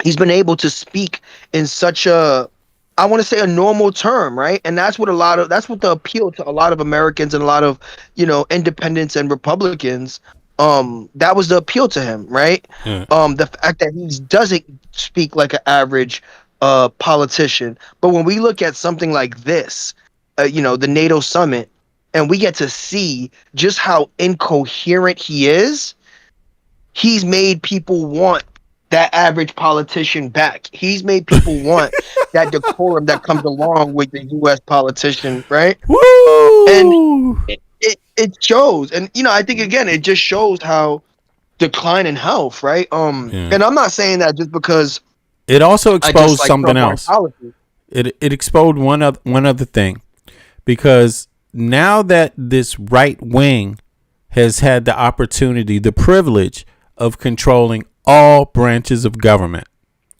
He's been able to speak in such a, I want to say, a normal term, right? And that's what the appeal to a lot of Americans and a lot of, you know, independents and Republicans, that was the appeal to him, right? Yeah. The fact that he doesn't speak like an average politician. But when we look at something like this, you know, the NATO summit, and we get to see just how incoherent he is, he's made people want that average politician back. He's made people want that decorum that comes along with the U.S. politician, right? Woo! And it shows. And, you know, I think, again, it just shows how decline in health, right? And I'm not saying that just because it also I just exposed like something Trump else. policy. It exposed one other thing, because now that this right wing has had the opportunity, the privilege of controlling all branches of government,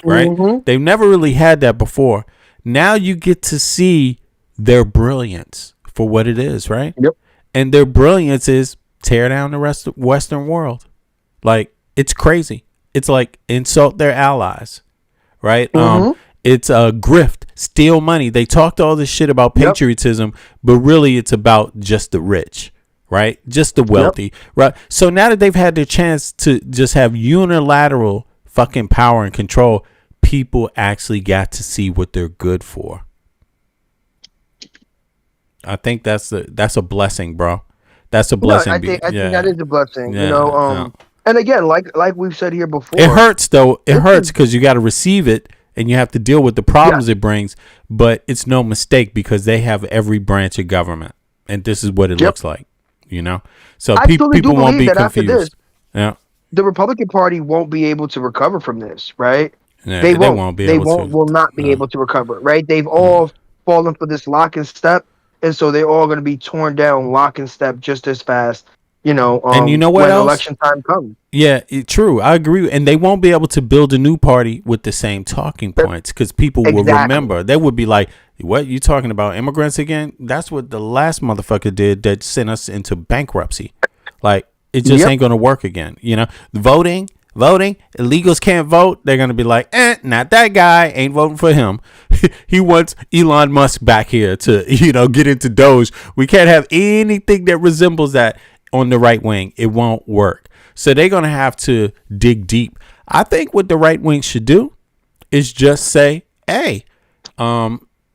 right? Mm-hmm. They've never really had that before. Now you get to see their brilliance for what it is, right? Yep. And their brilliance is tear down the rest of Western world. Like, it's crazy. It's like insult their allies, right? Mm-hmm. It's a grift, steal money. They talked all this shit about patriotism, but really it's about just the rich, right? Just the wealthy, right? So now that they've had their chance to just have unilateral fucking power and control, people actually got to see what they're good for. I think that's a blessing, bro. That's a blessing. I think that is a blessing. You know, and again, like we've said here before, it hurts though. It hurts because you got to receive it and you have to deal with the problems it brings. But it's no mistake because they have every branch of government, and this is what it looks like. You know, so people won't be confused. The Republican Party won't be able to recover from this, right? Yeah, they won't. They will not be able to recover, right? They've all fallen for this lock and step, and so they're all going to be torn down lock and step just as fast. You know, and you know what when else? election time comes. Yeah, true. I agree. And they won't be able to build a new party with the same talking points because people will remember. They would be like, what, you talking about immigrants again? That's what the last motherfucker did that sent us into bankruptcy. Like, it just ain't going to work again. You know, voting, illegals can't vote. They're going to be like, not that guy. Ain't voting for him. He wants Elon Musk back here to, you know, get into Doge. We can't have anything that resembles that on the right wing. It won't work. So they're going to have to dig deep. I think what the right wing should do is just say, hey,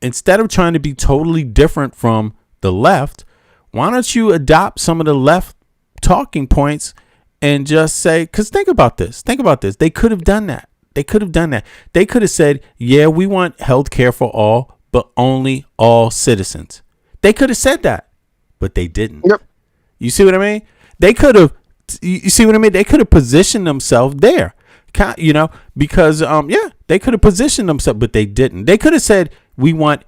instead of trying to be totally different from the left, why don't you adopt some of the left talking points and just say, because think about this. They could have done that. They could have said, yeah, we want health care for all, but only all citizens. They could have said that, but they didn't. You see what I mean? They could have, They could have positioned themselves there, you know, because, they could have positioned themselves, but they didn't. They could have said, we want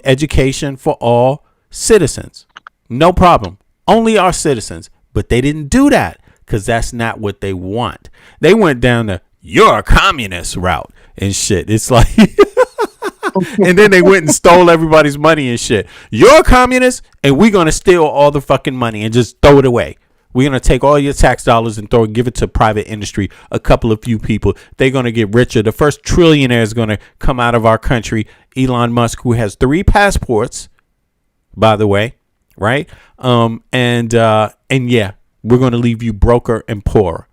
education for all citizens. No problem. Only our citizens. But they didn't do that because that's not what they want. They went down the you're a communist route and shit. It's like, and then they went and stole everybody's money and shit. You're a communist and we're going to steal all the fucking money and just throw it away. We're going to take all your tax dollars and give it to private industry, a couple of few people. They're going to get richer. The first trillionaire is going to come out of our country. Elon Musk, who has 3 passports, by the way. Right. And yeah, we're going to leave you broker and poor,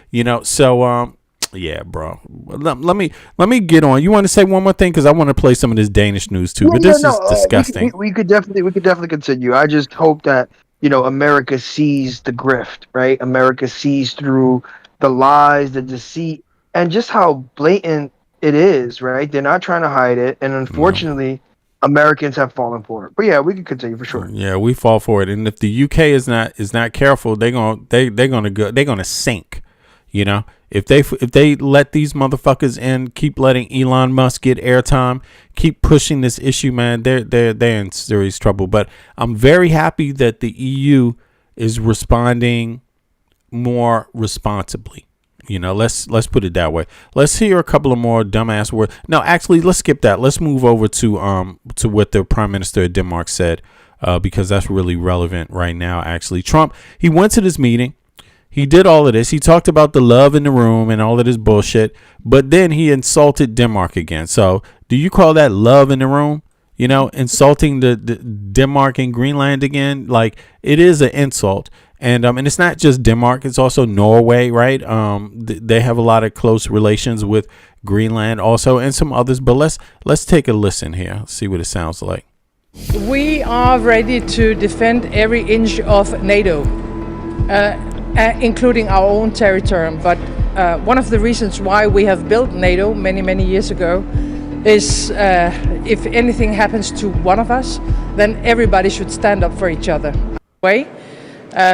you know? So, yeah, bro, let me get on. You want to say one more thing? Cause I want to play some of this Danish news too, but this is disgusting. We could definitely continue. I just hope that, you know, America sees the grift, right? America sees through the lies, the deceit, and just how blatant it is, right? They're not trying to hide it. And unfortunately, Americans have fallen for it. But yeah, we can continue for sure. Yeah, we fall for it. And if the UK is not careful, they're gonna sink. You know, if they let these motherfuckers in, keep letting Elon Musk get airtime, keep pushing this issue, man, they're in serious trouble. But I'm very happy that the EU is responding more responsibly. You know, let's put it that way. Let's hear a couple of more dumbass words. No, actually, let's skip that. Let's move over to what the Prime Minister of Denmark said, because that's really relevant right now. Actually, Trump, he went to this meeting. He did all of this. He talked about the love in the room and all of this bullshit. But then he insulted Denmark again. So do you call that love in the room? You know, insulting the Denmark and Greenland again? Like, it is an insult. And it's not just Denmark, it's also Norway, right? They have a lot of close relations with Greenland also, and some others. But let's take a listen here. Let's see what it sounds like. We are ready to defend every inch of NATO, including our own territory. But one of the reasons why we have built NATO many years ago is if anything happens to one of us, then everybody should stand up for each other.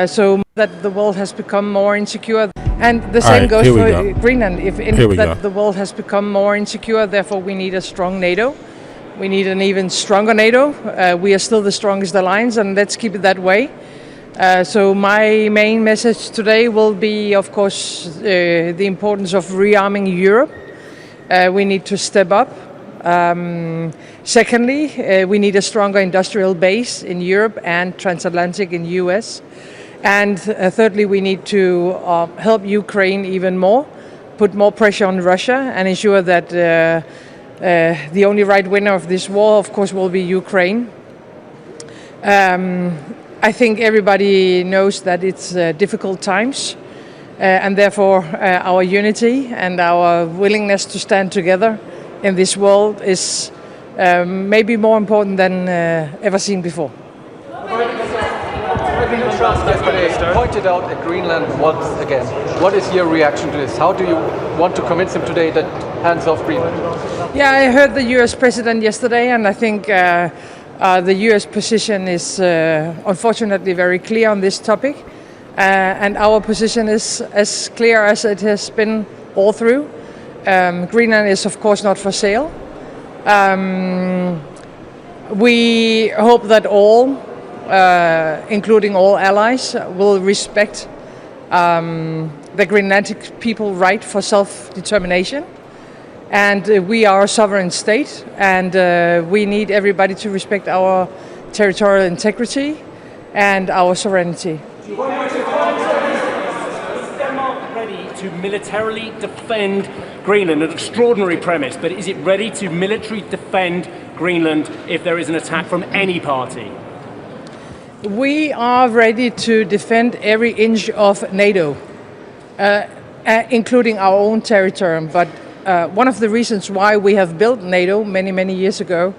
So that the world has become more insecure, and the same goes for Greenland. If the world has become more insecure, therefore we need a strong NATO. We need an even stronger NATO. We are still the strongest alliance, and let's keep it that way. So my main message today will be, of course, the importance of rearming Europe. We need to step up. Secondly, we need a stronger industrial base in Europe and transatlantic in US. And thirdly, we need to help Ukraine even more, put more pressure on Russia, and ensure that the only right winner of this war, of course, will be Ukraine. I think everybody knows that it's difficult times, and therefore our unity and our willingness to stand together in this world is maybe more important than ever seen before. President Trump yesterday pointed out that Greenland once again. What is your reaction to this? How do you want to convince him today that hands off Greenland? Yeah, I heard the US president yesterday, and I think the US position is unfortunately very clear on this topic. And our position is as clear as it has been all through. Greenland is, of course, not for sale. We hope that all, including all allies, will respect the Greenlandic people's right for self-determination. And we are a sovereign state, and we need everybody to respect our territorial integrity and our sovereignty. Is Denmark ready to militarily defend Greenland? An extraordinary premise, but is it ready to militarily defend Greenland if there is an attack from any party? We are ready to defend every inch of NATO, including our own territory. But one of the reasons why we have built NATO many years ago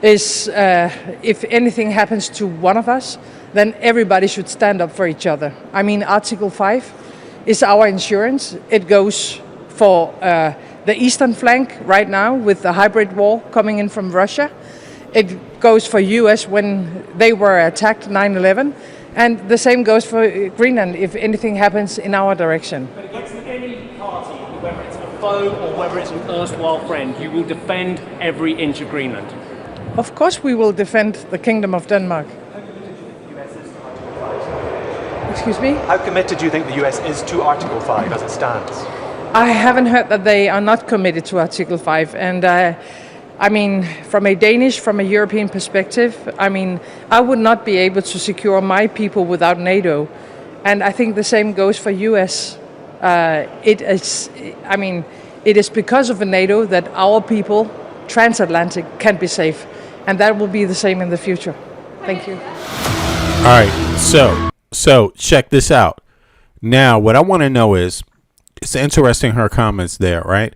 is if anything happens to one of us, then everybody should stand up for each other. I mean, Article 5 is our insurance. It goes for the eastern flank right now with the hybrid war coming in from Russia. It goes for US when they were attacked 9/11. And the same goes for Greenland if anything happens in our direction. But against any party, whether it's a foe or whether it's an erstwhile friend, you will defend every inch of Greenland. Of course we will defend the Kingdom of Denmark. Excuse me? How committed do you think the US is to Article 5 as it stands? I haven't heard that they are not committed to Article 5. And I mean, from a Danish, from a European perspective, I mean, I would not be able to secure my people without NATO. And I think the same goes for US. It is because of NATO that our people, transatlantic, can be safe. And that will be the same in the future. Thank you. All right. So check this out. Now, what I want to know is, it's interesting her comments there, right?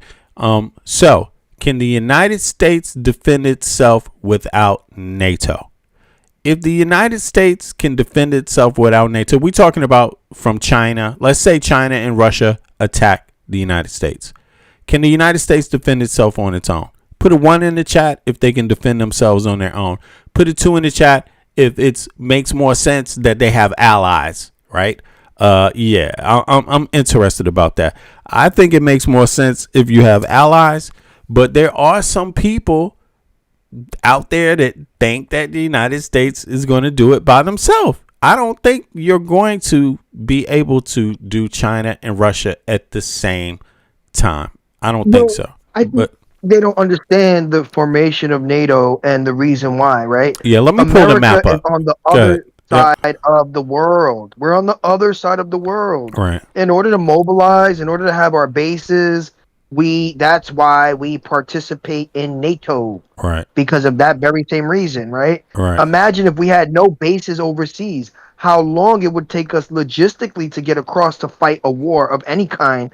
So can the United States defend itself without NATO? If the United States can defend itself without NATO, we're talking about from China. Let's say China and Russia attack the United States. Can the United States defend itself on its own? Put a 1 in the chat if they can defend themselves on their own. Put a 2 in the chat if it makes more sense that they have allies, right? Yeah, I'm interested about that. I think it makes more sense if you have allies, but there are some people out there that think that the United States is going to do it by themselves. I don't think you're going to be able to do China and Russia at the same time. I don't think so. But they don't understand the formation of NATO and the reason why, right? Yeah, let me pull the map up. On the other side of the world. We're on the other side of the world. Right. In order to mobilize, in order to have our bases, that's why we participate in NATO. Right. Because of that very same reason, right? Right. Imagine if we had no bases overseas, how long it would take us logistically to get across to fight a war of any kind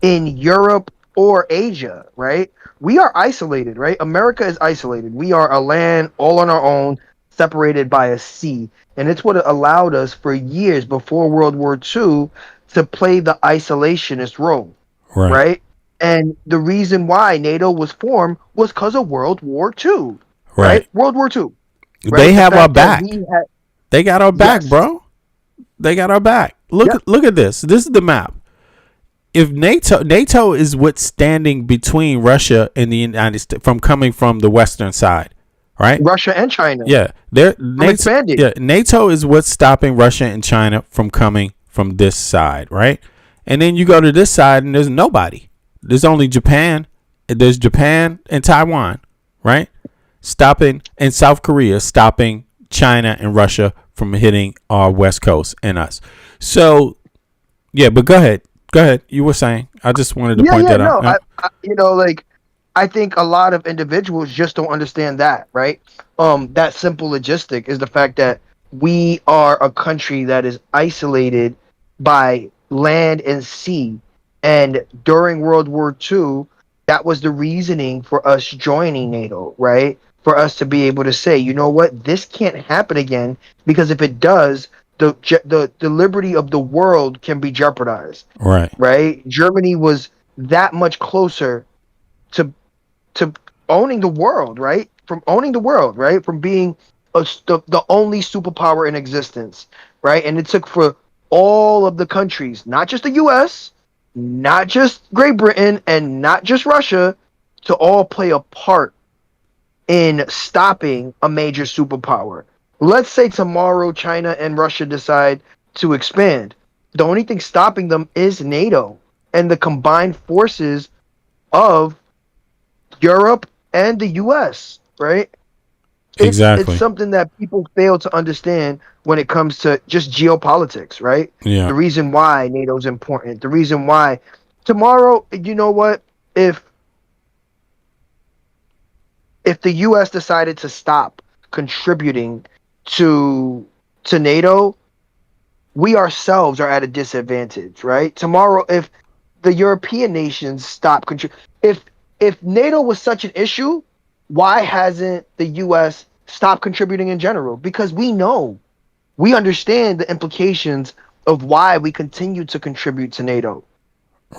in Europe or Asia, right? We are isolated, right? America is isolated. We are a land all on our own, separated by a sea. And it's what allowed us for years before World War II to play the isolationist role, right? And the reason why NATO was formed was because of World War II, Right. World War II. They have our fact that back. we had- They got our back, Yes. bro. They got our back. Look at this. This is the map. If NATO is what's standing between Russia and the United States from coming from the western side, right? Russia and China. Yeah, expanding. Yeah, NATO is what's stopping Russia and China from coming from this side, right? And then you go to this side and there's nobody. There's only Japan. There's Japan and Taiwan, right? Stopping, and South Korea stopping China and Russia from hitting our west coast and us. So, yeah, but go ahead. Go ahead. You were saying. I just wanted to point that out. No, I think a lot of individuals just don't understand that, right? That simple logistic is the fact that we are a country that is isolated by land and sea. And during World War II, that was the reasoning for us joining NATO, right? For us to be able to say, you know what, this can't happen again, because if it does, the liberty of the world can be jeopardized. Right. Germany was that much closer to owning the world, right? From owning the world, right? From being the only superpower in existence, right? And it took for all of the countries, not just the U.S., not just Great Britain, and not just Russia, to all play a part in stopping a major superpower. Let's say tomorrow China and Russia decide to expand. The only thing stopping them is NATO and the combined forces of Europe and the US, right? Exactly. It's something that people fail to understand when it comes to just geopolitics, right? Yeah. The reason why NATO is important, the reason why tomorrow, you know what, if the US decided to stop contributing to NATO, we ourselves are at a disadvantage, right? Tomorrow, if the European nations stop if NATO was such an issue, why hasn't the US stopped contributing in general? Because we understand the implications of why we continue to contribute to NATO,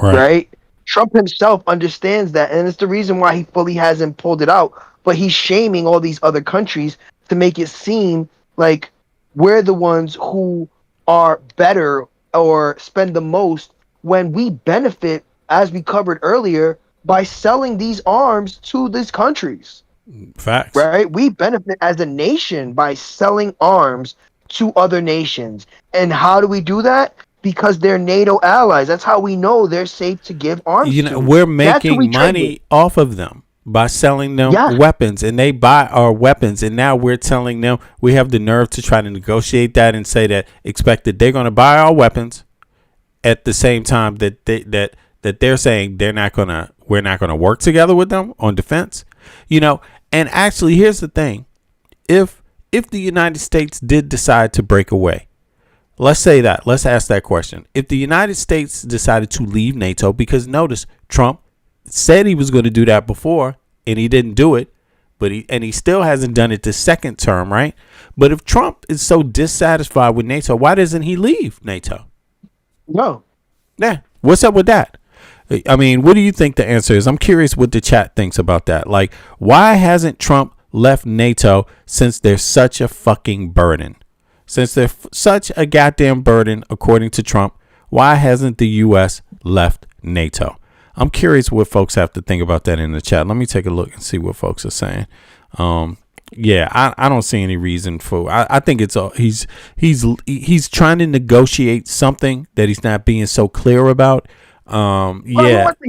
right? Trump himself understands that, and it's the reason why he fully hasn't pulled it out, but he's shaming all these other countries to make it seem like we're the ones who are better or spend the most, when we benefit, as we covered earlier, by selling these arms to these countries. Facts. Right? We benefit as a nation by selling arms to other nations. And how do we do that? Because they're NATO allies. That's how we know they're safe to give arms to. We're making money off of them by selling them weapons, and they buy our weapons, and now we're telling them, we have the nerve to try to negotiate that and say that, expect that they're going to buy our weapons at the same time that they're saying we're not going to work together with them on defense. And actually, here's the thing. If the United States did decide to break away, let's ask that question. If the United States decided to leave NATO, because notice Trump said he was going to do that before and he didn't do it, but he still hasn't done it the second term, right? But if Trump is so dissatisfied with NATO, why doesn't he leave NATO? No. Yeah. What's up with that? I mean, what do you think the answer is? I'm curious what the chat thinks about that. Like, why hasn't Trump left NATO since they're such a fucking burden? Since they're such a goddamn burden, according to Trump, why hasn't the U.S. left NATO? I'm curious what folks have to think about that in the chat. Let me take a look and see what folks are saying. I don't see any reason for. I think it's he's trying to negotiate something that he's not being so clear about. He wants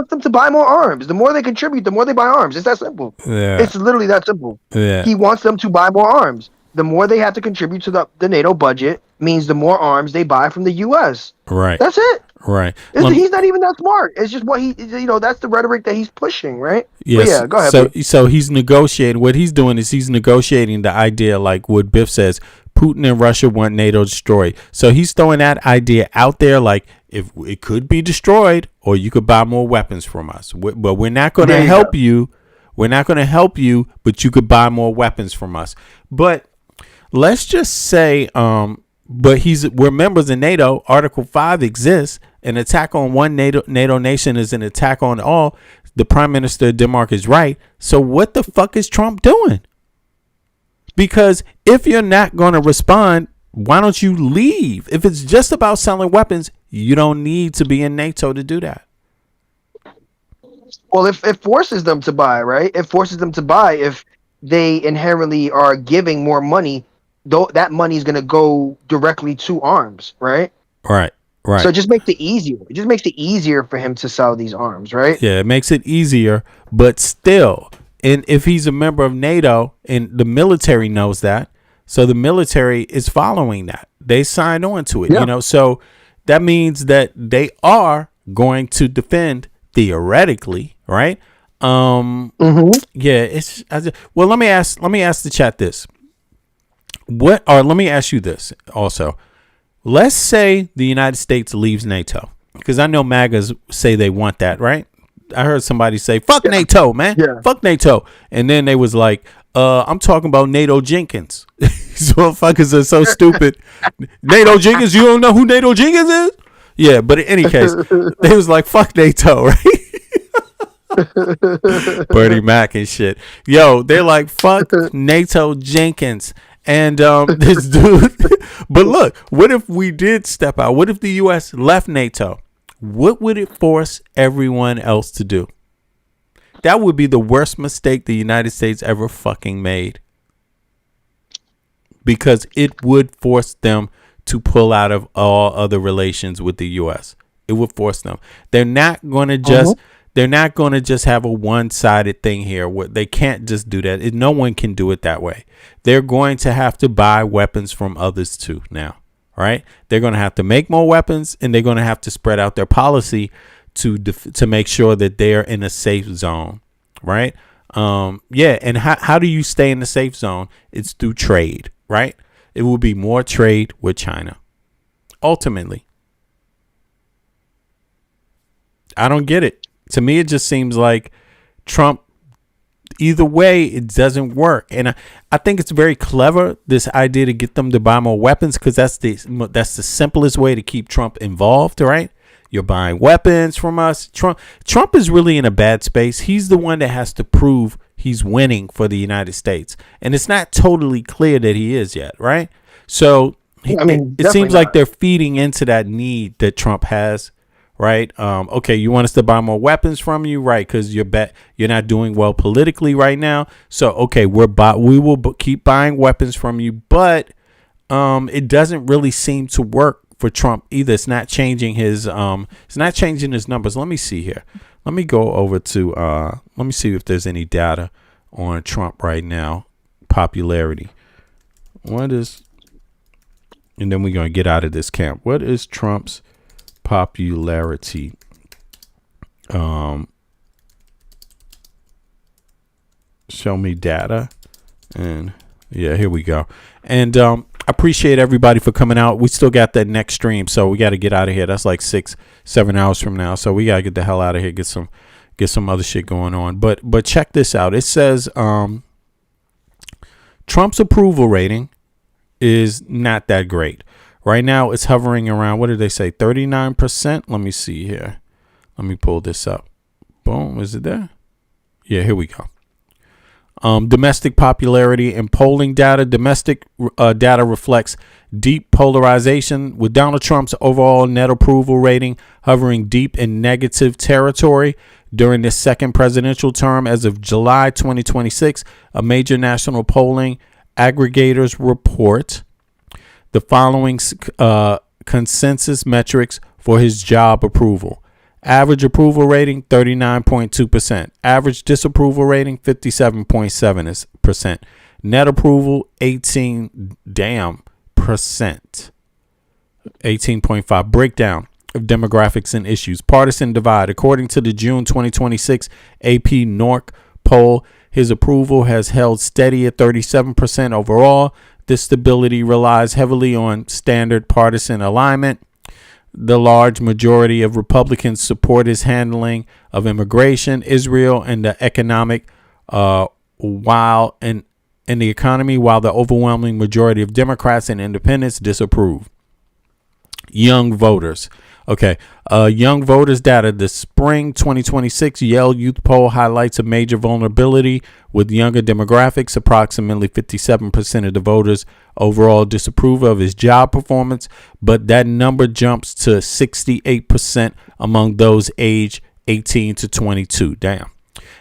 them to buy more arms. The more they contribute, the more they buy arms. It's that simple. Yeah. It's literally that simple. Yeah. He wants them to buy more arms. The more they have to contribute to the NATO budget means the more arms they buy from the U.S. Right. That's it. Right. He's not even that smart. It's just what that's the rhetoric that he's pushing, right? Yes. Yeah, go ahead. So he's negotiating. What he's doing is he's negotiating the idea, like what Biff says, Putin and Russia want NATO destroyed. So he's throwing that idea out there, like, if it could be destroyed, or you could buy more weapons from us. But we're not going to help you. We're not going to help you, but you could buy more weapons from us. But let's just say, But we're members of NATO. Article 5 exists. An attack on one NATO nation is an attack on all. The Prime Minister of Denmark is right. So what the fuck is Trump doing? Because if you're not going to respond, why don't you leave? If it's just about selling weapons, you don't need to be in NATO to do that. Well, if it forces them to buy, right? It forces them to buy if they inherently are giving more money, though that money is going to go directly to arms, right? Right. So it just makes it easier. It just makes it easier for him to sell these arms, right? Yeah, it makes it easier, but still, and if he's a member of NATO and the military knows that, so the military is following that. They signed on to it, so that means that they are going to defend theoretically, right? Yeah, well, let me ask the chat this. Let me ask you this also. Let's say the United States leaves NATO, because I know MAGAs say they want that, right? I heard somebody say, fuck NATO, man. Yeah. Fuck NATO. And then they was like, I'm talking about NATO Jenkins. These motherfuckers are so stupid. NATO Jenkins, you don't know who NATO Jenkins is? Yeah, but in any case, they was like, fuck NATO, right? Bernie Mac and shit. Yo, they're like, fuck NATO Jenkins. And this dude, but look, what if we did step out? What if the U.S. left NATO? What would it force everyone else to do? That would be the worst mistake the United States ever fucking made. Because it would force them to pull out of all other relations with the U.S. It would force them. They're not going to just... They're not going to just have a one-sided thing here. They can't just do that. No one can do it that way. They're going to have to buy weapons from others too now, right? They're going to have to make more weapons, and they're going to have to spread out their policy to make sure that they're in a safe zone, right? And how do you stay in the safe zone? It's through trade, right? It will be more trade with China, ultimately. I don't get it. To me, it just seems like Trump, either way, it doesn't work. And I think it's very clever, this idea to get them to buy more weapons, because that's the simplest way to keep Trump involved, right? You're buying weapons from us. Trump is really in a bad space. He's the one that has to prove he's winning for the United States. And it's not totally clear that he is yet, right? So it seems like they're feeding into that need that Trump has. Right. Okay. You want us to buy more weapons from you, right? Because you're not doing well politically right now. So okay, we will keep buying weapons from you, but it doesn't really seem to work for Trump either. It's not changing his numbers. Let me see here. Let me go over to let me see if there's any data on Trump right now. Popularity. And then we're gonna get out of this camp. What is Trump's popularity? Show me data. And yeah, here we go. And I appreciate everybody for coming out. We still got that next stream, so we got to get out of here. That's like 6-7 hours from now, so we got to get the hell out of here, get some other shit going on. But check this out. It says Trump's approval rating is not that great. Right now, it's hovering around, what did they say, 39%? Let me see here. Let me pull this up. Boom. Is it there? Yeah, here we go. Domestic popularity and polling data. Domestic data reflects deep polarization, with Donald Trump's overall net approval rating hovering deep in negative territory during this second presidential term. As of July 2026, a major national polling aggregators report the following consensus metrics for his job approval. Average approval rating, 39.2%. Average disapproval rating, 57.7%. Net approval, 18.5%. Breakdown of demographics and issues. Partisan divide. According to the June 2026 AP NORC poll, his approval has held steady at 37% overall. This stability relies heavily on standard partisan alignment. The large majority of Republicans support his handling of immigration, Israel, and the economic, while an in the economy, while the overwhelming majority of Democrats and independents disapprove. Young voters. Okay. Young voters data. The spring 2026 Yale Youth Poll highlights a major vulnerability with younger demographics. Approximately 57% of the voters overall disapprove of his job performance, but that number jumps to 68% among those age 18 to 22. Damn.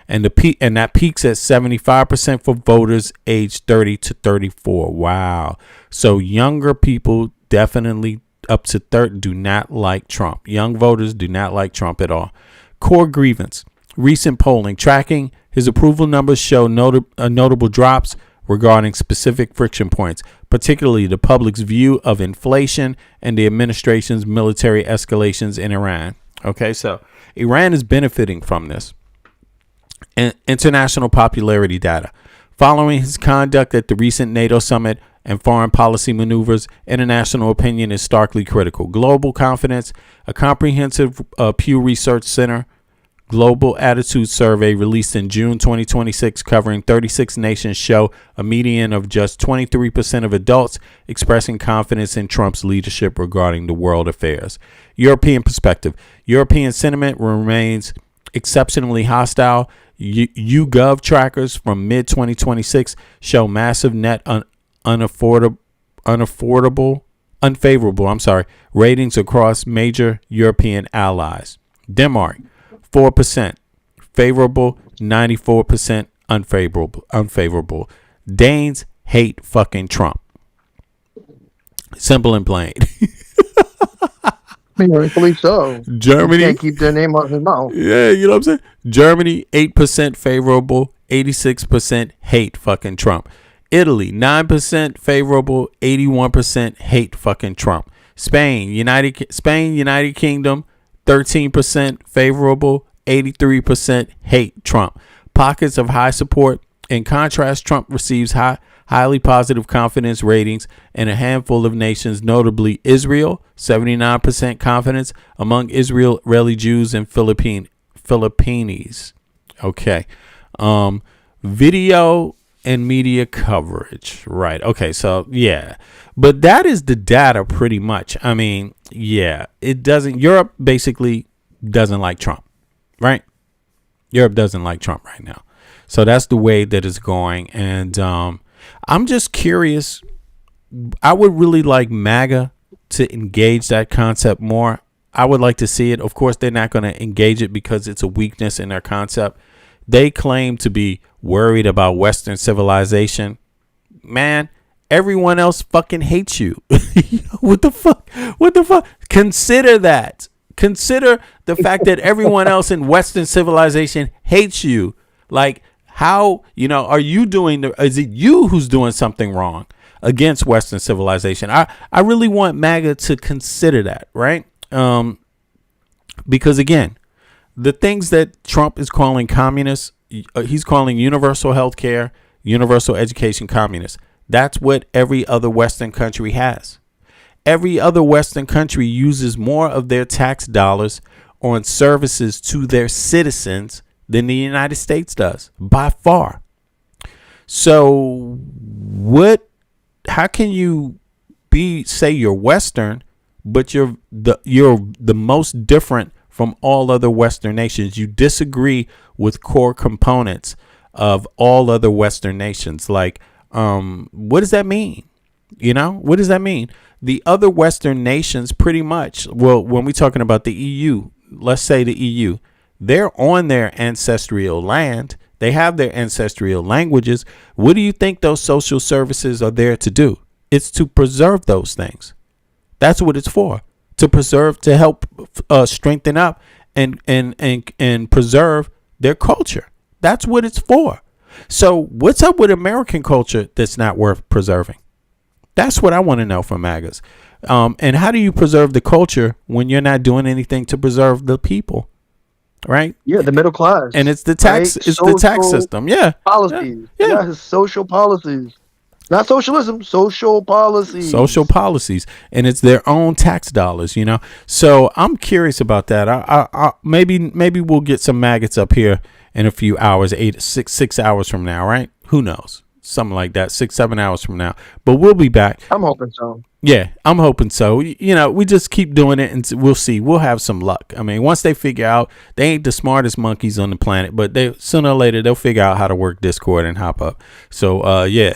And that peaks at 75% for voters aged 30 to 34. Wow. So younger people definitely up to 30 do not like Trump. Young voters do not like Trump at all. Core grievance. Recent polling tracking his approval numbers show notable drops regarding specific friction points, particularly the public's view of inflation and the administration's military escalations in Iran. Okay, so Iran is benefiting from this. International popularity data. Following his conduct at the recent NATO summit and foreign policy maneuvers, international opinion is starkly critical. Global confidence. A comprehensive Pew Research Center global attitude survey released in June 2026 covering 36 nations show a median of just 23% of adults expressing confidence in Trump's leadership regarding the world affairs. European perspective. European sentiment remains exceptionally hostile. YouGov trackers from mid-2026 show massive net unfavorable ratings across major European allies. Denmark, 4% favorable, 94% unfavorable. Danes hate fucking Trump. Simple and plain. Rightfully so. Germany, you can't keep their name out of his mouth. Yeah, you know what I'm saying? Germany, 8% favorable, 86% hate fucking Trump. Italy, 9% favorable, 81% hate fucking Trump. Spain, United Kingdom, 13% favorable, 83% hate Trump. Pockets of high support. In contrast, Trump receives highly positive confidence ratings in a handful of nations, notably Israel, 79% confidence among Israeli Jews and Filipinos. Okay. Video and media coverage. Right. Okay. So, yeah. But that is the data pretty much. I mean, yeah, Europe basically doesn't like Trump, right? Europe doesn't like Trump right now. So that's the way that it's going. And I'm just curious. I would really like MAGA to engage that concept more. I would like to see it. Of course, they're not going to engage it because it's a weakness in their concept. They claim to be worried about Western civilization. Man, everyone else fucking hates you. What the fuck? Consider that. Consider the fact that everyone else in Western civilization hates you. Like, how, are you is it you who's doing something wrong against Western civilization? I really want MAGA to consider that, right? Because again, the things that Trump is calling communist, he's calling universal health care, universal education communist. That's what every other Western country has. Every other Western country uses more of their tax dollars on services to their citizens than the United States does, by far. So how can you say you're Western, but you're the most different from all other Western nations? You disagree with core components of all other Western nations. Like, what does that mean? What does that mean? The other Western nations pretty much, well, when we're talking about the EU, let's say the EU, they're on their ancestral land. They have their ancestral languages. What do you think those social services are there to do? It's to preserve those things. That's what it's for. To preserve, to help strengthen up and preserve their culture. That's what it's for. So what's up with American culture that's not worth preserving? That's what I want to know from MAGAs. And how do you preserve the culture when you're not doing anything to preserve the people? Right? Yeah, the middle class. And it's the tax. Right? It's the tax system. Yeah. Policies. Yeah. Social policies. Not socialism. Social policies. Social policies, and it's their own tax dollars. So I'm curious about that. I maybe we'll get some maggots up here in a few hours, 6 hours from now. Right? Who knows? something like that, 6-7 hours from now. But we'll be back. I'm hoping so. Yeah, I'm hoping so. You know, we just keep doing it, and we'll see. We'll have some luck. I mean, once they figure out, they ain't the smartest monkeys on the planet, but they sooner or later they'll figure out how to work Discord and hop up. So, yeah.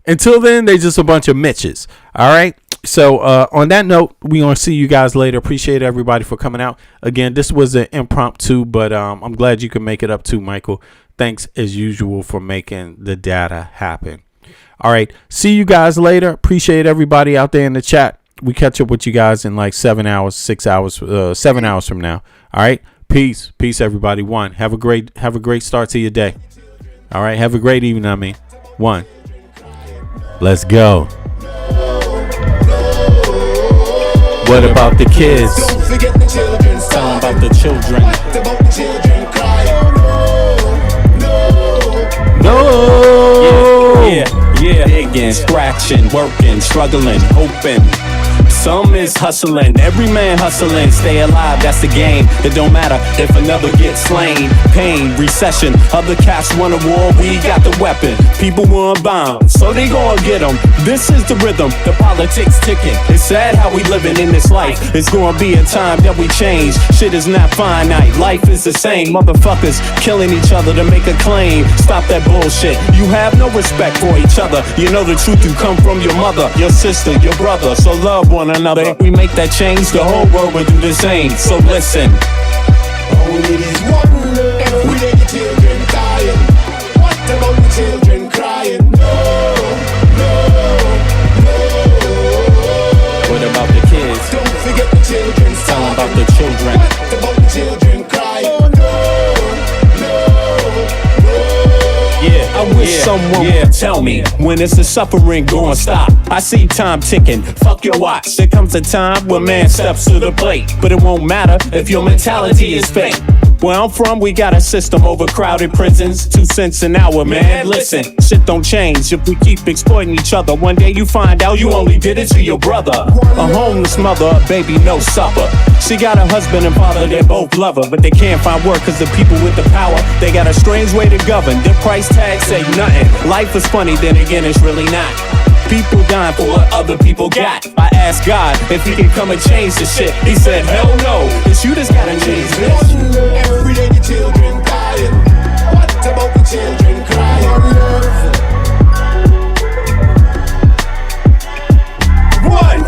Until then, they just a bunch of Mitches. All right. So on that note, we gonna see you guys later. Appreciate everybody for coming out. Again, this was an impromptu, but I'm glad you could make it up too, Michael. Thanks as usual for making the data happen. All right. See you guys later. Appreciate everybody out there in the chat. We catch up with you guys in like 7 hours, 6 hours, 7 hours from now. All right. Peace. Peace, everybody. One. Have a great start to your day. All right. Have a great evening. I mean, one. Let's go. What about the kids? Don't forget the children. Tell them about the children. What about the children crying? No. Yeah. Digging, scratching, working, struggling, hoping. Some is hustling, every man hustling. Stay alive, that's the game. It don't matter if another gets slain. Pain, recession, other cats want a war. We got the weapon, people want bombs, so they gon' get them. This is the rhythm, the politics ticking. It's sad how we living in this life. It's gonna be a time that we change. Shit is not finite, life is the same. Motherfuckers killing each other to make a claim. Stop that bullshit, you have no respect for each other. You know the truth, you come from your mother, your sister, your brother. So love one another. If we make that change, the whole world will do the same. So listen. Only this one love. Every day the children dying. What about the children crying? No. What about the kids? Don't forget the children. Tell them about the children. What about the children crying? I wish someone would tell me when is the suffering gonna stop. I see time ticking, fuck your watch. There comes a time when man steps to the plate, but it won't matter if your mentality is fake. Where I'm from, we got a system, overcrowded prisons, 2 cents an hour, man. Listen, shit don't change if we keep exploiting each other. One day you find out you only did it to your brother. A homeless mother, a baby, no supper. She got a husband and father, they both love her, but they can't find work cause the people with the power, they got a strange way to govern. Their price tags say nothing. Life is funny, then again it's really not. People dying for what other people got. I asked God if he can come and change the shit. He said, hell no, it's you that's gotta change this. Every day the children dying. What about the children crying? One.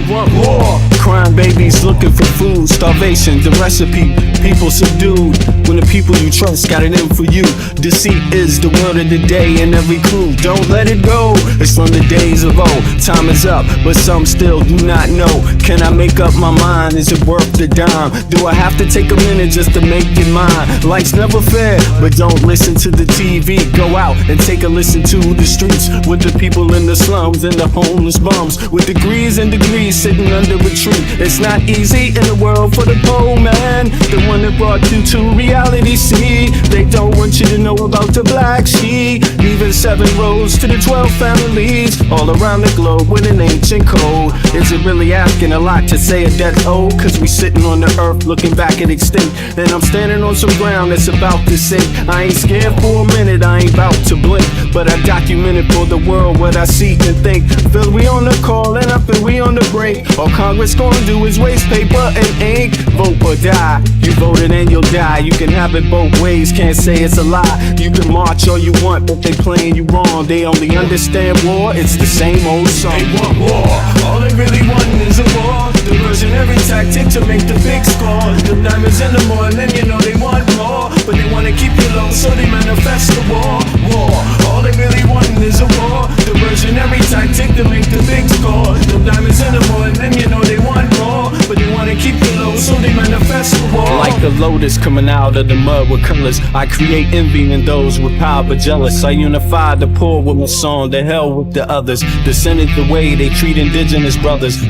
want more. Crying babies looking for food, starvation, the recipe, people subdued. when the people you trust got it in for you. Deceit is the word of the day and every clue. Don't let it go, it's from the days of old. Time is up, but some still do not know. Can I make up my mind? Is it worth the dime? Do I have to take a minute just to make it mine? Life's never fair, but don't listen to the TV. Go out and take a listen to the streets with the people in the slums and the homeless bums with degrees and degrees sitting under a tree. It's not easy in the world for the poor man, the one that brought you to reality. See, they don't want you to know about the black sheep. Even 7 roads to the 12 families all around the globe with an ancient code. Is it really asking a lot to say a death old? Cause we sitting on the earth looking back at extinct, and I'm standing on some ground that's about to sink. I ain't scared for a minute, I ain't about to blink, but I documented for the world what I see and think. Feel we on the call and up and we on the break. All Congress gonna do is waste paper and ink. Vote or die, you voted and you'll die. You can have it both ways, can't say it's a lie. You can march all you want, but they playing you wrong. They only understand war, it's the same old song. They want war, all they really want is a war. Diversionary tactic to make the big score. The diamonds in the morning, you know they want more, but they wanna keep you low, so they manifest the war. War, all they really want is a war. Diversionary tactic to make the big score. The diamonds in the morning, you know they want more, but they wanna keep you low, so they manifest the war. Like the lotus coming out of the mud with colors, I create envy in those with power but jealous. I unify the poor with my song, the hell with the others. Descended the way they treat indigenous brothers,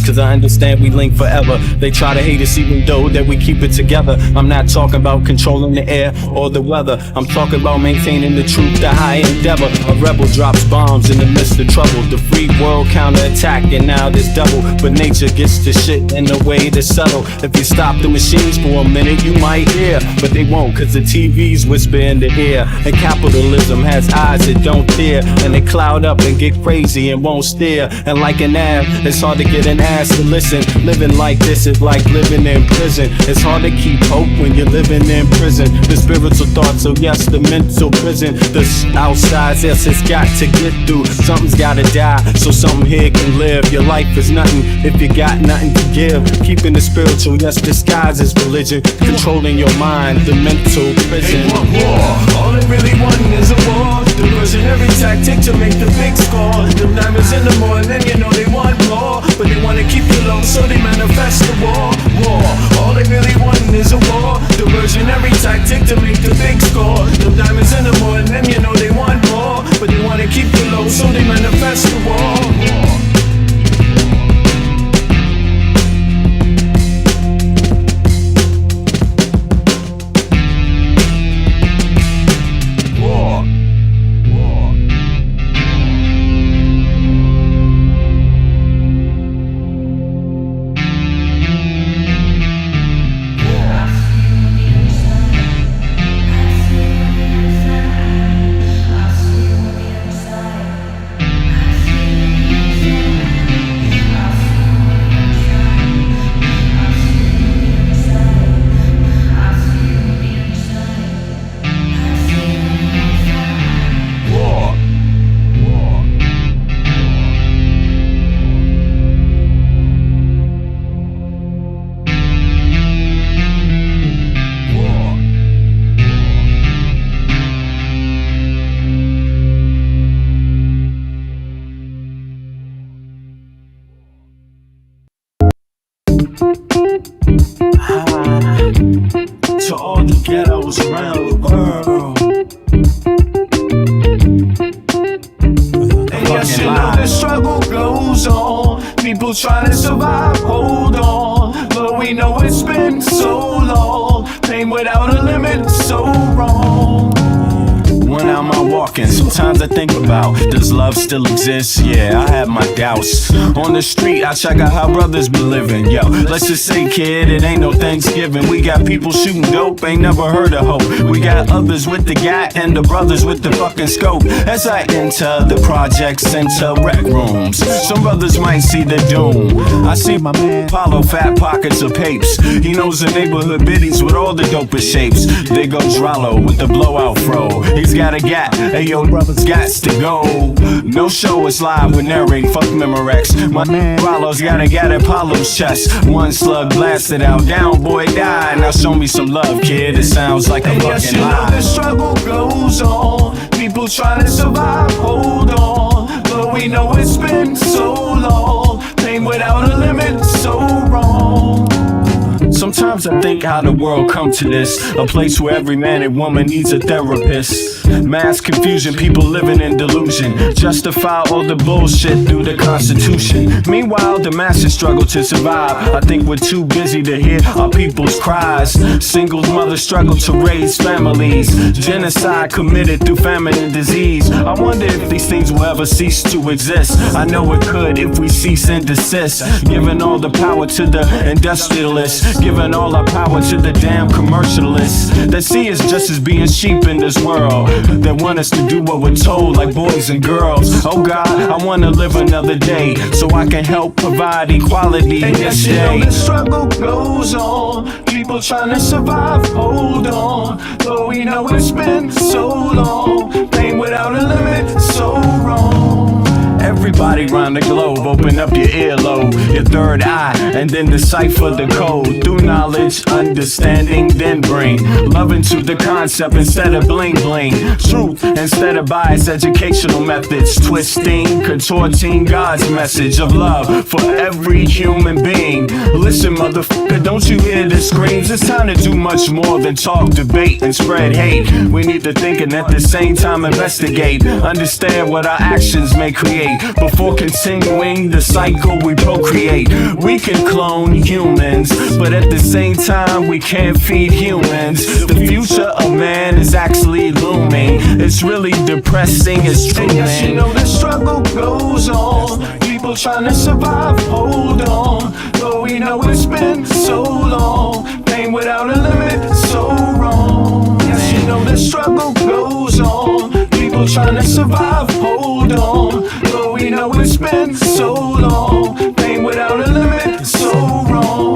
cause I understand we link forever. They try to hate us even though that we keep it together. I'm not talking about controlling the air or the weather, I'm talking about maintaining the truth, the high endeavor. A rebel drops bombs in the midst of trouble. The free world counterattack and now there's double, but nature gets the shit in the way to settle. If you stop the machines for a minute you might hear, but they won't cause the TV's whisper in the ear. And capitalism has eyes that don't fear, and they cloud up and get crazy and won't steer. And like an ab, it's hard to get an ass to listen. Living like this is like living in prison. It's hard to keep hope when you're living in prison. The spiritual thoughts, so yes, the mental prison. The outside, yes, it's got to get through. Something's gotta die, so something here can live. Your life is nothing if you got nothing to give. Keeping the spiritual, yes, disguised as religion. Controlling your mind, the mental prison. They want war, all they really want is a war. Diversionary tactic to make the big score. The diamonds in the morning, you know they want more, but they wanna keep you low, so they manifest the war. War, all they really want is a war. Diversionary tactic to make the big score. The diamonds in the morning, you know they want more, but they wanna keep you low, so they manifest the war. To all the ghettos around the world. And yes, you know the struggle goes on. People trying to survive, hold on. But we know it's been so long. Pain without a limit, so wrong. When am I walking? Sometimes I think about, does love still exist? Yeah, I have my doubts. On the street, I check out how brothers be living. Yo, let's just say, kid, it ain't no Thanksgiving. We got people shooting dope, ain't never heard of hope. We got others with the gat and the brothers with the fucking scope. As I enter the projects, enter rec rooms, some brothers might see the doom. I see my man Paulo, fat pockets of papes. He knows the neighborhood biddies with all the dopest shapes. There goes Rollo with the blowout fro. He's got a gat Ayo, brothers gots to go. No show is live with narrate, fuck Memorex. My man Rollo's gotta get Apollo's chest. One slug blasted out, down boy died. Now show me some love, kid, it sounds like a fucking lie. The struggle goes on, people trying to survive, hold on. But we know it's been so long, pain without a limit, so wrong. Sometimes I think how the world come to this, a place where every man and woman needs a therapist. Mass confusion, people living in delusion, justify all the bullshit through the Constitution. Meanwhile, the masses struggle to survive. I think we're too busy to hear our people's cries. Single mothers struggle to raise families, genocide committed through famine and disease. I wonder if these things will ever cease to exist. I know it could if we cease and desist, giving all the power to the industrialists, giving all our power to the damn commercialists that see us just as being sheep in this world, that want us to do what we're told like boys and girls. Oh God, I wanna live another day so I can help provide equality and this yes, you know day. the struggle goes on, people trying to survive, hold on. Though we know it's been so long, pain without a limit, so wrong. Everybody round the globe, open up your earlobe, your third eye, and then decipher the code. Through knowledge, understanding, then bring love into the concept instead of bling bling. Truth instead of biased educational methods, twisting, contorting God's message of love for every human being. Listen, motherfucker, don't you hear the screams? It's time to do much more than talk, debate, and spread hate. We need to think and at the same time investigate, understand what our actions may create. Before continuing the cycle we procreate, we can clone humans, but at the same time we can't feed humans. The future of man is actually looming. It's really depressing, it's true, and yes, man. you know the struggle goes on, people trying to survive, hold on. Though we know it's been so long, pain without a limit, so wrong. Yes, you know the struggle goes on, people trying to survive, hold on. Though we know it's been so long, pain without a limit, so wrong.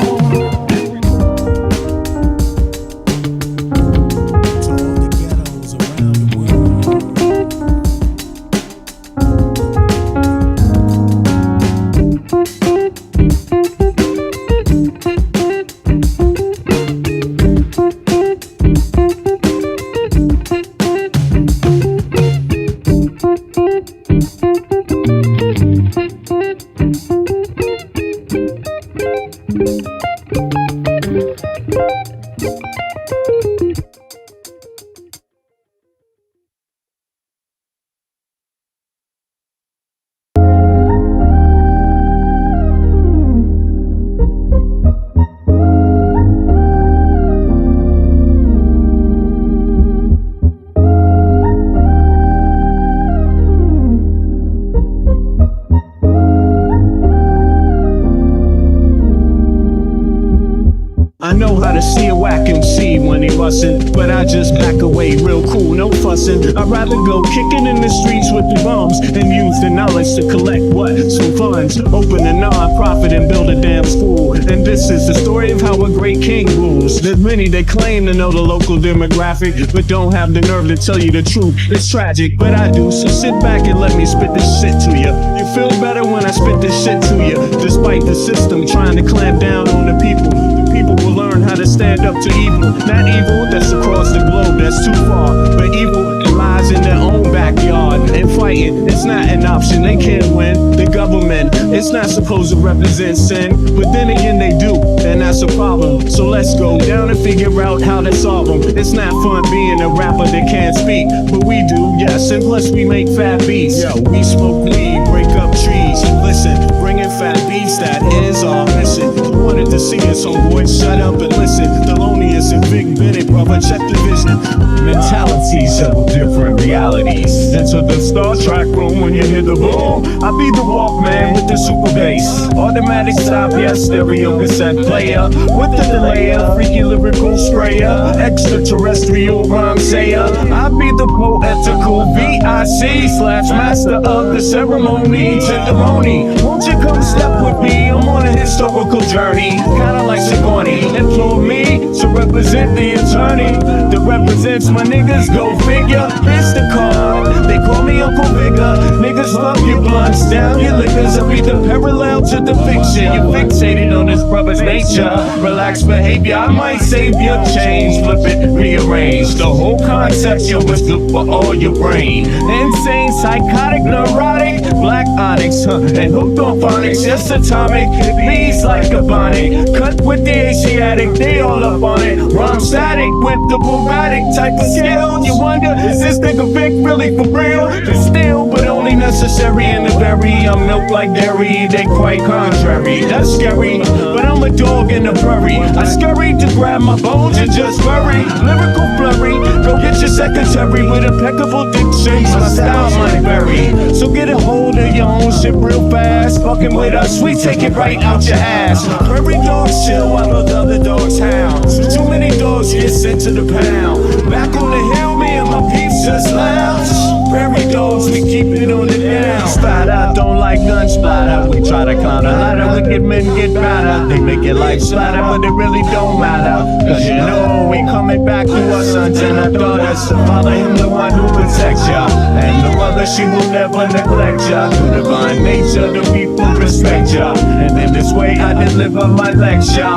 I know how to see a whack MC when he bustin', but I just back away real cool, no fussin'. I'd rather go kicking in the streets with the bums and use the knowledge to collect what? Some funds. Open a non-profit and build a damn school. And this is the story of how a great king rules. There's many that claim to know the local demographic, but don't have the nerve to tell you the truth. It's tragic, but I do, so sit back and let me spit this shit to you. You feel better when I spit this shit to you. Despite the system trying to clamp down on the people, people will learn how to stand up to evil. Not evil that's across the globe, that's too far, but evil that lies in their own backyard. And fighting, it's not an option, they can't win. The government, it's not supposed to represent sin, but then again they do, and that's a problem. So let's go down and figure out how to solve them. It's not fun being a rapper that can't speak, but we do, yes, and plus we make fat beats. Yo, we smoke weed, break up trees, listen, bringing fat beats, that is our mission. You wanted to see us, homeboy, shut up and listen. Thelonious and Big Bennett, brother, check the vision. Mentalities of different realities. Enter the Star Trek room when you hear the boom. I be the Walkman with the super bass. Automatic stop, yes, stereo cassette player. With the delayer, freaky lyrical sprayer. Extraterrestrial rhyme sayer. I be the poetical VIC/master of the ceremony. Tenderoni, won't you come step with me? I'm on a historical journey, kinda like Sigourney. Implore me to represent the attorney that represents my niggas, go figure. Here's the card, love your blunts, down your liquors. I'll be the parallel to the fiction. You're fixated on this brother's nature. Relaxed behavior, I might save your change. Flip it, rearrange. The whole concept, yo, is good for all your brain. Insane, psychotic, neurotic, black onyx, and hooked on phonics, just atomic. Bees like a bonnet. Cut with the Asiatic, they all up on it. Rhyme static with the Bugatti type of skill. You wonder, is this nigga Vic really for real? It's still, but only necessary in the berry. I'm milk like dairy, they quite contrary. That's scary, but I'm a dog in the prairie. I scurry to grab my bones and just worry. Lyrical flurry, go get your secretary with impeccable diction. My style might vary, so get a hold of your own shit real fast. Fucking with us, we take it right out your ass. Prairie dogs chill while those other dogs howl. Too many dogs get sent to the pound. Back on the hill, me and my peeps just lounge. Prairie dogs, we keep it on the down. Splatter, don't like gun splatter. We try to climb the ladder, wicked men get better. They make it like splatter, but it really don't matter. Cause you know we coming back to our sons and our daughters. Father, him the one who protects ya, and the mother, she will never neglect ya. Through divine nature, the people respect ya, and in this way I deliver my lecture.